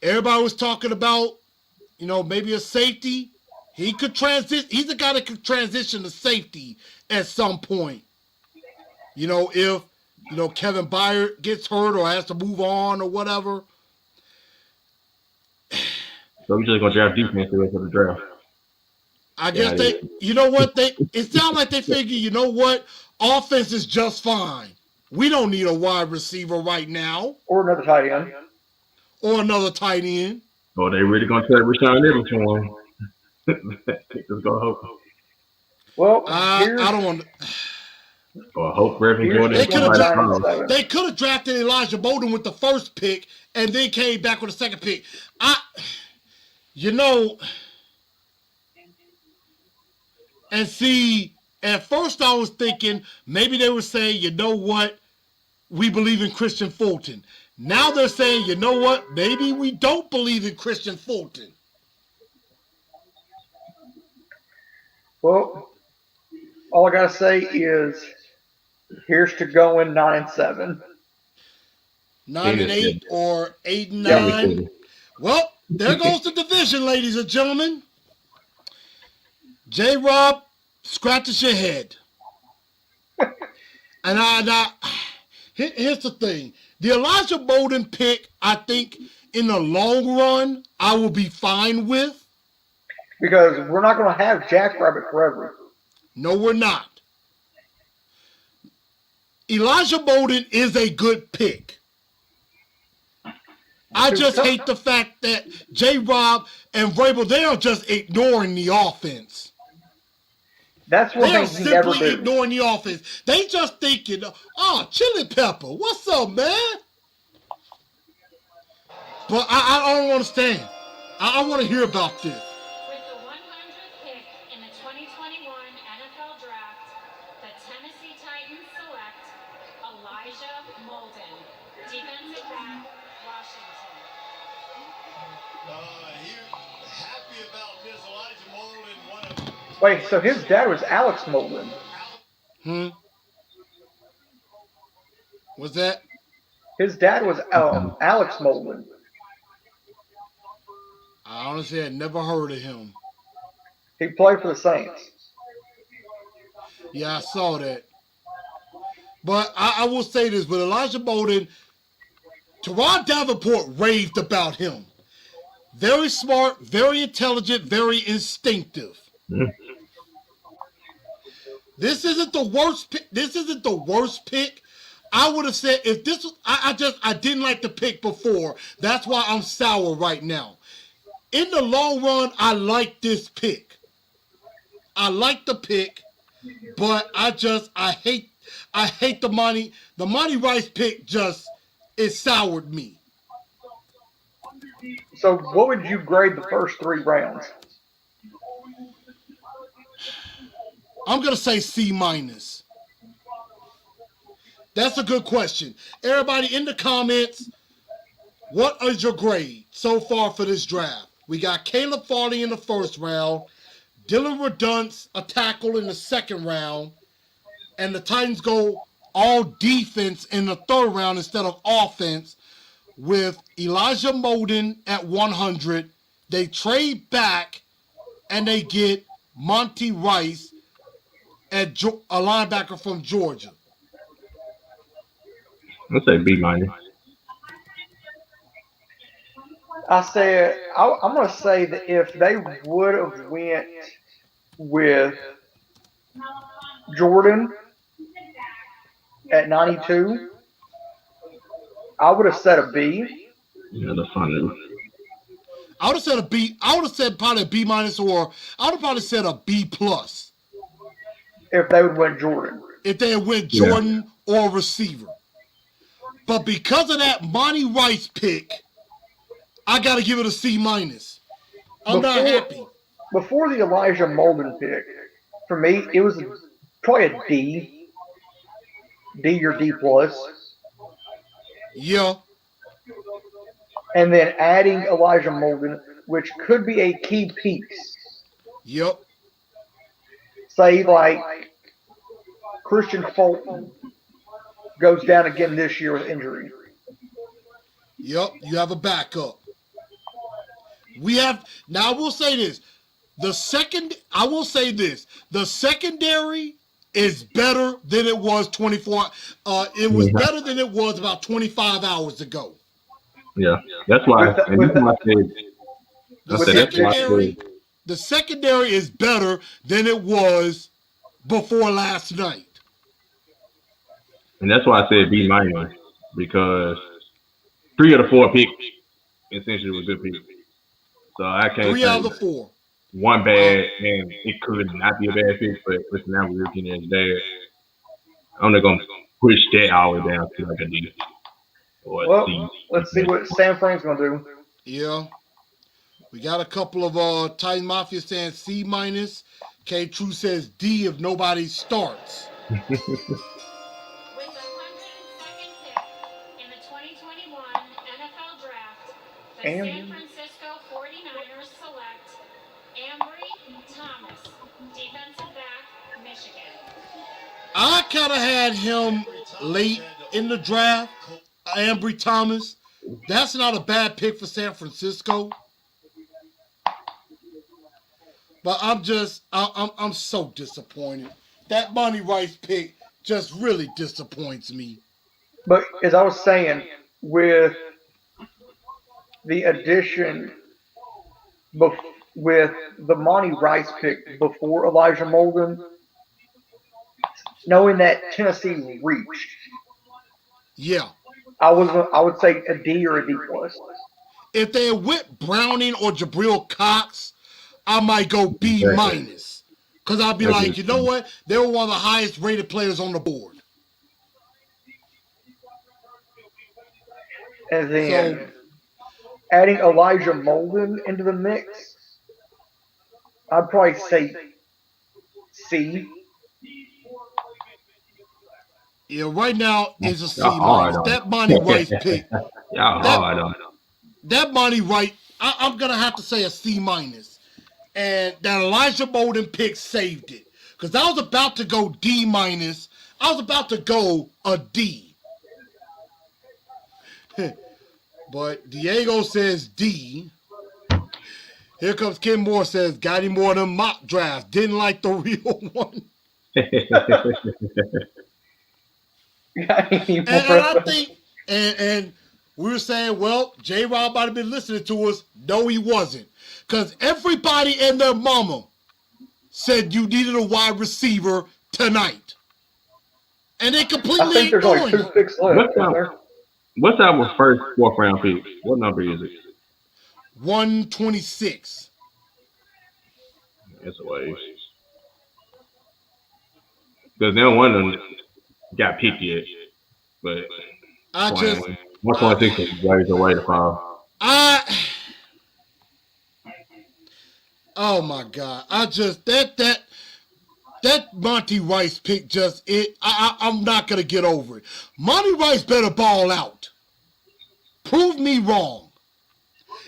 everybody was talking about, maybe a safety. He could transition. He's a guy that could transition to safety at some point. If Kevin Byard gets hurt or has to move on or whatever. So we're just gonna draft defense the rest of the draft. I guess it sounds like they figure, offense is just fine. We don't need a wide receiver right now. Or another tight end. Or another tight end. Oh, they really gonna tell Rashawn Evans for him. Just go hope. Well, I don't want to. Or hope Reverend Jordan. They could have drafted Elijah Molden with the first pick and then came back with the second pick. And see, at first I was thinking maybe they would say, you know what, we believe in Christian Fulton. Now they're saying, you know what, maybe we don't believe in Christian Fulton. Well, all I gotta say is, here's to going 9-7. 9-8 or 8-9. Well, there goes the division, ladies and gentlemen. J-Rob scratches your head. And here's the thing. The Elijah Molden pick, I think, in the long run, I will be fine with. Because we're not going to have Jackrabbit forever. No, we're not. Elijah Molden is a good pick. I just hate the fact that J-Rob and Vrabel, they are just ignoring the offense. That's one They're thing he never simply did. ignoring the offense. They just thinking, oh, Chili Pepper, what's up, man? But I don't understand. I want to hear about this. With the 100th pick in the 2021 NFL Draft, the Tennessee Titans select Elijah Molden, defensive back, Washington. Happy about this. Elijah Molden, one of Wait, so his dad was Alex Molden. Was that? His dad was Alex Molden. I honestly had never heard of him. He played for the Saints. Yeah, I saw that. But I will say this, with Elijah Molden, Teron Davenport raved about him. Very smart, very intelligent, very instinctive. This isn't the worst pick. This isn't the worst pick. I would have said if this was, I didn't like the pick before. That's why I'm sour right now. In the long run, I like this pick. I like the pick, but I hate the Monty Rice pick. It soured me. So what would you grade the first 3 rounds? I'm gonna say C-. That's a good question. Everybody in the comments, what is your grade so far for this draft? We got Caleb Farley in the first round, Dylan Redunce, a tackle in the second round, and the Titans go all defense in the third round instead of offense with Elijah Molden at 100. They trade back and they get Monty Rice, a linebacker from Georgia. Let's say B-. I said, I'm going to say that if they would have went with Jordan at 92, I would have said a B. Yeah, that's fine. I would have said a B. I would have said probably a B-, or I would have probably said a B+. If they would went Jordan. If they had went Jordan or receiver. But because of that Monty Rice pick, I got to give it a C minus. I'm not happy. Before the Elijah Molden pick, for me, it was probably a D or D plus. Yeah. And then adding Elijah Molden, which could be a key piece. Yep. Say like Christian Fulton goes down again this year with injury. Yep. You have a backup. We have now. I will say this: the secondary is better than it was 24. It was better than it was about 25 hours ago. Yeah, that's why. The secondary is better than it was before last night. And that's why I said B minus, because 3 of the 4 picks essentially were good picks. So I can't 3 out of the 4. One bad, and it could not be a bad pick, but listen, now we're looking at that. I'm not going to push that all the way down to like a D. Well, let's see what San Fran's going to do. Yeah. We got a couple of Titan Mafia saying C minus. K True says D if nobody starts. With the 102nd pick in the 2021 NFL Draft, the San Francisco 49ers select Ambry Thomas, defensive back, Michigan. I kind of had him late in the draft, Ambry Thomas. That's not a bad pick for San Francisco. But I'm so disappointed. That Monty Rice pick just really disappoints me. But as I was saying, with the addition, with the Monty Rice pick before Elijah Molden, knowing that Tennessee reached, yeah, I would say a D or a D plus. If they went Browning or Jabril Cox, I might go B minus. Because I'd be like, you know what? They were one of the highest rated players on the board. And then adding Elijah Molden into the mix, I'd probably say C. Yeah, right now it's a C minus. That Monty Rice pick. That Monty Rice, I'm going to have to say a C minus. And that Elijah Molden pick saved it. Because I was about to go D minus. I was about to go a D. But Diego says D. Here comes Ken Moore says, got him more than mock drafts. Didn't like the real one. and I think, and we were saying, well, J-Rob might have been listening to us. No, he wasn't. Because everybody and their mama said you needed a wide receiver tonight. And they completely ignored it. What's our first 4th round pick? What number is it? 126. That's a waste. Because no one of them got picked yet. But 126 is ways away to fall. Oh my God! That Monty Rice pick I'm not gonna get over it. Monty Rice better ball out. Prove me wrong.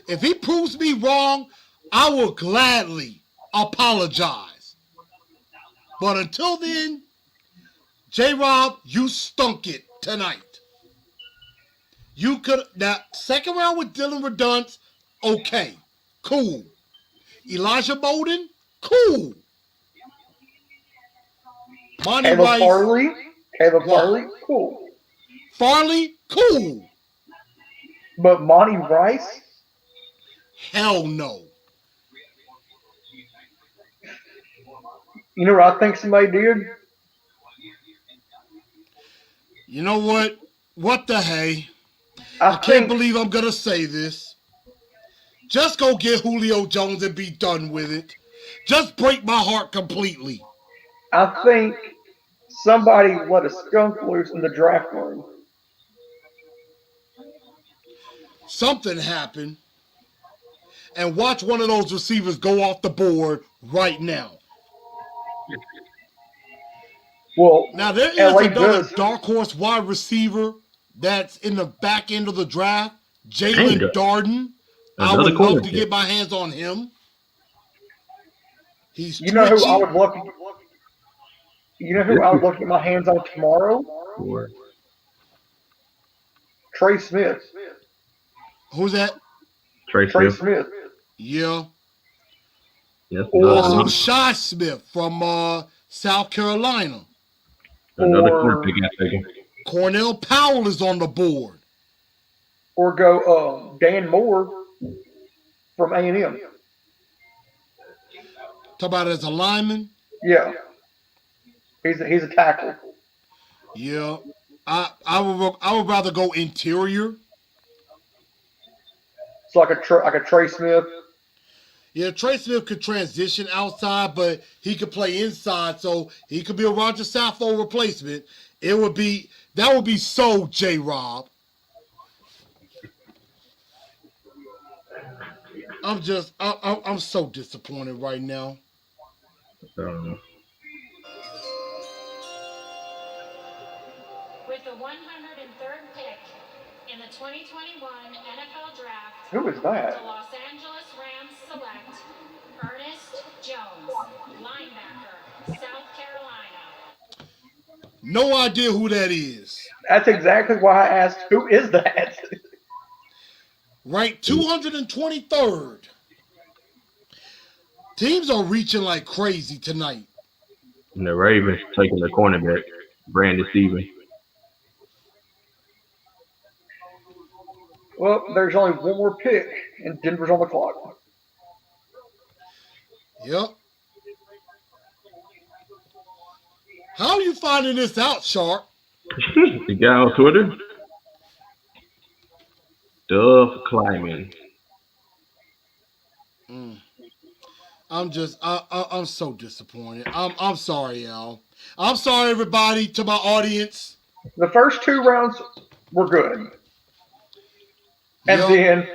If he proves me wrong, I will gladly apologize. But until then, J-Rob, you stunk it tonight. You could that second round with Dylan Redunce, okay, cool. Elijah Molden, cool. Monty Rice, Caleb Farley, cool. Farley, cool. But Monty Rice? Hell no. You know what I think somebody did? You know what? What the hey? I can't believe I'm going to say this. Just go get Julio Jones and be done with it. Just break my heart completely. I think somebody let a skunk loose in the draft room. something happen, and watch one of those receivers go off the board right now. Well, Now, there is LA another does. dark horse wide receiver that's in the back end of the draft, Dang, Jalen Darden. I another would love to corner get pick. my hands on him. He's You know who I twitchy. would love to. You know who I would love to get my hands on tomorrow? Or Trey Smith. Who's that? Trey Trey Smith. Smith. Yeah. Yes, Or- Also, Shy Smith from South Carolina. another or- corner pick got taken. Cornell Powell is on the board. Or go Dan Moore from A&M. Talk about as a lineman. Yeah. He's a tackle. Yeah. I would rather go interior. It's like a Trey Smith. Yeah, Trey Smith could transition outside, but he could play inside, so he could be a Roger Saffold replacement. That would be so J-Rob. I'm so disappointed right now. With the 103rd pick in the 2021 NFL Draft, Who is that? the Los Angeles Rams select Ernest Jones, linebacker, South Carolina. No idea who that is. That's exactly why I asked, who is that? Ranked 223rd. Teams are reaching like crazy tonight. And the Ravens taking the cornerback, Brandon Stevens. Well, there's only one more pick, and Denver's on the clock. Yep. How are you finding this out, Sharp? The guy on Twitter, Dove Kleiman. I'm so disappointed. I'm sorry, Al. I'm sorry, everybody, to my audience. The first two rounds were good. And Yep. then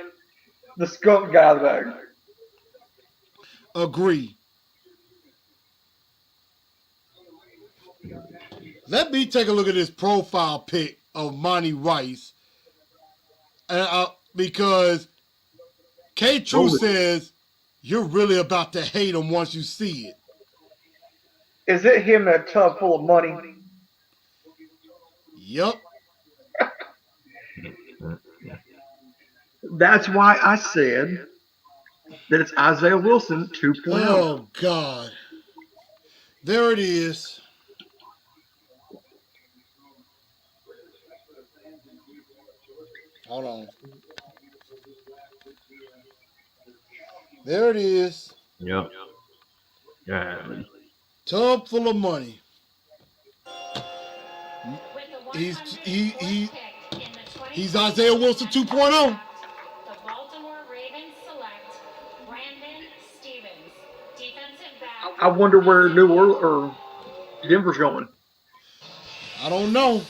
the skunk got out of the bag. Agree. Let me take a look at this profile pic of Monty Rice. Because K-True says you're really about to hate him once you see it. Is it him in a tub full of money? Yep. That's why I said that it's Isaiah Wilson 2.0. Oh, God. There it is. Hold on. There it is. Yep. Yeah. Tub full of money. With the He's 103rd he pick in the he's 2021 Isaiah Wilson 2.0. The Baltimore Ravens select Brandon Stevens, defensive back. I wonder where New Orleans or Denver's going. I don't know.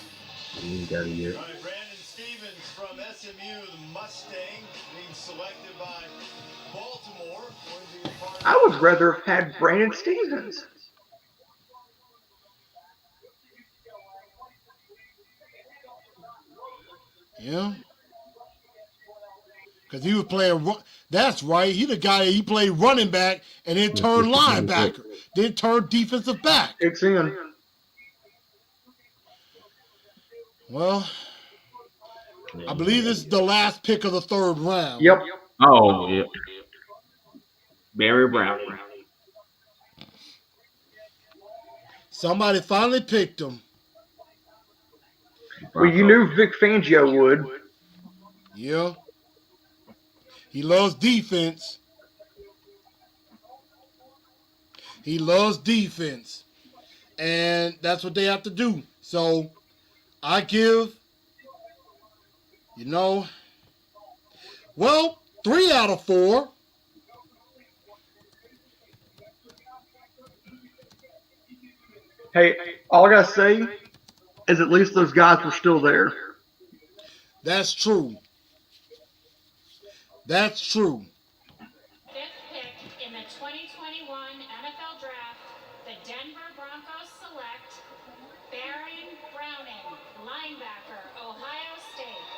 You got it, yeah. All right, Brandon Stevens from SMU, the Mustang, being selected by Baltimore. Going to be a part of I would rather have had Brandon Stevens. Yeah. Because he was playing. That's right. He the guy. He played running back and then turned linebacker, then turned defensive back. It's in. Well, I believe this is the last pick of the third round. Yep. Oh, yeah. Barry Brown. Somebody finally picked him. Well, you knew Vic Fangio would. Yeah. He loves defense. He loves defense. And that's what they have to do. So I give, well, 3 out of 4. Hey, all I gotta say is at least those guys were still there. That's true. That's true. Fifth pick in the 2021 NFL Draft, the Denver Broncos select Baron Browning, linebacker, Ohio State.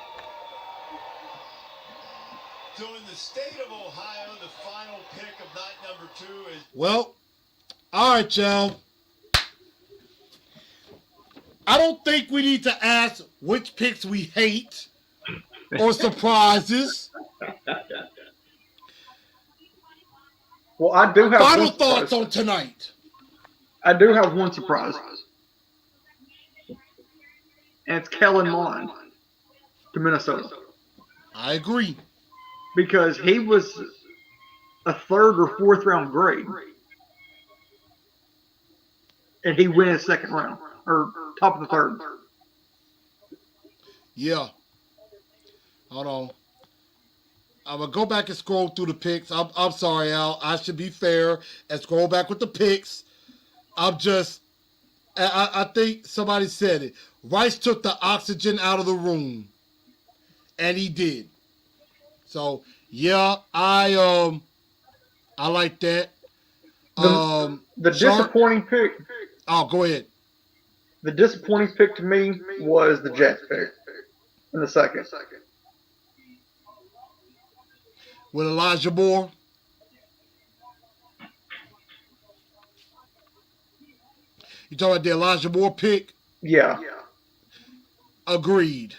So in the state of Ohio, the final pick of night number 2 is Well, all right, y'all. I don't think we need to ask which picks we hate or surprises. Well, I do have Final one thoughts surprise. on tonight. I do have one surprise. And it's Kellen Mond to Minnesota. I agree. Because he was a 3rd or 4th round grade. And he went in 2nd round. Or top of the 3rd. Yeah. Hold on. I'm going to go back and scroll through the picks. I'm sorry, Al. I should be fair and scroll back with the picks. I think somebody said it. Rice took the oxygen out of the room. And he did. So, yeah, I like that. The Sharp- disappointing pick. Oh, go ahead. The disappointing pick to me was the Jets pick in the 2nd. With Elijah Moore. You talking about the Elijah Moore pick? Yeah. Agreed.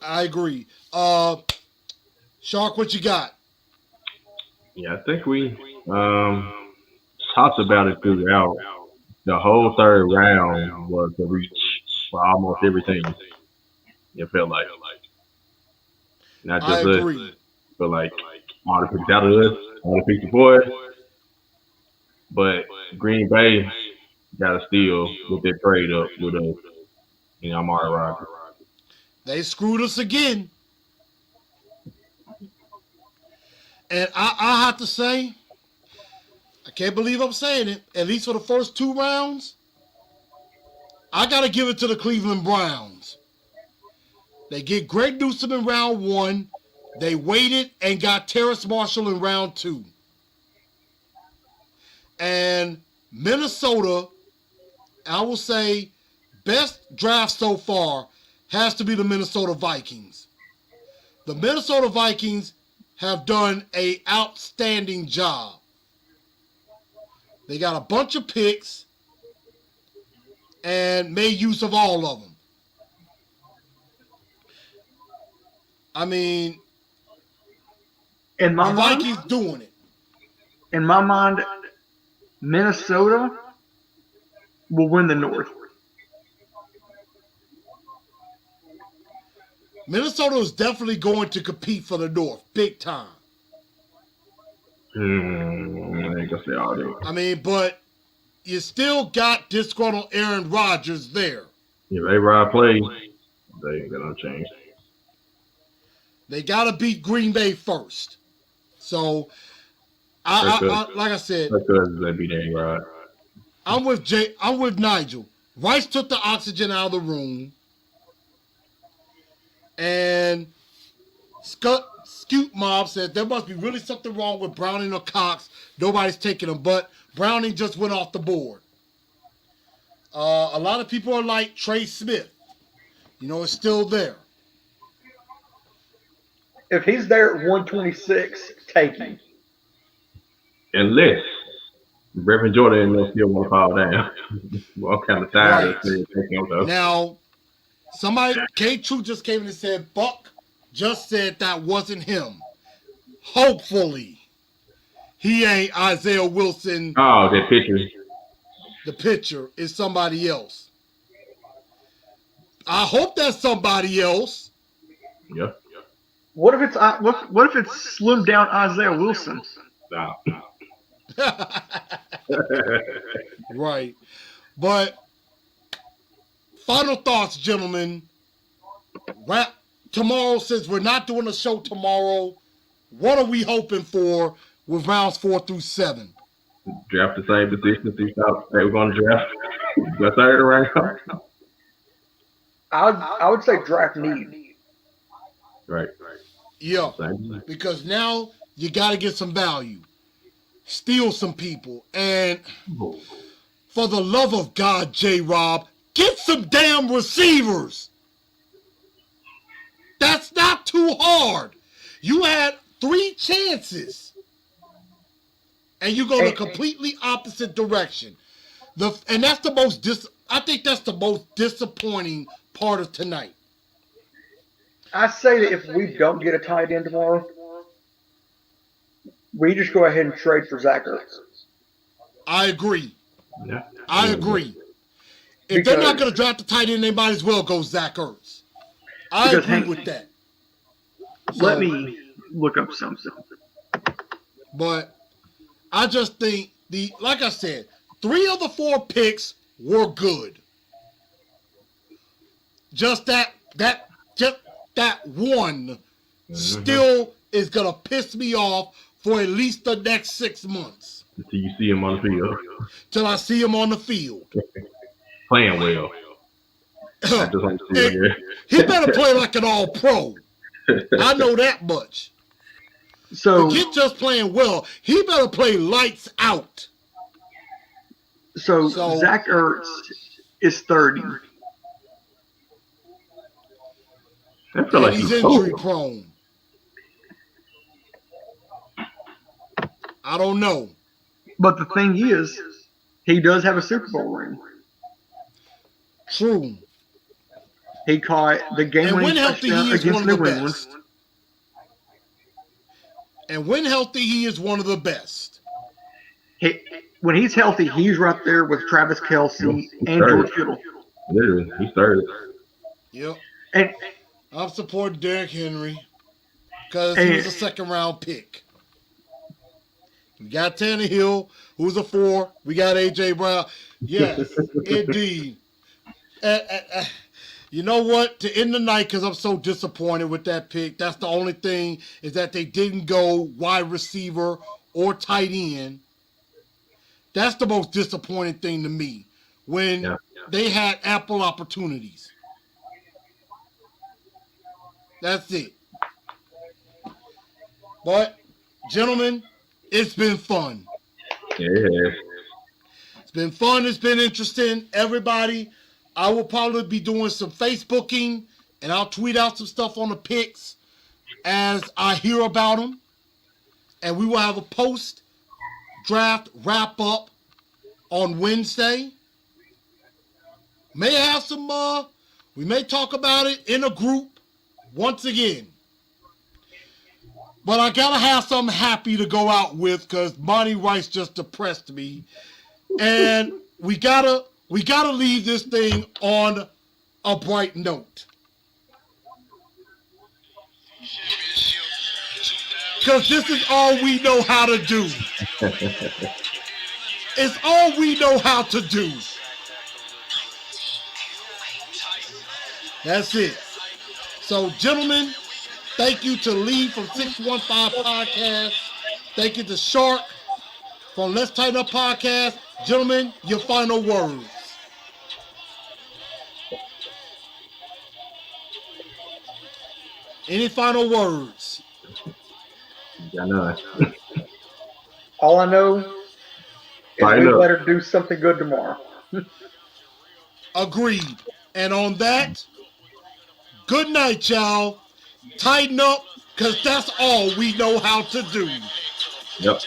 I agree. Shark, what you got? Yeah, I think we talked about it throughout. The whole 3rd round was the reach for almost everything. It felt like. Not I just us, agree. but like all the picks out of us, all the picks before us. But Green Bay got to steal with their trade up with us, Amari Rodgers. They screwed us again. And I have to say, I can't believe I'm saying it, at least for the first 2 rounds, I got to give it to the Cleveland Browns. They get Greg Newsome in round 1. They waited and got Terrace Marshall in round 2. And Minnesota, I will say, best draft so far has to be the Minnesota Vikings. The Minnesota Vikings have done an outstanding job. They got a bunch of picks and made use of all of them. I mean, In my the mind, Vikings doing it. in my mind, Minnesota will win the North. Minnesota is definitely going to compete for the North, big time. I ain't gonna say all that. I mean, but you still got disgruntled Aaron Rodgers there. If A-Rod plays, they ain't gonna change. They got to beat Green Bay first. So, like I said, Because they beat A-Rod. I'm with Nigel. Rice took the oxygen out of the room. And Scoot Mob said there must be really something wrong with Browning or Cox. Nobody's taking them, but Browning just went off the board. A lot of people are like Trey Smith. It's still there. If he's there at 126, take him. Unless Reverend Jordan and still want to fall down. Well, I'm kind of tired of saying that. Now, somebody, K-True just came in and said, Buck just said that wasn't him. Hopefully, he ain't Isaiah Wilson. Oh, that picture. The picture is somebody else. I hope that's somebody else. Yeah. What if it's slimmed down Isaiah Wilson? Stop. Right. But final thoughts, gentlemen. Tomorrow, since we're not doing a show tomorrow, what are we hoping for with rounds 4 through 7? Draft the same position as you thought they were going to draft. The 3rd round. I would say draft need. Right. Yeah, Same. because now you got to get some value, steal some people, and for the love of God, J-Rob, get some damn receivers. That's not too hard. You had 3 chances, and you go the completely opposite direction. And that's the most I think that's the most disappointing part of tonight. I say that if we don't get a tight end tomorrow, we just go ahead and trade for Zach Ertz. I agree. Yeah. I agree. If they're not going to draft a tight end, they might as well go Zach Ertz. I agree with that. Let me look up something. But I just think like I said, 3 of the 4 picks were good. Just that one still is gonna piss me off for at least the next 6 months. Until you see him on the field. Till I see him on the field. Playing well. I just want to see him here. He better play like an all-pro. I know that much. So Forget just playing well. He better play lights out. So Zach Ertz is 30. I feel like He's injury prone. I don't know. But the thing is, he does have a Super Bowl ring. True. He caught the game-winning touchdown against New England. And when healthy, he is one of the best. When he's healthy, he's right there with Travis Kelce and George Kittle. Literally, he's third. Yep. And I'm supporting Derrick Henry because he was a 2nd-round pick. We got Tannehill, who's a 4. We got A.J. Brown. Yes, indeed. You know what? To end the night, because I'm so disappointed with that pick, that's the only thing, is that they didn't go wide receiver or tight end. That's the most disappointing thing to me, when they had ample opportunities. That's it. But, gentlemen, it's been fun. Yeah. It's been fun. It's been interesting. Everybody, I will probably be doing some Facebooking, and I'll tweet out some stuff on the picks as I hear about them. And we will have a post-draft wrap-up on Wednesday. May have some, we may talk about it in a group once again. But I gotta have something happy to go out with because Monty Rice just depressed me. And we gotta leave this thing on a bright note. Because this is all we know how to do. It's all we know how to do. That's it. So, gentlemen, thank you to Lee from 615 Podcast. Thank you to Shark from Let's Tighten Up Podcast. Gentlemen, your final words. Any final words? Got none. All I know is we better do something good tomorrow. Agreed. And on that, good night, y'all. Tighten up, because that's all we know how to do. Yep.